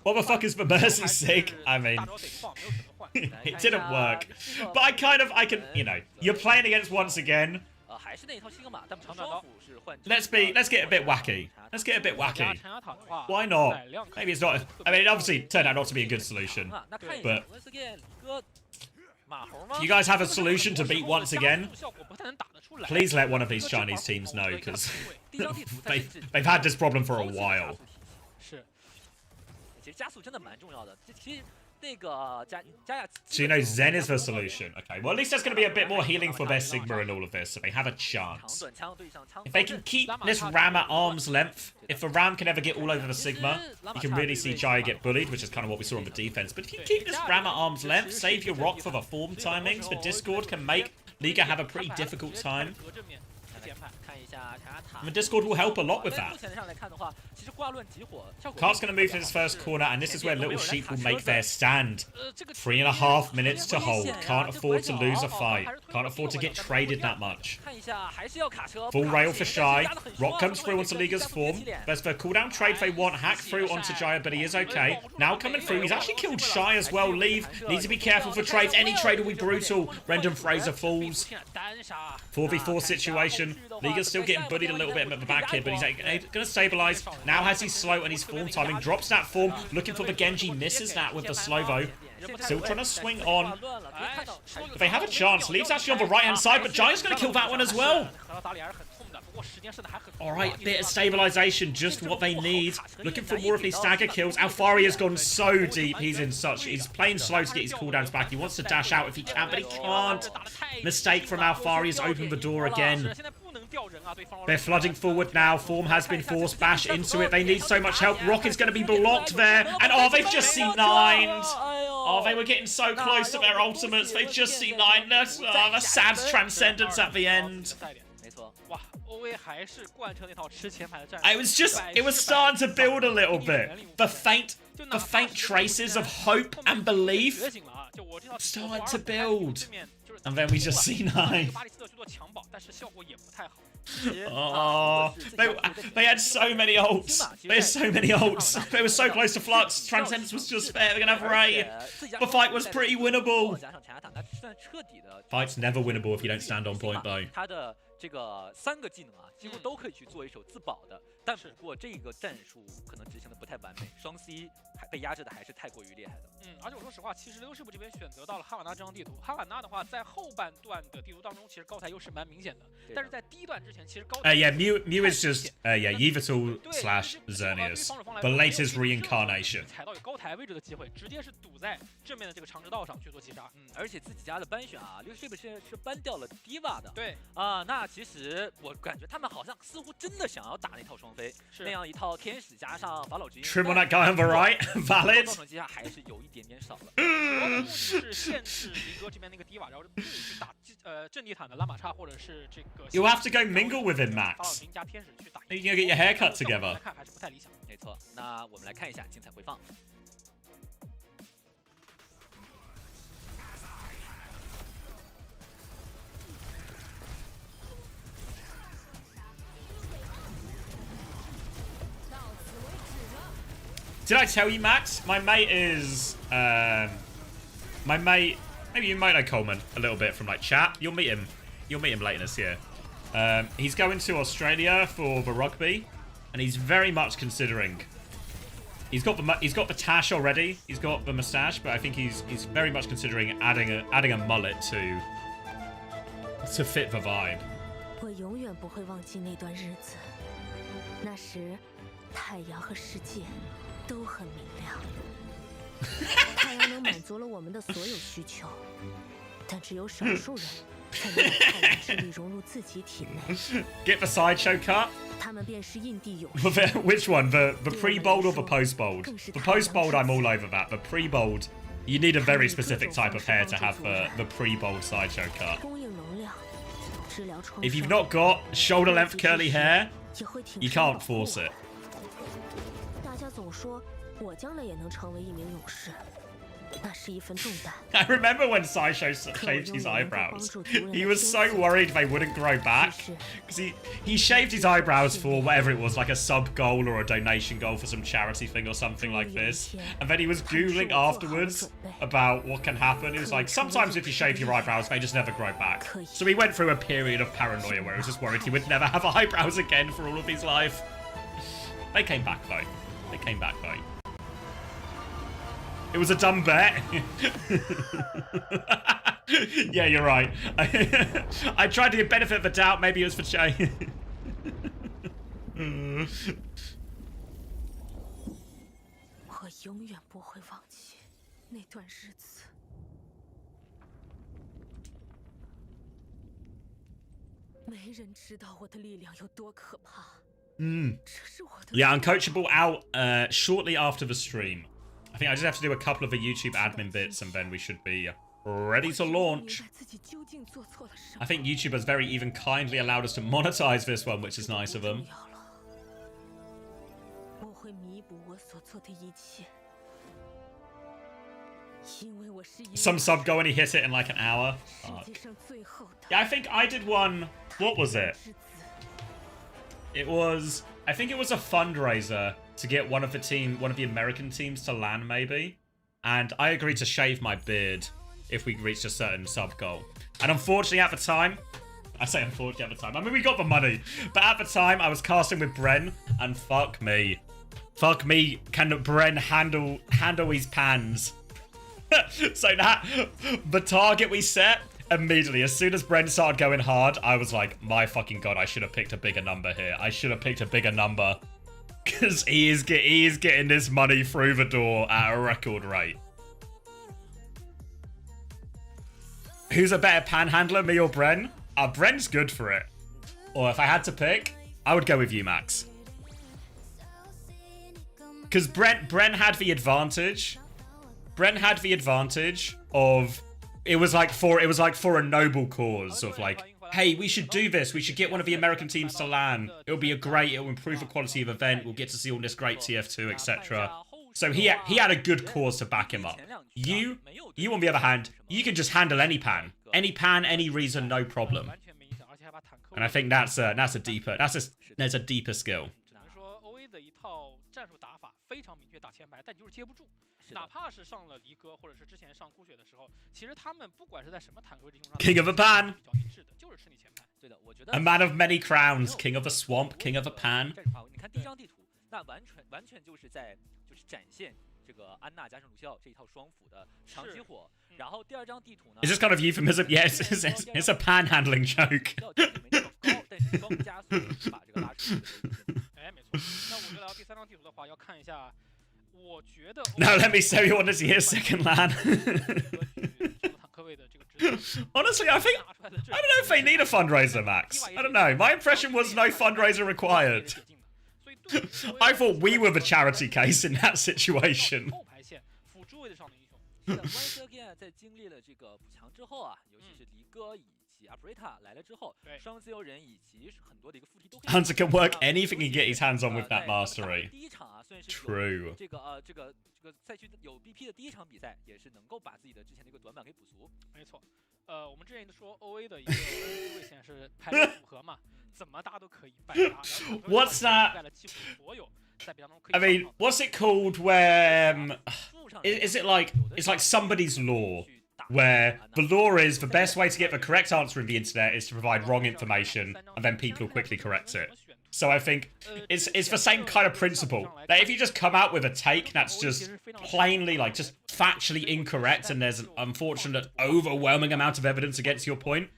What the fuck is the Mercy Sig? I mean, it didn't work. But I can, you know, you're playing against once again. Let's get a bit wacky. Let's get a bit wacky. Why not? Maybe it's not. I mean, it obviously turned out not to be a good solution. But if you guys have a solution to beat once again, please let one of these Chinese teams know, because they've had this problem for a while. So you know Zen is the solution. Okay, well at least there's going to be a bit more healing for their Sigma in all of this, so they have a chance. If they can keep this Ram at arm's length, if the Ram can ever get all over the Sigma, you can really see Jaya get bullied, which is kind of what we saw on the defense. But if you keep this Ram at arm's length, save your rock for the form timings, the Discord can make Liga have a pretty difficult time. And the Discord will help a lot with that. Kart's going to move to his first corner, and this is where Little Sheep will make their stand. 3.5 minutes to hold. Can't afford to lose a fight. Can't afford to get traded that much. Full rail for Shy. Rock comes through onto Liga's form. There's the cooldown trade they want. Hack through onto Jaya, but he is okay. Now coming through. He's actually killed Shy as well. Leave. Need to be careful for trades. Any trade will be brutal. Rendon Fraser falls. 4v4 situation. Liga's still getting bullied a little bit at the back here, but he's going to stabilize. Now has his slow and his form timing. Drops that form. Looking for the Genji. Misses that with the slow-vo. Still trying to swing on. They have a chance. Leaves actually on the right-hand side, but Giant's going to kill that one as well. Alright, bit of stabilization, just what they need. Looking for more of these stagger kills. Alfari has gone so deep. He's playing slow to get his cooldowns back. He wants to dash out if he can, but he can't. Mistake from Alfari has opened the door again. They're flooding forward now. Form has been forced. Bash into it. They need so much help. Rocket's going to be blocked there. And oh, they've just C9'd. Oh, they were getting so close to their ultimates. They've just C9'd. That's a sad transcendence at the end. It was starting to build a little bit. The faint traces of hope and belief started to build. And then we just C9. Oh, they had so many ults. They had so many ults. They were so close to Flux. Transcendence was just fair. They're going to have Ray. The fight was pretty winnable. Fight's never winnable if you don't stand on point, though. 这个3个技能啊，几乎都可以去做一手自保的，但不过这个战术可能执行的不太完美，双 C 还被压制的还是太过于厉害的。而且我说实话，其实流士部这边选择到了哈瓦那这张地图，哈瓦那的话在后半段的地图当中，其实高台优势蛮明显的，但是在第一段之前，其实高台 yeah, Mew is just Yveltal / Xerneas, the latest reincarnation. 踩到有高台位置的机会，直接是堵在正面的这个长直道上去做击杀。而且自己家的班选啊，流士是搬掉了 Diva 的。对啊，那其实我感觉他们好像似乎真的想要打那套双飞，那样一套天使加上法老之鹰。Trim on that guy on the right, valid. 造成击杀还是有一点点少了。是限制离哥这边那个Diva，然后不去打阵地坦的拉玛刹或者是这个。You have to go mingle with him, Max. You can get your haircut together. 看还是不太理想。没错，那我们来看一下精彩回放。Did I tell you, Max? My mate is, my mate, maybe you might know Coleman a little bit from like chat. You'll meet him later this year. He's going to Australia for the rugby, and he's very much considering. He's got the tash already. He's got the mustache, but I think he's very much considering adding a mullet to fit the vibe. 我永远不会忘记那段日子，那时太阳和世界都很明亮。太阳能满足了我们的所有需求，但只有少数人才能把太阳之力融入自己体内。Get the sideshow cut. 他们便是印地勇士。Which one? The pre-bold or the post-bold? The post-bold, I'm all over that. The pre-bold, you need a very specific type of hair to have the pre-bold sideshow cut. If you've not got shoulder-length curly hair, you can't force it. 大家总说我将来也能成为一名勇士，那是一份重担。I remember when Sideshow shaved his eyebrows. He was so worried they wouldn't grow back. Because he shaved his eyebrows for whatever it was, like a sub goal or a donation goal for some charity thing or something like this. And then he was Googling afterwards about what can happen. He was like, sometimes if you shave your eyebrows, they just never grow back. So he went through a period of paranoia where he was just worried he would never have eyebrows again for all of his life. They came back though. They came back though. It was a dumb bet. Yeah, you're right. I tried to give benefit of the doubt. Maybe it was for Che. 我永远不会忘记那段日子。没人知道我的力量有多可怕。Yeah, Uncoachable out shortly after the stream. I think I just have to do a couple of the YouTube admin bits and then we should be ready to launch. I think YouTube has very even kindly allowed us to monetize this one, which is nice of them. Some sub go and he hit it in like an hour. Yeah, I think I did one. What was it? I think it was a fundraiser to get one of the American teams to LAN maybe. And I agreed to shave my beard if we reached a certain sub goal. And unfortunately at the time, I say unfortunately at the time, I mean we got the money. But at the time I was casting with Bren and fuck me. Fuck me, can Bren handle his pans? So that the target we set immediately, as soon as Bren started going hard, I was like, my fucking god, I should have picked a bigger number here. I should have picked a bigger number. Because he is getting this money through the door at a record rate. Who's a better panhandler, me or Bren? Bren's good for it. Or if I had to pick, I would go with you, Max. Because Bren had the advantage. Bren had the advantage of it was like for a noble cause of like, hey, we should do this. We should get one of the American teams to LAN. It'll be it'll improve the quality of event. We'll get to see all this great TF2, etc. So he had a good cause to back him up. You on the other hand, you can just handle any pan, any reason, no problem. And I think that's a deeper skill. 哪怕是上了离歌，或者是之前上孤血的时候，其实他们不管是在什么坦克位置上 ，King of a pan， 比较一致的，就是吃你前排。对的，我觉得 A man of many crowns, King of a swamp, King of a pan。你看第一张地图，那完全就是展现这个安娜加上鲁西奥这一套双辅的长期火。然后第二张地图呢 ，Is this kind of euphemism? Yes, it's a panhandling joke. 但是双加速把这个拉出去。哎，没错。那我们来到第三张地图的话，要看一下。 Now let me show you on this year's second LAN. Honestly, I don't know if they need a fundraiser, Max. I don't know. My impression was no fundraiser required. I thought we were the charity case in that situation. 在经历了这个补强之后啊，尤其是离歌以及 Abrita 来了之后，双自由人以及很多的一个附体都可以。Hunter can work anything he get his hands on with that mastery. 第一场啊，算是 True. 这个赛区有 BP 的第一场比赛，也是能够把自己的之前的一个短板给补足。没错，我们之前说 OA 的一个位线是排列组合嘛，怎么搭都可以百搭。What's that? I mean, what's it called where is it like it's like somebody's law where the law is the best way to get the correct answer in the internet is to provide wrong information and then people will quickly correct it. So I think it's the same kind of principle. That if you just come out with a take that's just plainly like just factually incorrect and there's an unfortunate overwhelming amount of evidence against your point,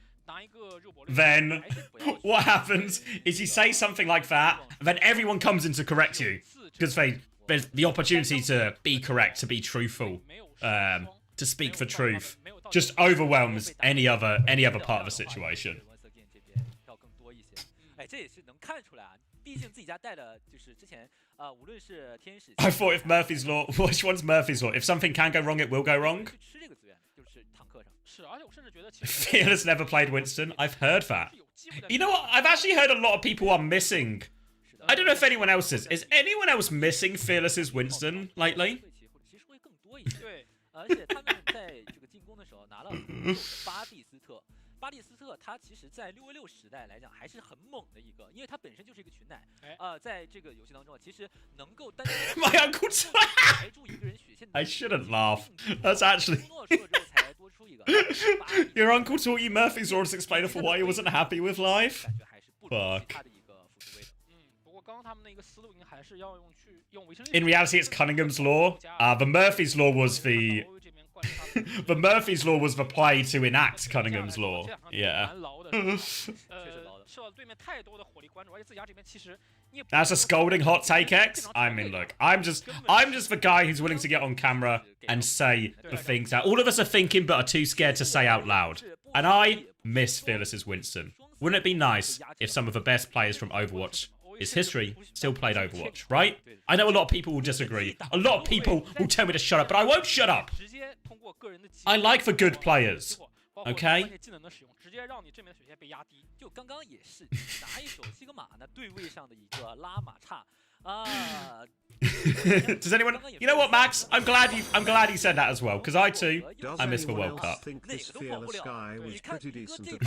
then what happens is you say something like that, and then everyone comes in to correct you because there's the opportunity to be correct, to be truthful, to speak the truth, just overwhelms any other part of the situation. 这也是能看出来啊，毕竟自己家带的就是之前无论是天使。I thought if Murphy's Law, which one's Murphy's Law? If something can go wrong, it will go wrong. 吃这个资源就是坦克上。是，而且我甚至觉得 Fearless never played Winston. I've heard that. You know what? I've actually heard a lot of people are missing. I don't know if anyone else is. Is anyone else missing Fearless's Winston lately? 其实会更多一些。对，而且他们在这个进攻的时候拿了巴蒂斯特。 巴蒂斯特他其实，在6v6时代来讲还是很猛的一个，因为他本身就是一个群奶。在这个游戏当中啊，其实能够单 My uncle 排住一个人血线。I shouldn't laugh. That's actually. Your uncle taught you Murphy's Law to explain for why he wasn't happy with life. Fuck. In reality, it's Cunningham's Law. The Murphy's Law was the. The Murphy's Law was the play to enact Cunningham's Law. Yeah. That's a scolding hot take, X. I mean, look, I'm just the guy who's willing to get on camera and say the things that all of us are thinking but are too scared to say out loud. And I miss Fearless's Winston. Wouldn't it be nice if some of the best players from Overwatch is history still played Overwatch, right? I know a lot of people will disagree. A lot of people will tell me to shut up, but I won't shut up. I like the good players, okay? Does anyone? You know what, Max? I'm glad you said that as well, because I too I miss the World Cup. Think this fearless guy was pretty decent at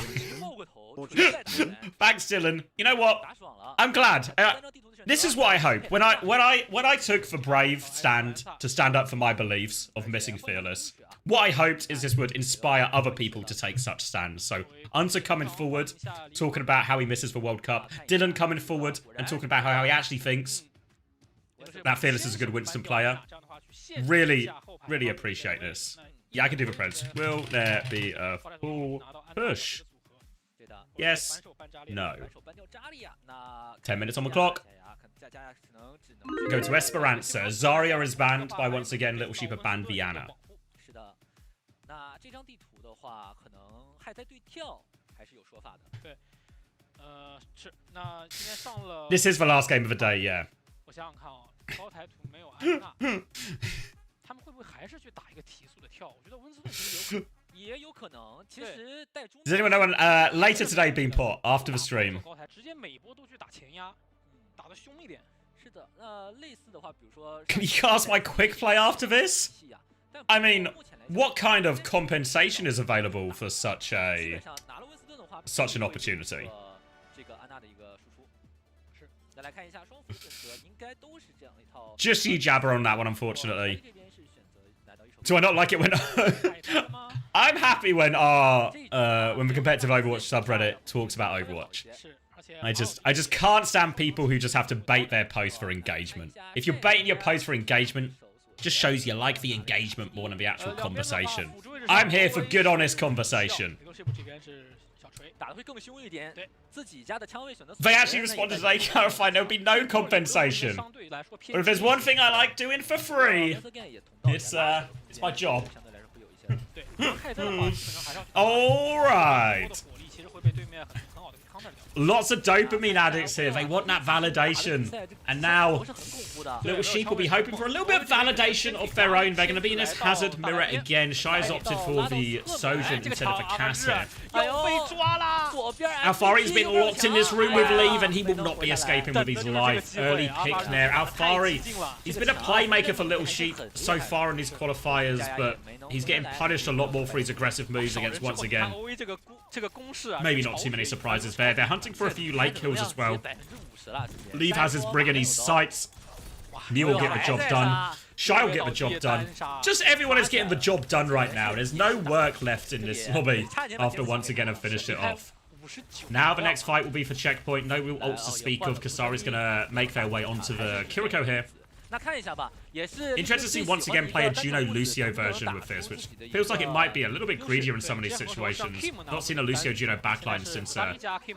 Winston? Thanks, Dylan. You know what? I'm glad. This is what I hope. When I took the brave stand to stand up for my beliefs of missing Fearless, what I hoped is this would inspire other people to take such stands. So Hunter coming forward, talking about how he misses the World Cup. Dylan coming forward and talking about how he actually thinks that Fearless is a good Winston player. Really, really appreciate this. Yeah, I can do the press. Will there be a full push? Yes. No. 10 minutes on the clock. Go to Esperanza. Zarya is banned by once again Little Sheep have banned Viana. 是的，那这张地图的话，可能还在对跳，还是有说法的。对，是。那今天上了。This is the last game of the day, yeah. 我想想看啊，高台图没有安娜，他们会不会还是去打一个提速的跳？我觉得温斯顿其实也有可能。其实带中。Does anyone know when later today being put after the stream? 高台直接每波都去打前压，打得凶一点。是的，类似的话，比如说。Can you cast my quick play after this? I mean, what kind of compensation is available for such an opportunity? Just you jabber on that one, unfortunately. Do I not like it when I'm happy when the competitive Overwatch subreddit talks about Overwatch. I just can't stand people who just have to bait their post for engagement. If you're baiting your post for engagement, just shows you like the engagement more than the actual conversation. I'm here for good, honest conversation. They actually responded today, clarifying there'll be no compensation. But if there's one thing I like doing for free, it's my job. Alright. Lots of dopamine addicts here. They want that validation. And now, Little Sheep will be hoping for a little bit of validation of their own. They're going to be in this hazard mirror again. Shy's opted for the Sojin instead of the Cass here. Alfari's been locked in this room with Leave, and he will not be escaping with his life. Early pick there. Alfari, he's been a playmaker for Little Sheep so far in these qualifiers, but he's getting punished a lot more for his aggressive moves against once again. Maybe not too many surprises there. They're hunting for a few late kills as well. Leave has his Brig in his sights. Neil will get the job done. Shy will get the job done. Just everyone is getting the job done right now. There's no work left in this lobby after once again have finished it off. Now the next fight will be for checkpoint. No real ults to speak of. Kasari's going to make their way onto the Kiriko here. Interested to see once again play a Juno Lucio version with this, which feels like it might be a little bit greedier in some of these situations. Not seen a Lucio Juno backline since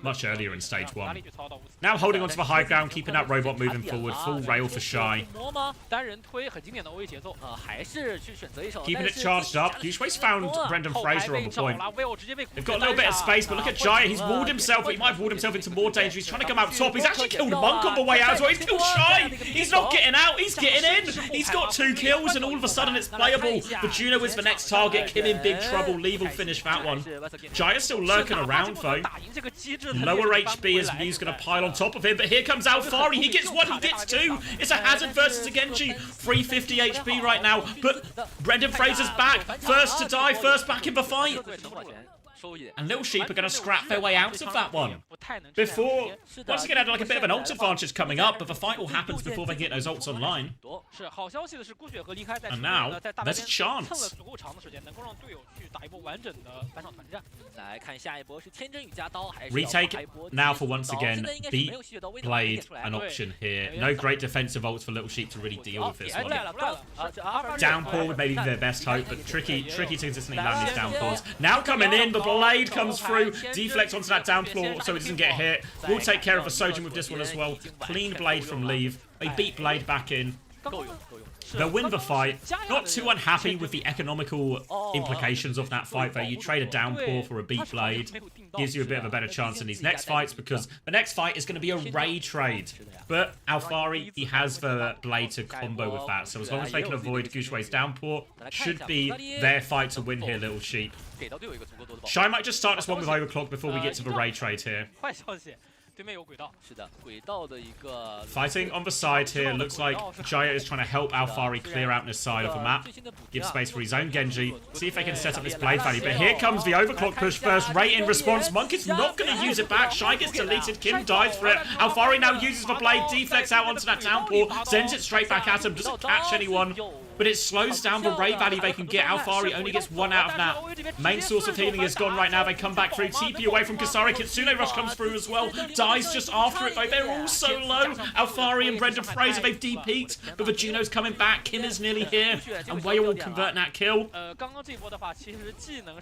much earlier in stage 1. Now holding onto the high ground, keeping that robot moving forward, full rail for Shy. Keeping it charged up. Gushway's found Brendan Fraser on the point. They've got a little bit of space, but look at Jaya. He's walled himself, but he might have walled himself into more danger. He's trying to come out top. He's actually killed Monk on the way out as well. He's killed Shy. He's not getting out. He's getting in. He's got 2 kills, and all of a sudden it's playable. But Juno is the next target. Kim in big trouble. Leave will finish that one. Jaya's still lurking around, though. Lower HP as Mew's going to pile on top of him. But here comes Alfari. He gets 1, he gets 2. It's a Hazard versus a Genji. 350 HP right now. But Brendan Fraser's back. First to die, first back in the fight. And Little Sheep are going to scrap their way out of that one. Before, once again, had like a bit of an ult advantage coming up, but the fight all happens before they get those ults online. And now, there's a chance. Retake now for once again, beat Blade an option here. No great defensive ults for Little Sheep to really deal with this one. Downpour would maybe be their best hope, but tricky to consistently land these downpours. Now coming in, the Blade comes through, deflects onto that downpour so it doesn't get hit. We'll take care of the Sojin with this one as well. Clean Blade from Leave. They beat Blade back in. They'll win the fight. Not too unhappy with the economical implications of that fight, though. You trade a downpour for a beat Blade. Gives you a bit of a better chance in these next fights, because the next fight is going to be a Ray trade. But Alfari, he has the Blade to combo with that. So as long as they can avoid Gushway's downpour, should be their fight to win here, Little Sheep. Shy might just start this one with Overclock before we get to the Ray trade here. Fighting on the side here. Looks like Jaya is trying to help Alfari clear out this side of the map. Give space for his own Genji. See if they can set up this Blade value. But here comes the Overclock push first. Ray in response. Monk is not going to use it back. Shy gets deleted. Kim dies for it. Alfari now uses the Blade. Deflects out onto that downpour. Sends it straight back at him. Doesn't catch anyone. but it slows down the Ray Valley they can get. Alfari only gets 1 out of that. Main source of healing is gone right now. They come back through. TP away from Kasari. Kitsune Rush comes through as well. Dies just after it though. They're all so low. Alfari and Brendan Fraser, they've DP'd, but the Juno's coming back. Kim is nearly here, and Wei will convert that kill.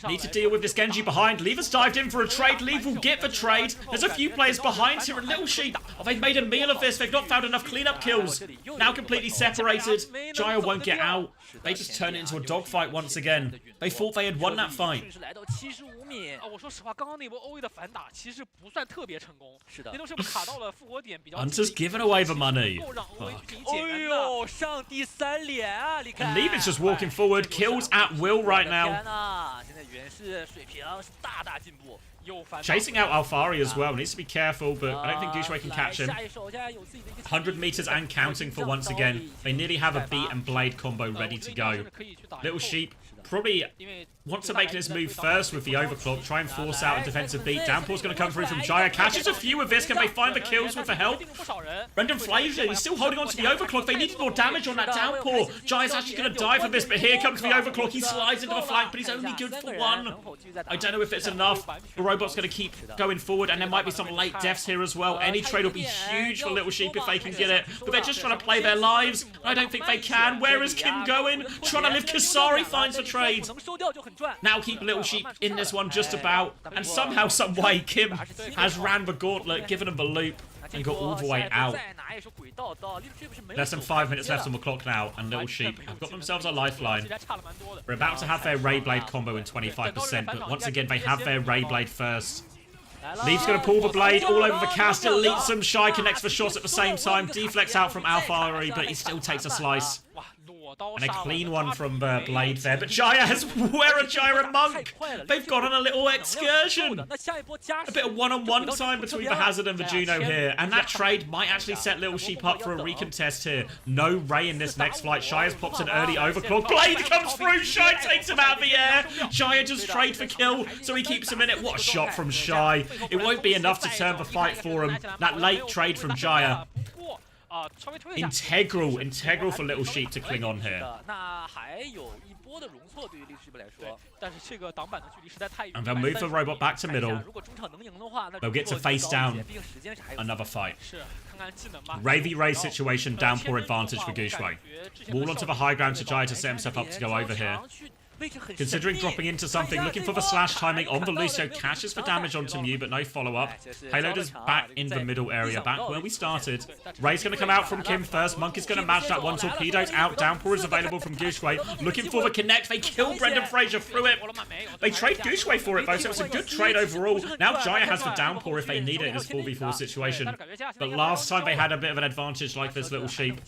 Need to deal with this Genji behind. Leave has dived in for a trade. Leave will get the trade. There's a few players behind here, and Little Sheep, oh, they've made a meal of this. They've not found enough cleanup kills. Now completely separated. Jaya won't get out. They just turn it into a dogfight once again. They thought they had won that fight. 我说实话，刚刚那波OA 的反打其实不算特别成功，是的，那都是卡到了复活点比较。Hunter's given away the money. And Leave is just walking forward, kills at will right now. Chasing out Alfari as well. Needs to be careful, but I don't think Doucheway can catch him. 100 meters and counting for once again. They nearly have a beat and blade combo ready to go. Little Sheep probably wants to make this move first with the overclock, try and force out a defensive beat. Downpour's going to come through from Jaya. Catches a few of this. Can they find the kills with the help? Brendan Fraser, he's still holding on to the overclock. They needed more damage on that downpour. Jaya's actually going to die for this, but here comes the overclock. He slides into the flank, but he's only good for 1. I don't know if it's enough. The robot's going to keep going forward, and there might be some late deaths here as well. Any trade will be huge for Little Sheep if they can get it, but they're just trying to play their lives. I don't think they can. Where is Kim going? Trying to live. Kasari finds the trade. Now keep Little Sheep in this one just about, and somehow, some way, Kim has ran the gauntlet, given him the loop, and got all the way out. Less than 5 minutes left on the clock now, and Little Sheep have got themselves a lifeline. We're about to have their Ray Blade combo in 25%, but once again, they have their Ray Blade first. Leaf's going to pull the blade all over the cast, deletes them. Shy connects the shots at the same time. Deflects out from Alfari, but he still takes a slice. And a clean one from the blade there. But Jaya has where a Gyra Monk. They've gone on a little excursion. A bit of one-on-one time between the Hazard and the Juno here. And that trade might actually set Little Sheep up for a recontest here. No Ray in this next flight. Shaya's pops an early overclock. Blade comes through. Shy takes him out of the air. Jaya just trade for kill, so he keeps him in it. What a shot from Shy. It won't be enough to turn the fight for him. That late trade from Jaya. Integral for Little Sheep to cling on here. And they'll move the robot back to middle. They'll get to face down another fight. Ray v Ray situation, downpour advantage for Doucheway. Wall onto the high ground to Jaya to set himself up to go over here. Considering dropping into something, looking for the slash timing on the Lucio, catches for damage onto Mew, but no follow-up. Payloader's back in the middle area, back where we started. Ray's going to come out from Kim first. Monk is going to match that one. Torpedo's out. Downpour is available from Doucheway. Looking for the connect. They kill Brendan Fraser through it. They trade Doucheway for it, though, so it's a good trade overall. Now Jaya has the Downpour if they need it in this 4v4 situation. But last time they had a bit of an advantage like this, Little Sheep.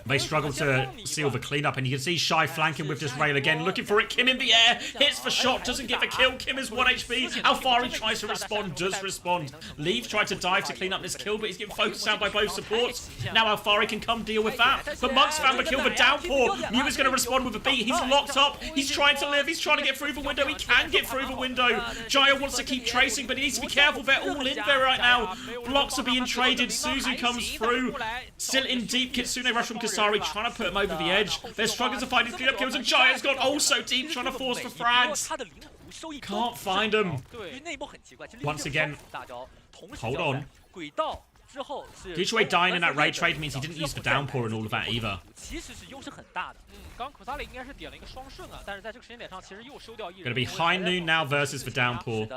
They struggle to seal the cleanup, and you can see Shy flanking with this rail again, looking for it. Kim in the air, hits the shot, doesn't get the kill. Kim is 1 HP. Alfari tries to respond, does respond. Leave tried to dive to clean up this kill, but he's getting focused out by both supports. Now Alfari can come deal with that. But Monk's found the kill for Downpour. Mew is going to respond with a beat. He's locked up. He's trying to live. He's trying to get through the window. He can get through the window. Jaya wants to keep tracing, but he needs to be careful. They're all in there right now. Blocks are being traded. Suzu comes through. Still in deep. Kitsune Rush from Kasari trying to put him over the edge. They're struggling to find his cleanup kills, and Jaya's gone also deep, trying to force the frags. Can't find him. Once again, hold on. Doucheway dying in that raid trade means he didn't use the Downpour and all of that either. Gonna be High Noon now versus the Downpour.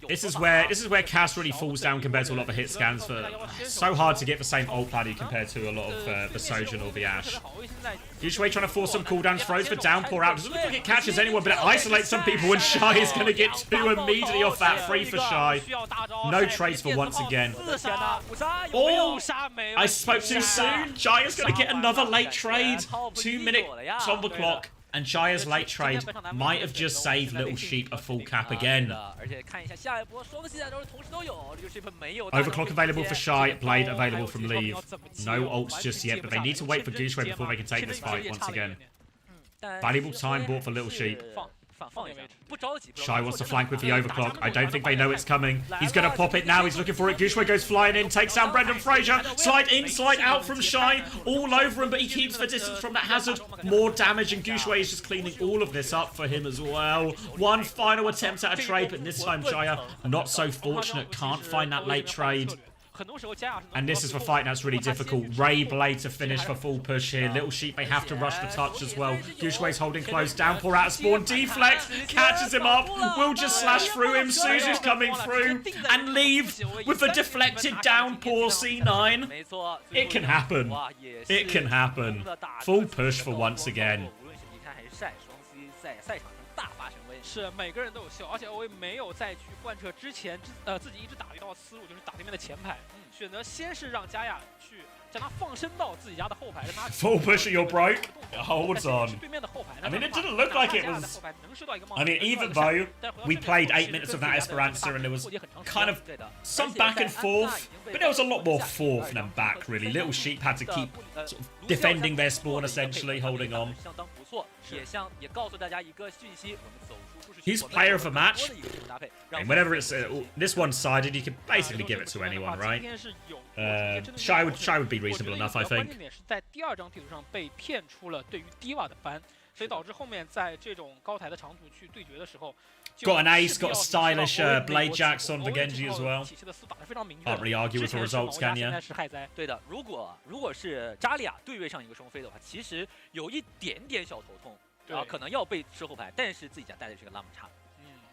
This is where Cass really falls down compared to a lot of the hit scans. For so hard to get the same ult value compared to a lot of the Sojourn or the Ashe. Doucheway trying to force some cooldowns, throws the Downpour out. Doesn't look like it catches anyone, but it isolates some people, and Shy is going to get 2 immediately off that. Free for Shy. No trades for once again. Oh, I spoke too soon. Jaya's going to get another late trade. 2 minutes on the clock. And Jaya's late trade might have just saved Little Sheep a full cap again. Overclock available for Shy, Blade available from Leave. No ults just yet, but they need to wait for Doucheway before they can take this fight once again. Valuable time bought for Little Sheep. Shy wants to flank with the overclock. I don't think they know it's coming. He's going to pop it now. He's looking for it. Gushue goes flying in, takes down Brendan Fraser. Slide in, slide out from Shy. All over him, but he keeps the distance from that hazard. More damage, and Gushue is just cleaning all of this up for him as well. One final attempt at a trade, but this time Jaya not so fortunate. Can't find that late trade. And this is for fight now, it's really difficult. Ray Blade to finish for full push here. Little Sheep may have to rush the touch as well. Gushue's holding close. Downpour out of spawn. Deflex catches him up. Will just slash through him. Suzu's coming through and leave with the deflected Downpour C9. It can happen. It can happen. Full push for once again. 是每个人都有效，而且 OA 没有再去贯彻之前自己一直打的一套思路，就是打对面的前排，选择先是让佳亚去将他放生到自己家的后排，让他 full push at your broke. Holds on. I mean, it didn't look like it was. I mean, even though we played 8 minutes of that Esperanza and there was kind of some back and forth, but there was a lot more forth than back, really. Little Sheep had to keep sort of defending their spawn, essentially, holding on. He's player of the match. And whenever it's this one-sided, you can basically give it to anyone, right? Shy would be reasonable enough, I think. 在第二张地图上被骗出了对于 Diva 的ban，所以导致后面在这种高台的长途去对决的时候。 Got an ace, got a stylish blade jacks on the Genji as well. Can't really argue with the results, can you? 对的，如果是扎利亚对位上一个双飞的话，其实有一点点小头痛，啊，可能要被吃后排，但是自己家带的是个拉姆叉，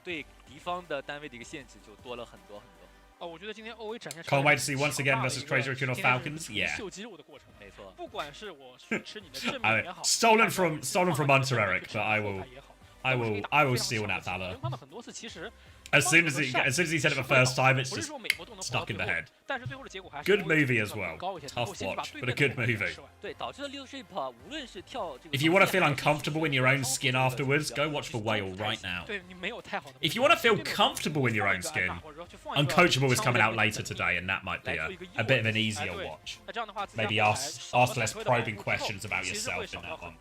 对敌方的单位的一个限制就多了很多很多。 我觉得今天 OA 展现 Can't wait to see once again versus Crazy Raccoon or Falcons. Yeah. 秀肌肉的过程，没错。不管是我去吃你的正面也好 stolen from Hunter Eric, but I will steal that valor. As soon as he said it the first time, it's just stuck in the head. Good movie as well. Tough watch, but a good movie. If you want to feel uncomfortable in your own skin afterwards, go watch The Whale right now. If you want to feel comfortable in your own skin, Uncoachable is coming out later today, and that might be a bit of an easier watch. Maybe ask less probing questions about yourself in that one.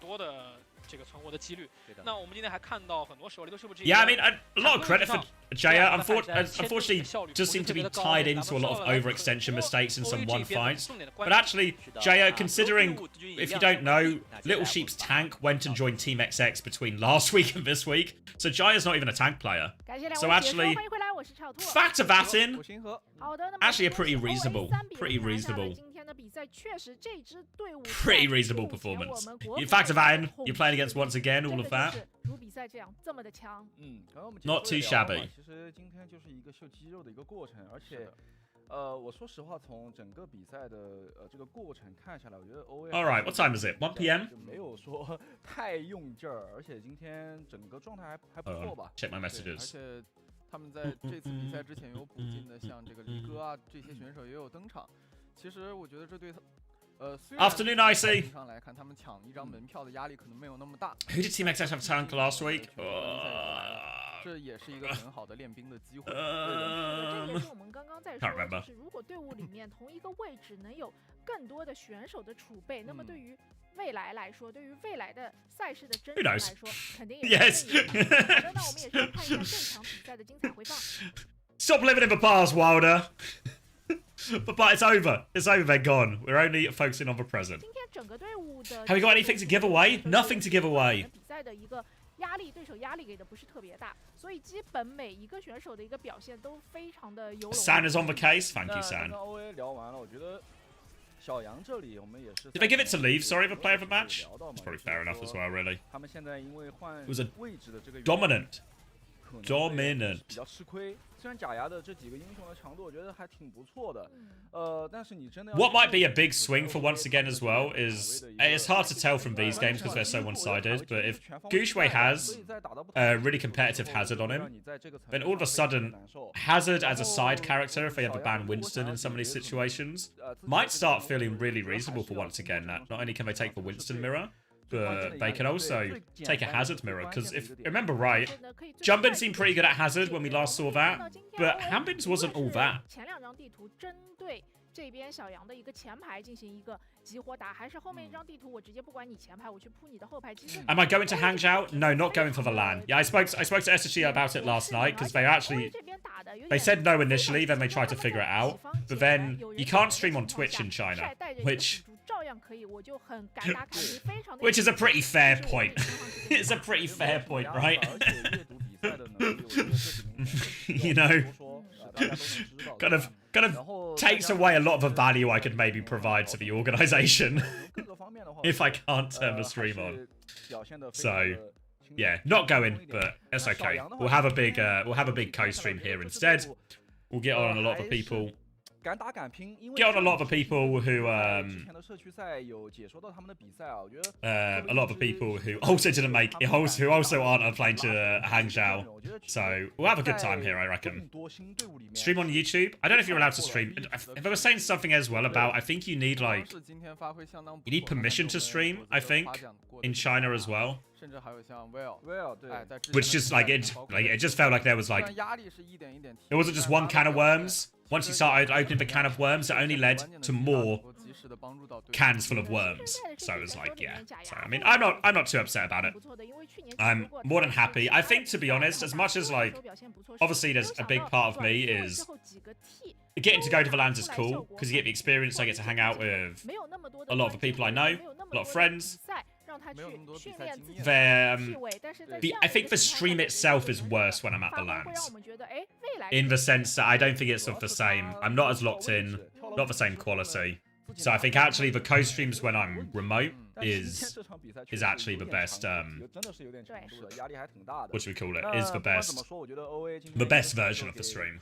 这个存活的几率。那我们今天还看到很多时候都是不 Yeah, I mean, a lot of credit for Jaya. Unfortunately, just seemed to be tied into a lot of overextension mistakes in some one fights. But actually, Jaya, considering, if you don't know, Little Sheep's tank went and joined Team XX between last week and this week. So Jaya's not even a tank player. So actually, factor that in. Actually, a pretty reasonable performance. You factor that in, you're playing against once again all of that. Not too shabby. 我说实话，从整个比赛的这个过程看下来，我觉得 OA All right, what time is it? 1 p.m. 没有说太用劲儿，而且今天整个状态还不错吧。Check my messages. 而且他们在这次比赛之前有补进的，像这个李哥啊这些选手也有登场。其实我觉得这对他。 Afternoon, Icy. Who did Team XX have tank last week? 这也是一个很好的练兵的机会。这也是我们刚刚在说， Can't remember. 就是如果队伍里面同一个位置能有更多的选手的储备，那么对于未来来说，对于未来的赛事的征程来说，肯定也是更有利。好的，那我们也是来看一下这场比赛的精彩回放。Stop living in the past, Wilder. But it's over. It's over. They're gone. We're only focusing on the present. Have we got anything to give away? Nothing to give away. 比赛的一个压力，对手压力给的不是特别大，所以基本每一个选手的一个表现都非常的有。San is on the case. Thank you, San. 跟 OA 聊完了，我觉得小杨这里我们也是。 Did they give it to Leave? Sorry, the player of the match. It's probably fair enough as well, really. 他们现在因为换 It was a 位置的这个 dominant. 比较吃亏。虽然假牙的这几个英雄的强度，我觉得还挺不错的。但是你真的 What might be a big swing for once again as well is it's hard to tell from these games because they're so one-sided. But if Gushue has a really competitive Hazard on him, then all of a sudden Hazard as a side character, if they ever ban Winston in some of these situations, might start feeling really reasonable for once again. That not only can they take the Winston mirror, but they can also take a hazard mirror. Because if I remember right, Jumpin seemed pretty good at hazard when we last saw that, but Hambins wasn't all that. 这边小杨的一个前排进行一个集火打，还是后面一张地图我直接不管你前排，我去扑你的后排。Am I going to Hangzhou? No, not going for the LAN. Yeah, I spoke to SSG about it last night because they said no initially, then they tried to figure it out. But then you can't stream on Twitch in China, which is a pretty fair point. It's a pretty fair point, right? You know, kind of takes away a lot of the value I could maybe provide to the organization if I can't turn the stream on. So yeah, not going, but that's okay. We'll have a big co-stream here instead. We'll get on a lot of people. Get on a lot of the people who a lot of the people who also didn't make who also aren't playing to Hangzhou. So we'll have a good time here, I reckon. Stream on YouTube. I don't know if you're allowed to stream. If I was saying something as well about, I think you need like permission to stream. I think in China as well. Which just like it just felt like there was like it wasn't just one can of worms. Once you started opening the can of worms, it only led to more cans full of worms. So it was like, yeah. So I mean, I'm not too upset about it. I'm more than happy. I think, to be honest, as much as like, obviously there's a big part of me is getting to go to the lands is cool because you get the experience. I get to hang out with a lot of the people I know, a lot of friends. I think the stream itself is worse when I'm at the lands. In the sense that I don't think it's of the same. I'm not as locked in, not the same quality. So I think actually the co-streams when I'm remote is actually the best. What should we call it? Is the best version of the stream.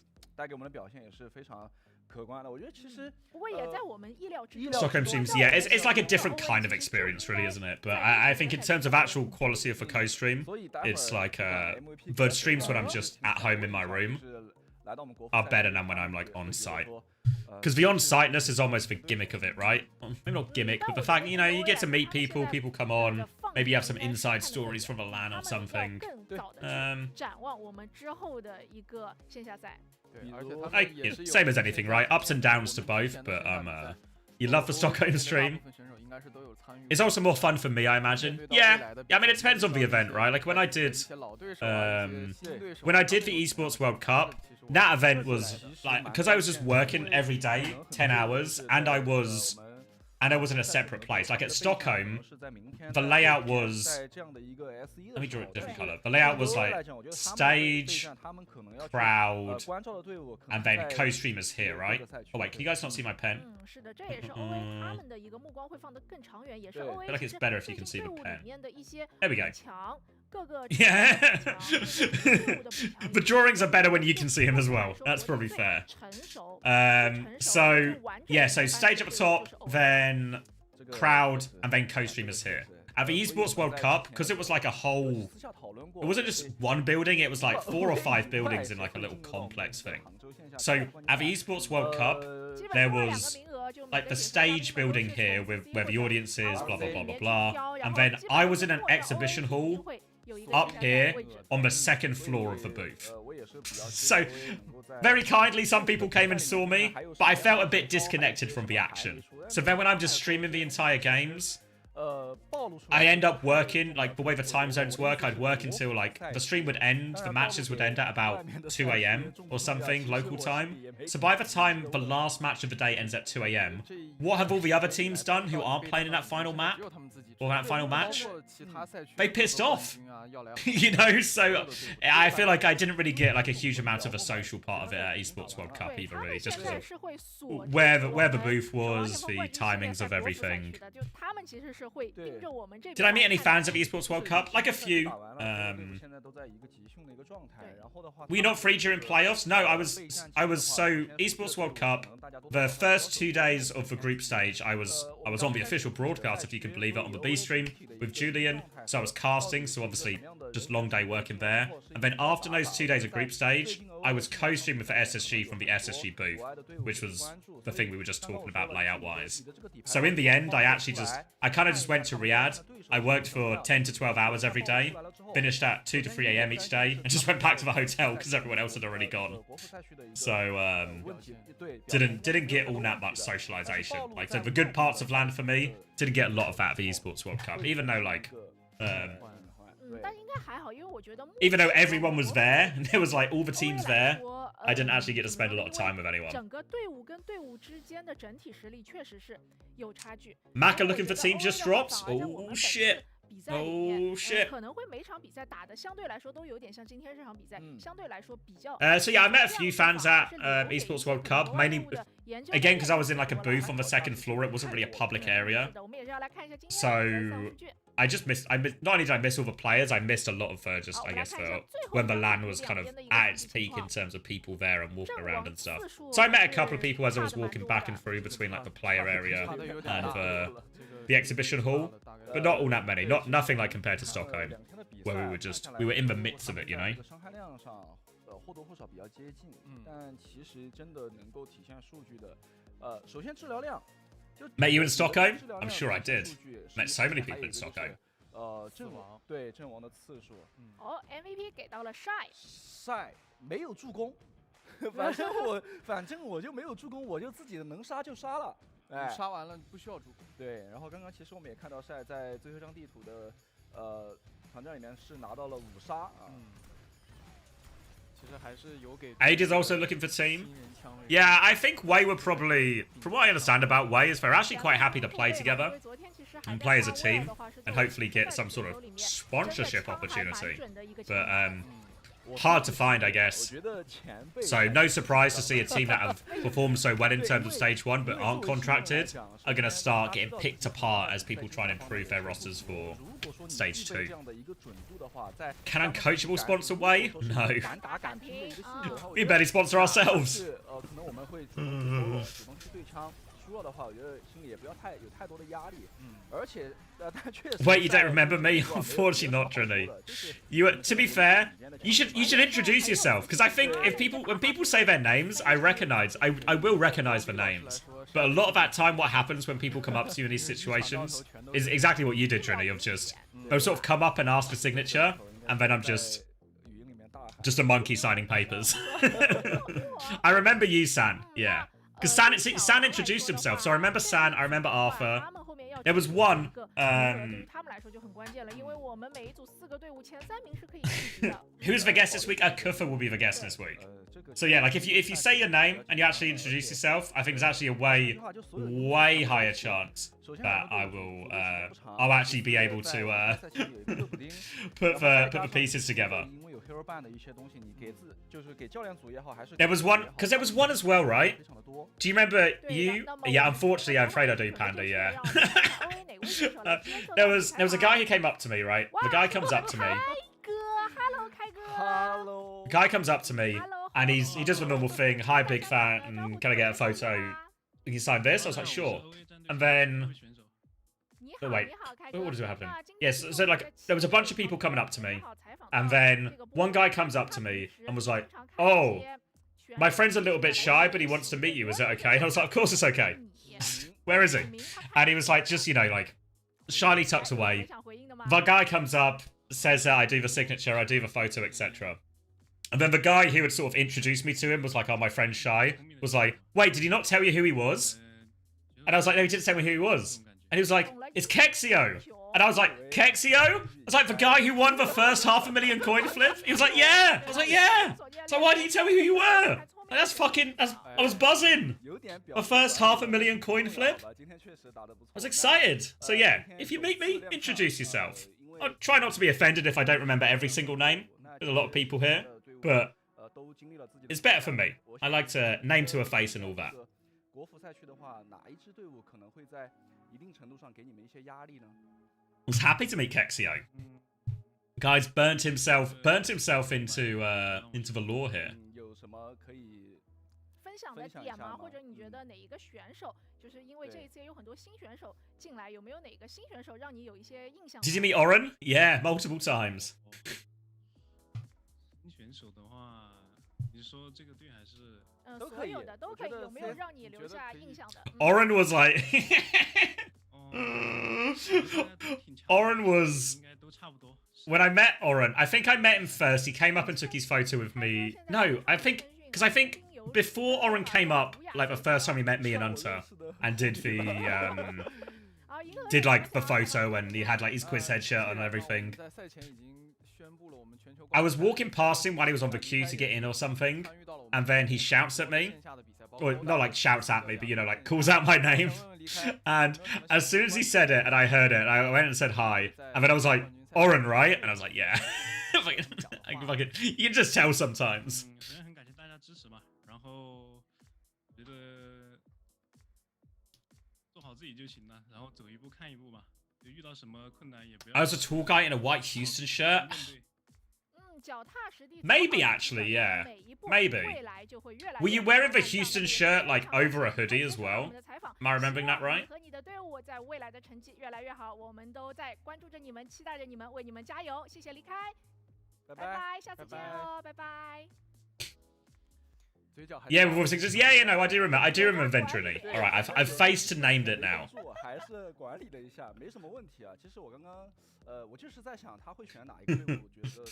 Stockholm streams, yeah, it's like a different kind of experience, really, isn't it? But I think in terms of actual quality of a co-stream, it's like the streams when I'm just at home in my room are better than when I'm like on site. Because the on-siteness is almost the gimmick of it, right? Maybe not gimmick, but the fact, you know, you get to meet people, people come on, maybe you have some inside stories from the LAN or something. Same as anything, right? Ups and downs to both, but you love the Stockholm stream. It's also more fun for me, I imagine. Yeah, I mean, it depends on the event, right? Like when I did the Esports World Cup, that event was like, because I was just working every day, 10 hours, and I was in a separate place. Like at Stockholm, the layout was, let me draw a different color. The layout was like stage, crowd, and then co-streamers here, right? Oh wait, can you guys not see my pen? I feel like it's better if you can see the pen. There we go. Yeah. The drawings are better when you can see them as well. That's probably fair. So yeah, so stage at the top, then crowd, and then co-streamers here. At the Esports World Cup, because it was like a whole, it wasn't just one building, it was like 4 or 5 buildings in like a little complex thing. So at the Esports World Cup, there was like the stage building here with where the audience is, blah, blah, blah, blah, blah. And then I was in an exhibition hall up here on the 2nd floor of the booth. So very kindly, some people came and saw me, but I felt a bit disconnected from the action. So then when I'm just streaming the entire games, I end up working, like the way the time zones work, I'd work until like the stream would end, the matches would end at about 2 AM or something local time. So by the time the last match of the day ends at 2 AM, what have all the other teams done who aren't playing in that final map or that final match? They pissed off, you know. So I feel like I didn't really get like a huge amount of a social part of it at Esports World Cup either, really, just because of where the booth was, the timings of everything. Did I meet any fans of Esports World Cup? Like a few. Were you not free during playoffs? No, I was so Esports World Cup, the first 2 days of the group stage, I was on the official broadcast, if you can believe it, on the B stream with Julian. So I was casting, so obviously just long day working there. And then after those 2 days of group stage, I was co-streaming for SSG from the SSG booth, which was the thing we were just talking about layout-wise. So in the end, I kind of just went to Riyadh. I worked for 10 to 12 hours every day, finished at 2 to 3 a.m. each day, and just went back to the hotel because everyone else had already gone. So didn't get all that much socialization. Like, so the good parts of LAN for me didn't get a lot of that at the Esports World Cup, even though like even though everyone was there and there was like all the teams there, I didn't actually get to spend a lot of time with anyone. Maka looking for team just drops. Oh shit. Oh shit. So yeah, I met a few fans at Esports World Cup, mainly again because I was in like a booth on the second floor. It wasn't really a public area, so I not only did I miss all the players, I missed a lot of just I guess when the LAN was kind of at its peak in terms of people there and walking around and stuff. So I met a couple of people as I was walking back and through between like the player area and the exhibition hall, but not all that many. Nothing like compared to Stockholm, where we were in the midst of it, you know. Met you in Stockholm? I'm sure I did. Met so many people in Stockholm. MVP 给到了 Shy 没有助攻，反正我就没有助攻，我就自己能杀就杀了。哎，杀完了不需要助攻。对，然后刚刚其实我们也看到晒在最后一张地图的团战里面是拿到了5杀啊。Aid is also looking for team. Yeah, I think Wei were probably, from what I understand about Wei, is they're actually quite happy to play together and play as a team and hopefully get some sort of sponsorship opportunity. But hard to find, I guess. So no surprise to see a team that have performed so well in terms of stage 1 but aren't contracted are going to start getting picked apart as people try and improve their rosters for stage 2. Can uncoachable sponsor Wei? No. We barely sponsor ourselves. Wait, you don't remember me? Unfortunately not, Trini. To be fair, you should introduce yourself, because I think when people say their names, I will recognize the names. But a lot of that time, what happens when people come up to you in these situations is exactly what you did, Trini, of they'll sort of come up and ask for signature, and then I'm just a monkey signing papers. I remember you, San. Yeah. Because San introduced himself, so I remember San, I remember Arthur. There was one, who's the guest this week? Kufa will be the guest this week. So yeah, like if you say your name and you actually introduce yourself, I think there's actually a way higher chance that I'll actually be able to put the pieces together. There was one as well, right? Do you remember you? Yeah, unfortunately, I'm afraid I do, Panda, yeah. There was a guy who came up to me, right? The guy comes up to me. The guy comes up to me, and he does the normal thing. Hi, big fan, and can I get a photo? Can you sign this? I was like, sure. And then... Oh, wait. What does happen? Yes, so like, there was a bunch of people coming up to me, and then one guy comes up to me and was like, oh, my friend's a little bit shy, but he wants to meet you. Is that okay? And I was like, of course it's okay. Where is he? And he was like, just, like, shyly tucks away. The guy comes up, says that I do the signature, I do the photo, etc. And then the guy who had sort of introduced me to him was like, oh, my friend's shy. Was like, wait, did he not tell you who he was? And I was like, no, he didn't tell me who he was. And he was like, it's Kexio. And I was like, Kexio? I was like, the guy who won the first $500,000 coin flip? He was like, yeah. I was like, yeah. So why didn't you tell me who you were? Like, I was buzzing. The first $500,000 coin flip. I was excited. So yeah, if you meet me, introduce yourself. I'll try not to be offended if I don't remember every single name. There's a lot of people here. But it's better for me. I like to name to a face and all that. I was happy to meet Kexio. Guy's burnt himself into the lore here. 分享的点吗？或者你觉得哪一个选手，就是因为这一次也有很多新选手进来，有没有哪个新选手让你有一些印象 ？Did you meet Oren? Yeah, multiple times. 新选手的话，你说这个队还是？所有的都可以。有没有让你留下印象的 ？Oren was like. Oren was. When I met Oren, I think I met him first. He came up and took his photo with me. No, I think before Oren came up, like the first time he met me and Hunter, and did the did like the photo, and he had like his quiz head shirt and everything. I was walking past him while he was on the queue to get in or something, and then he shouts at me. Or not like shouts at me, but you know, like calls out my name. And as soon as he said it and I heard it, I went and said hi. And then I was like, Oren, right? And I was like, yeah. You can just tell sometimes. I was a tall guy in a white Houston shirt. Maybe actually, yeah. Maybe. Were you wearing the Houston shirt like over a hoodie as well? Am I remembering that right? Yeah, with voice just yeah, no, I do remember eventually. All right, I've faced and named it now. 还是管理了一下，没什么问题啊。其实我刚刚，我就是在想他会选哪一个队伍，觉得说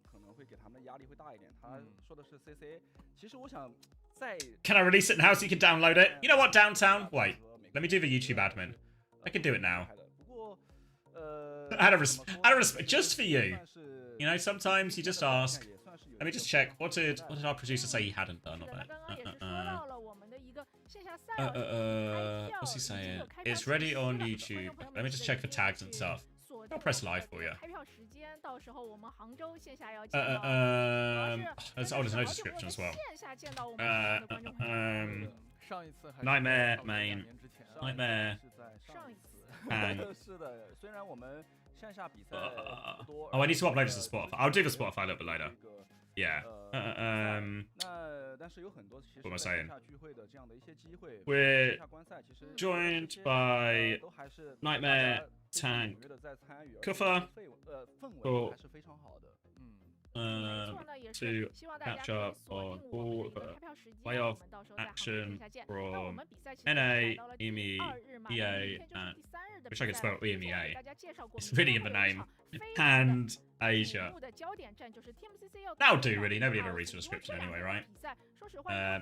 可能会给他们的压力会大一点。他说的是 CC， 其实我想在。Can I release it now so you can download it? You know what, Downtown? Wait, let me do the YouTube admin. I can do it now. I had a respect just for you. You know, sometimes you just ask. Let me just check. What did our producer say he hadn't done of it? What's he saying? It's ready on YouTube. Let me just check for tags and stuff. I'll press live for you. There's no description as well. Nightmare main. Nightmare. Hang. Oh, I need to upload this to Spotify. I'll do the Spotify a little bit later. Yeah. What am I saying? We're joined by Nightmare, Tank, Kufa, to catch up on all the playoff action from NA, EME, EA, and wish I could spell EMEA. It's really in the name. And Asia. That'll do, really. Nobody ever reads the description anyway, right?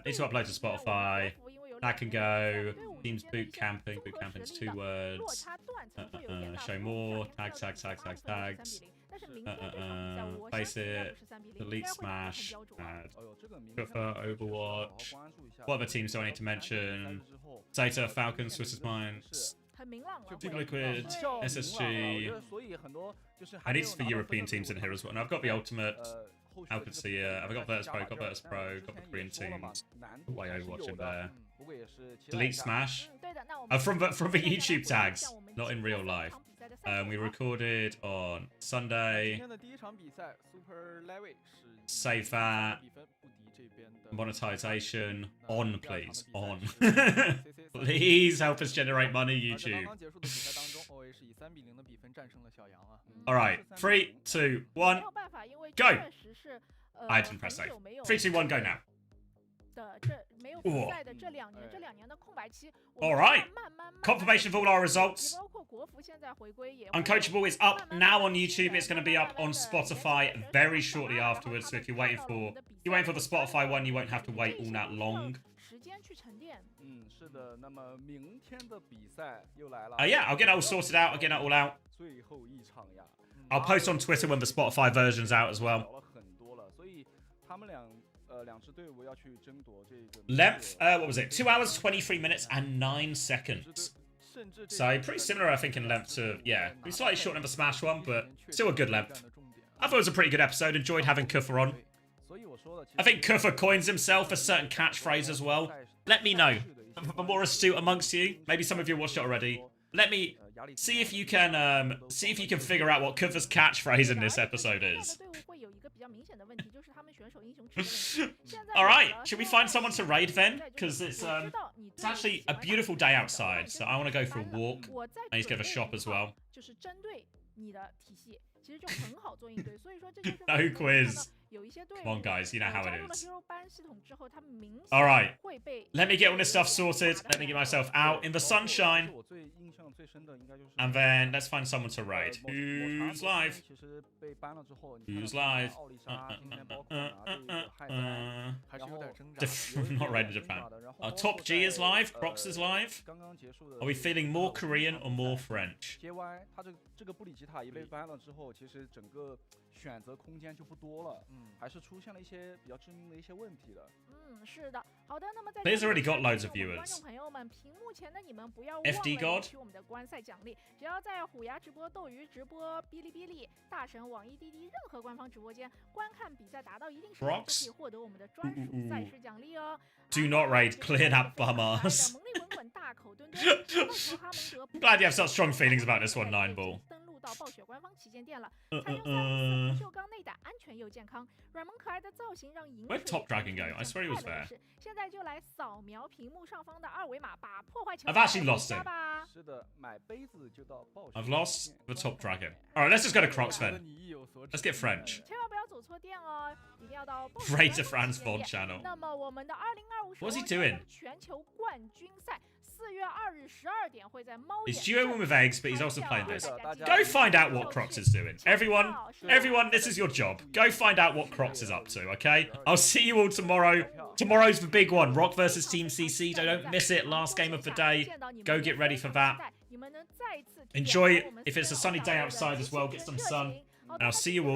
Need to upload to Spotify. That can go. Teams boot camping. Boot camping's 2 words. Show more. Tags. Face it. Delete Smash. Add. Kufa, Overwatch. What other teams do I need to mention? Zeta, Falcons, Swiss Minds. Super Liquid, SSG. I need for European teams in here as well. And I've got the Ultimate. Alcatia. I've got Virtus Pro, got Virtus Pro, got the Korean teams. Way Overwatch in there. Delete Smash. From the YouTube tags, not in real life. We recorded on Sunday. Save that. Monetization on, please. On. Please help us generate money, YouTube. Alright, 3, 2, 1, go! I didn't press save. 3, 2, 1, go now. Alright. Confirmation of all our results. Uncoachable is up now on YouTube. It's going to be up on Spotify very shortly afterwards. So if you're waiting for the Spotify one, you won't have to wait all that long. Yeah, I'll get it all sorted out. I'll get it all out. I'll post on Twitter when the Spotify version's out as well. Length, what was it? 2 hours, 23 minutes, and 9 seconds. So pretty similar, I think, in length to, yeah. It was slightly shorter than the Smash one, but still a good length. I thought it was a pretty good episode. Enjoyed having Kufa on. I think Kufa coins himself a certain catchphrase as well. Let me know. The more astute amongst you, maybe some of you watched it already. Let me see if you can figure out what Kufa's catchphrase in this episode is. Alright, should we find someone to raid then? Because it's actually a beautiful day outside, so I want to go for a walk. I need to go to the shop as well. No quiz. Come on, guys, you know how it is. ，All Alright, let me get all this stuff sorted. Let me get myself out in the sunshine. And then let's find someone to raid. Who's live? Who's live? Not raid in Japan. Top G is live. Crocs is live. Are we feeling more Korean or more French? JY 它这个布里吉塔一被搬了之后，其实整个选择空间就不多了，还是出现了一些比较致命的一些问题的。是的，好的，那么在 Players already got loads of viewers. 观众朋友们，屏幕前的你们不要忘 FD 了 God 取我们的观赛奖励，只要在虎牙直播、斗鱼直播、哔哩哔哩、大神、网易、滴滴任何官方直播间观看比赛达到一定时长，就可以获得我们的专属赛事奖励哦。 Do not raid, clear that bum ass. I'm glad you have such strong feelings about this one, 9ball. 登录到暴雪官方旗舰店了，采用3不锈钢内胆，安全又健康，软萌可爱的造型让饮水 Where'd Top Dragon go? I swear he was there. 现在就来扫描屏幕上方的二维码，把破坏球 I've actually lost him. 是的，买杯子就到暴雪。 I've lost the Top Dragon. Alright, let's just go to Crocs then. Let's get French. 千万不要走错店哦，一定要到 Raid to Fran's VOD channel. 那么我们的2025 What's he doing? 全球冠军赛4月2日12点会在猫眼。 He's duoing with eggs, but he's also playing this. Go find out what Crocs is doing. Everyone, this is your job. Go find out what Crocs is up to, okay? I'll see you all tomorrow. Tomorrow's the big one. Rock versus Team CC. Don't miss it. Last game of the day. Go get ready for that. Enjoy, if it's a sunny day outside as well, get some sun. And I'll see you all